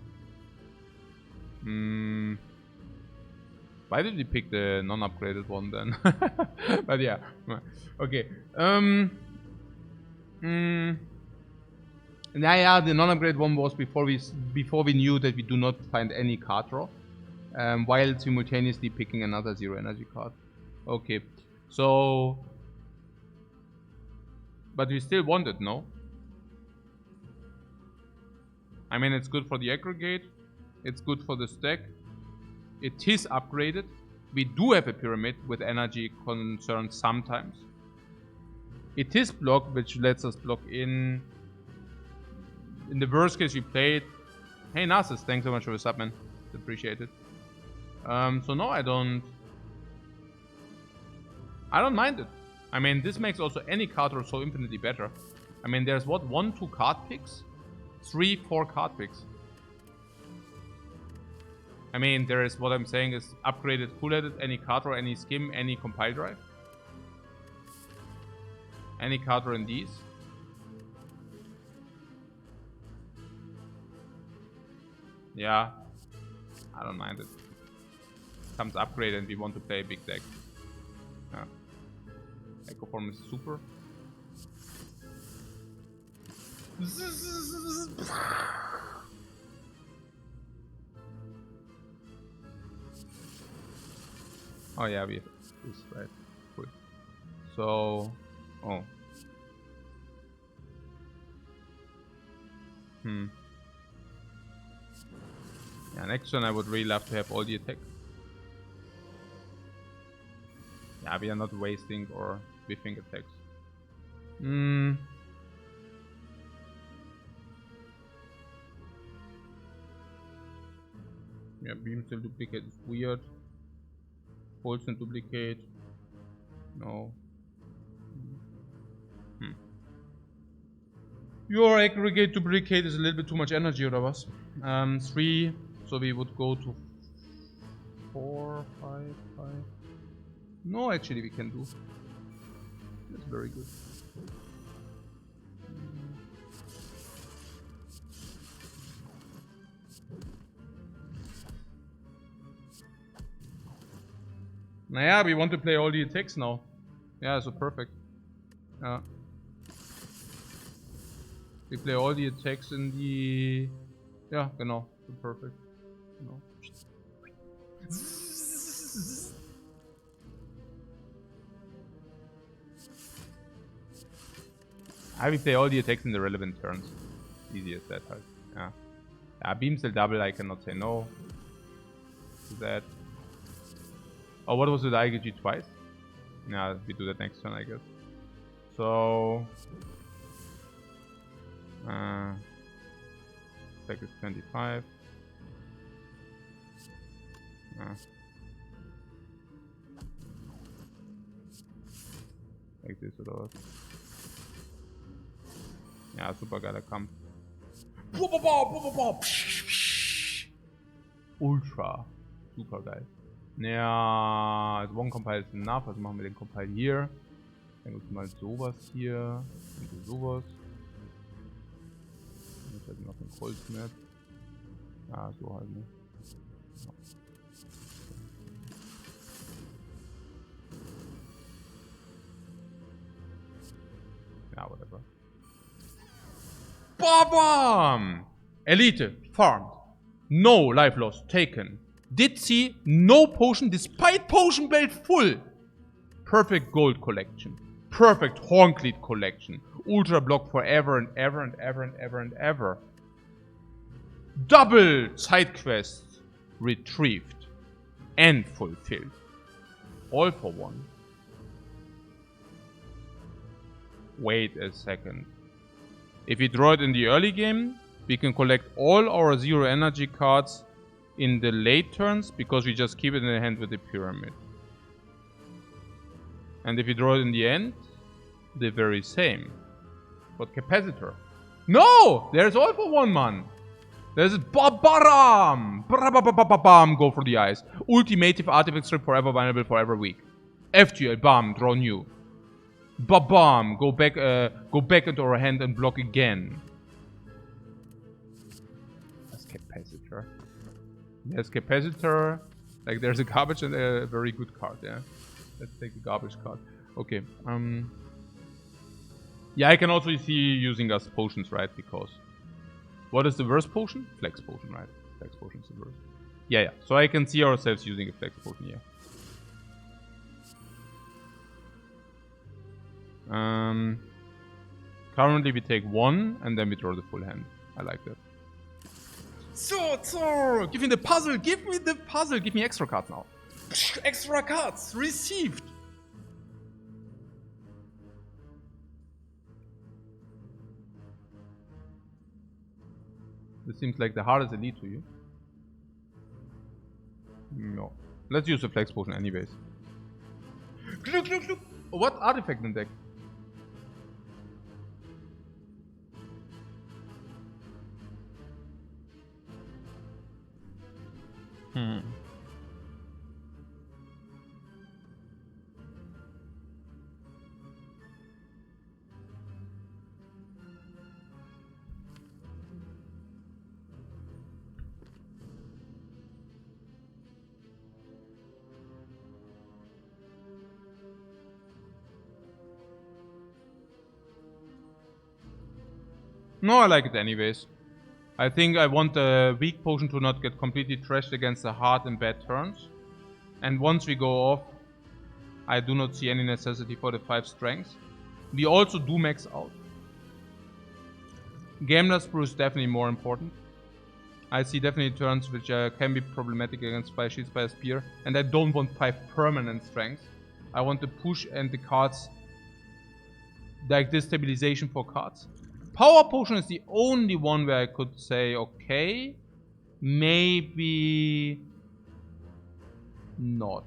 Why did we pick the non-upgraded one then? But yeah. Okay. Yeah, the non-upgraded one was before we knew that we do not find any card draw. While simultaneously picking another 0 energy card. Okay. So... But we still want it, no? I mean, it's good for the aggregate. It's good for the stack. It is upgraded. We do have a pyramid with energy concerns sometimes. It is blocked, which lets us block in the worst case we played. Hey Narcissus, thanks so much for the sub, man. Appreciate it. So no, I don't mind it. I mean, this makes also any card draw so infinitely better. I mean, there's what, 1, 2 card picks? 3, 4 card picks. I mean, there is, what I'm saying is upgraded, full-headed, any card draw, any skim, any compile drive. Any card draw in these. Yeah, I don't mind it. Comes upgrade and we want to play a big deck. Yeah. Echo form is super. Oh yeah, we have this, right? Cool. So, oh. Yeah, next turn I would really love to have all the attack. Yeah, we are not wasting or whiffing attacks. Yeah, beam cell duplicate is weird. Pulse and duplicate. No. Your aggregate duplicate is a little bit too much energy, oder was? 3, so we would go to 4, 5, 5. No, actually we can do. That's very good. Naja, we want to play all the attacks now. Yeah, so perfect. Yeah. We play all the attacks in the... Ja, genau. So perfect. Genau. I will play all the attacks in the relevant turns. Easy as that, halt. Yeah. Beam cell double, I cannot say no to that. Oh, what was it? IGG twice? Yeah, we do that next turn, I guess. So... Attack is 25. Like this oder was? Ja, super geiler Kampf. Ultra. Super geil. Ja, also One Compile ist enough, also machen wir den Compile hier. Dann gibt es mal sowas hier. Und sowas. Jetzt halt noch ein Kreuzmap. Ja, so halt, ne? Ja, whatever. Bam! Elite, farmed. No life loss taken. Did see no potion despite potion belt full. Perfect gold collection. Perfect horncleat collection. Ultra block forever and ever and ever and ever and ever. Double side quests retrieved and fulfilled. All for one. Wait a second. If we draw it in the early game, we can collect all our 0 energy cards in the late turns because we just keep it in the hand with the pyramid. And if we draw it in the end, the very same. But capacitor. No! There's all for one, man. There's Babaram! Bam! Go for the eyes. Ultimative artifact strip forever vulnerable, forever weak. FGL, bam, draw new. Bam! Go back into our hand and block again. That's capacitor. There's capacitor. Like there's a garbage and a very good card, yeah. Let's take the garbage card. Okay. Yeah, I can also see using as potions, right? Because what is the worst potion? Flex potion, right? Flex potion is the worst. Yeah. So I can see ourselves using a flex potion here. Currently we take 1 and then we draw the full hand. I like that. So, give me the puzzle, give me the puzzle, give me extra cards now. Extra cards, received. This seems like the hardest elite to you. No. Let's use the flex potion anyways. Look. What artifact in deck? No, I like it anyways. I think I want the weak potion to not get completely trashed against the hard and bad turns. And once we go off, I do not see any necessity for the 5 strengths. We also do max out. Gambler's Brew is definitely more important. I see definitely turns which can be problematic against 5 shields by a spear. And I don't want 5 permanent strengths. I want the push and the cards, like destabilization for cards. Power Potion is the only one where I could say, okay, maybe not.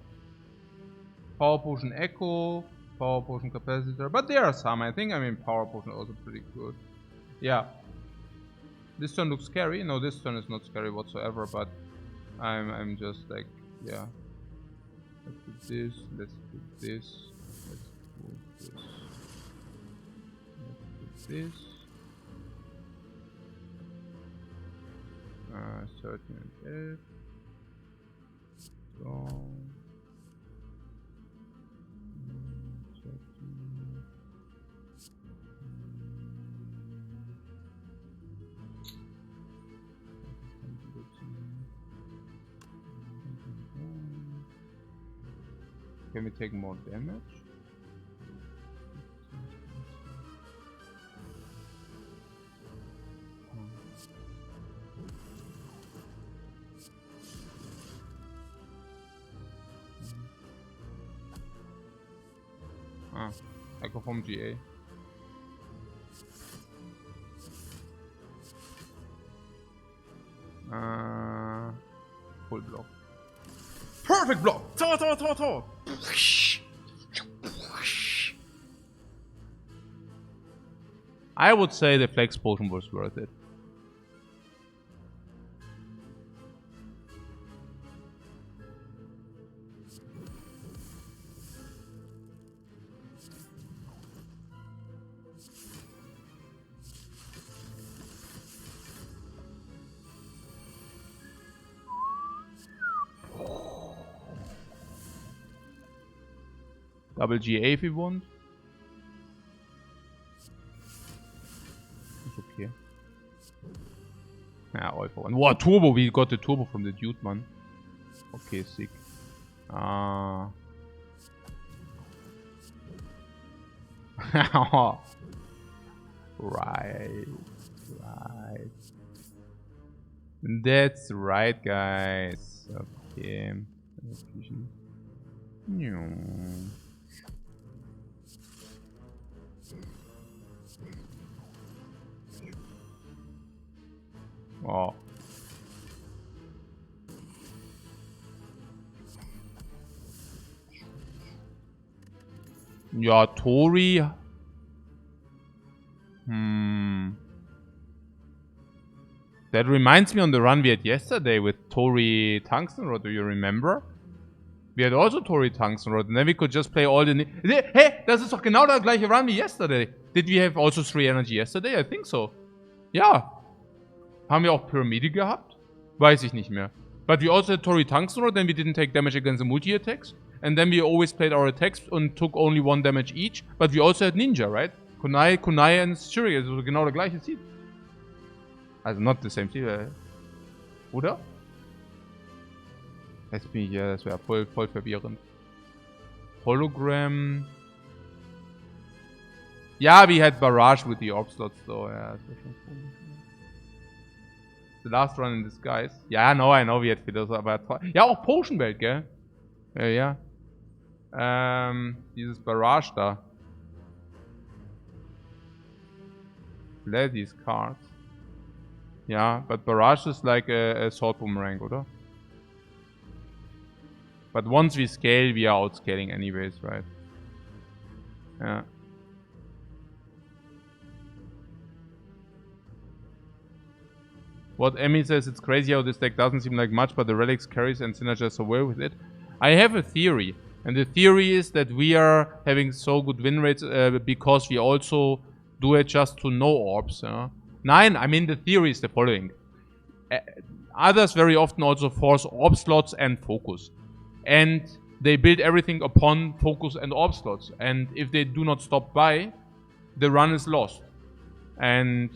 Power Potion Echo, Power Potion Capacitor, but there are some, I think. I mean, Power Potion also pretty good. Yeah. This turn looks scary. No, this turn is not scary whatsoever, but I'm just like, yeah. Let's do this, let's do this, let's do this, let's do this. 13 and 8. So 13. Can we take more damage? I go from GA. Full block. Perfect block! Tor! I would say the flex potion was worth it. Double GA if you want. It's okay. Yeah, all for one. Wow, turbo! We got the turbo from the dude, man. Okay, sick. Right. That's right, guys. Okay. Oh. Yeah, Tori. That reminds me on the run we had yesterday with Tori Tungsten Rod. Do you remember? We had also Tori Tungsten Rod, and then we could just play all the... Hey, das ist doch genau der gleiche Run wie yesterday. Did we have also 3 energy yesterday? I think so. Ja. Haben wir auch Pyramide gehabt? Weiß ich nicht mehr. But we also had Tori Tungsten Rod, then we didn't take damage against the multi-attacks. And then we always played our attacks and took only 1 damage each. But we also had Ninja, right? Kunai and Shuri, also genau der gleiche Seed. Also not the same Seed, oder? Jetzt bin ich ja, das wäre voll verwirrend. Hologram. Ja, we had Barrage with the Orb Slots, though. Ja, das wäre schon cool. The last run in disguise. Ja, no, I know we had Fiddles, aber... Ja, auch Potion Belt, gell? Ja. Dieses Barrage da. Play these cards. Ja, but Barrage is like a Sword Boomerang, oder? But once we scale, we are outscaling anyways, right? Yeah. What Emmy says, it's crazy how this deck doesn't seem like much, but the relics carries and synergize so well with it. I have a theory, and the theory is that we are having so good win rates because we also do it just to no orbs. I mean the theory is the following. Others very often also force orb slots and focus. And they build everything upon focus and orb slots. And if they do not stop by, the run is lost. And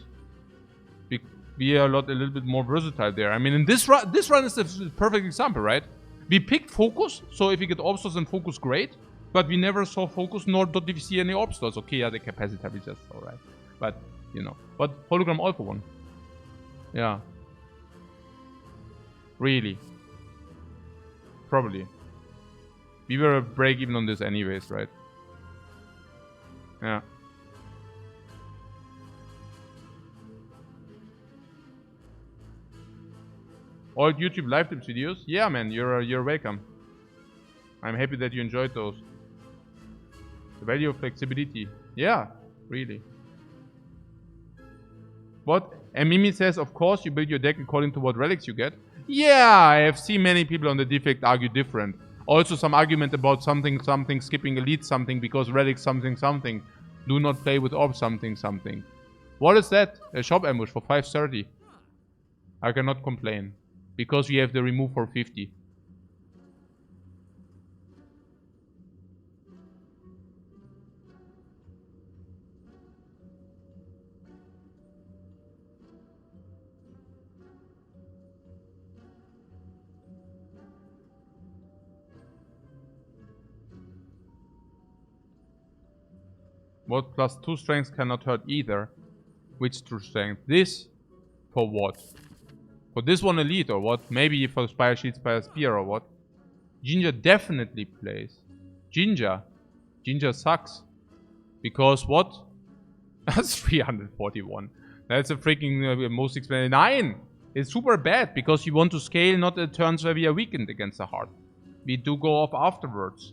we are a little bit more versatile there. I mean, in this run is the perfect example, right? We picked focus, so if we get orb slots and focus, great. But we never saw focus, nor did we see any orb slots. Okay, yeah, the capacity we just saw, right? But, you know. But hologram all for one. Yeah. Really. Probably. We were a break even on this anyways, right? Yeah. All YouTube live tips videos? Yeah, man, you're welcome. I'm happy that you enjoyed those. The value of flexibility. Yeah, really. What? And Mimi says, of course, you build your deck according to what relics you get. Yeah, I have seen many people on the Defect argue different. Also some argument about something, skipping elite something because relics something. Do not play with orb something. What is that? A shop ambush for 530. I cannot complain. Because we have the remove for 50. What +2 strength cannot hurt either? Which 2 strength? This? For what? For this one elite or what? Maybe for Spire Shield, Spire Spear or what? Ginger definitely plays. Ginger sucks. Because what? That's 341. That's a freaking most expensive. 9! It's super bad because you want to scale not at turns where we are weakened against the heart. We do go off afterwards.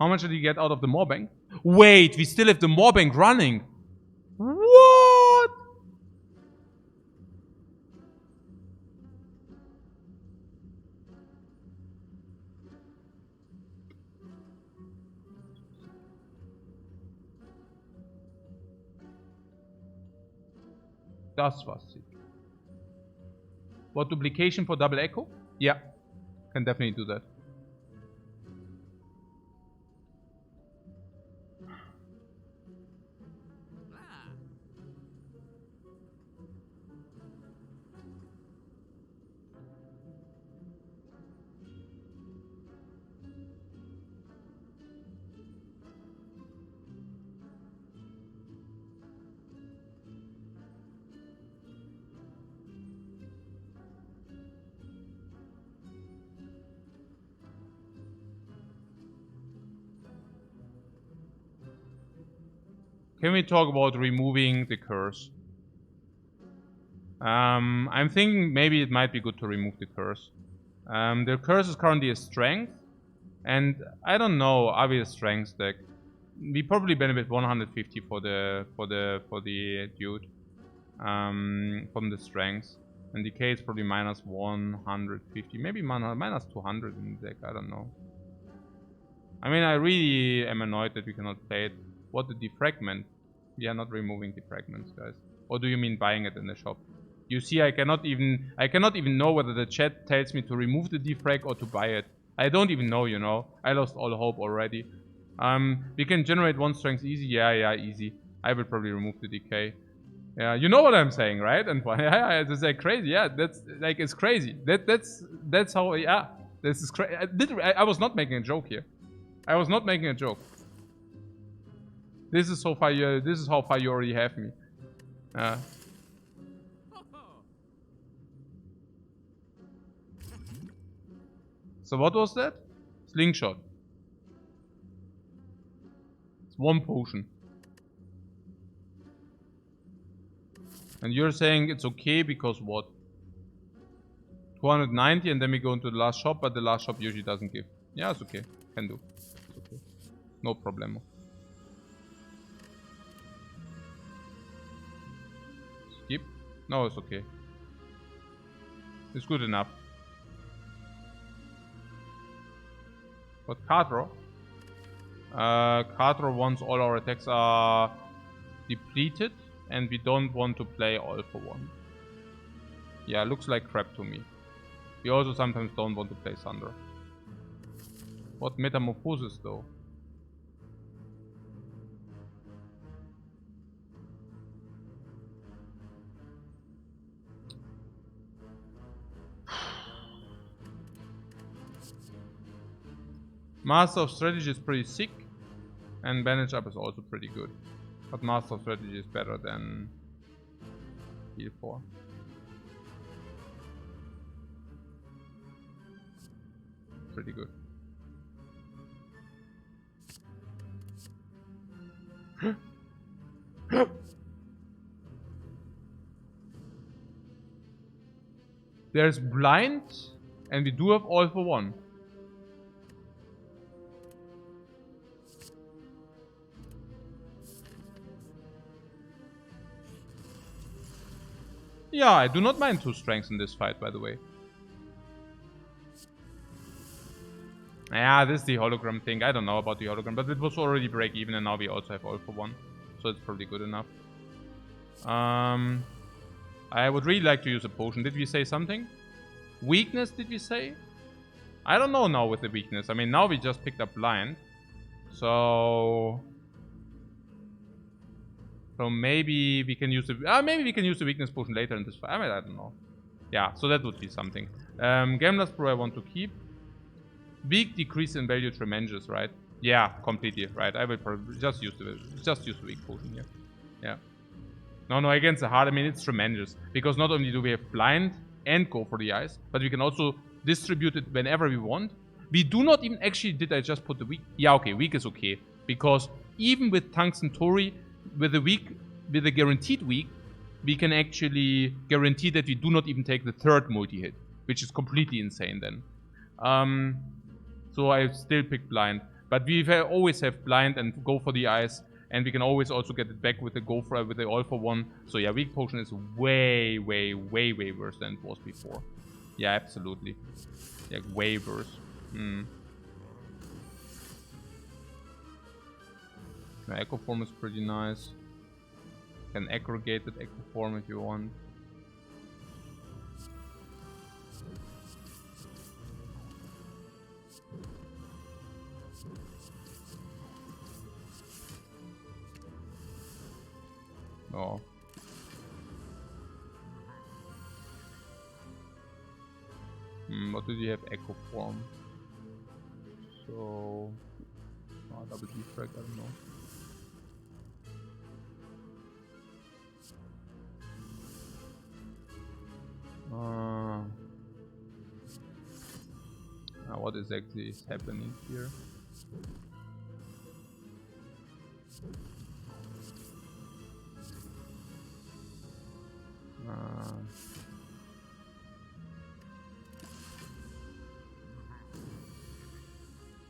How much did you get out of the Moorbank? Wait, we still have the Moorbank running. What? Das war sick. What, duplication for double echo? Yeah, can definitely do that. Can we talk about removing the curse? I'm thinking maybe it might be good to remove the curse. The curse is currently a strength, and I don't know, are we a strength deck? We probably benefit 150 for the dude from the strengths, and decay is probably minus 150, maybe minus 200 in the deck. I don't know. I mean, I really am annoyed that we cannot play it. What, the defragment? We are not removing defragments, guys. Or do you mean buying it in the shop? You see, I cannot even know whether the chat tells me to remove the defrag or to buy it. I don't even know, you know. I lost all hope already. We can generate 1 strength easy. Yeah, easy. I will probably remove the decay. Yeah, you know what I'm saying, right? And yeah, it's like crazy. Yeah, that's like, it's crazy. That's how. Yeah, this is crazy. I was not making a joke here. I was not making a joke. This is so far. This is how far you already have me. So what was that? Slingshot. It's 1 potion. And you're saying it's okay because what? 290 and then we go into the last shop, but the last shop usually doesn't give. Yeah, it's okay. Can do. It's okay. No problemo. Skip? No, it's okay. It's good enough. But card draw? Card draw once all our attacks are depleted and we don't want to play all for 1. Yeah, looks like crap to me. We also sometimes don't want to play Thunder. What metamorphosis though? Master of Strategy is pretty sick, and Bandage Up is also pretty good. But Master of Strategy is better than Heal 4. Pretty good. There's blind, and we do have all for 1. Yeah, I do not mind 2 strengths in this fight, by the way. Yeah, this is the hologram thing. I don't know about the hologram, but it was already break even, and now we also have all for 1. So it's probably good enough. I would really like to use a potion. Did we say something? Weakness, did we say? I don't know now with the weakness. I mean, now we just picked up blind. So maybe we can use the maybe we can use the weakness potion later in this fight. I mean, I don't know. Yeah, so that would be something. Gambler's Brew I want to keep. Weak decrease in value tremendous, right? Yeah, completely right. I will probably just use the weak potion here. Yeah. No, against the hard, I mean, it's tremendous. Because not only do we have blind and go for the eyes, but we can also distribute it whenever we want. We do not even, actually, did I just put the weak? Yeah, okay, weak is okay. Because even with Tungsten Tori, with the guaranteed weak, we can actually guarantee that we do not even take the 3rd multi-hit. Which is completely insane then. So I still pick blind. But we always have blind and go for the eyes. And we can always also get it back with the with the all for 1. So yeah, weak potion is way worse than it was before. Yeah, absolutely. Yeah, way worse. Echo form is pretty nice. Can aggregate that echo form if you want. Oh. What did you have? Echo form. So. Oh, double defect, I don't know. What exactly is happening here?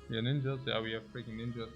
We are ninjas? Yeah, we are freaking ninjas.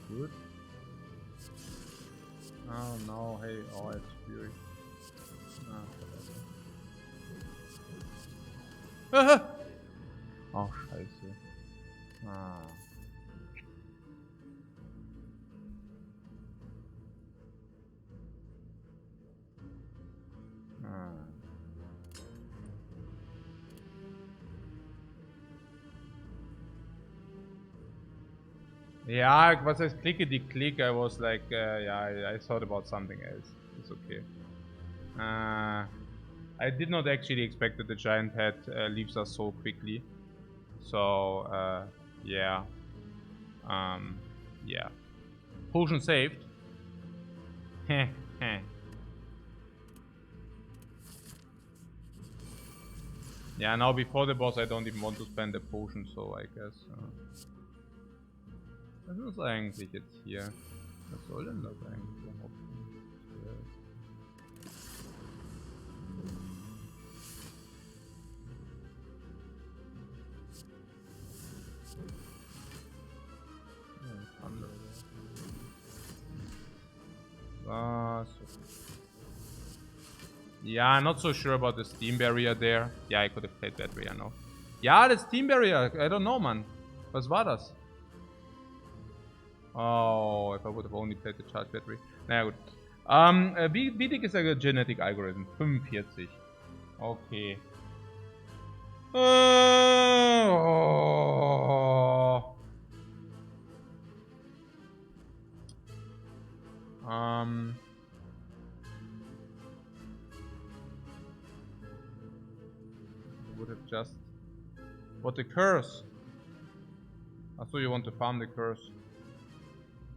Good. Oh no, hey, oh, it's Fury. Ah, oh, scheiße. Yeah, was heißt clickety-click? I was like, yeah, I thought about something else. It's okay. I did not actually expect that the giant head leaves us so quickly. So, yeah. Yeah. Potion saved. Heh, heh. Yeah, now before the boss I don't even want to spend the potion, so I guess... Was ist eigentlich jetzt hier? Was soll denn das eigentlich überhaupt? Andere. Yeah, not so sure about the Steam Barrier there. Yeah, I could have played that way, I know. Ja, the Steam Barrier. I don't know, man. Was war das? Oh, if I would have only played the charge battery. Naja, gut. Wie dick ist der Genetic Algorithm? 45. Okay. Would have just... What, the curse? Achso, you want to farm the curse?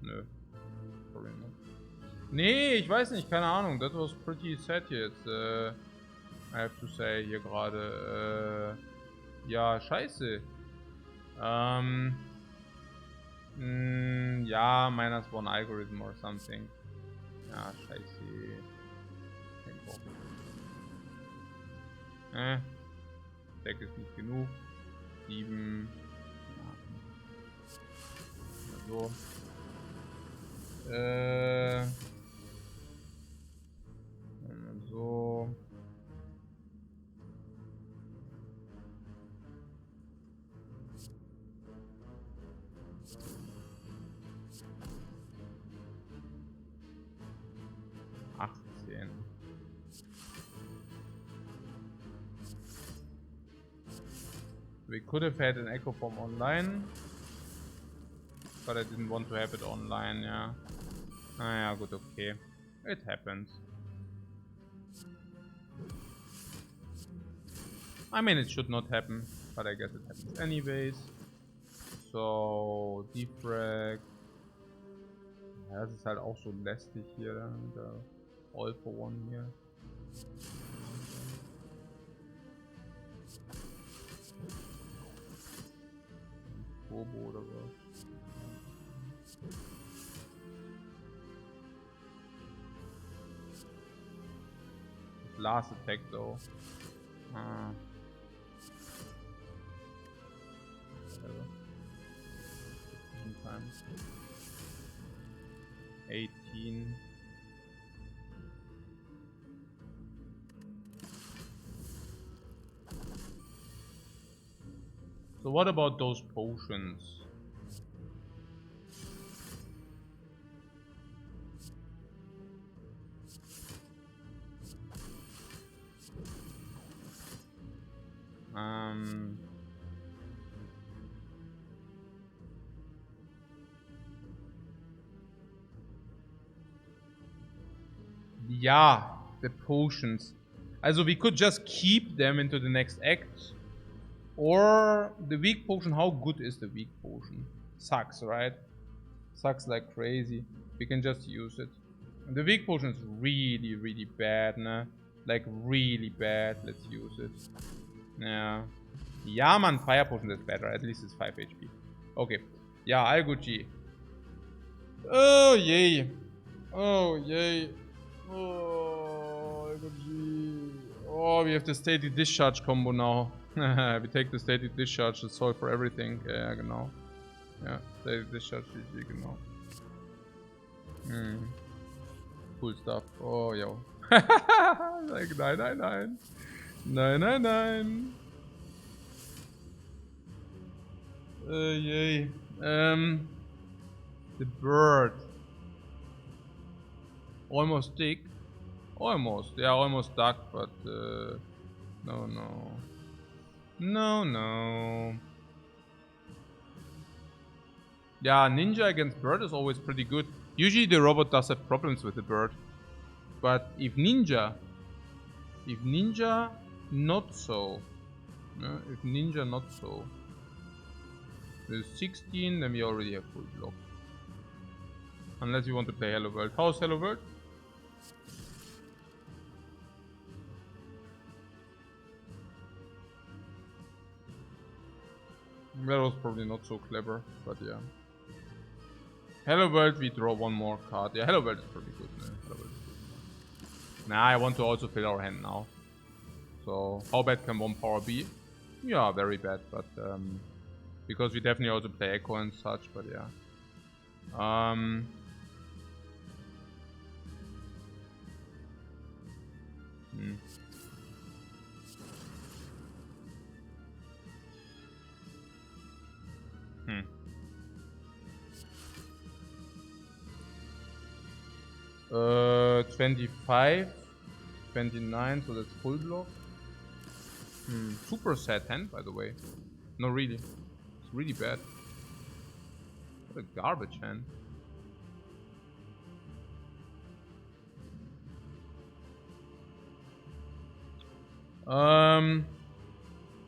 Nö. Probably not. Nee, ich weiß nicht, keine Ahnung. That was pretty sad jetzt. I have to say hier gerade. Ja, scheiße. Ja, -1 Algorithm or something. Ja, scheiße. Kein Bock. Deck ist nicht genug. 7. So. So. We could have had an Echo Form online, but I didn't want to have it online, yeah. Ah, yeah, good, okay. It happens. I mean, it should not happen, but I guess it happens anyways. So, Defect. Ja, das ist halt auch so lästig hier, mit der All for One hier. Turbo oder was? Last attack though. Times 18. So what about those potions? Yeah, the potions. Also we could just keep them into the next act. Or the weak potion, how good is the weak potion? Sucks, right? Sucks like crazy. We can just use it. And the weak potion is really, really bad, nah? Like really bad. Let's use it. Yeah. Yeah, man, fire potion is better. At least it's 5 HP. Okay. Yeah, I'll G. Oh, yay. Oh, yay. Oh, I'll G. Oh, we have the static discharge combo now. We take the static discharge to solve for everything. Ja, genau. Ja, static discharge, GG, genau. Cool stuff. Oh, yo. Like, nein, nein, nein. Nein, nein, nein. Yay. The bird. Almost dick. Almost. Yeah, almost duck, but no, no. No, no. Yeah, ninja against bird is always pretty good. Usually the robot does have problems with the bird. But if ninja, not so. No, if ninja, not so. With 16, then we already have full block. Unless you want to play Hello World. How's Hello World? That was probably not so clever, but yeah. Hello World, we draw one more card. Yeah, Hello World is pretty good. Hello World is good. Nah, I want to also fill our hand now. So, how bad can 1 power be? Yeah, very bad, but because we definitely also play Echo and such, but yeah. Hmm. 25, 29, so that's full block. Super sad hand, by the way. No, really. It's really bad. What a garbage hand.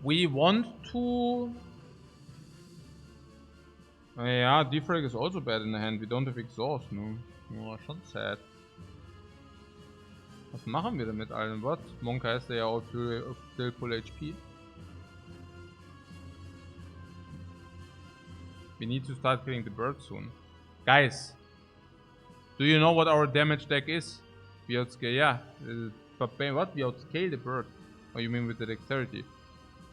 We want to... Ja, Defect is also bad in the hand. We don't have exhaust, no. Oh, schon sad. Was machen wir denn mit allen? What? Monka is they are all still full HP. We need to start killing the bird soon. Guys, do you know what our damage deck is? We outscale, yeah. What? We outscale the bird. Oh, you mean with the dexterity?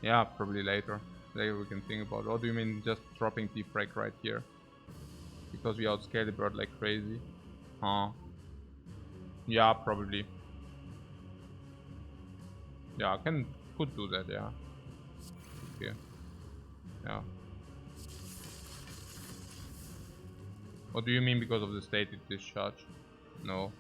Yeah, probably later. Later we can think about it. Or do you mean just dropping Defect right here? Because we outscale the bird like crazy. Huh. Yeah, probably. Yeah, could do that, yeah. Okay. Yeah. What do you mean because of the stated discharge? No.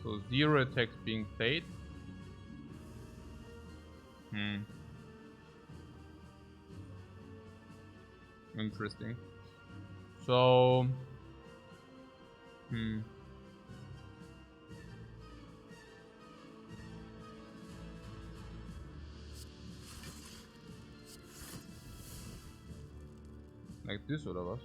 So 0 attacks being played. Interesting. So like this oder was?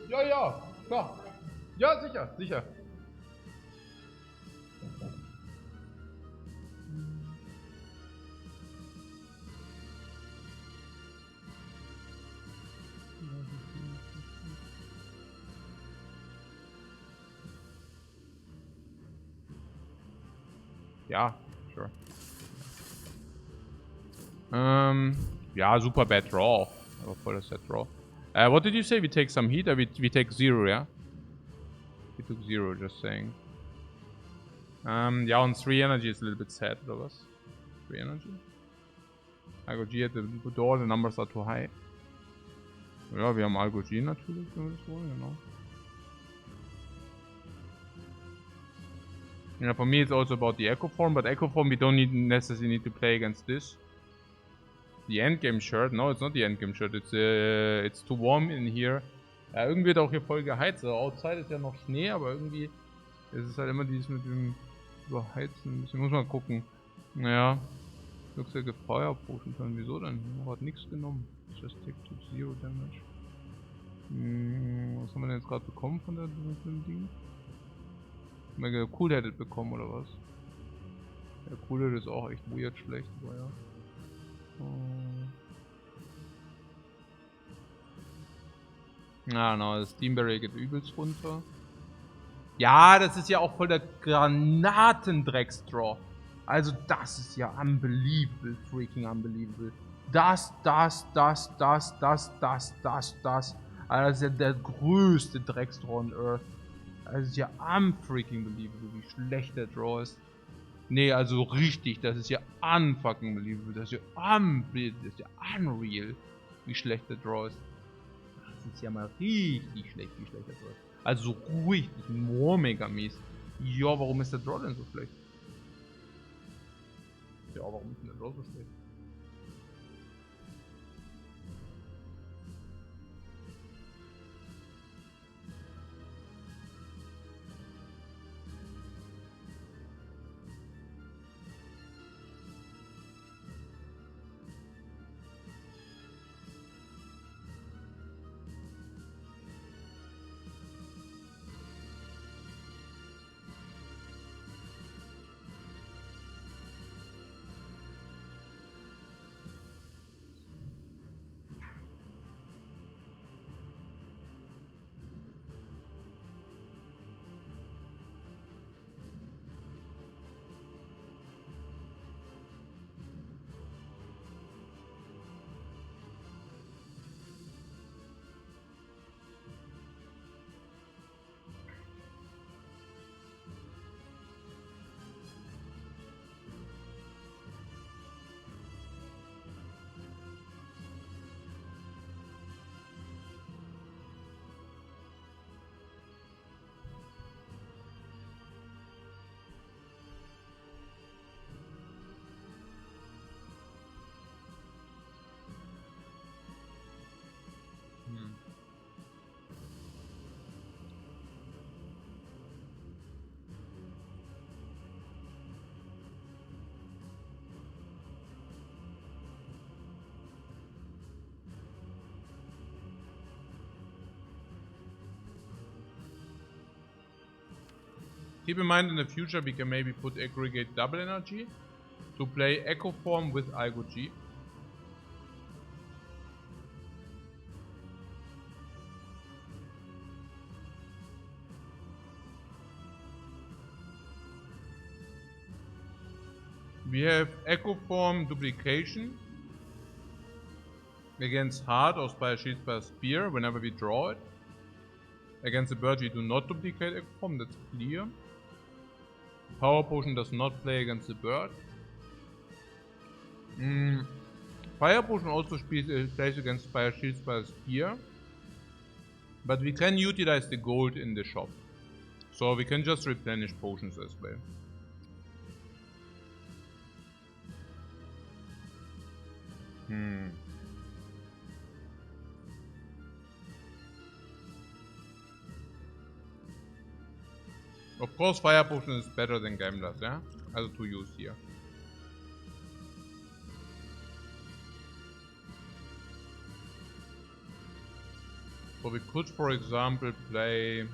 Ja, ja, klar. Ja, sicher, sicher. Yeah, sure. Yeah, super bad draw. Aber voll das Set draw. What did you say? We take some heat? We take 0, yeah? We took 0, just saying. Yeah, on 3 energy is a little bit sad, oder was? 3 energy? Algo G at the door, the numbers are too high. Ja, wir haben Algo G natürlich, wenn wir das wollen, genau. Yeah, for me it's also about the Echo Form, but Echo Form we don't necessarily need to play against this. The Endgame Shirt? No, it's not the Endgame Shirt, it's too warm in here. Ja, irgendwie wird auch hier voll geheizt. Also outside ist ja noch Schnee, aber irgendwie ist es halt immer dieses mit dem Überheizen. Ein bisschen muss man gucken. Naja. Looks like a Fire Potion turn. Wieso denn? Hat nichts genommen. Just take to 0 damage. Was haben wir denn jetzt gerade bekommen von dem Ding? Haben wir Cool-Headed bekommen oder was? Ja, Cool-Headed ist auch echt weird schlecht, aber ja. Ja, genau, das Steamberry geht übelst runter. Ja, das ist ja auch voll der Granatendrecksdraw. Also das ist ja unbelievable, freaking unbelievable. Das. Also das ist ja der größte Drecksdraw on Earth. Also das ist ja unfreaking believable, wie schlecht der Draw ist. Nee, also richtig, das ist ja unfucking believable. Das ist ja unreal, wie schlecht der Draw ist. Das ist ja mal richtig schlecht, wie schlecht der Draw ist. Also so richtig mega mies. Ja, warum ist der Draw denn so schlecht? Ja, warum ist denn der Draw so schlecht? Keep in mind in the future we can maybe put aggregate double energy to play Echo Form with Algo G. We have Echo Form duplication against Heart or Spire, Shield, Spire, Spear whenever we draw it. Against the bird we do not duplicate Echo Form, that's clear. Power Potion does not play against the bird. Fire Potion also plays against Spire, Shield, Spire, Spear. But we can utilize the gold in the shop. So we can just replenish potions as well. Of course, Fire Potion is better than Gamblers, yeah? Also to use here. So we could, for example, play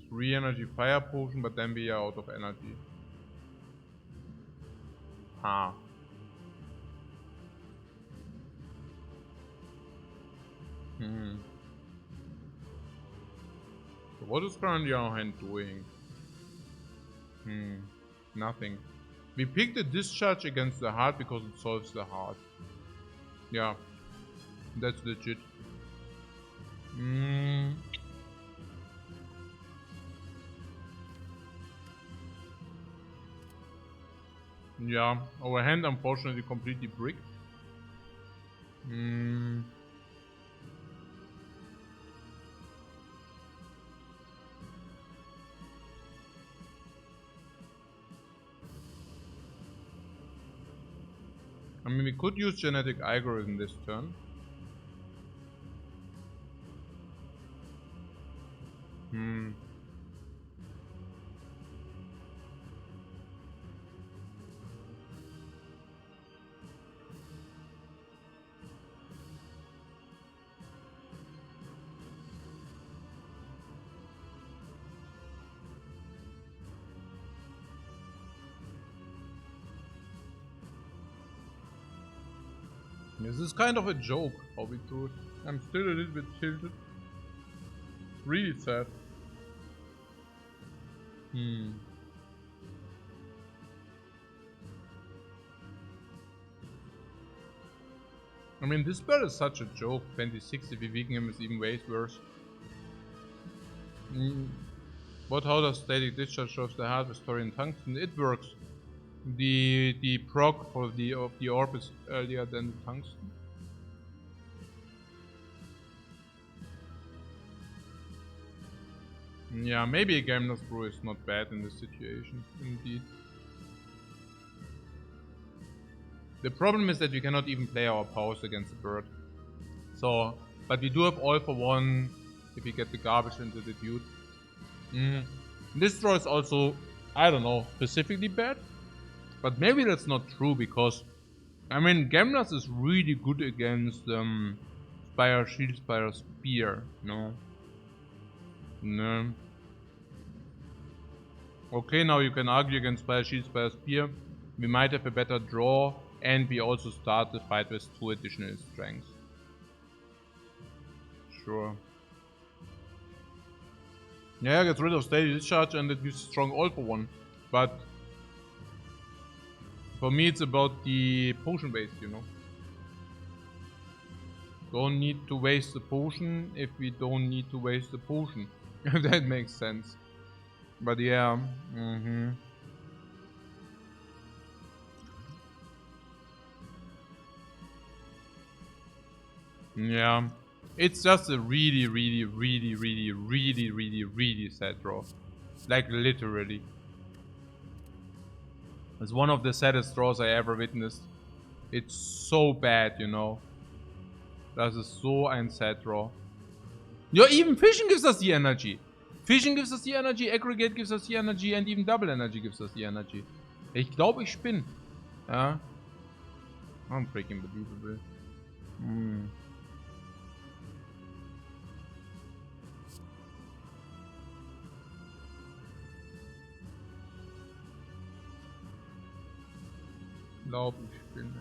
3 energy Fire Potion, but then we are out of energy. So what is currently our hand doing? Nothing. We picked the discharge against the heart because it solves the heart. Yeah. That's legit. Yeah, our hand unfortunately completely bricked. I mean, we could use genetic algorithm this turn. This is kind of a joke how we do it. I'm still a little bit tilted. Really sad. I mean, this bird is such a joke. 26, if we weaken him, is even way worse. What? How does static discharge shows the heart restoring tungsten? It works. The proc for the orb is earlier than the tungsten. Yeah, maybe a Gameness Brew is not bad in this situation, indeed. The problem is that we cannot even play our powers against the bird. So, but we do have all for one if we get the garbage into the dude. This draw is also, I don't know, specifically bad. But maybe that's not true because, I mean, Gameness is really good against Spire, Shield, Spire, Spear, no? No. Okay, now you can argue against Spire, Shield, Spire, Spear. We might have a better draw, and we also start the fight with 2 additional strengths. Sure. Yeah, gets rid of static discharge and it uses strong all for one. But for me it's about the potion waste, you know. Don't need to waste the potion if we don't need to waste the potion. If that makes sense. But yeah. Yeah. It's just a really sad draw. Like literally. It's one of the saddest draws I ever witnessed. It's so bad, you know. Das ist so ein sad draw. Yeah, even fishing gives us the energy. Fishing gives us the energy, aggregate gives us the energy, and even double energy gives us the energy. Ich glaube, ich spinne. Ja. Unbreaking believable. Glaube ich spinne.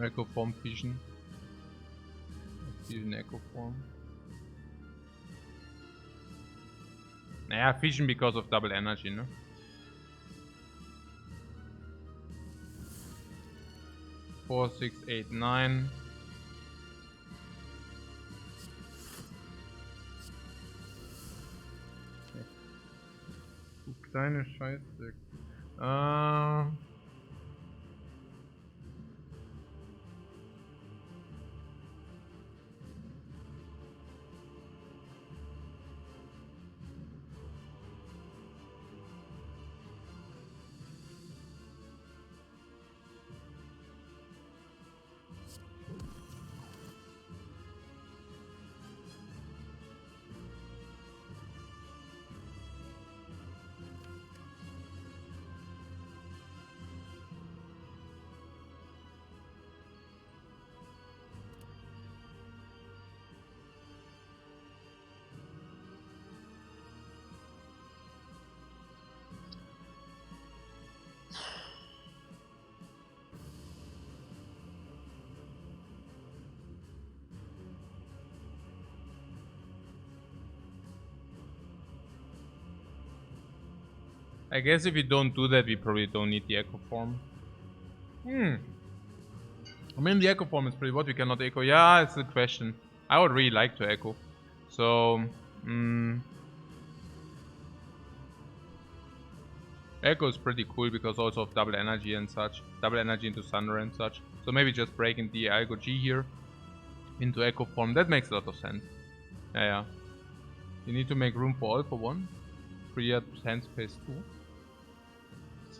Echo Form fischen. Fischen Echo Form. Naja, fischen because of double energy, ne? Four, 6, 8, 9. Du kleine Scheiße. I guess if we don't do that, we probably don't need the echo form. I mean, the echo form is pretty what we cannot echo. Yeah, it's a question. I would really like to echo. So, echo is pretty cool because also of double energy and such. Double energy into thunder and such. So maybe just breaking the Algo G here into echo form. That makes a lot of sense. Yeah. You need to make room for all for 1. Free up hand space 2.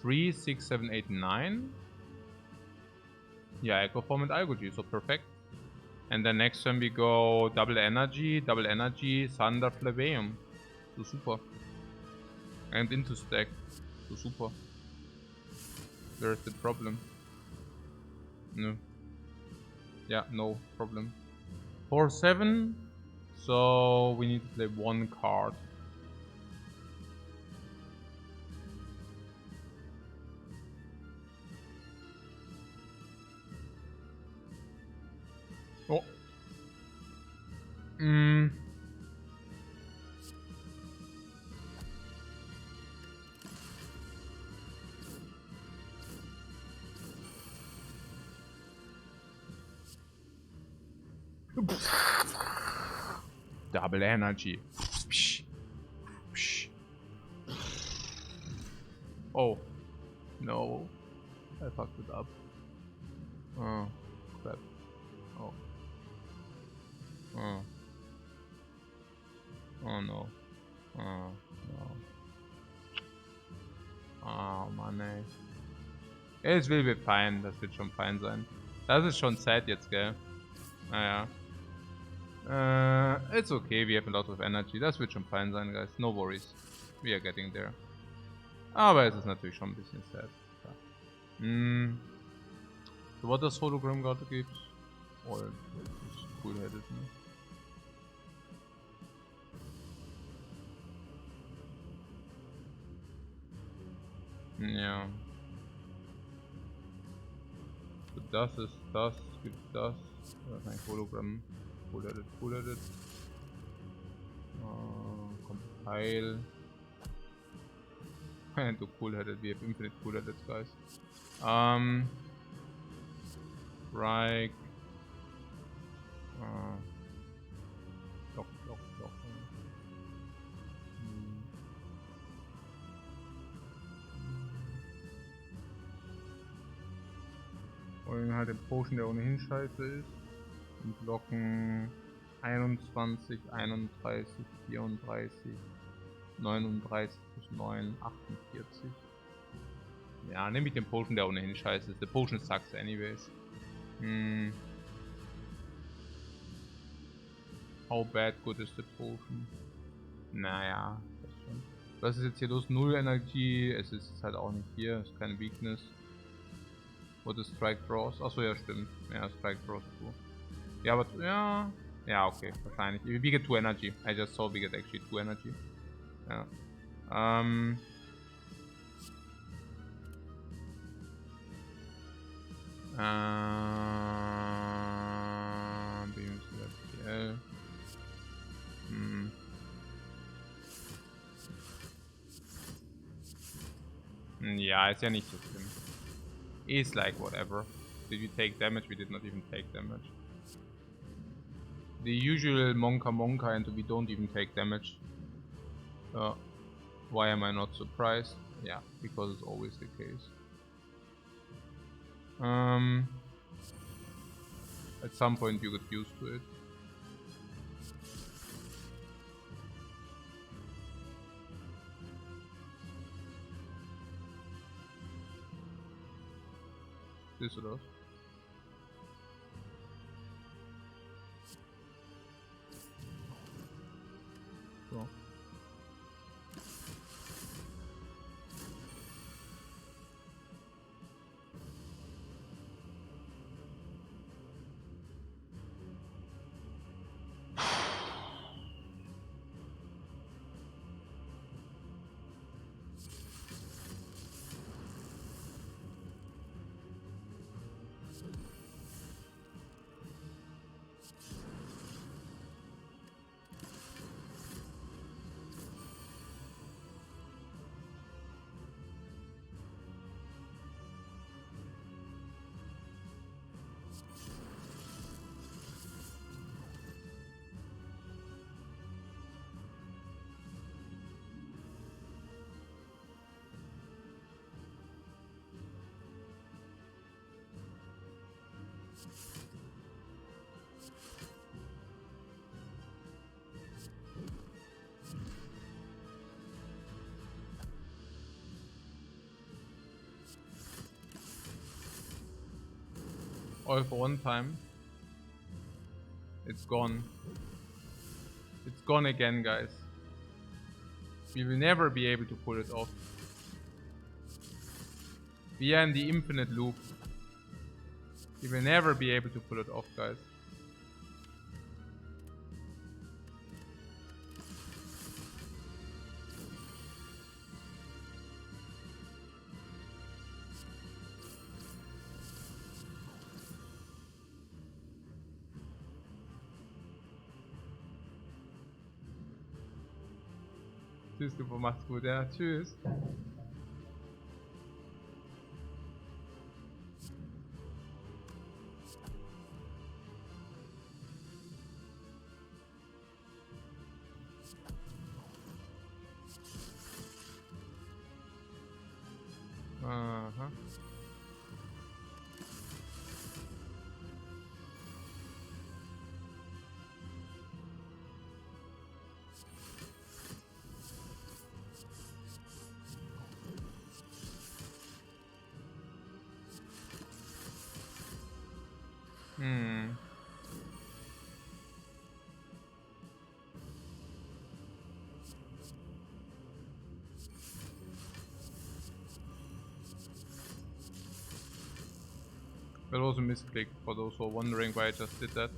3, 6, 7, 8, 9. Yeah, echo form and Algo G, so perfect. And then next turn we go double energy, thunder, Flaveum. So super. And into stack. So super. Where's the problem? No. Yeah, no problem. 4, 7. So we need to play 1 card. Oh. Double energy. Oh. No. I fucked it up. Oh. Crap. Oh. Oh. Oh no. Oh no. Oh Mann ey. Es will be fine, das wird schon fein sein. Das ist schon sad jetzt, gell? Naja. It's okay, we have a lot of energy. Das wird schon fein sein, guys. No worries. We are getting there. Aber es ist natürlich schon ein bisschen sad. So, was das Hologramm gerade gibt. Oh, das ist cool-headed, ne? Ja. So, das ist das, gibt das. Das ist ein Hologramm. Cool-headed. Compile. Du cool-headed, we have infinite cool-headed, guys. Strike. Block. Wollen halt den Potion, der ohnehin scheiße ist. Und blocken 21, 31, 34, 39 plus 9, 48. Ja, nehme ich den Potion, der ohnehin scheiße ist. The Potion sucks anyways. How bad good is the Potion? Naja, das schon. Was ist jetzt hier los? 0 Energie. Es ist halt auch nicht hier. Es ist keine Weakness. What is Strike Draws? Achso, ja, stimmt. Ja, Strike Draws 2. Ja, aber ja. Ja, okay, wahrscheinlich. We get 2 Energy. I just saw we get actually 2 Energy. Ja. BMCL. Ja, ist ja nicht so schlimm. Is like whatever. Did we take damage? We did not even take damage. The usual Monka and we don't even take damage. Why am I not surprised? Yeah, because it's always the case. At some point you get used to it. This oder was? So. All for one time. It's gone. It's gone again, guys. We will never be able to pull it off. We are in the infinite loop. We will never be able to pull it off, guys. Tschüss, du mach's gut, ja. Tschüss. Aha. That was a misclick for those who are wondering why I just did that.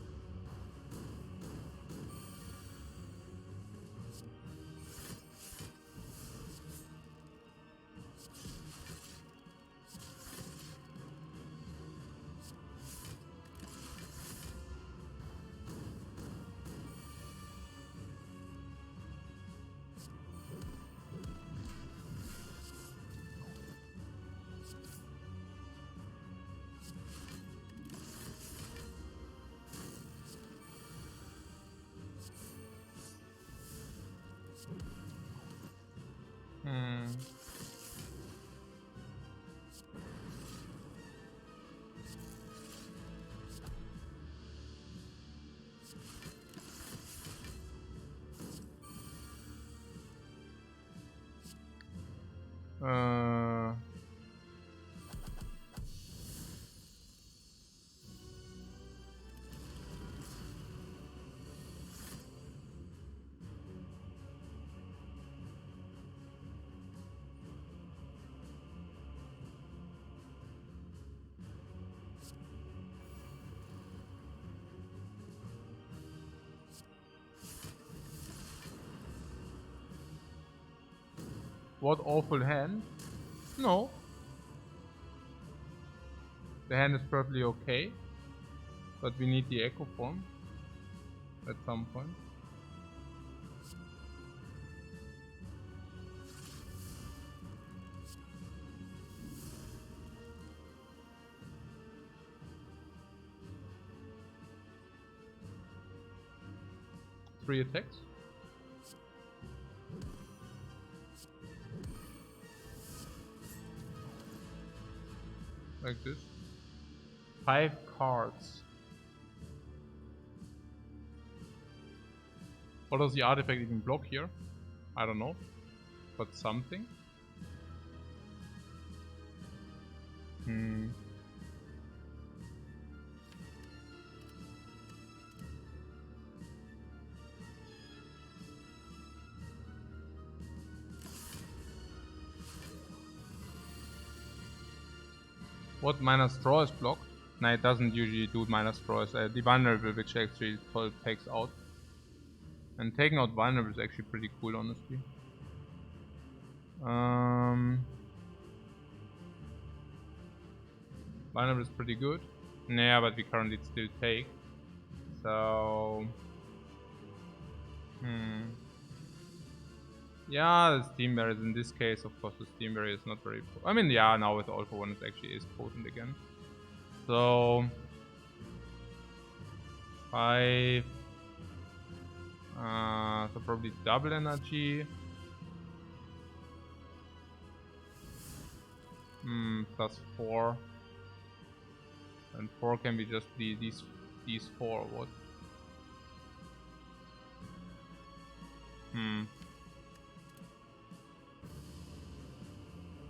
What awful hand? No. The hand is perfectly okay. But we need the echo form at some point. Three attacks. Like this. 5 cards. What does the artifact even block here? I don't know. But something. What minus straw is blocked? No, it doesn't usually do minus straw. It's the vulnerable, which actually takes out. And taking out vulnerable is actually pretty cool, honestly. Vulnerable is pretty good. Yeah, but we currently still take. So... Yeah, the Steam Barrier in this case, of course, the Steam Barrier is not very... I mean, yeah, now with the All for One, it actually is potent again. So... 5... so probably double energy. Plus 4. And 4 can be just these 4 or what?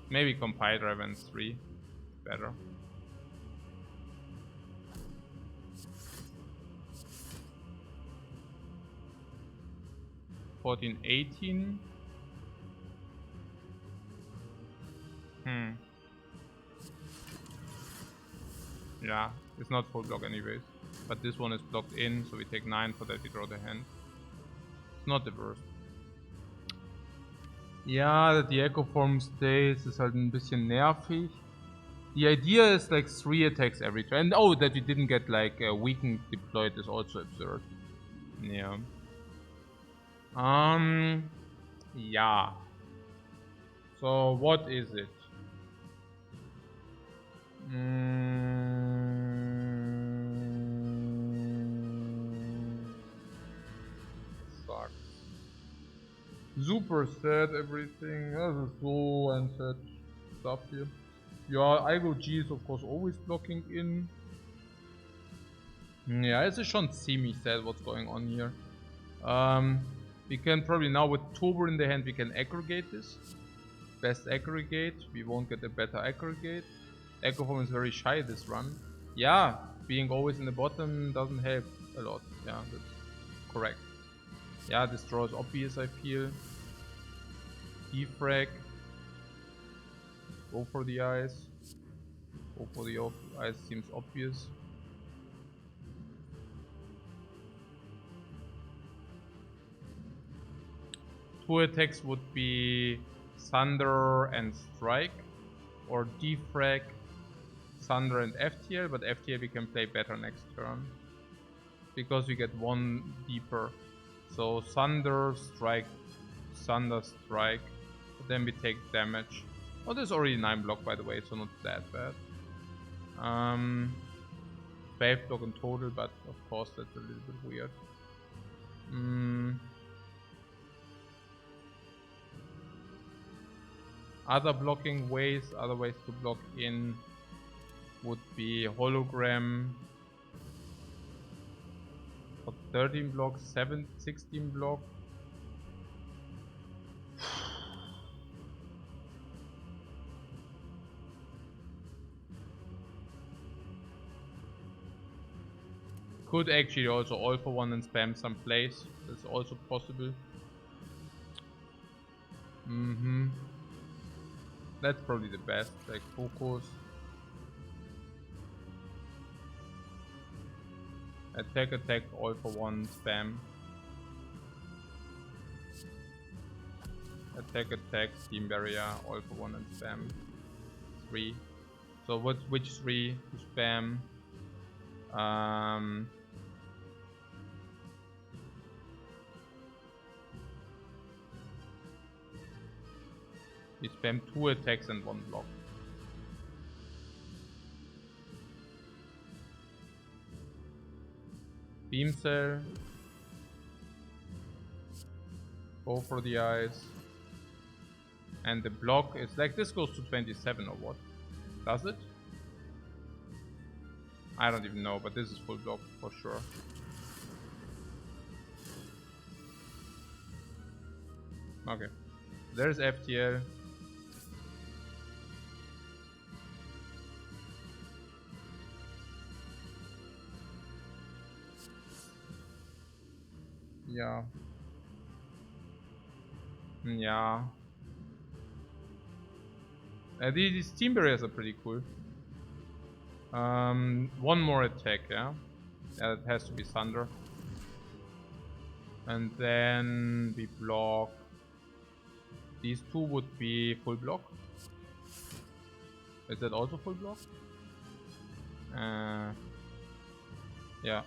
Maybe Compile Drive and 3. Better. 14, 18. Yeah, it's not full block anyways. But this one is blocked in, so we take 9 for that we draw the hand. It's not the worst. Ja, that the Echo Form stays ist halt ein bisschen nervig. The idea is like 3 attacks every turn. And oh, that we didn't get like weakened deployed is also absurd. Yeah. Yeah. So what is it? Sucks. Super sad everything. This is so unsaid stuff here. Ja, Igo G is of course always blocking in. Yeah, es ist schon ziemlich sad what's going on here. We can probably now with Turbo in the hand we can aggregate this. Best aggregate, we won't get a better aggregate. Echo Form is very shy this run. Yeah, being always in the bottom doesn't help a lot. Yeah, that's correct. Yeah, this draw is obvious, I feel. Defrag. Go for the eyes. Go for the eyes seems obvious. Two attacks would be Thunder and Strike, or Defrag, Thunder and FTL, but FTL we can play better next turn because we get one deeper. So Thunder, Strike, Thunder, Strike, but then we take damage. Oh, there's already 9 block by the way, so not that bad. 12 block in total, but of course that's a little bit weird. Other blocking ways, other ways to block in would be Hologram for 13 block, 16 block. Could actually also all for one and spam some plays. That's also possible. That's probably the best, like focus. Attack, all for one, spam. Attack, steam barrier, all for one and spam. 3. So which 3 to spam? We spam 2 attacks and 1 block. Beam Cell. Go for the eyes. And the block is like this goes to 27 or what? Does it? I don't even know, but this is full block for sure. Okay. There's FTL. Yeah. Yeah. These team barriers are pretty cool. One more attack, yeah? Yeah, it has to be Thunder. And then we block. These 2 would be full block. Is that also full block? Yeah.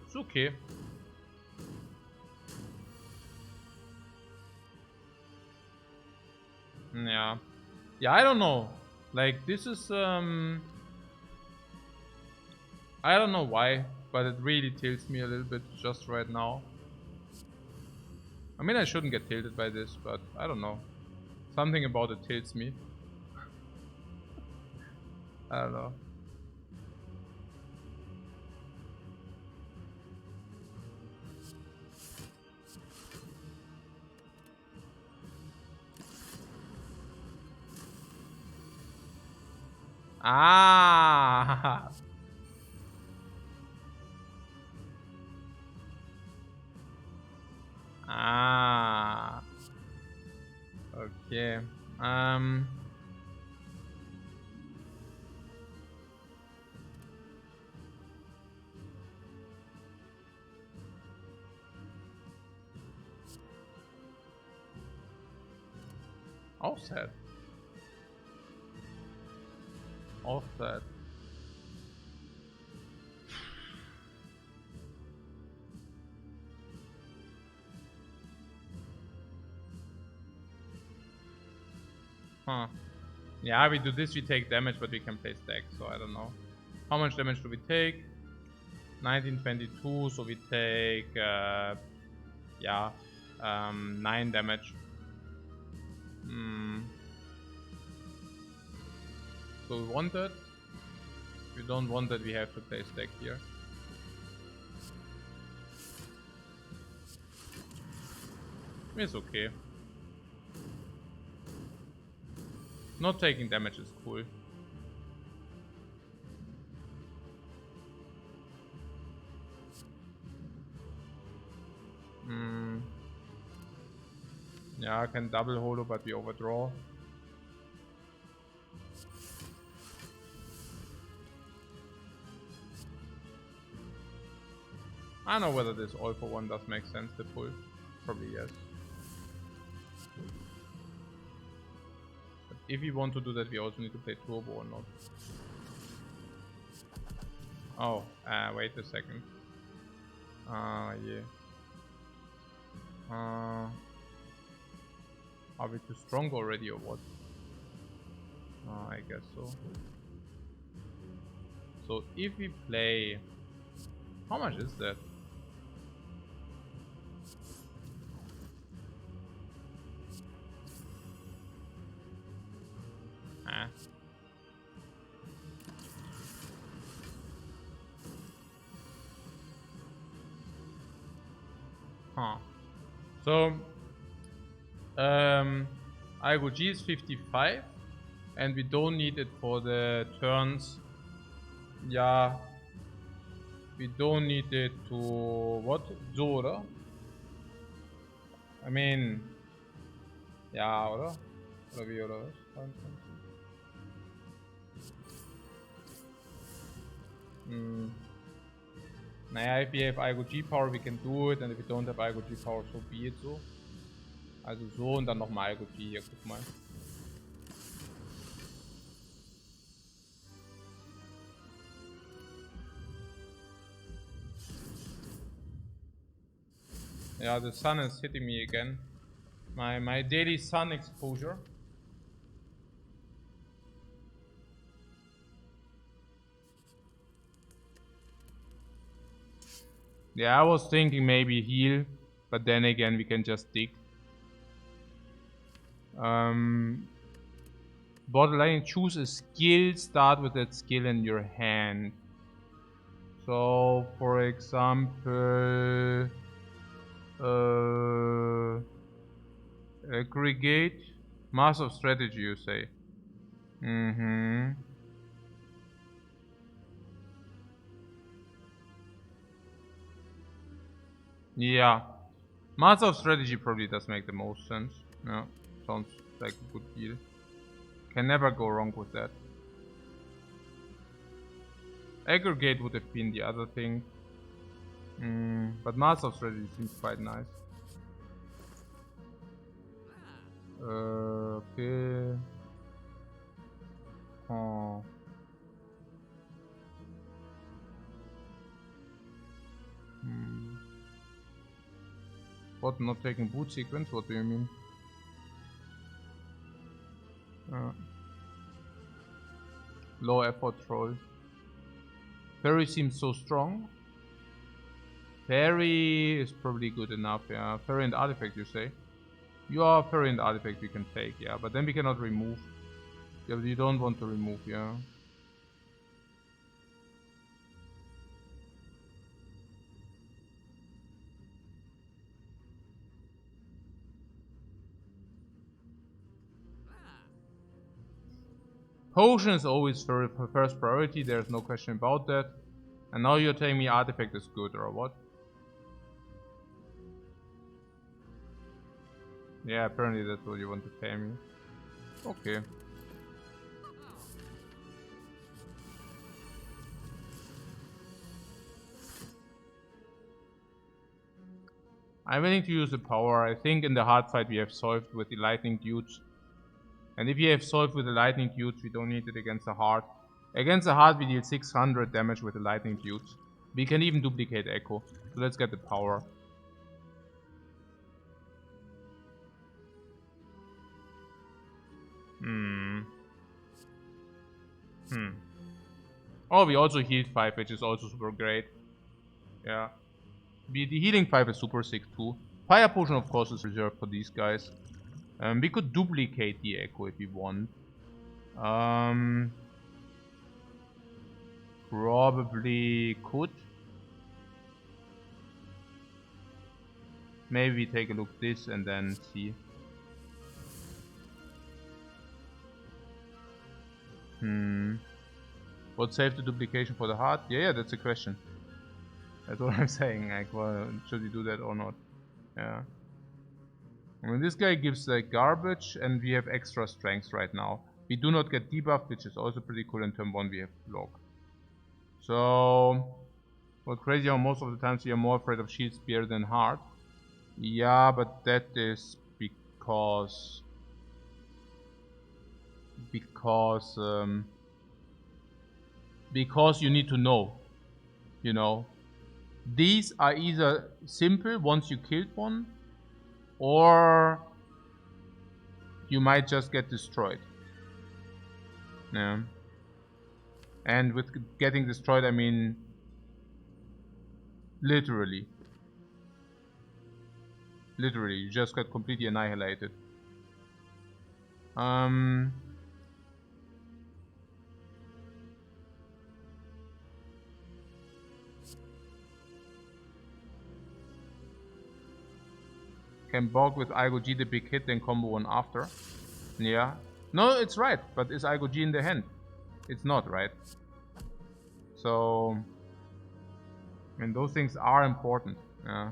It's okay. Yeah. Yeah, I don't know. Like, this is, I don't know why, but it really tilts me a little bit just right now. I mean, I shouldn't get tilted by this, but I don't know. Something about it tilts me. I don't know. Ah! Okay. Offset. Offset. Huh. Yeah, we do this, we take damage, but we can play stack, so I don't know. How much damage do we take? 1922, so we take, yeah, 9 damage. So we want that. If we don't want that, we have to play stack here. It's okay. Not taking damage is cool. Yeah, I can double holo, but we overdraw. I don't know whether this all for one does make sense to pull. Probably yes. But if we want to do that, we also need to play turbo or not. Oh, wait a second. Yeah. Are we too strong already or what? I guess so. So if we play... How much is that? Huh. So, IGG is 55, and we don't need it for the turns. Yeah, we don't need it to what? So, oder? I mean, ja, oder? Oder wie, oder was? Naja, if we have IGG power, we can do it, and if we don't have IGG power, so be it so. Also so und dann nochmal IGG hier, guck mal. Yeah, the sun is hitting me again. My daily sun exposure. Yeah, I was thinking maybe heal, but then again we can just dig. Borderline, choose a skill, start with that skill in your hand. So, for example, aggregate, mass of strategy, you say. Yeah, mass of strategy probably does make the most sense. Yeah, sounds like a good deal. Can never go wrong with that. Aggregate would have been the other thing. But mass of strategy seems quite nice. Okay. Oh. What, not taking boot sequence? What do you mean? Low effort troll. Fairy seems so strong. Fairy is probably good enough, yeah. Fairy and artifact, you say? You are Fairy and artifact we can take, yeah. But then we cannot remove. Yeah, but you don't want to remove, yeah. Potion is always first priority, there's no question about that. And now you're telling me artifact is good, or what? Yeah, apparently that's what you want to pay me. Okay. I'm willing to use the power. I think in the hard fight we have solved with the lightning dudes. And if you have solved with the lightning dudes, we don't need it against the hard. Against the hard we deal 600 damage with the lightning dudes. We can even duplicate Echo. So let's get the power. Oh, we also healed 5, which is also super great. Yeah. The healing 5 is super sick too. Fire potion, of course, is reserved for these guys. We could duplicate the Echo if we want. Probably could. Maybe we take a look at this and then see. What saved the duplication for the heart? Yeah, that's a question. That's what I'm saying. Like, well, should we do that or not? Yeah. I mean, this guy gives like garbage, and we have extra strength right now. We do not get debuff, which is also pretty cool. In turn 1, we have block. So, what's crazy how most of the times we are more afraid of shield spear than heart. Yeah, but that is because you need to know, you know. These are either simple once you killed one, or you might just get destroyed. Yeah. And with getting destroyed, I mean literally. Literally, you just got completely annihilated. Can bulk with Igo G the big hit, then combo one after. Yeah. No, it's right, but is Igo G in the hand? It's not, right? So, I mean, those things are important, yeah,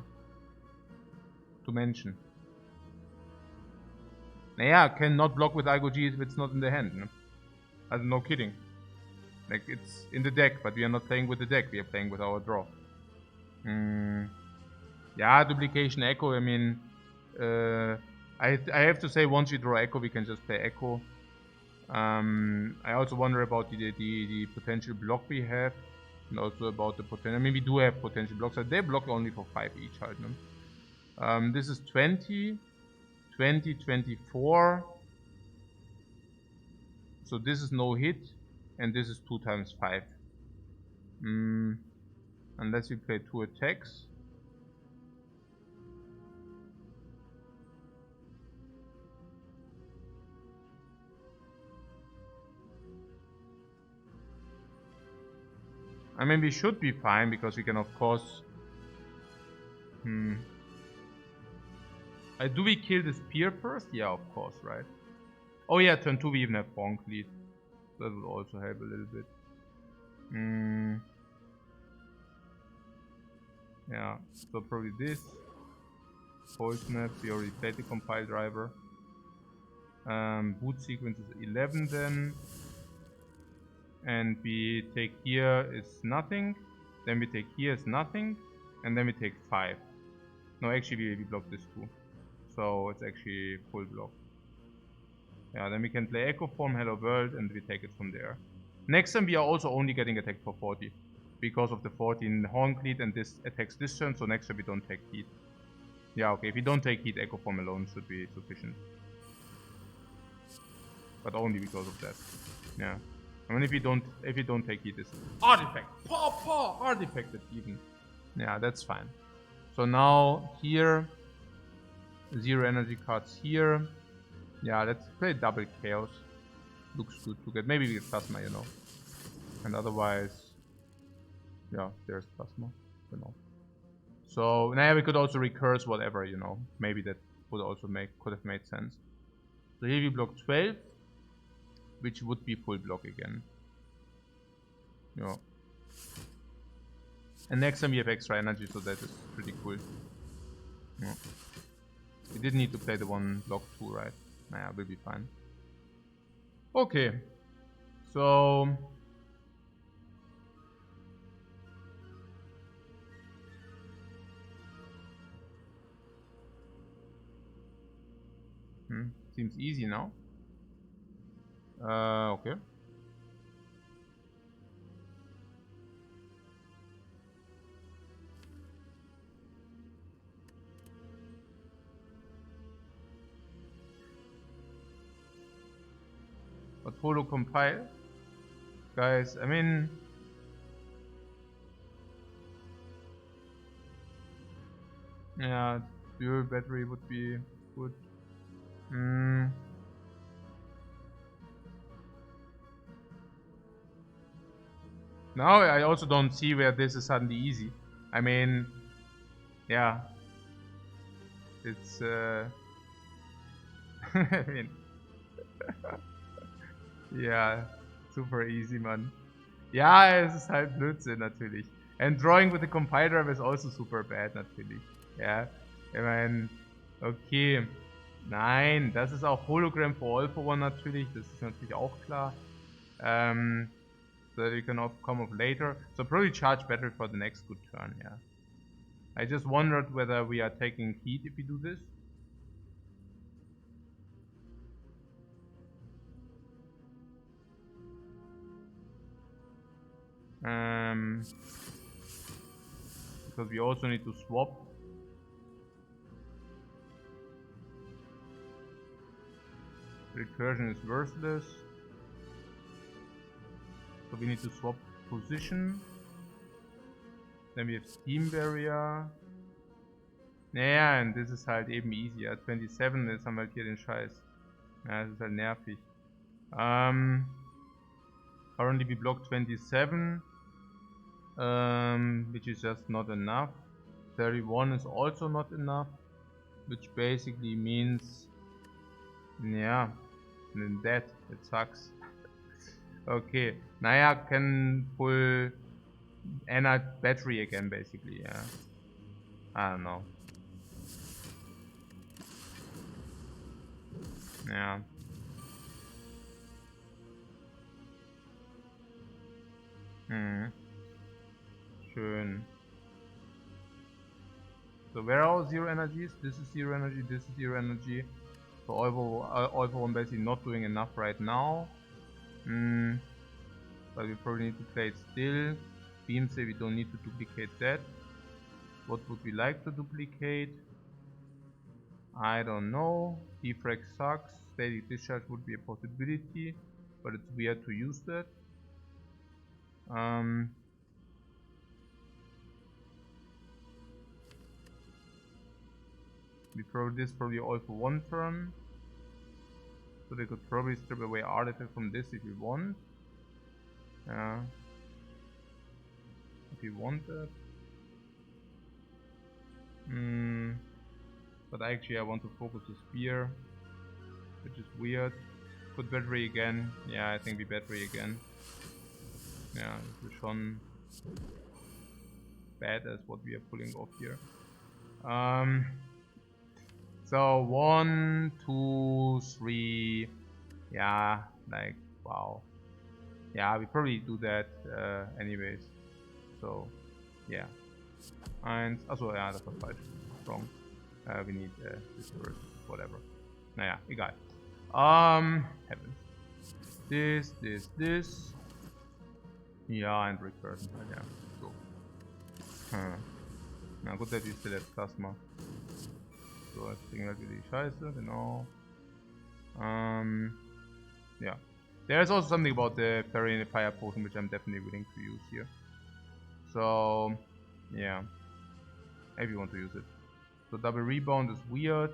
to mention. Yeah, cannot block with Igo G if it's not in the hand. No? No kidding. Like, it's in the deck, but we are not playing with the deck, we are playing with our draw. Yeah, duplication Echo, I mean, I have to say, once we draw Echo, we can just play Echo. I also wonder about the potential block we have, and also about the potential. I mean, we do have potential blocks. They block only for 5 each, halt, no? This is 20, 20, 24. So this is no hit, and this is 2 times 5. Unless we play 2 attacks. I mean, we should be fine, because we can, of course... do we kill the spear first? Yeah, of course, right? Oh yeah, turn 2 we even have bonk lead. That would also help a little bit. Yeah, so probably this. Cold snaps, we already played the compile driver. Boot sequence is 11 then. And we take here is nothing, then we take here is nothing, and then we take 5. No, actually we block this too, so it's actually full block. Yeah, then we can play Echo Form, Hello World, and we take it from there. Next time we are also only getting attacked for 40, because of the 14 Horn Cleat, and this attacks this turn, so next time we don't take heat. Yeah, okay, if we don't take heat, Echo Form alone should be sufficient. But only because of that. Yeah. I mean, if you don't take heat, this artifact, artifacted even. Yeah, that's fine. So now here, 0 energy cards here. Yeah, let's play double chaos. Looks good to get. Maybe we get plasma, you know. And otherwise, yeah, there's plasma, you know. So now we could also recurse whatever, you know. Maybe that would also could have made sense. So here we block 12. Which would be full block again. Yeah. And next time we have extra energy, so that is pretty cool. Yeah. We did need to play the one block 2, right? Nah, we'll be fine. Okay. So... seems easy now. Okay. But follow compile? Guys, I mean... Yeah, dual battery would be good. Now I also don't see where this is suddenly easy. I mean, yeah. It's, I mean... Ja, super easy, man. Ja, es ist halt Blödsinn natürlich. And drawing with the compiler is also super bad natürlich. Ja, ich meine, okay. Nein, das ist auch Hologram for All for One natürlich. Das ist natürlich auch klar. So that you can come off later. So probably charge battery for the next good turn, yeah. I just wondered whether we are taking heat if we do this. Because we also need to swap. Recursion is worthless. So we need to swap position. Then we have Steam Barrier. Naja, und das ist halt eben easy. Ja, 27, jetzt haben wir halt hier den Scheiß. Ja, das ist halt nervig. Currently we block 27. Which is just not enough. 31 is also not enough, which basically means, yeah, then that, it sucks. Okay, Naya can pull Anna battery again, basically, yeah. I don't know. Yeah. Schön. So where are our zero energies? This is zero energy, this is zero energy. So all for one basically not doing enough right now. But we probably need to play it still. Beam say we don't need to duplicate that. What would we like to duplicate? I don't know. Defect sucks. Static discharge would be a possibility, but it's weird to use that. This probably all for one turn. So they could probably strip away artifact from this if we want. Yeah. If we want that. But actually I want to focus the Spire, which is weird. Put battery again. Yeah, I think we battery again. Yeah, this is schon bad as what we are pulling off here. So 1, 2, 3. Yeah, like wow. Yeah, we probably do that anyways. So yeah. And also ja, das war falsch. Wrong. We need this first. Whatever. Naja, egal. Happens. This. Ja, and recursion. Ja, so. Na gut, that is still at Plasma. So, jetzt kriegen wir halt wieder die Scheiße, genau. Yeah. There's also something about the Fairy and the Fire Potion which I'm definitely willing to use here. So, yeah. If you want to use it. So, double rebound is weird.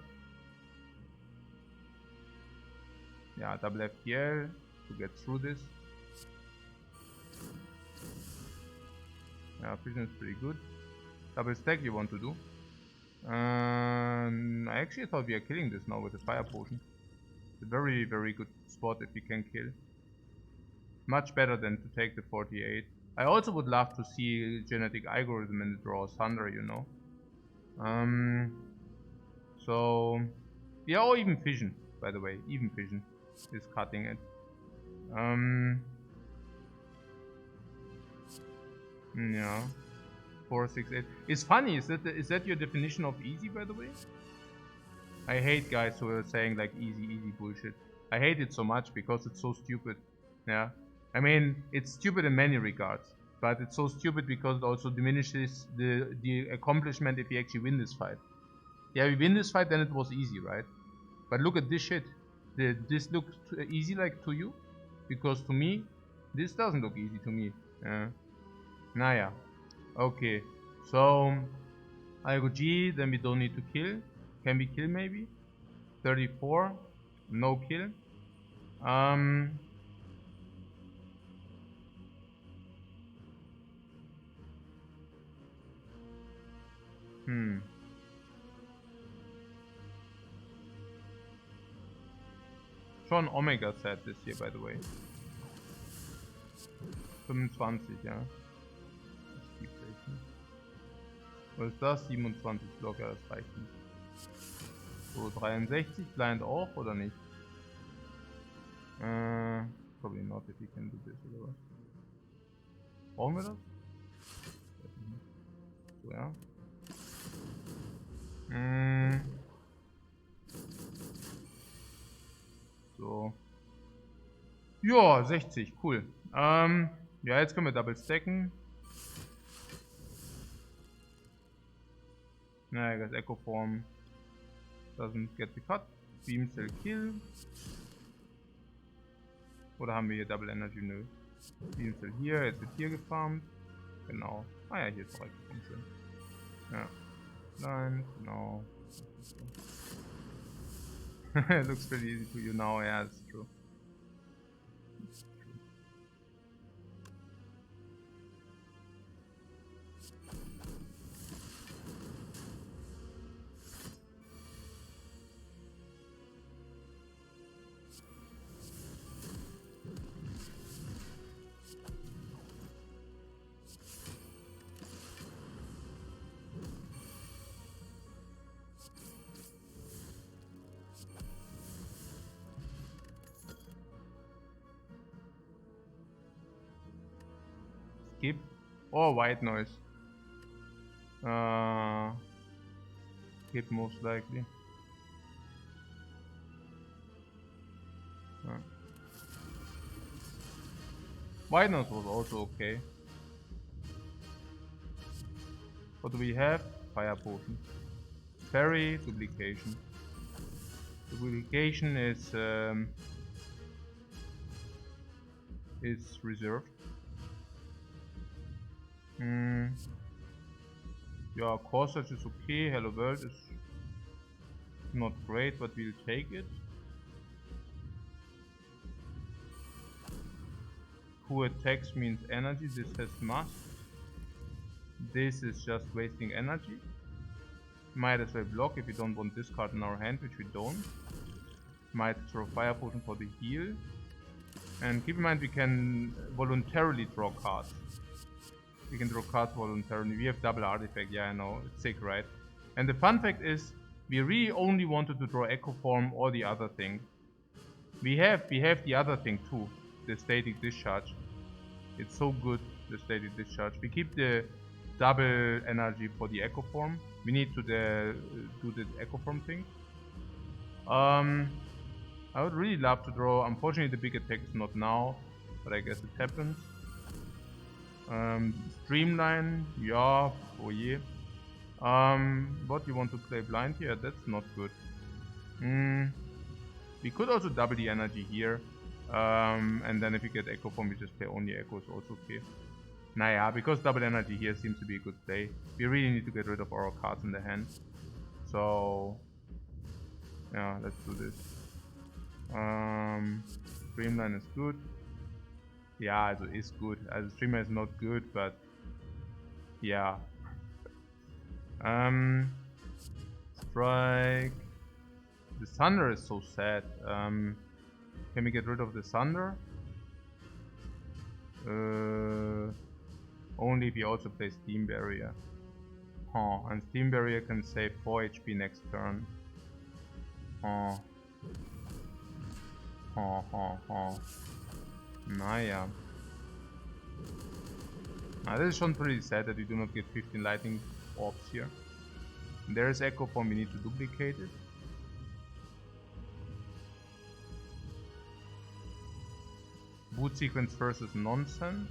Yeah, double FTL to get through this. Yeah, Vision is pretty good. Double stack you want to do. I actually thought we are killing this now with the Fire Potion. It's a very, very good spot if we can kill. Much better than to take the 48. I also would love to see genetic algorithm in the draw Thunder, you know. So, yeah, or even fission, by the way. Even fission is cutting it. Yeah. 4, 6, 8. It's funny, is that your definition of easy, by the way? I hate guys who are saying like easy bullshit. I hate it so much because it's so stupid. Yeah. I mean, it's stupid in many regards. But it's so stupid because it also diminishes the accomplishment if you actually win this fight. Yeah, we win this fight, then it was easy, right? But look at this shit. This looks easy like to you? Because to me, this doesn't look easy to me. Yeah. Naya. Okay. So, I go G, then we don't need to kill. Can we kill maybe? 34. No kill. Schon Omega said this here, by the way. 25, ja. Was ist das? 27 locker, das reicht nicht. So, 63, blind auch, oder nicht? Probably not if we can do this, oder was? Brauchen wir das? So, ja. So. Ja, 60, cool. Ja, jetzt können wir double stacken. Naja, das Echo Form doesn't get the cut. Beam Cell Kill. Oder haben wir hier Double Energy? Nö. Beam Cell hier, jetzt wird hier gefarmt. Genau. Ah ja, hier ist noch Echo Beam Cell. Ja. Nein, genau. Looks pretty easy to you now, yeah, it's true. Skip or white noise. Skip most likely. White noise was also okay. What do we have? Fire potion. Fairy duplication. Duplication is reserved. Yeah, core search is okay. Hello world is not great, but we'll take it. Who attacks means energy. This has must. This is just wasting energy. Might as well block if we don't want this card in our hand, which we don't. Might throw fire potion for the heal. And keep in mind we can voluntarily draw cards. We can draw cards voluntarily. We have double artifact, yeah I know, it's sick, right? And the fun fact is, we really only wanted to draw Echo Form or the other thing. We have the other thing too, the Static Discharge. It's so good, the Static Discharge. We keep the double energy for the Echo Form. We need to do the Echo Form thing. I would really love to draw. Unfortunately, the big attack is not now, but I guess it happens. Streamline, yeah, oh yeah. What, you want to play blind here? That's not good. We could also double the energy here. And then if you get Echo Form, we just play only Echoes, also okay. Naya, because double energy here seems to be a good play. We really need to get rid of our cards in the hand. So, yeah, let's do this. Streamline is good. Yeah, also is good. Also Streamline is not good, but yeah. Strike. The Thunder is so sad. Can we get rid of the Thunder? Only if you also play Steam Barrier. And Steam Barrier can save 4 HP next turn. Naja. This is schon pretty sad that we do not get 15 lightning orbs here. And there is Echo Form, we need to duplicate it. Boot sequence first is nonsense.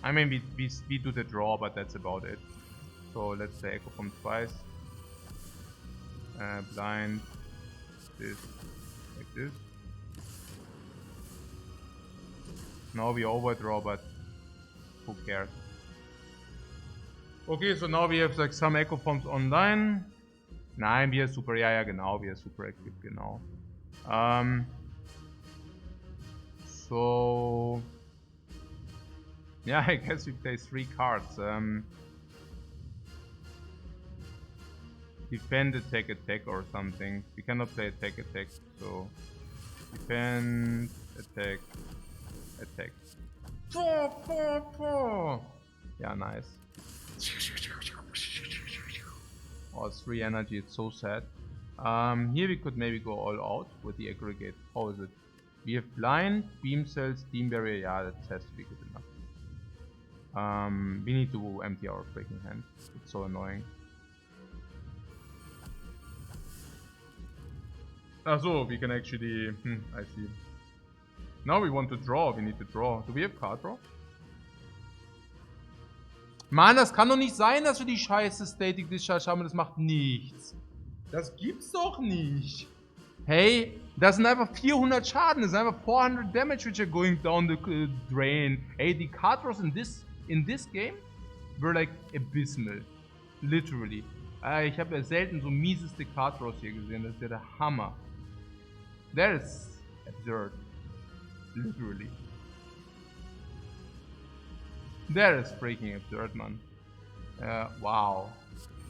I mean, we do the draw, but that's about it. So let's say Echo Form twice. Blind. This. Like this. Now we overdraw, but who cares? Okay, so now we have like some Echo Forms online. Nein, wir super, ja genau, wir super equipped, genau. So yeah, I guess we play 3 cards. Defend, attack or something. We cannot play attack, so defend, attack. Yeah, nice. Oh, 3 energy, it's so sad. Here we could maybe go all out with the aggregate. How is it? We have blind, beam cells, steam barrier. Yeah, that has to be good enough. We need to empty our freaking hand. It's so annoying. So we can actually. I see. Now we want to draw. We need to draw. Do we have card draw? Mann, das kann doch nicht sein, dass wir die scheiße Static Discharge haben und das macht nichts. Das gibt's doch nicht. Hey, das sind einfach 400 Schaden, das sind einfach 400 Damage which are going down the drain. Ey, die card draws in this game were like abysmal. Literally. Ich habe ja selten so mieseste card draws hier gesehen, das ist ja der Hammer. That is absurd. Literally. That is freaking absurd, man. Wow.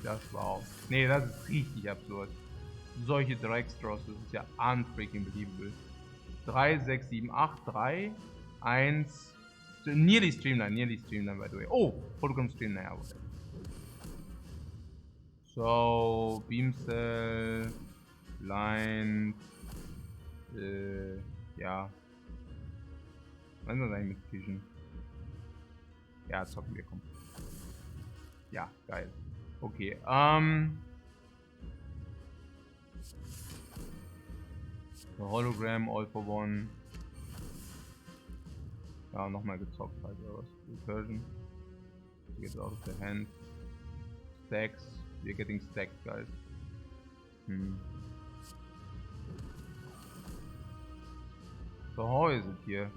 Das wow. Nee, das ist richtig absurd. Solche Drecksdraws, das ist ja unfreaking believable. 3, 6, 7, 8, 3, 1. Nearly streamline by the way. Oh, Hologram streamline, ja, whatever. So, Beam Cell, Blind, ja. Was ist das eigentlich mit Vision? Ja, zocken wir, komm. Ja, geil. Okay, Hologram, All for One. Ja, nochmal gezockt halt, oder was? Recursion. Get out of the hand. Stacks. We're getting stacked, guys. So how is it here?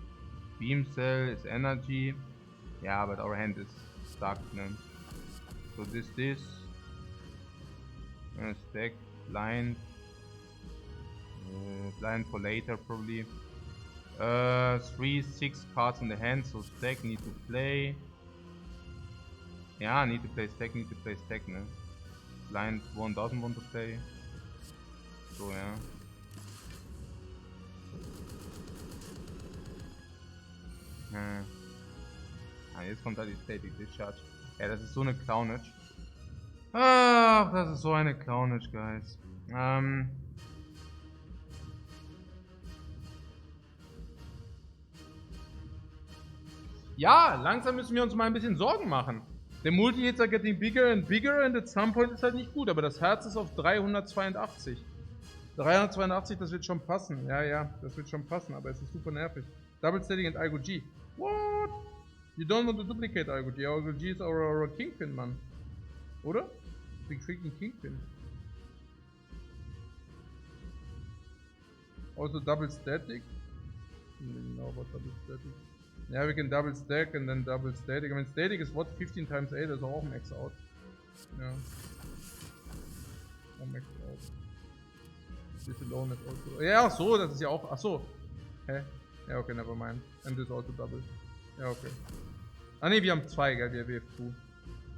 Beam Cell is energy. Yeah, but our hand is stuck, man. So this. Stack, blind. Blind for later, probably. 3, 6 cards in the hand, so stack, need to play. Yeah, need to play stack, ne? Blind 1 doesn't want to play. So, ja. Jetzt kommt da die Static Discharge. Ja, das ist so eine Clownage. Ach, das ist so eine Clownage, guys. Ja, langsam müssen wir uns mal ein bisschen Sorgen machen. Der Multi-Hits are getting bigger and at some point ist halt nicht gut, aber das Herz ist auf 382. 382, das wird schon passen. Ja, das wird schon passen, aber es ist super nervig. Double Static and IGG. What? You don't want to duplicate IGG. IGG is our Kingpin, man. Oder? The freaking Kingpin. Also double static. I don't really know about double static. Yeah, we can double stack and then double static. I mean, static is what? 15 times 8 is auch max out. Yeah. Auch max out. This alone is also. Ja, ach so, das ist ja auch. Ach so. Hä? Ja, okay, never mind. And this also double. Ja, okay. Ah ne, wir haben 2, gell? Wir haben 2.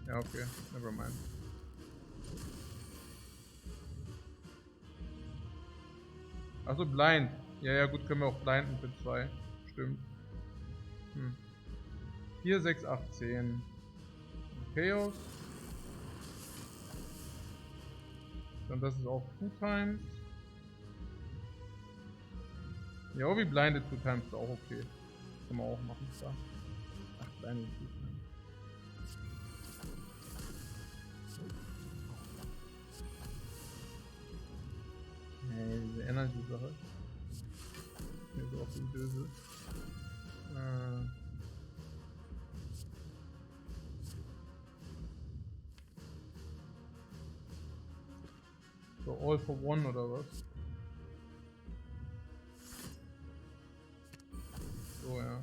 Ja, okay, never mind. Achso, blind. Ja, gut, können wir auch blinden für 2. Stimmt. 4, 6, 8, 10. Chaos. Und das ist auch 2 times. Ja, wie blinded 2 times ist auch okay. Kann man auch machen, klar. Ach, blinded 2 times. Hey, diese Energy-Sache. Mir so auf den Böse. So, all for one oder was? So, ja.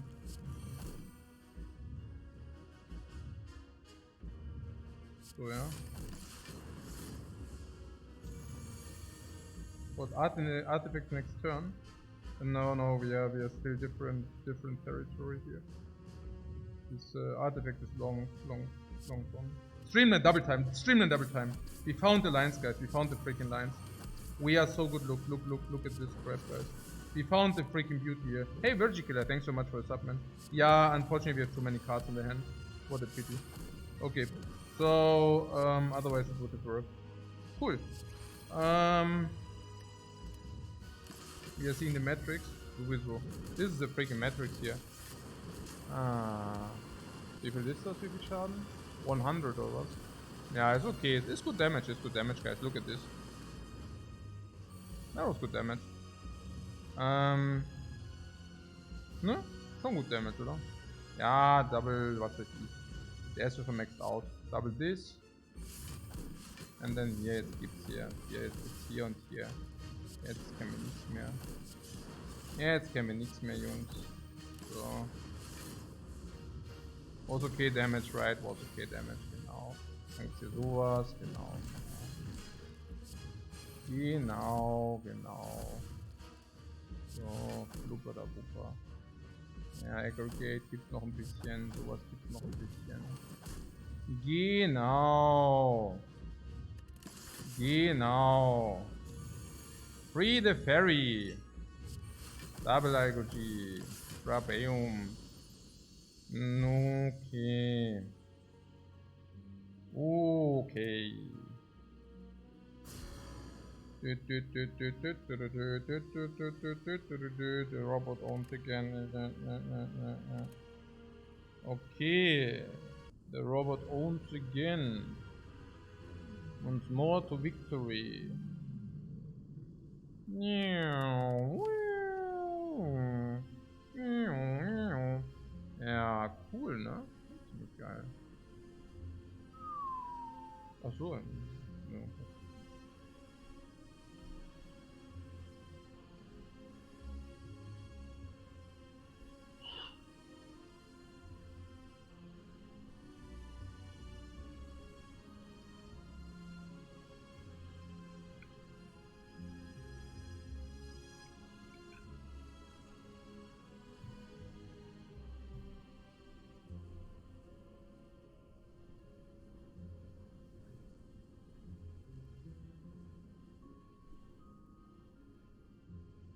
So, ja. What artifact next turn? No, we are still different territory here. This artifact is long gone. Streamline double time. We found the lines, guys. We found the freaking lines. We are so good. Look at this crap, guys. We found the freaking beauty here. Hey, Virgin Killer, thanks so much for the sub, man. Yeah, unfortunately we have too many cards in the hand. What a pity. Okay, so otherwise it would have worked. Cool. We are seeing the metrics. This is the freaking metrics here. Wie viel ist das? Wie viel Schaden? 100 oder was? Ja, ist okay. It's good damage, guys. Look at this. That was good damage. Ne? Schon gut Damage, oder? Ja, Double, was weiß ich. Der ist schon maxed out. Double this. Und dann hier, jetzt gibt's hier. Jetzt gibt's hier und hier. Jetzt können wir nichts mehr. Jetzt können wir nichts mehr, Jungs. So. Was okay Damage, right? Was okay Damage, genau. Dann gibt's hier sowas, genau. So, blubber da Bupper. Ja, Aggregate gibt's noch ein bisschen, sowas gibt's noch ein bisschen. Genau. Free the Ferry. Double IGG. Rabeum. Okay. The robot owns again. Okay. The robot owns again. Once more to victory. Ja, cool, ne? Ziemlich geil. Ach so. Ja.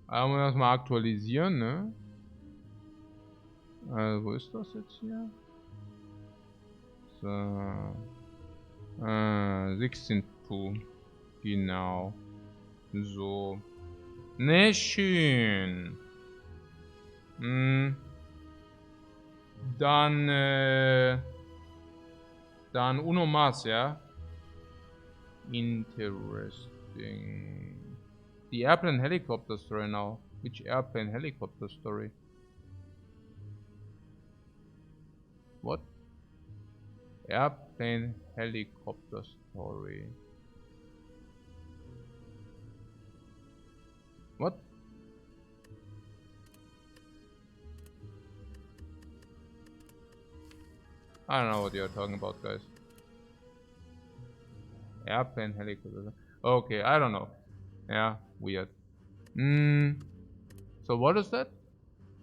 Aber wir das mal aktualisieren, ne? Also, wo ist das jetzt hier? So. 16.2. Genau. So. Ne, schön. Dann Uno Mas, ja? Interesting. The airplane helicopter story now. Which airplane helicopter story? What? Airplane helicopter story. What? I don't know what you're talking about, guys. Airplane helicopter. Okay, I don't know. Yeah, weird. So what is that?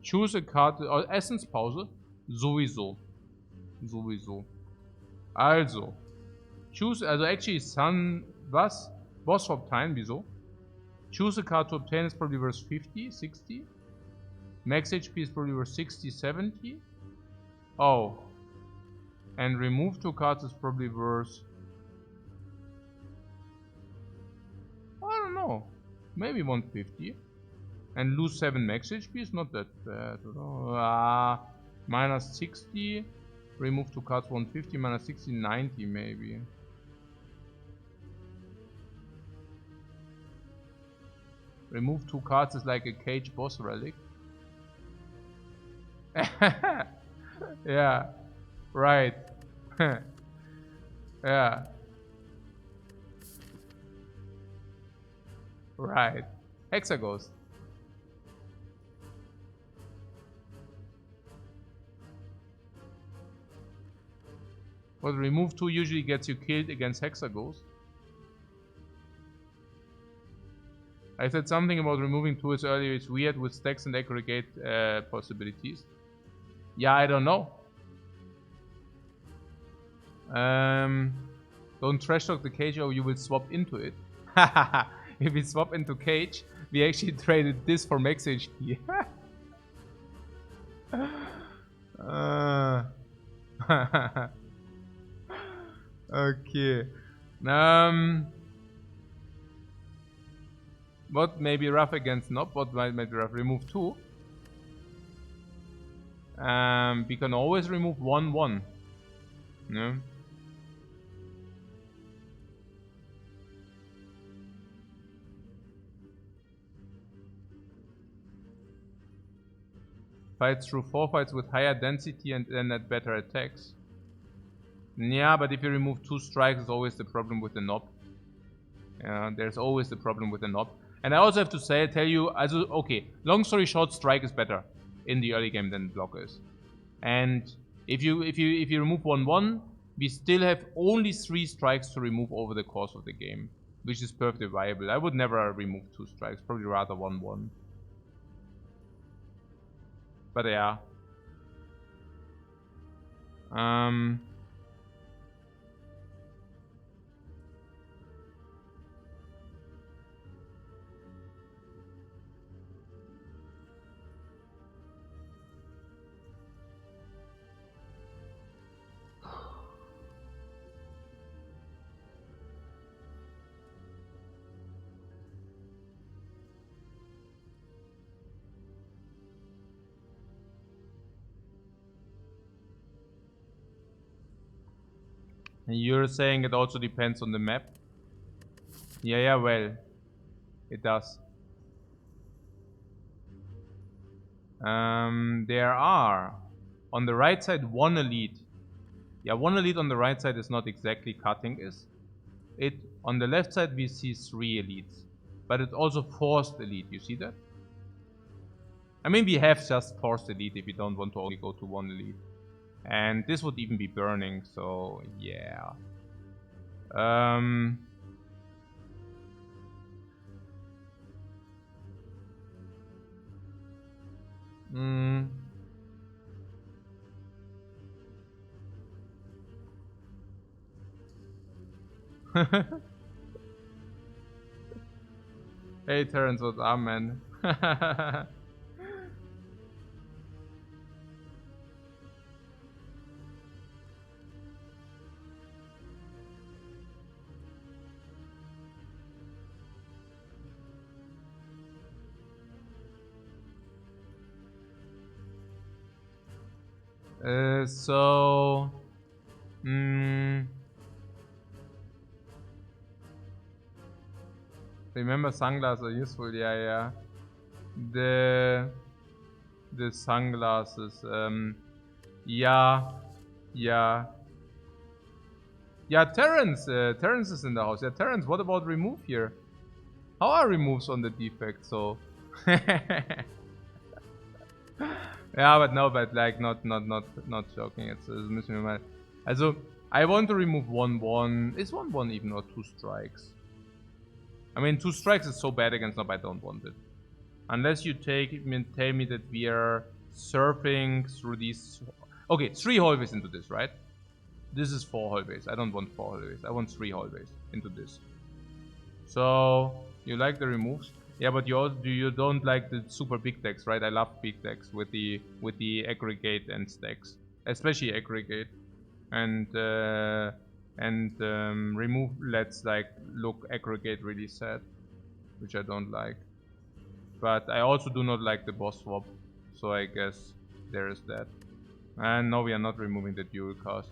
Choose a card. Oh, Essenspause? Sowieso. Also. Choose, also actually Sun, was? Boss Swap Time, wieso? Choose a card to obtain is probably worth 50, 60. Max HP is probably worth 60, 70. Oh. And remove 2 cards is probably worth don't know. Maybe 150. And lose 7 max HP is not that bad at all. Minus 60. Remove 2 cards 150. Minus 60, 90 maybe. Remove 2 cards is like a cage boss relic. Yeah. Right. Yeah. Right. Hexaghost. But remove 2 usually gets you killed against Hexaghost. I said something about removing 2 as earlier is weird with stacks and aggregate possibilities. Yeah, I don't know. Don't trash talk the cage or you will swap into it. If we swap into cage, we actually traded this for max HP. Okay. What may be rough against Nob? What might be rough? Remove 2. We can always remove 1/1. No. Fights through 4 fights with higher density and then at better attacks. Yeah, but if you remove 2 strikes, it's always the problem with the Nob. Yeah, there's always the problem with the Nob. And I also have to tell you, okay, long story short, strike is better in the early game than block is. And if you remove 1/1, we still have only 3 strikes to remove over the course of the game, which is perfectly viable. I would never remove 2 strikes, probably rather 1/1. But yeah. You're saying it also depends on the map? Yeah, well, it does. There are, on the right side, 1 elite. Yeah, 1 elite on the right side is not exactly cutting is. On the left side we see 3 elites. But it's also forced elite, you see that? I mean, we have just forced elite if you don't want to only go to 1 elite. And this would even be burning, so yeah. Hey Terrence, what's up, man? Remember sunglasses are useful, yeah. The sunglasses, yeah. Yeah, Terrence is in the house. Yeah, Terrence, what about remove here? How are removes on the defect, so? Yeah, but no, but like not joking. It's missing my mind. Also, I want to remove 1/1. Is 1/1 even or 2 strikes? I mean, 2 strikes is so bad against Nob, I don't want it. Unless you tell me that we are surfing through these. Okay, 3 hallways into this, right? This is 4 hallways. I don't want 4 hallways. I want 3 hallways into this. So you like the removes? Yeah, but you don't like the super big decks, right? I love big decks with the aggregate and stacks, especially aggregate, and remove lets like look aggregate really sad. which I don't like. But I also do not like the boss swap, so I guess there is that. And no, we are not removing the dual cast.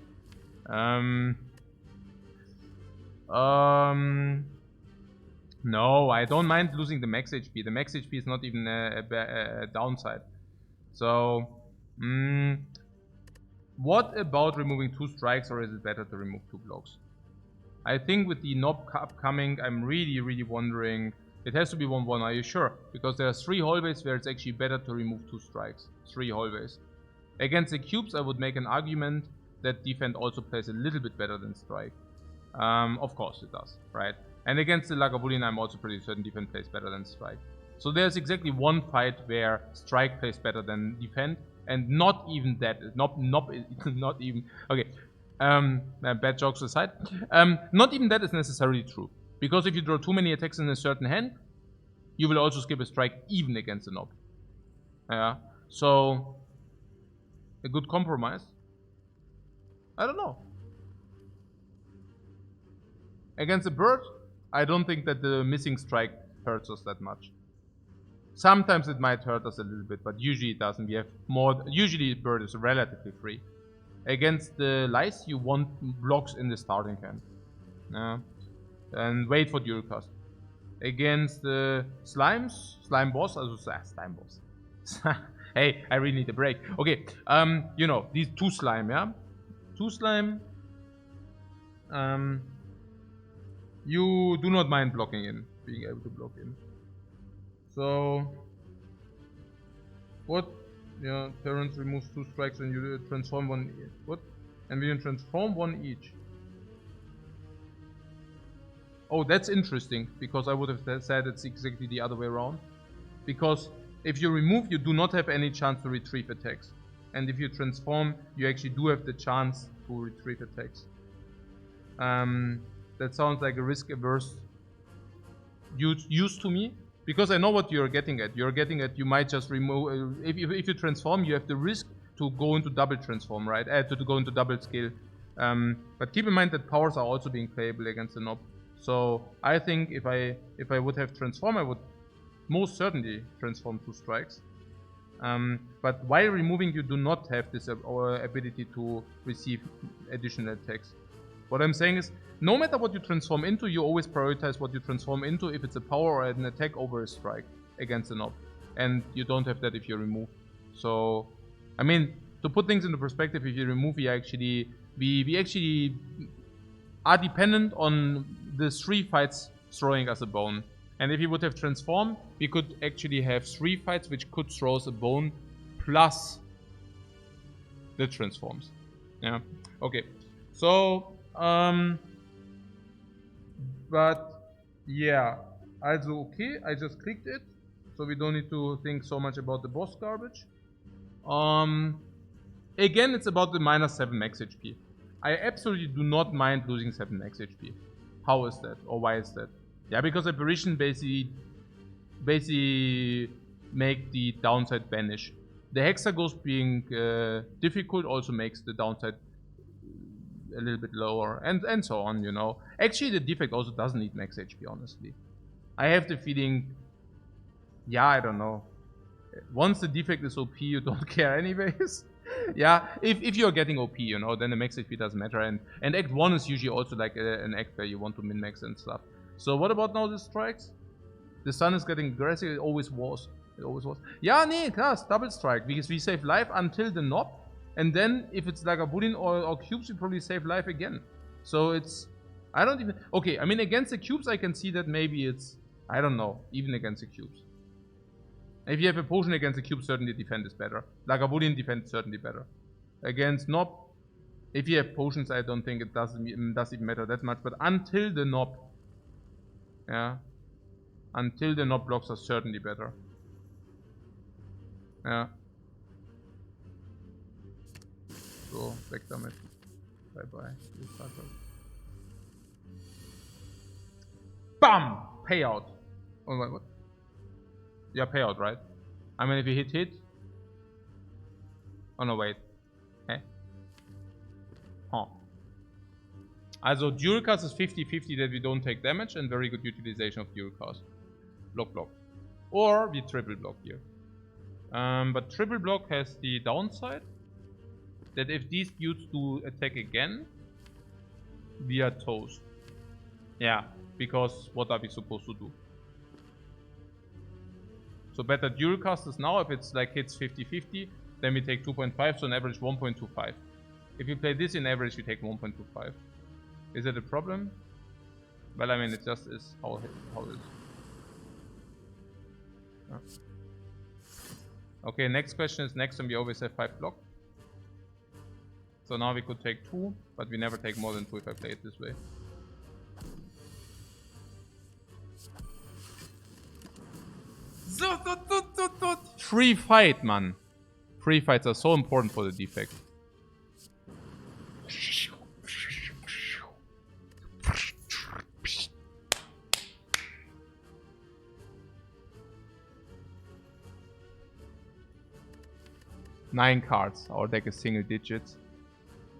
No, I don't mind losing the max HP. The max HP is not even a downside. So, what about removing 2 strikes, or is it better to remove 2 blocks? I think with the knob upcoming, I'm really wondering. It has to be 1-1, are you sure? Because there are 3 hallways where it's actually better to remove 2 strikes. 3 hallways. Against the cubes, I would make an argument that Defend also plays a little bit better than Strike. Of course it does, right? And against the Lagavulin, I'm also pretty certain Defend plays better than Strike. So there's exactly one fight where Strike plays better than Defend, and not even that. Not even. Okay. Bad jokes aside. Not even that is necessarily true. Because if you draw too many attacks in a certain hand, you will also skip a strike even against a knob. Yeah. So, a good compromise. I don't know. Against a bird, I don't think that the missing strike hurts us that much. Sometimes it might hurt us a little bit, but usually it doesn't. We have more. Usually, bird is relatively free. Against the lice, you want blocks in the starting hand. Yeah. And wait for dual cast. Against the slime boss, also slime boss. Hey, I really need a break. Okay, you know, these 2 slime, yeah? 2 slime. You do not mind blocking in, being able to block in. So, what? Yeah, Terrence removes 2 strikes and you transform 1 each. What? And we can transform 1 each. Oh, that's interesting, because I would have said it's exactly the other way around. Because if you remove, you do not have any chance to retrieve attacks. And if you transform, you actually do have the chance to retrieve attacks. That sounds like a risk-averse use to me. Because I know what you're getting at. You're getting at, you might just remove... If you transform, you have the risk to go into double transform, right? To go into double scale. But keep in mind that powers are also being playable against the knob. So I think if I would have transform, I would most certainly transform 2 strikes. But while removing, you do not have this ability to receive additional attacks. What I'm saying is, no matter what you transform into, you always prioritize what you transform into if it's a power or an attack over a strike against the knob. And you don't have that if you remove. So, I mean, to put things into perspective, if you remove, we actually are dependent on the 3 fights throwing us a bone. And if you would have transformed, we could actually have 3 fights which could throw us a bone plus the transforms. Yeah. Okay. So, but yeah, also okay, I just clicked it, so we don't need to think so much about the boss garbage. Again, it's about the -7 max HP. I absolutely do not mind losing 7 max HP. How is that, or why is that? Yeah, because Apparition basically make the downside vanish. The Hexaghost being difficult also makes the downside a little bit lower, and so on, you know. Actually, the Defect also doesn't need max HP, honestly. I have the feeling, yeah, I don't know. Once the Defect is OP, you don't care anyways. Yeah, if you're getting OP, you know, then the max HP doesn't matter. And Act 1 is usually also like an act where you want to min-max and stuff. So what about now the strikes? The sun is getting aggressive, it always was. It always was. Yeah, nee, klar, double strike, because we save life until the knob. And then, if it's like a Bullion or cubes, we probably save life again. So it's... I don't even... Okay, I mean, against the cubes, I can see that maybe it's... I don't know, even against the cubes. If you have a potion against the cube, certainly defend is better. Like a Bullion defend is certainly better. Against knob, if you have potions, I don't think it does even matter that much. But until the knob... Yeah. Until the knob blocks are certainly better. Yeah. So, weg damit. Bye bye. BAM! Payout. Oh my god. Yeah, payout, right? I mean, if you hit. Oh no, wait. Eh? Huh. Also, dual cast is 50-50 that we don't take damage, and very good utilization of dual cast. block, block. Or we triple block here. But triple block has the downside that if these dudes do attack again, we are toast. Yeah, because what are we supposed to do? So better dual casters now, if it's like hits 50-50, then we take 2.5, so on average 1.25. If you play this in average, you take 1.25. Is it a problem? Well, I mean, it just is how it is. Yeah. Okay, next question is next time we always have 5 block. So now we could take 2, but we never take more than 2 if I play it this way. Free fight, man. Free fights are so important for the defect. Nine cards. Our deck is single digits.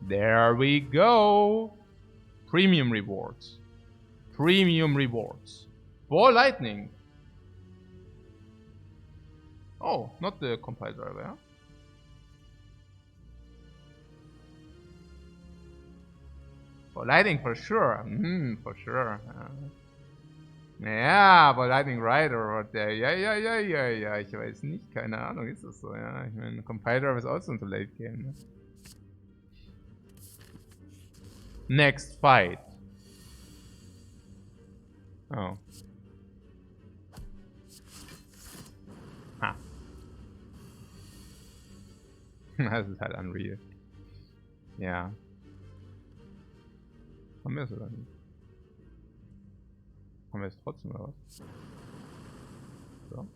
There we go. Premium rewards. Premium rewards. Ball lightning. Oh, not the compile driver, yeah? For lightning for sure. For sure. Ja, aber Lightning Rider oder der. Ja. Ich weiß nicht, keine Ahnung, ist das so, ja. Ich meine, Compile Driver ist auch so ein Late Game, ne? Next fight. Oh. Das ist halt unreal. Ja. Haben wir es oder nicht? Haben wir es trotzdem oder was? So.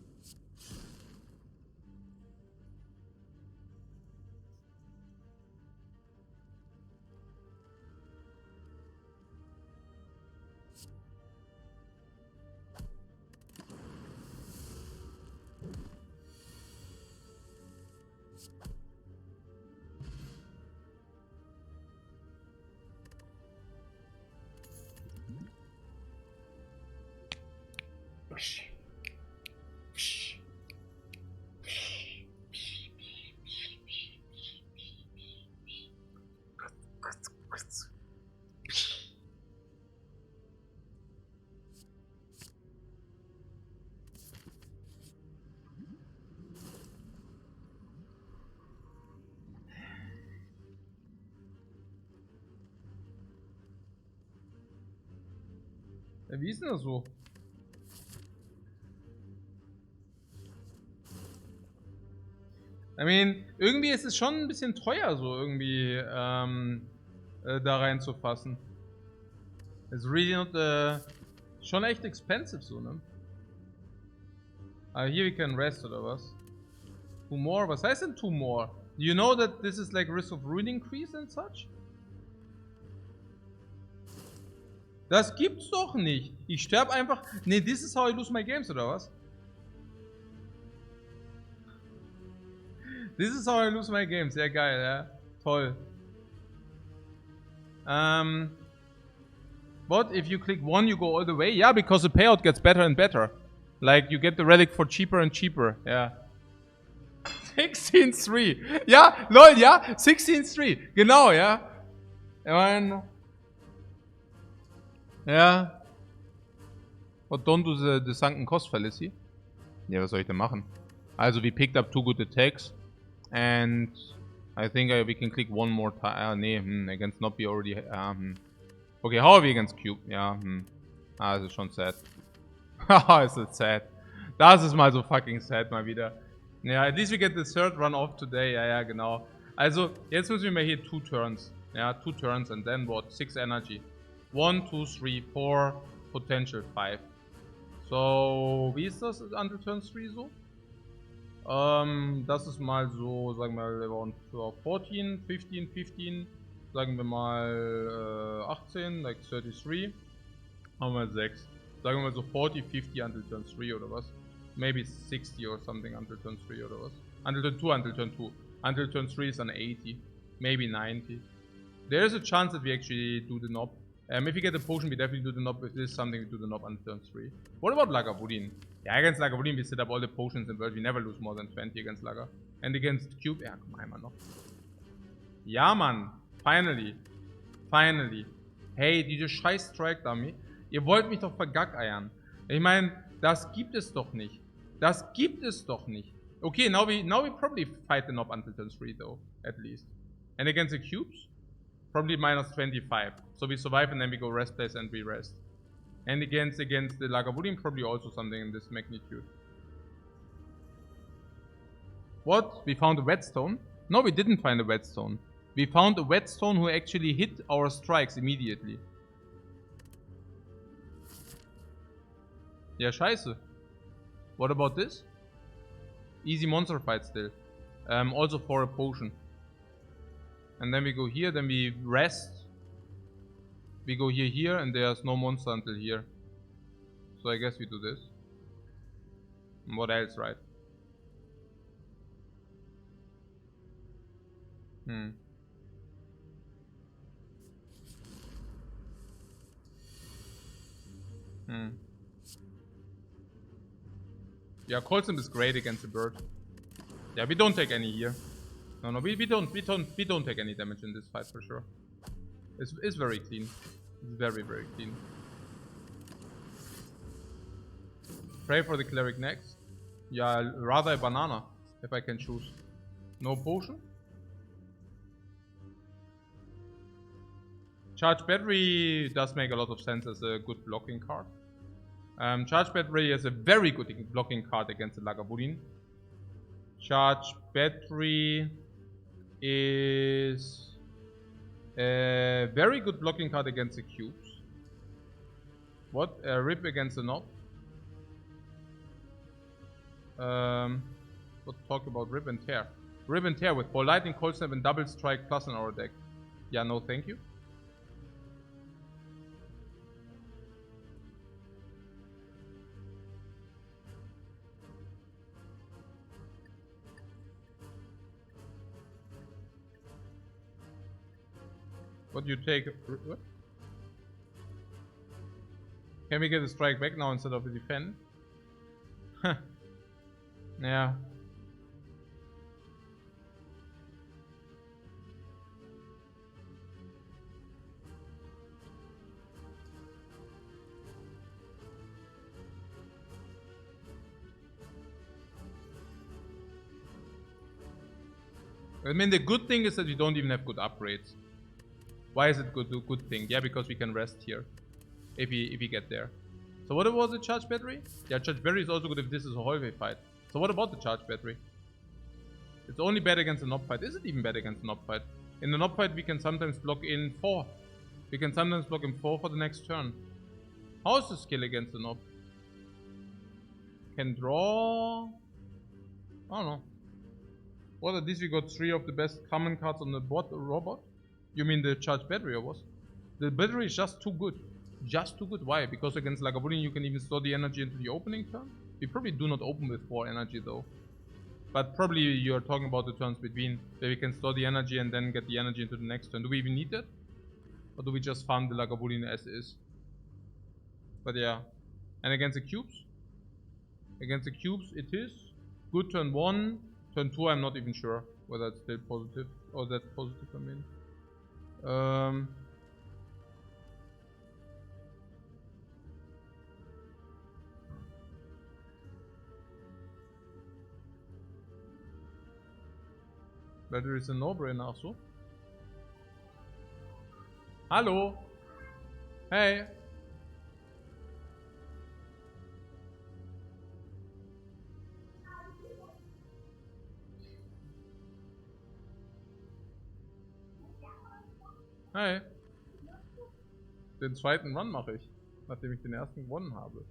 Ja, wie ist denn das so? I mean, irgendwie ist es schon ein bisschen teuer, so irgendwie da reinzufassen. It's really not schon echt expensive so, ne? Here we can rest oder was? 2 more? Was heißt denn 2 more? Do you know that this is like risk of ruin increase and such? Das gibt's doch nicht. Ich sterbe einfach. Ne, this is how I lose my games, oder was? This is how I lose my games. Sehr geil, ja. Toll. But if you click 1, you go all the way? Yeah, because the payout gets better and better. Like, you get the relic for cheaper and cheaper. Yeah. 16-3. Ja, lol, ja. 16-3. Genau, ja. Ich meine... Ja. What don't do the sunken cost fallacy? Ja, was soll ich denn machen? Also, we picked up 2 good attacks. And I think we can click 1 more time. Nee, against not be already. Okay, how are we against Cube? Ja, das ist schon sad. Haha, ist das sad. Das ist mal so fucking sad mal wieder. Ja, at least we get the third run off today. Ja, genau. Also, jetzt müssen wir mal hier 2 turns. Ja, 2 turns and then what? 6 energy. 1, 2, 3, 4, potential 5. So, wie ist das until turn 3 so? Das ist mal so, sagen wir mal, around 14, 15, 15, sagen wir mal 18, like 33, haben wir 6. Sagen wir mal so 40, 50 until turn 3 oder was? Maybe 60 or something until turn 3 oder was? Until turn 2, until turn 2. Until turn 3 is an 80, maybe 90. There is a chance that we actually do the knob If we get the potion, we definitely do the knob. If this is something, we do the knob until turn 3. What about Lagavulin? Yeah, against Lagavulin, we set up all the potions in world. We never lose more than 20 against Laga. And against Cube, ja, komm einmal noch. Ja, Mann. Finally. Finally. Hey, diese scheiß Strike Dummy. Ihr wollt mich doch vergackeiern. Ich meine, das gibt es doch nicht. Das gibt es doch nicht. Okay, now we probably fight the knob until turn 3 though, at least. And against the cubes, probably minus 25. So we survive and then we go rest place and we rest. And against the Lagavulin, probably also something in this magnitude. What? We found a whetstone? No, we didn't find a whetstone. We found a whetstone who actually hit our strikes immediately. Ja, scheiße. What about this? Easy monster fight still. Also for a potion. And then we go here, then we rest. We go here, and there's no monster until here. So I guess we do this. And what else, right? Yeah, Colson is great against the bird. Yeah, we don't take any here. No, we don't take any damage in this fight for sure. It's very clean. It's very, very clean. Pray for the cleric next. Yeah, rather a banana, if I can choose. No potion? Charge Battery does make a lot of sense as a good blocking card. Charge Battery is a very good blocking card against the Lagavulin. Charge Battery is a very good blocking card against the cubes. What? Rip against the knob. Let's talk about Rip and Tear. Rip and Tear with Ball Lightning, Cold Snap, and Double Strike plus in our deck. Yeah, no thank you. What do you take? What? Can we get a strike back now instead of a defend? Huh. Yeah. I mean, the good thing is that we don't even have good upgrades. Why is it good thing? Yeah, because we can rest here if we get there. So what was the charge battery? Yeah, charge battery is also good if this is a hallway fight. So what about the charge battery? It's only bad against the knob fight. Is it even bad against the knob fight? In the knob fight we can sometimes block in 4. We can sometimes block in 4 for the next turn. How is the skill against the knob? Can draw... I don't know. Well, at least we got 3 of the best common cards on the board, robot. You mean the charge battery or what? The battery is just too good. Just too good. Why? Because against Lagavulin you can even store the energy into the opening turn? We probably do not open with 4 energy though. But probably you're talking about the turns between, where we can store the energy and then get the energy into the next turn. Do we even need that? Or do we just farm the Lagavulin as is? But yeah. And against the cubes? Against the cubes it is good turn 1. Turn 2 I'm not even sure whether it's still positive. Or that's positive I mean. Battery is a no-brainer, ach so. Hallo? Hey! Hi. Den zweiten Run mache ich, nachdem ich den ersten gewonnen habe.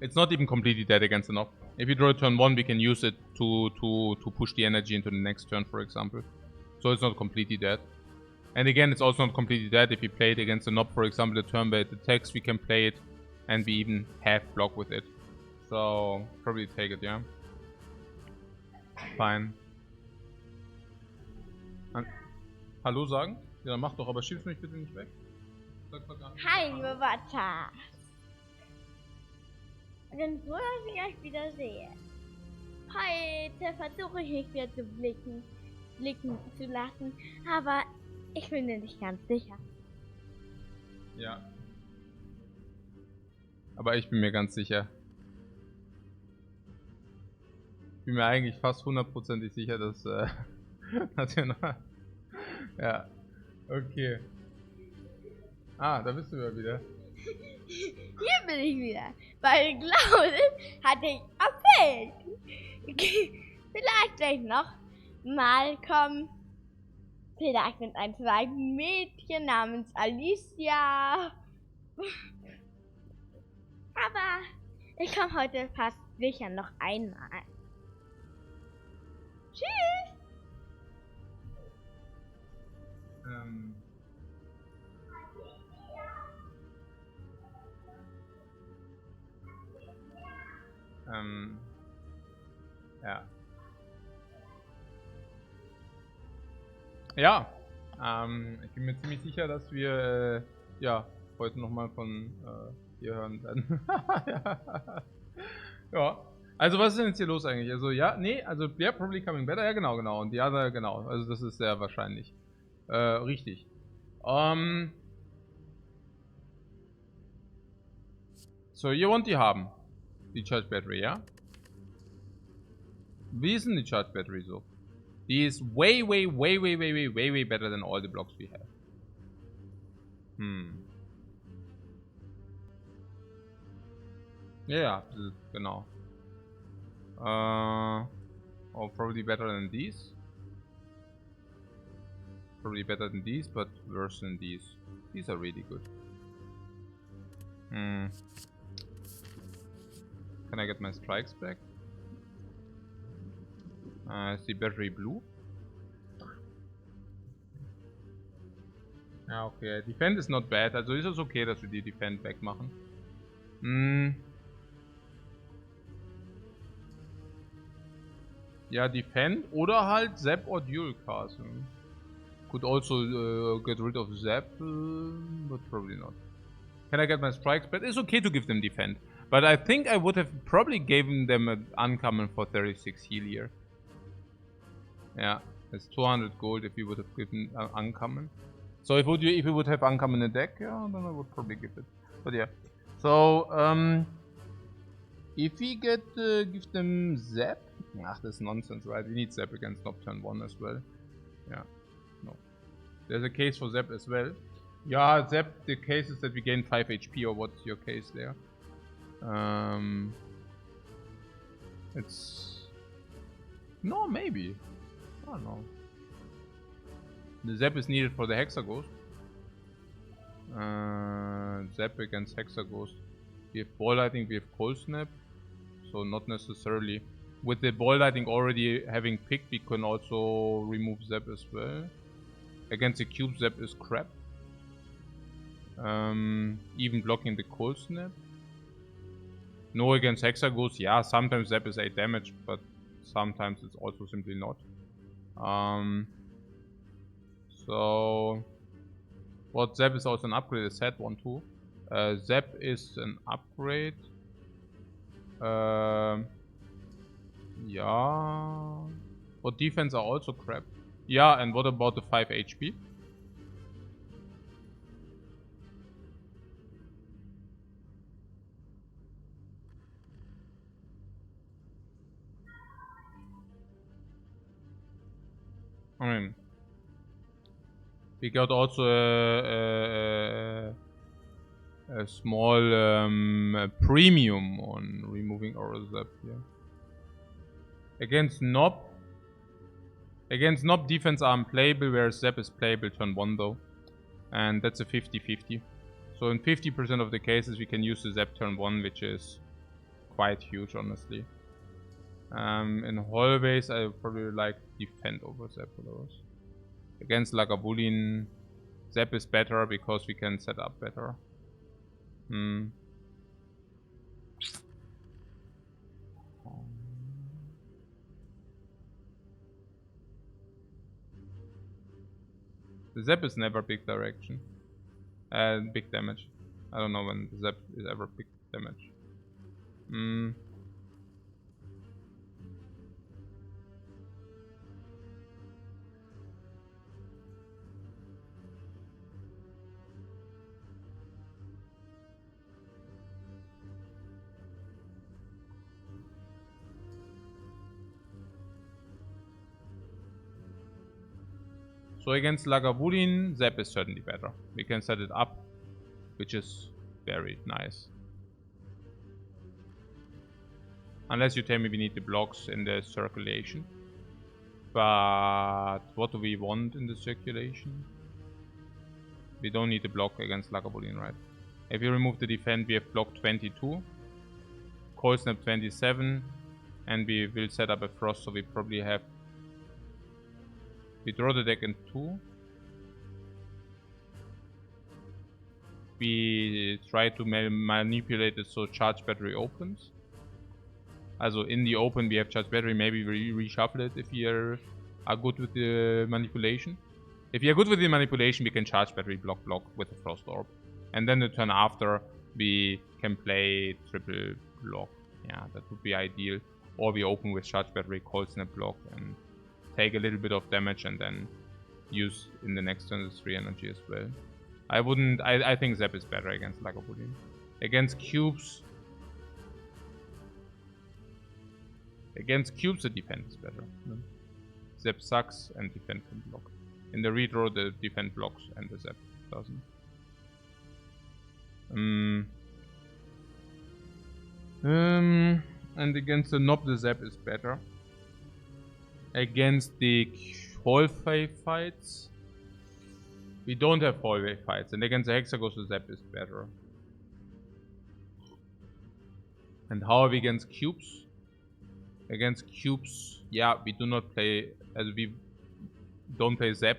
It's not even completely dead against the knob. If you draw a turn 1, we can use it to push the energy into the next turn, for example. So it's not completely dead. And again, it's also not completely dead if you play it against the knob, for example, the turn-based attacks, we can play it, and we even have block with it. So, probably take it, yeah. Fine. Hallo sagen? Ja, mach doch, aber schieb's mich bitte nicht weg. Hi, liebe Watter. Ich bin froh, dass ich euch wieder sehe. Heute versuche ich mich wieder zu blicken zu lassen, aber ich bin mir nicht ganz sicher. Ja. Aber ich bin mir ganz sicher. Ich bin mir eigentlich fast 100%ig sicher, dass, dass wir noch... Ja. Okay. Ah, da bist du ja wieder. Hier bin ich wieder. Bei Claudius hatte ich erzählt. Vielleicht gleich noch mal kommen. Vielleicht mit ein zweites Mädchen namens Alicia. Aber ich komme heute fast sicher noch einmal. Tschüss. Ja. Ja. Ich bin mir ziemlich sicher, dass wir ja heute nochmal von dir hören werden. Ja. Ja. Also was ist denn jetzt hier los eigentlich? Also ja, nee, also yeah, probably coming better. Ja, genau. Und die andere, genau. Also das ist sehr wahrscheinlich. Richtig. So, ihr wollt die haben. Die Charge Battery, ja? Wie ist denn die Charge Battery so? Die ist way better than all the blocks we have. Ja, genau. Oh, probably better than these. Probably better than these, but worse than these. These are really good. Can I get my strikes back? Ist die Battery blue? Ja, okay. Defend is not bad. Also ist es okay, dass wir die Defend wegmachen. Ja, Defend oder halt Zap or Dual Cast. Could also get rid of Zap, but probably not. Can I get my strikes back? It's okay to give them Defend. But I think I would have probably given them an uncommon for 36 heal here. Yeah, it's 200 gold if you would have given uncommon. So if you would have uncommon in the deck, yeah, then I would probably give it. But yeah. So if we give them Zap, that's nonsense, right? We need Zap against Nocturne 1 as well. Yeah, no. There's a case for Zap as well. Yeah, Zap. The case is that we gain 5 HP, or what's your case there? It's no, maybe. I don't know. The Zap is needed for the Hexaghost. Zap against Hexaghost. We have Ball Lightning, we have Cold Snap. So not necessarily. With the Ball Lightning already having picked, we can also remove Zap as well. Against the Cube, Zap is crap. Even blocking the Cold Snap. No, against Hexaghost, yeah, sometimes Zap is 8 damage, but sometimes it's also simply not. So what Zap is also an upgrade, a sad one too. Zap is an upgrade. Yeah, Yeah. But defense are also crap. Yeah, and what about the 5 HP? I mean, we got also a small premium on removing our Zap here. Against Nob defense are unplayable, whereas Zap is playable turn 1 though. And that's a 50-50. So in 50% of the cases we can use the Zap turn 1, which is quite huge honestly. In hallways I probably like defend over Zap for those. Against Lagavulin, Zap is better because we can set up better. The Zap is never big direction. Big damage. I don't know when the Zap is ever big damage. So against Lagavulin, Zap is certainly better. We can set it up, which is very nice. Unless you tell me we need the blocks in the circulation. But what do we want in the circulation? We don't need the block against Lagavulin, right? If we remove the defend, we have block 22, Cold Snap 27, and we will set up a Frost, so we probably have... We draw the deck in 2. We try to manipulate it so charge battery opens. Also in the open we have charge battery, maybe we reshuffle it if we are good with the manipulation. If we are good with the manipulation, we can charge battery block with the Frost Orb. And then the turn after we can play triple block. Yeah, that would be ideal. Or we open with charge battery, Cold Snap block and take a little bit of damage and then use in the next turn the 3 energy as well. I think Zap is better against Lagavulin. Against cubes the defense is better. No? Zap sucks and defend can block. In the redraw the defend blocks and the Zap doesn't. And against the Nob the Zap is better. Against the hallway fights, we don't have hallway fights, and against the Hexagons the Zap is better. And how are we against cubes? Against cubes, yeah, we do not play, as we don't play Zap,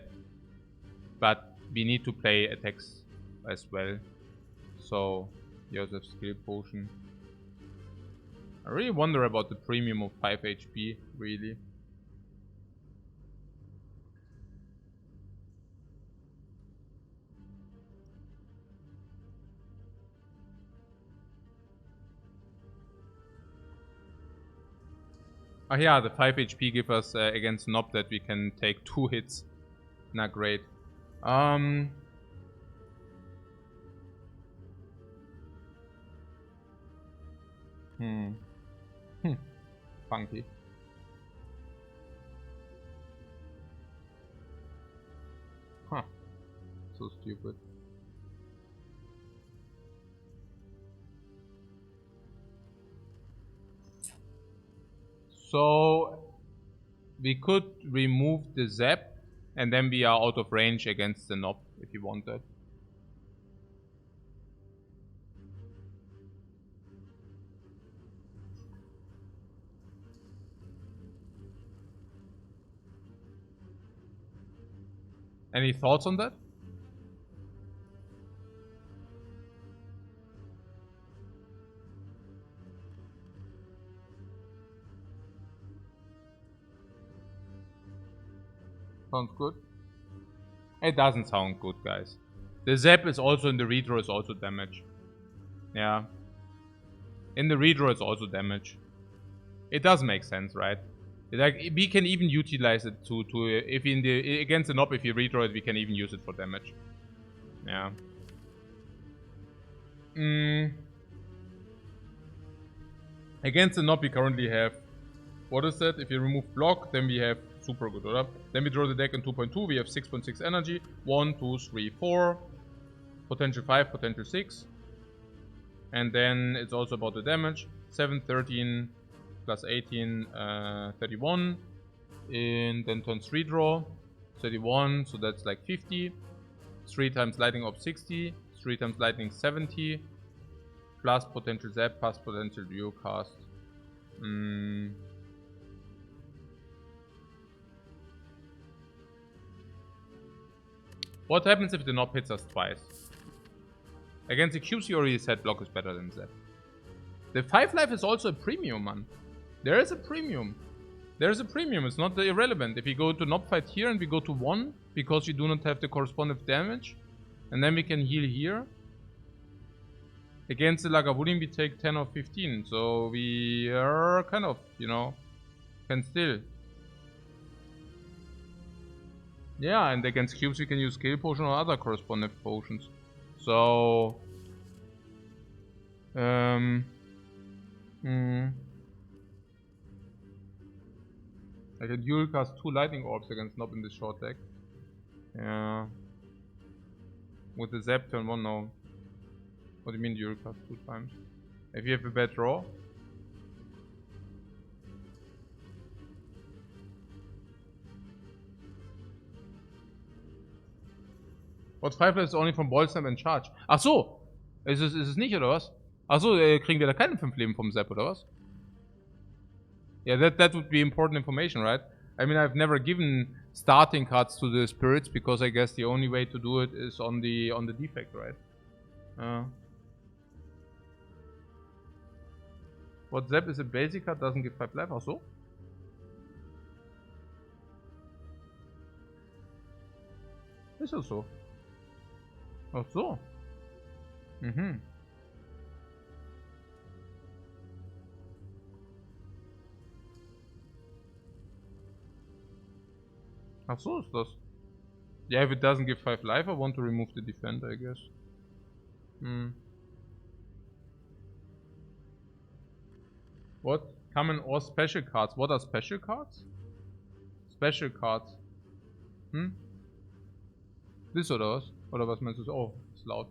but we need to play attacks as well. So, Joseph skill potion. I really wonder about the premium of 5 HP, really. Oh yeah, the 5 HP give us against Nob that we can take 2 hits. Not great. Funky. Huh. So stupid. So we could remove the Zap and then we are out of range against the Nob if you want that. Any thoughts on that? Sounds good. It doesn't sound good, guys. The Zap is also in the redraw is also damage. Yeah. In the redraw is also damage. It does make sense, right? Like, we can even utilize it to if in the against the knob, if you redraw it, we can even use it for damage. Yeah. Against the knob, we currently have, what is that? If you remove block, then we have super good, right? Then we draw the deck in 2.2. We have 6.6 energy. 1, 2, 3, 4. Potential 5, potential 6. And then it's also about the damage. 7, 13, plus 18, 31. And then turn 3 draw. 31, so that's like 50. 3 times lightning orb 60. 3 times lightning 70. Plus potential zap, plus potential duo cast. What happens if the knob hits us twice? Against the cubes, you already said block is better than zap. The 5 life is also a premium, man. There is a premium. There is a premium, it's not irrelevant. If we go to knob fight here and we go to 1, because we do not have the corresponding damage, and then we can heal here. Against the Lagavulin we take 10 or 15, so we are kind of, you know, can still. Yeah, and against cubes we can use skill potion or other corresponding potions. So... I can dual cast 2 lightning orbs against Knob in this short deck. Yeah. With the zap turn 1 now. What do you mean dual cast 2 times? If you have a bad draw? What 5 ist only from Ball Snap and Charge? Ach so! Ist es nicht, oder was? Ach so, kriegen wir da keine 5 Leben vom Zap, oder was? Yeah, that would be important information, right? I mean, I've never given starting cards to the spirits because I guess the only way to do it is on the defect, right? What Zap is a basic card, doesn't give 5 life, ach so? Ist das so? Ach so. Mhm. Ach so ist das. Yeah, if it doesn't give 5 life, I want to remove the defender, I guess. What? Common or special cards? What are special cards? Special cards. Das oder was? Oder was meinst du? Oh, ist laut.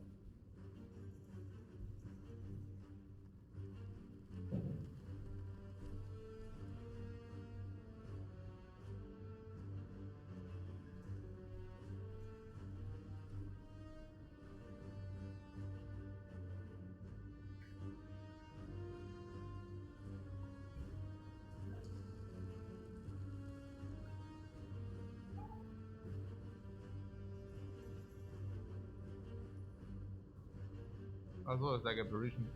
Also, it's like Apparition.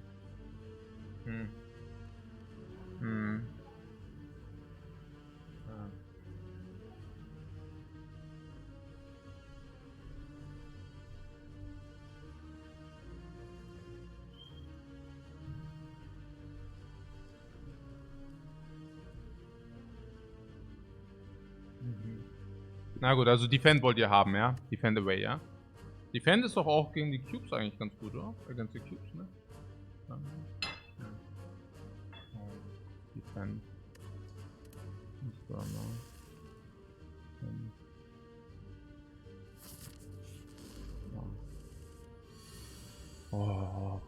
Na gut, also Defend wollt ihr haben, ja? Defend away, ja? Defend ist doch auch gegen die Cubes eigentlich ganz gut, oder? Gegen die Cubes, ne? Ja. Defend. Oh,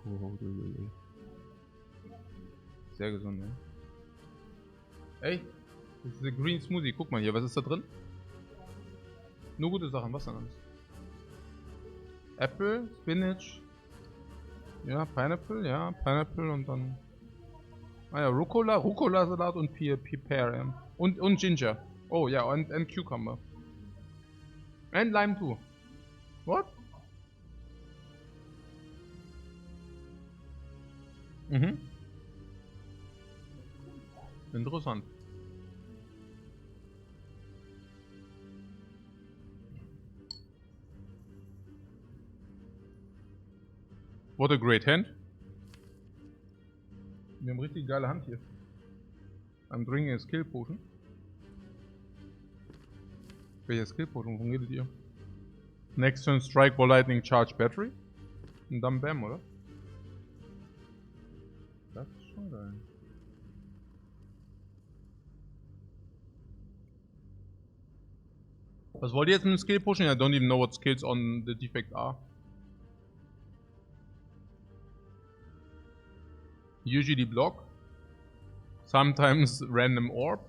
sehr gesund, ne? Ey, das ist der Green Smoothie. Guck mal hier, was ist da drin? Nur gute Sachen, was denn alles? Apple, Spinach, ja, Pineapple und dann, ja, Rucola-Salat und Pear, ja. Und Ginger. Oh ja, und Cucumber. And Lime too. What? Interessant. What a great hand. Wir haben richtig geile Hand hier. I'm drinking a skill potion. Welche Skill Potion? Wovon redet ihr? Next turn strike, ball lightning, charge battery. Und dann Bam, oder? Das ist schon geil. Was wollt ihr jetzt mit dem Skill Potion? I don't even know what skills on the Defect are. Usually block. Sometimes random orb.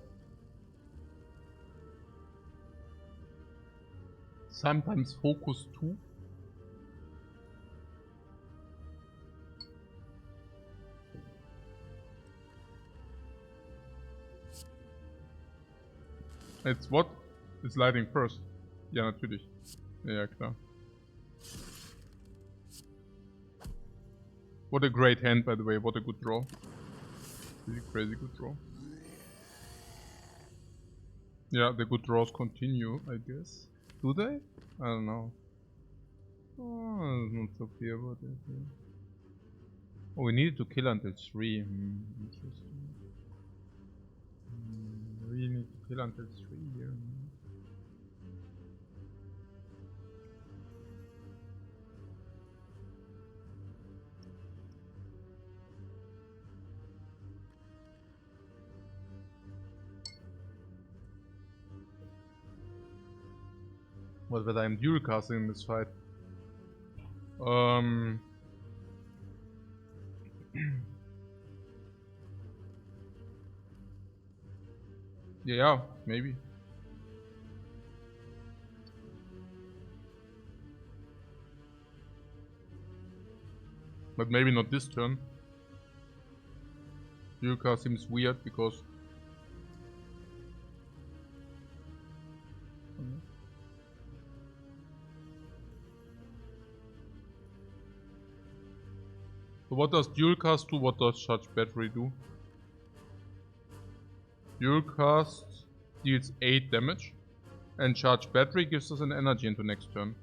Sometimes focus 2. It's what? It's lighting first. Ja, natürlich. Ja, klar. What a great hand, by the way. What a good draw. Really crazy good draw. Yeah, the good draws continue, I guess. Do they? I don't know. Oh, I'm not so clear about it. Oh, we needed to kill until 3. Interesting. We need to kill until 3 here. What whether I'm dual casting in this fight? Yeah, maybe. But maybe not this turn. Dual cast seems weird because so what does dual cast do? What does charge battery do? Dual cast deals 8 damage and charge battery gives us an energy into next turn.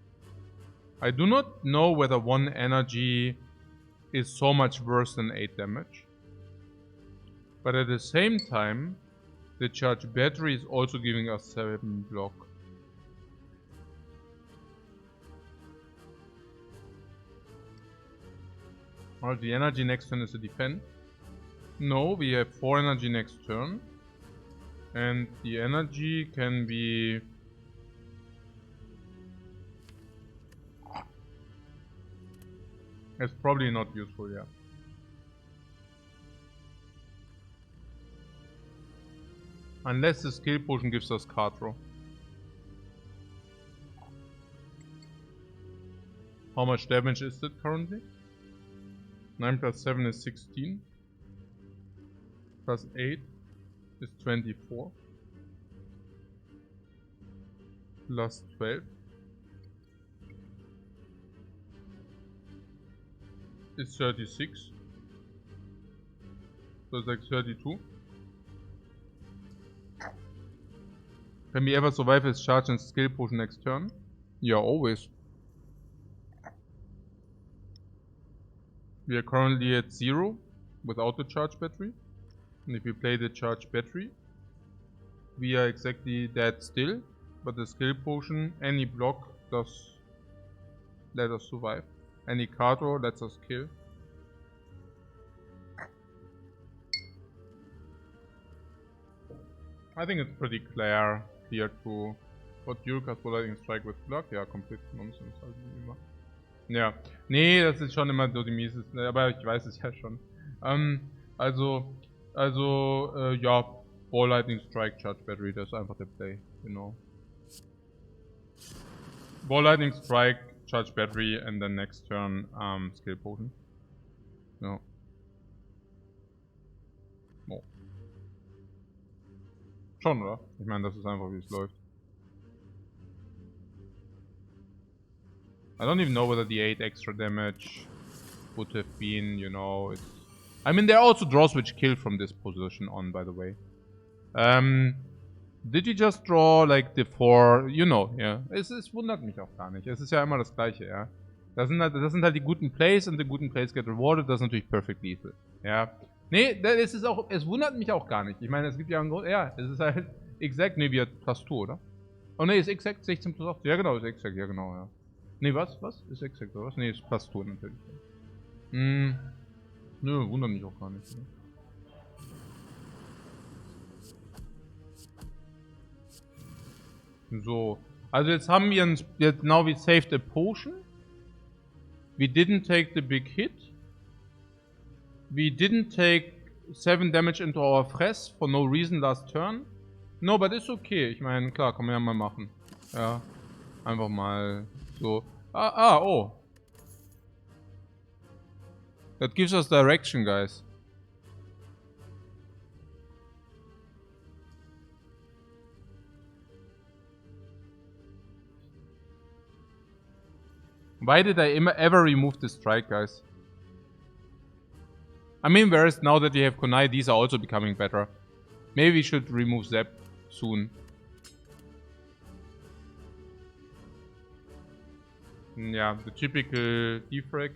I do not know whether 1 energy is so much worse than 8 damage. But at the same time, the charge battery is also giving us 7 block. Alright, the energy next turn is a defend. No, we have 4 energy next turn. And the energy can be... It's probably not useful, yeah. Unless the skill potion gives us card draw. How much damage is it currently? 9 plus 7 is 16. Plus 8 is 24. Plus 12 is 36. So it's like 32. Can we ever survive his charge and skill potion next turn? Yeah, always. We are currently at 0 without the charge battery. And if we play the charge battery, we are exactly dead still. But the skill potion, any block does let us survive. Any card draw lets us kill. I think it's pretty clear to what dual cast Lightning Strike with Block. Ja, komplett Nonsens halt wie immer. Ja, nee, das ist schon immer so die mieseste, aber ich weiß es ja schon. Ja, Ball Lightning Strike, Charge Battery, das ist einfach der Play, genau. Ball Lightning Strike, Charge Battery, and then next turn Skill Potion. No. Oh. Schon, oder? Ich meine, das ist einfach wie es läuft. I don't even know whether the 8 extra damage would have been, you know, it's... I mean, there are also draws which kill from this position on, by the way. Did you just draw, like, the 4, you know, ja. Es wundert mich auch gar nicht. Es ist ja immer das Gleiche, ja. Das sind halt die guten Plays und die guten Plays get rewarded. Das ist natürlich perfect lethal, ja. Nee, das ist auch, es wundert mich auch gar nicht. Ich meine, es gibt ja einen Grund, ja, es ist halt exakt, nee, wir plus 2, oder? Oh ne, ist exakt 16 plus 8. Ja genau, ist exakt, ja genau, ja. Nee, was? Was? Ist exakt, oder was? Nee, ist plus 2 natürlich. Nö, wundert mich auch gar nicht. Ne? So. Also jetzt haben wir jetzt now we saved a potion. We didn't take the big hit. We didn't take 7 damage into our Fress for no reason last turn. No, but it's okay. Ich meine, klar, kann man ja mal machen. Ja. Einfach mal so. Oh. That gives us direction, guys. Why did I ever remove the strike, guys? I mean, whereas now that we have Kunai, these are also becoming better. Maybe we should remove Zep soon. Yeah, the typical defrag.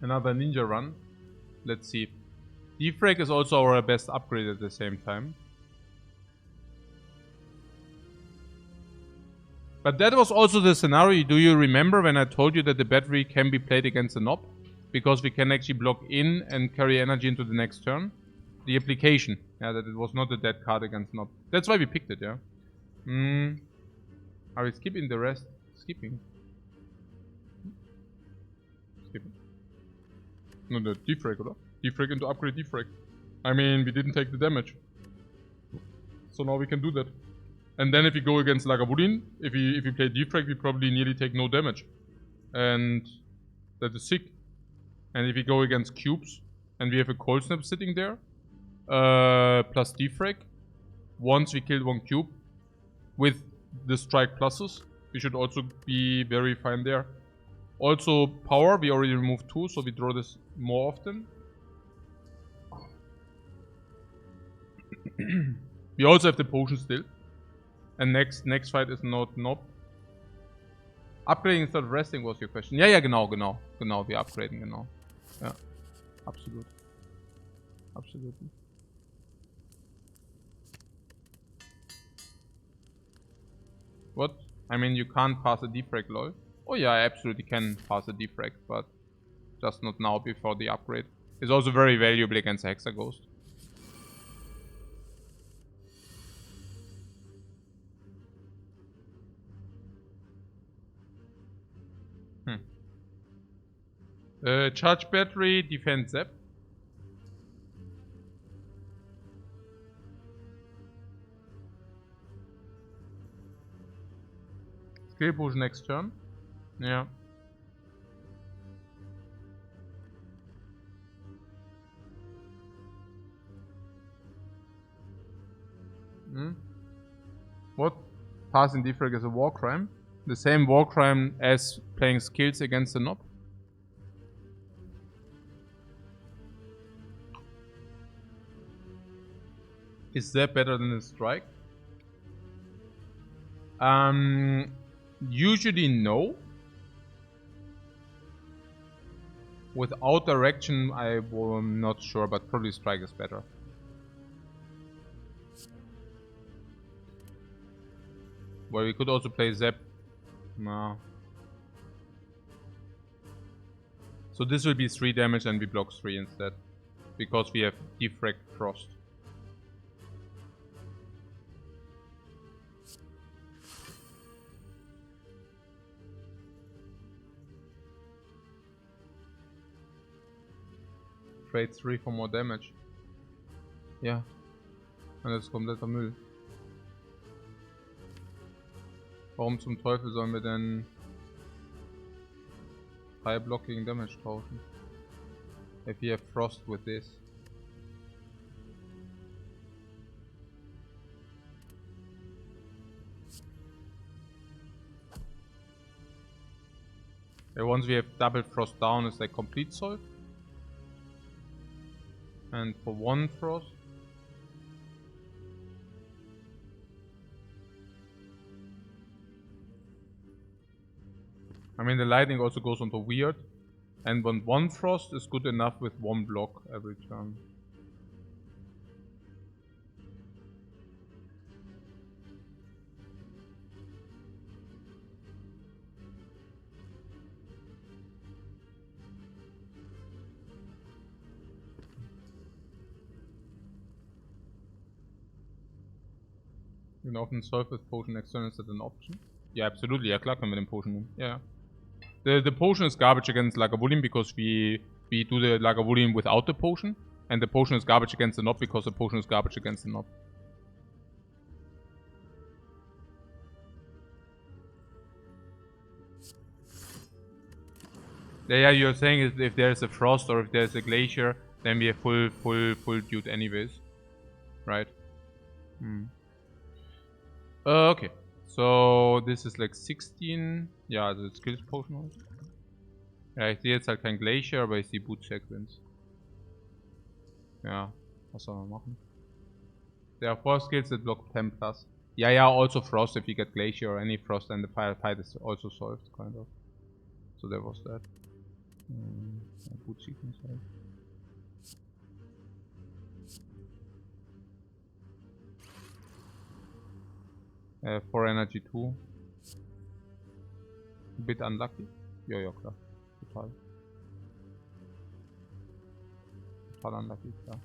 Another ninja run. Let's see. Defrag is also our best upgrade at the same time. But that was also the scenario. Do you remember when I told you that the battery can be played against the knob? Because we can actually block in and carry energy into the next turn. The application. Yeah, that it was not a dead card against knob. That's why we picked it, yeah. Are we skipping the rest? Skipping. Skipping. No, the defrag, oder? Defrag into upgrade defrag. I mean, we didn't take the damage. So now we can do that. And then if we go against Lagavulin, if we play defrag, we probably nearly take no damage. And that is sick. And if we go against cubes, and we have a cold snap sitting there, plus defrag, once we kill one cube, with the strike pluses, we should also be very fine there. Also power, we already removed 2, so we draw this more often. We also have the potion still. And next fight is not knob. Upgrading instead of resting was your question. Ja, genau, wir upgraden, genau. Ja, absolut. Absolut. What? I mean, you can't pass a defrag, lol. Oh yeah, I absolutely can pass a defrag, but just not now before the upgrade. It's also very valuable against Hexa Ghost. Charge battery, defend Zap. Skill push next turn. Yeah. What? Passing defrag is a war crime? The same war crime as playing skills against the knob? Is that better than a strike? Usually no. Without direction, I'm not sure, but probably strike is better. Well, we could also play Zap. No. So this will be 3 damage and we block 3 instead. Because we have Defrag Frost. Trade 3 for more damage. Ja. Und das ist kompletter Müll. Warum zum Teufel sollen wir denn 3 blocking damage tauschen? If we have frost with this. Yeah, once we have double frost down, is like complete solve. And for 1 frost. I mean, the lightning also goes onto weird. And one frost is good enough with one block every turn. You can often solve with potion external, is that an option? Yeah, absolutely. Ja, klar können wir den Potion nehmen. Yeah. The potion is garbage against Lagavulin because we do the Lagavulin without the potion. And the potion is garbage against the knob because the potion is garbage against the knob. Yeah, you're saying if there's a frost or if there's a glacier, then we have full dude anyways. Right? Okay. So this is like 16. Ja, also Skills Potion halt. Ja, ich sehe jetzt halt kein Glacier, aber ich sehe Boot Sequence. Ja, was soll man machen? There are 4 skills that block 10 plus. Yeah, also Frost if you get Glacier or any Frost, then the fight is also solved, kind of. So there was that. Boot Sequence halt. 4 Energy 2. A bit unlucky. Ja, klar. Total unlucky, klar.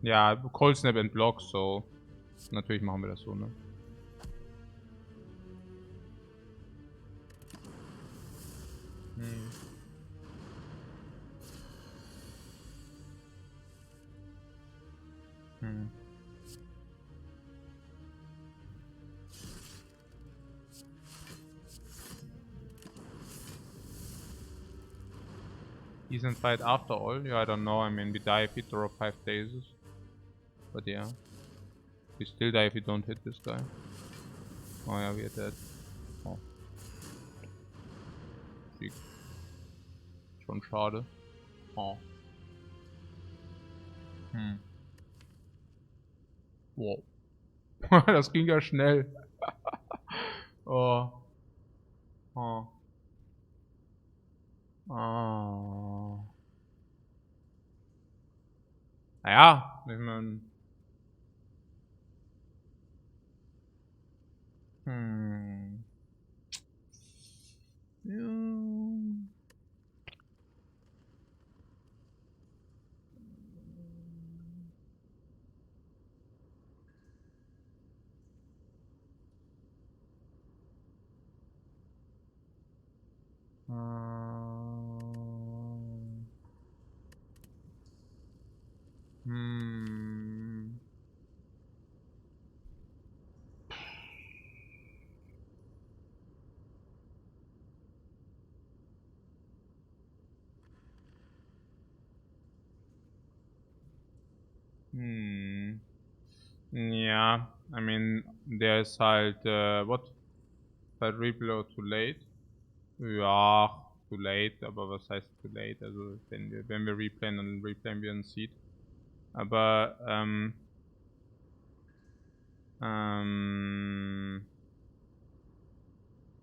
Ja, Cold Snap and Block, so natürlich machen wir das so, ne? Decent fight after all. Yeah, I don't know. I mean, we die if we drop 5 days. But yeah. We still die if we don't hit this guy. Oh yeah, we are dead. Oh. Sieg. Schon schade. Oh. Wow. Das ging ja schnell. Oh. Oh. Oh. Naja, ich meine. Yeah, I mean, there's halt, what? Halt Replay too late? Ja, too late, aber was heißt too late? Also, wenn wir replayen, dann replayen wir einen Seed. Aber,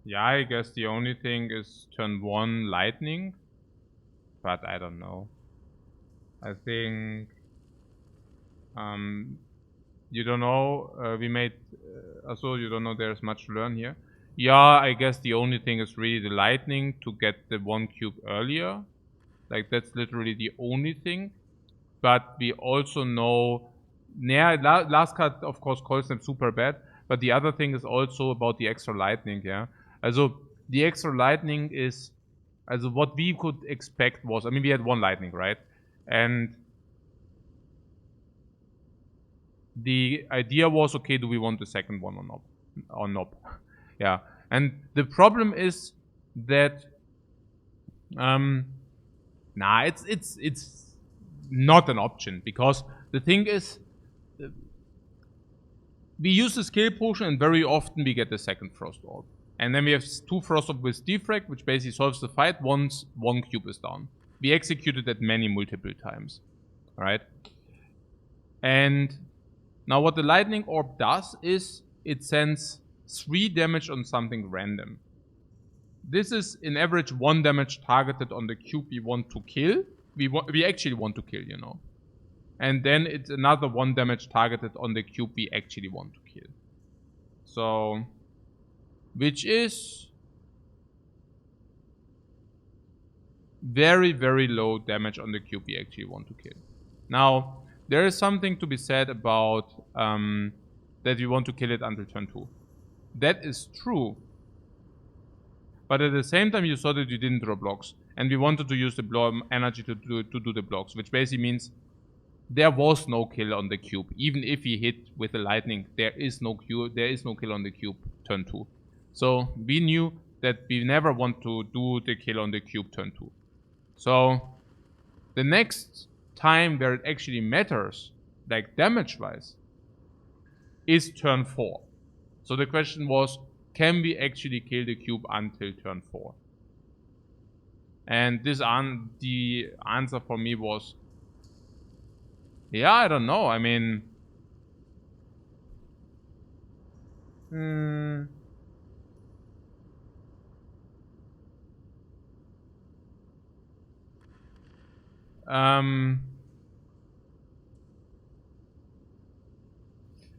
yeah, I guess the only thing is turn 1 lightning, but I don't know. I think, you don't know, we made, also you don't know there's much to learn here. Yeah, I guess the only thing is really the lightning to get the 1 cube earlier. Like, that's literally the only thing. But we also know, last card, of course, Cold Snap super bad. But the other thing is also about the extra lightning, yeah. Also, the extra lightning is, also what we could expect was, I mean, we had 1 lightning, right? And the idea was, okay, do we want the second one or not? Yeah. And the problem is that, nah, it's not an option, because the thing is, we use the skill potion and very often we get the second frost orb. And then we have 2 Frost Orb with Defect, which basically solves the fight once 1 cube is down. We executed that multiple times. Alright? And now what the Lightning Orb does is it sends 3 damage on something random. This is in average 1 damage targeted on the cube we want to kill. We actually want to kill, you know. And then it's another 1 damage targeted on the cube we actually want to kill. So, which is very, very low damage on the cube we actually want to kill. Now, there is something to be said about that we want to kill it until turn 2. That is true. But at the same time, you saw that you didn't draw blocks. And we wanted to use the energy to do the blocks, which basically means there was no kill on the cube. Even if he hit with the lightning, there is no kill on the cube turn 2. So we knew that we never want to do the kill on the cube turn 2. So the next time where it actually matters, like damage-wise, is turn 4. So the question was, can we actually kill the cube until turn 4? And the answer for me was, yeah, I don't know. I mean,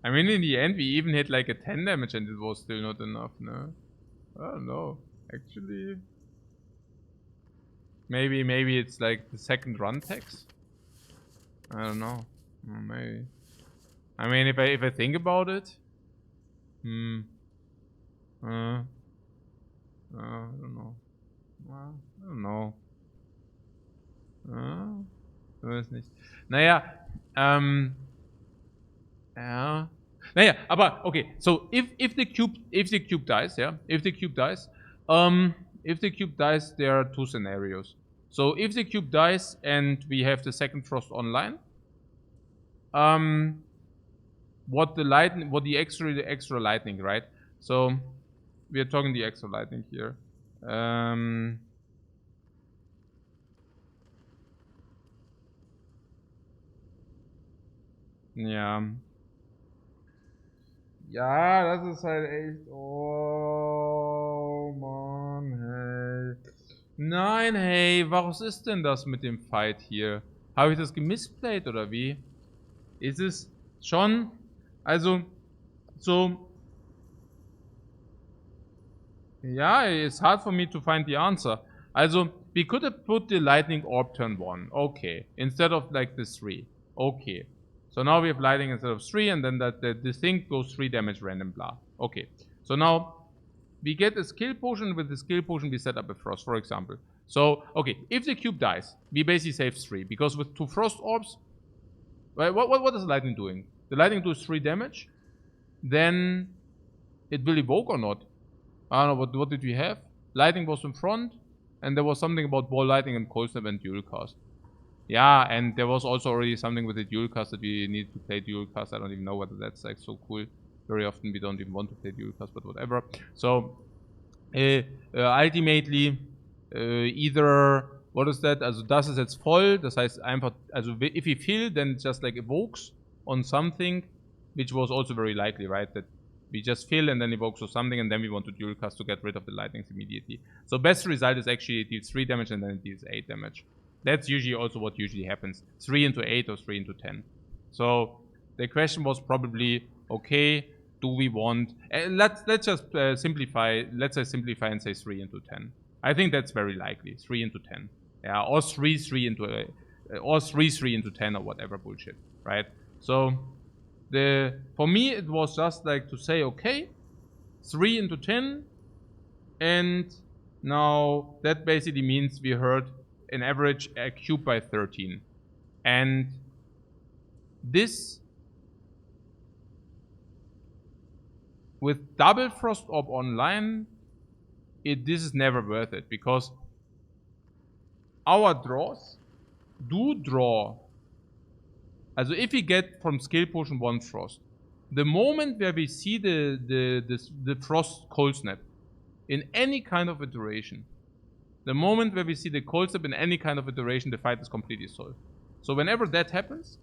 I mean, in the end, we even hit like a 10 damage and it was still not enough, no? I don't know. Actually, maybe it's like the second run tax? I don't know. Maybe. I mean, if I think about it, I don't know. I don't know. Weiß nicht. Naja, ja. Naja, aber okay. So if the cube dies, yeah, if the cube dies, there are 2 scenarios. So if the cube dies and we have the second frost online, what the extra lightning, right? So we are talking the extra lightning here. Ja. Ja, das ist halt echt. Oh Mann, hey. Nein, hey, was ist denn das mit dem Fight hier? Habe ich das gemisplayt oder wie? Ist es schon? Also, so. Ja, it's hard for me to find the answer. Also, we could have put the lightning orb turn 1. Okay. Instead of like the 3. Okay. So now we have lightning instead of 3, and then this thing goes 3 damage random, blah. Okay. So now we get a skill potion. With the skill potion, we set up a frost, for example. So, okay, if the cube dies, we basically save 3. Because with 2 frost orbs, right, what is the lightning doing? The lightning does 3 damage. Then it will evoke or not? I don't know, what did we have? Lightning was in front, and there was something about ball lightning and cold snap and dual cast. Yeah, and there was also already something with the dual cast that we need to play dual cast. I don't even know whether that's like so cool. Very often we don't even want to play dual cast, but whatever. So, ultimately, either, what is that? Also das ist jetzt voll, das heißt einfach, also if we fill, then it just like evokes on something, which was also very likely, right? That we just fill and then evokes or something, and then we want to dual cast to get rid of the lightnings immediately. So best result is actually it deals 3 damage and then it deals 8 damage. That's usually also what usually happens. 3 into 8 or 3 into 10. So the question was probably, okay, do we want... let's just simplify. Let's say simplify and say 3 into 10. I think that's very likely. 3 into 10. Yeah, or 3 into... or 3 into 10 or whatever bullshit, right? So for me it was just like to say, okay, 3 into 10, and now that basically means we heard an average a cube by 13, and this with double frost orb online, this is never worth it, because our draws do draw. Also if we get from skill potion 1 frost, the moment where we see the frost cold snap, in any kind of iteration, the moment where we see the cold snap in any kind of iteration, the fight is completely solved. So whenever that happens,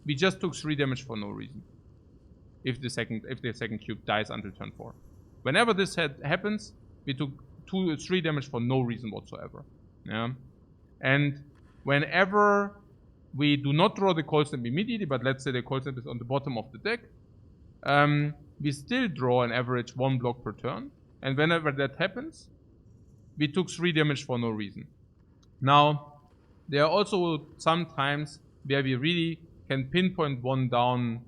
we just took 3 damage for no reason. If the second cube dies until turn 4. Whenever this happens, we took 2 or 3 damage for no reason whatsoever. Yeah. And whenever we do not draw the cold snap immediately, but let's say the cold snap is on the bottom of the deck, we still draw an average 1 block per turn. And whenever that happens, we took 3 damage for no reason. Now, there are also some times where we really can pinpoint one down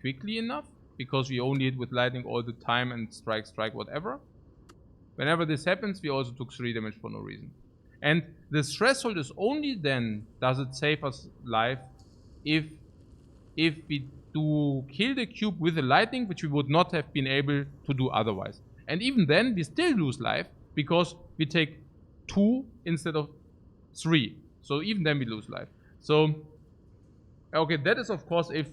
quickly enough, because we only hit with lightning all the time and strike, whatever. Whenever this happens, we also took 3 damage for no reason. And this threshold is only then does it save us life if we do kill the cube with the lightning, which we would not have been able to do otherwise. And even then, we still lose life because we take 2 instead of 3. So even then we lose life. So, okay, that is of course if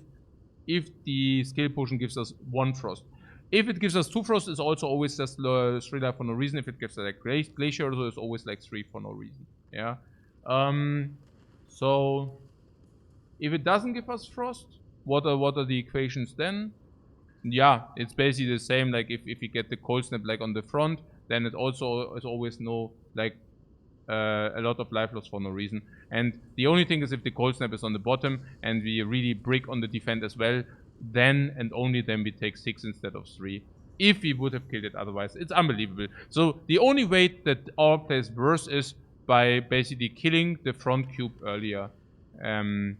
the skill potion gives us 1 frost. If it gives us 2 frost, it's also always just 3 life for no reason. If it gives us like glacier, so it's always like 3 for no reason. Yeah. So if it doesn't give us frost, what are the equations then? Yeah, it's basically the same. Like if we get the cold snap like on the front, then it also is always no like a lot of life loss for no reason. And the only thing is if the cold snap is on the bottom and we really brick on the defend as well, then and only then we take 6 instead of 3. If we would have killed it otherwise. It's unbelievable. So the only way that our plays worse is by basically killing the front cube earlier. And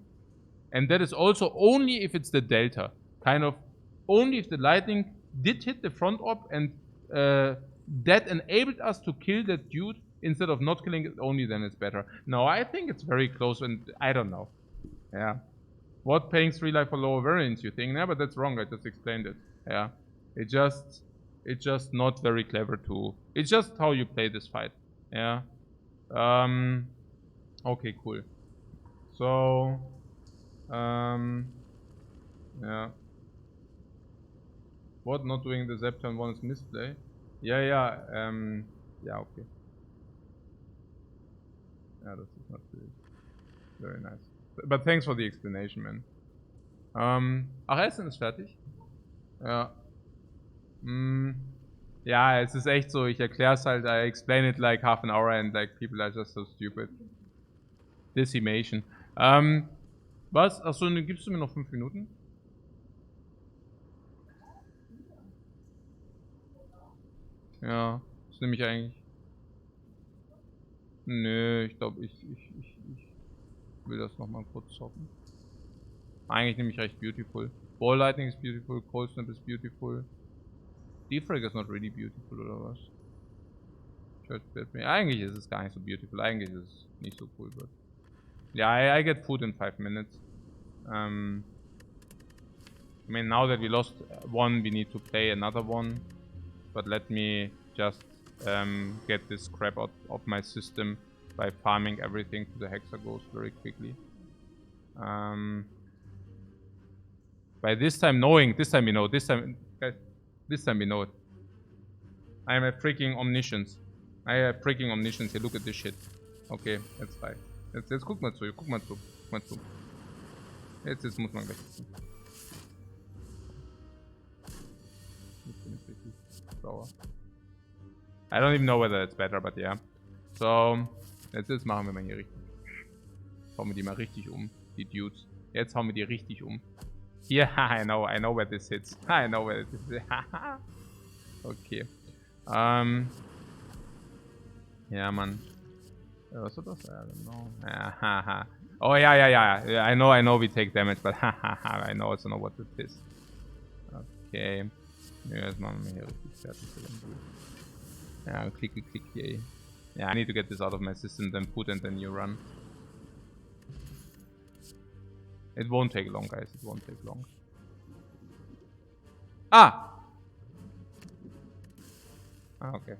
that is also only if it's the delta. Kind of only if the lightning did hit the front orb and that enabled us to kill that dude instead of not killing it, only then it's better. No, I think it's very close and I don't know. Yeah. What, paying 3 life for lower variance, you think? No, but that's wrong. I just explained it. Yeah. It's just not very clever to... It's just how you play this fight. Yeah. Okay, cool. So... yeah. What? Not doing the Zap turn 1 is misplay? Yeah, yeah. Yeah, okay. Yeah, this is not really very nice. But thanks for the explanation, man. Essen ist fertig. Ja. Ja, es ist echt so, ich erkläre es halt, I explain it like half an hour and like people are just so stupid. Decimation. Was? Achso, gibst du mir noch 5 Minuten? Ja, das nehme ich eigentlich. Nö, ich glaube, ich will das nochmal kurz zocken. Eigentlich nehme ich recht beautiful. Ball Lightning is beautiful, Cold Snap is beautiful. Defect is not really beautiful, oder was? Eigentlich ist es gar nicht so beautiful, eigentlich ist es nicht so cool, but... Yeah, I get food in 5 minutes. I mean, now that we lost one, we need to play another one. But let me just get this crap out of my system by farming everything to the Hexagons very quickly. By this time knowing, this time we know, this time we know it. I am a freaking omniscience. I have freaking omniscience here, look at this shit. Okay, that's fine. Jetzt guck mal zu, guck mal zu. Jetzt muss man gleich gucken. Jetzt bin ich richtig sauer. I don't even know whether it's better, but yeah. So, jetzt machen wir mal hier richtig. Hauen wir die mal richtig um, die Dudes. Jetzt hauen wir die richtig um. Hier, I know where this hits. I know where this hits. Okay. Ja, Mann. Was war das? I don't know. Oh, yeah. I know we take damage, but I know also know what it is. Okay. Ja, jetzt machen wir hier richtig fertig. Ja, click, yay. Yeah, I need to get this out of my system, then put and then you run. It won't take long, guys. It won't take long. Ah! Okay.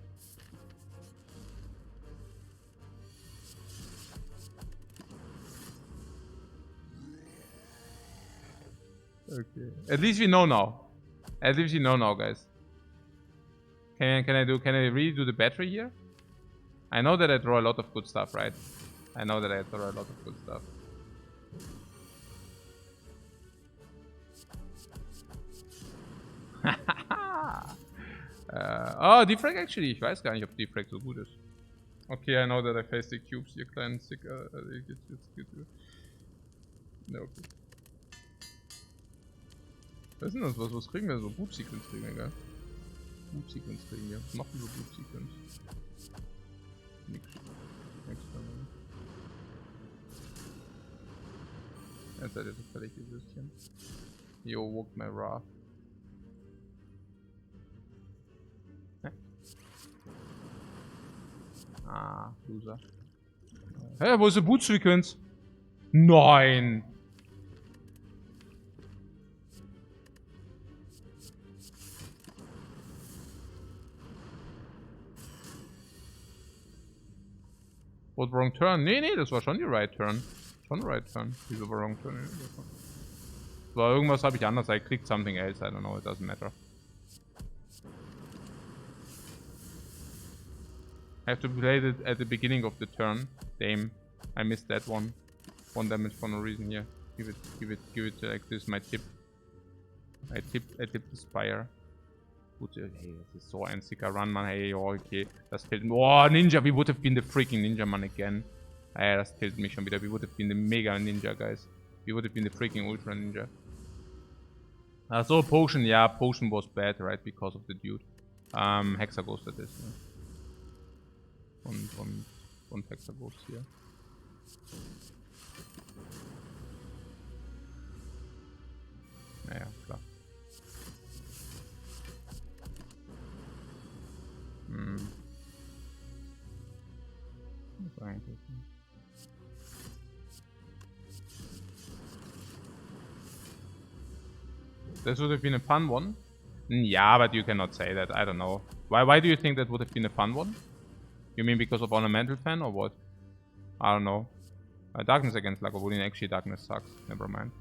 Okay. At least we know now. At least we know now, guys. Can I really do the battery here? I know that I draw a lot of good stuff, right? I know that I draw a lot of good stuff. Oh, Defect actually. Ich weiß gar nicht, ob Defect so gut ist. Okay, I know that I face the cubes, ihr kleinen Sicker. Ja, okay. Was ist denn das? Was kriegen wir so? Boot Sequence kriegen wir, gell? Boot Sequence kriegen wir. Was machen wir Boot Sequence? Nix. Jetzt seid ihr so völlig Würstchen. Yo, woke my Wrath. Ah, Loser. Hä, wo ist die Boot Sequence? Nein! What, wrong turn? Nee, das war schon die right turn. Schon right turn. Wieso war wrong turn? So, irgendwas habe ich anders. I clicked something else. I don't know. It doesn't matter. I have to play it at the beginning of the turn. Damn. I missed that one. 1 damage for no reason here. Give it like this. My tip. I tip the Spire. Gut, hey, das ist so ein sicker Run, man. Hey, oh, okay. Das fällt. Oh, Ninja. We would have been the freaking Ninja, man, again. Hey, das tiltet mich schon wieder. We would have been the Mega Ninja, guys. We would have been the freaking Ultra Ninja. So, Potion. Yeah, Potion was bad, right? Because of the dude. Hexer Ghost at this. Yeah. Und Hexer Ghost hier. Naja, klar. This would have been a fun one. Yeah, but you cannot say that. I don't know. Why do you think that would have been a fun one? You mean because of Ornamental Fan or what? I don't know. Darkness against Lagavulin. Actually, Darkness sucks. Never mind.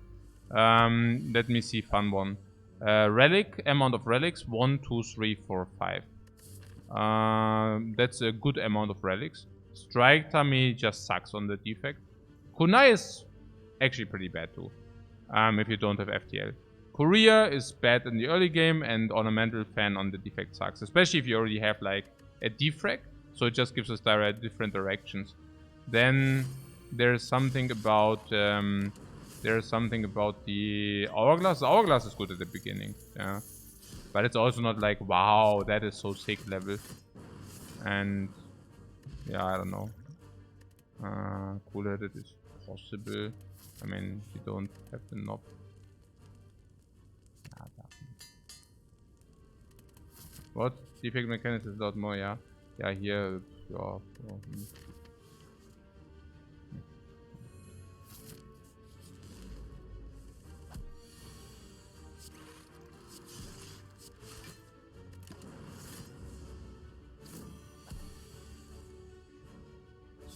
Let me see. Fun one. Relic. Amount of relics. 1, 2, 3, 4, 5. That's a good amount of relics. Strike Tummy just sucks on the Defect. Kunai is actually pretty bad too. If you don't have FTL. Courier is bad in the early game, and Ornamental Fan on the Defect sucks. Especially if you already have like a Defect. So it just gives us different directions. Then there's something about the Hourglass. The Hourglass is good at the beginning, yeah. But it's also not like, wow, that is so sick level. And yeah, I don't know. Cool-headed is possible. I mean, you don't have the knob. What? Defect mechanics is a lot more, yeah. Ja, hier, ja.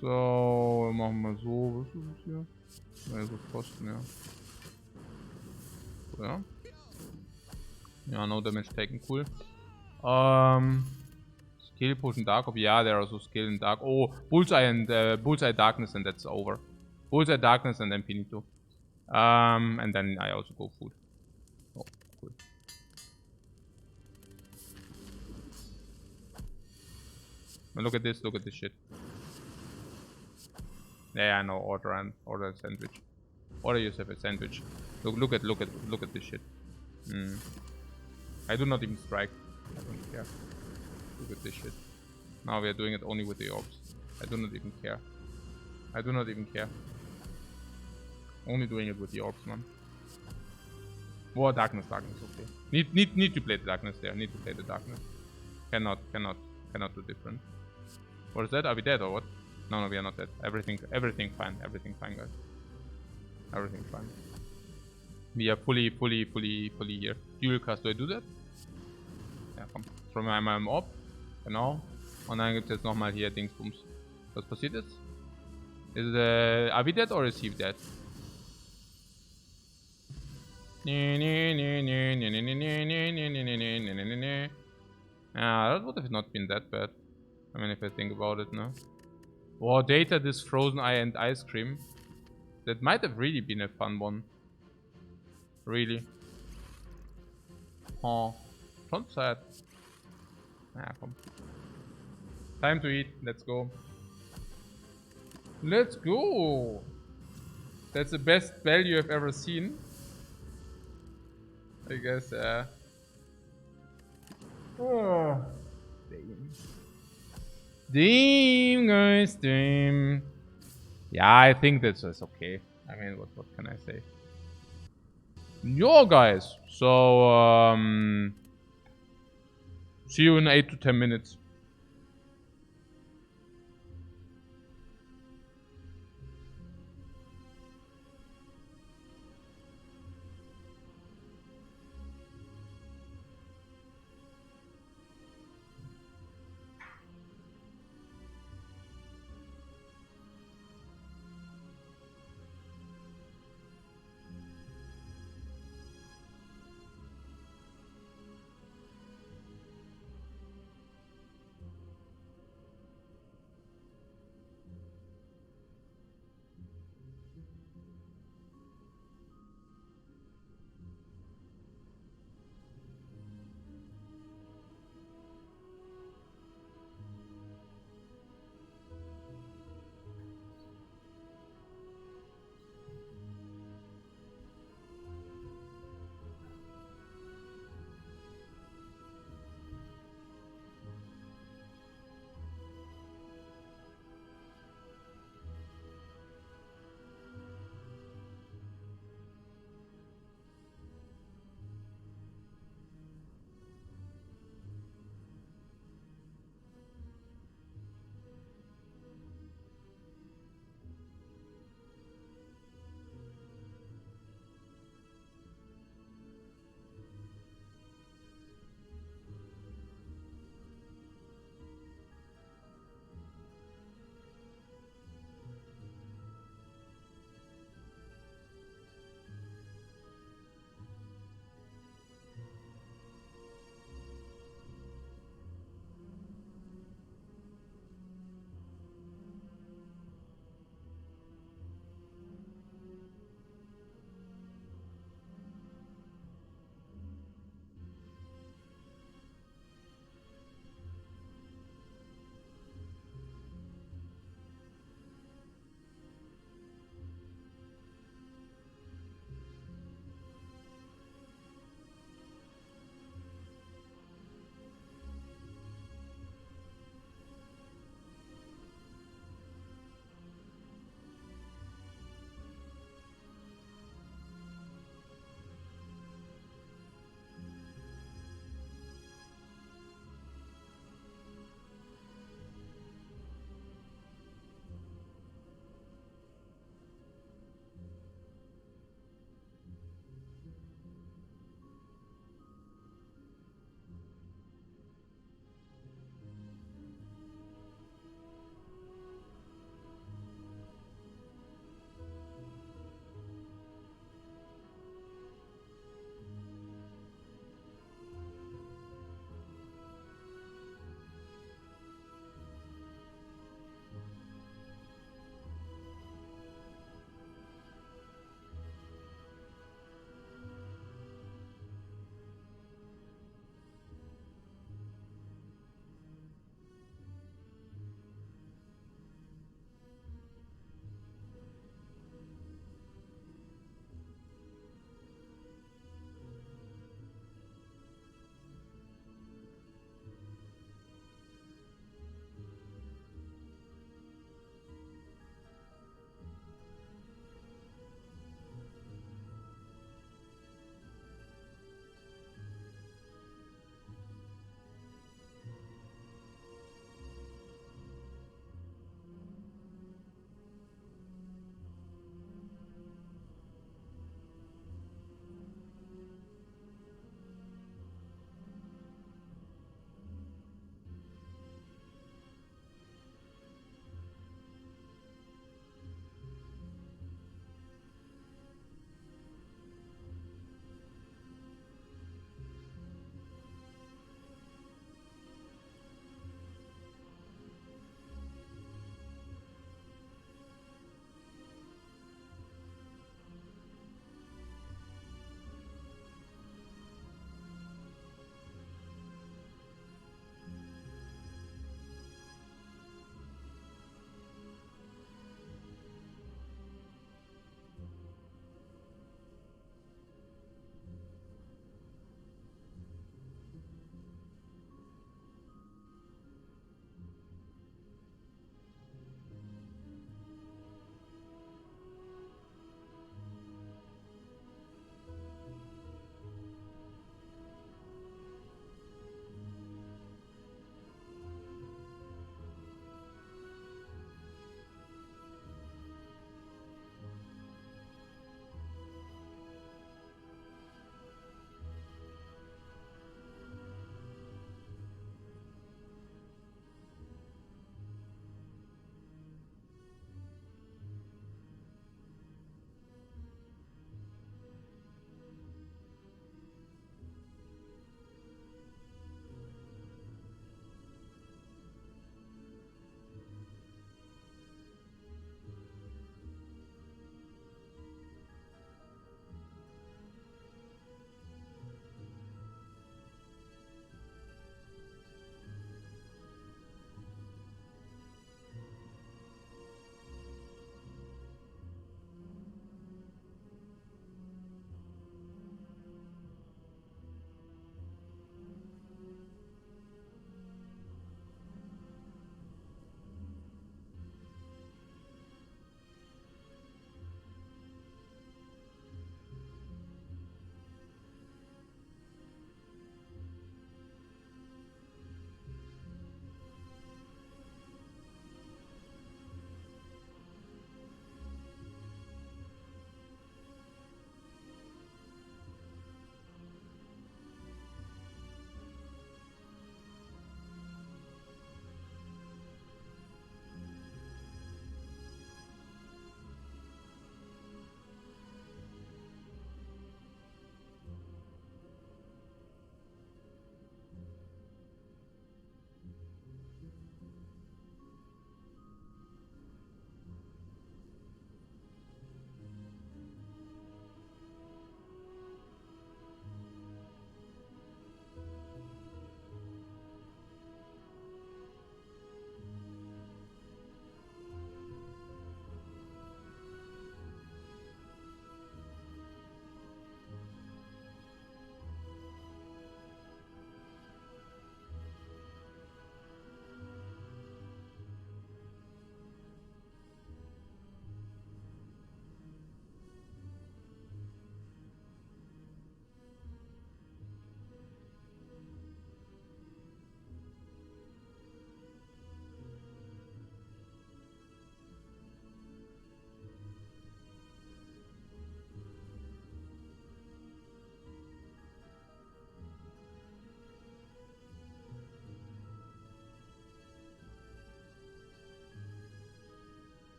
So, machen wir so. Was ist das hier? Ja, so Pfosten, ja. Ja. Ja, no damage taken, cool. Skill Potion Dark Orb. Yeah, there are also skill in Dark. Oh, Bullseye and Bullseye Darkness, and that's over. Bullseye Darkness and then Finito. And then I also go food. Oh, cool. But look at this shit. Yeah, I know. Order a sandwich. Order yourself a sandwich. Look at this shit. I do not even strike. I don't care. Look at this shit. Now we are doing it only with the orbs. I do not even care. I do not even care. Only doing it with the orbs, man. War darkness, okay. Need to play the darkness there. Need to play the darkness. Cannot do different. What is that? Are we dead or what? No, we are not dead. Everything fine. Everything fine, guys. Everything fine. We are fully here. Dual cast, do I do that? Ja, komm. Throw mir einmal im Orb. Genau. Und dann gibt es jetzt nochmal hier Dingsbums. Was passiert jetzt? Are we dead or is he dead? Yeah, that would have not been that bad. I mean, if I think about it now. Or data this frozen eye and ice cream. That might have really been a fun one. Really. Oh, not sad. Ah, come. Time to eat. Let's go. Let's go. That's the best value I've ever seen. I guess, oh. Damn, guys, damn. Yeah, I think this is okay. I mean, what can I say? Yo, guys. So, see you in 8 to 10 minutes.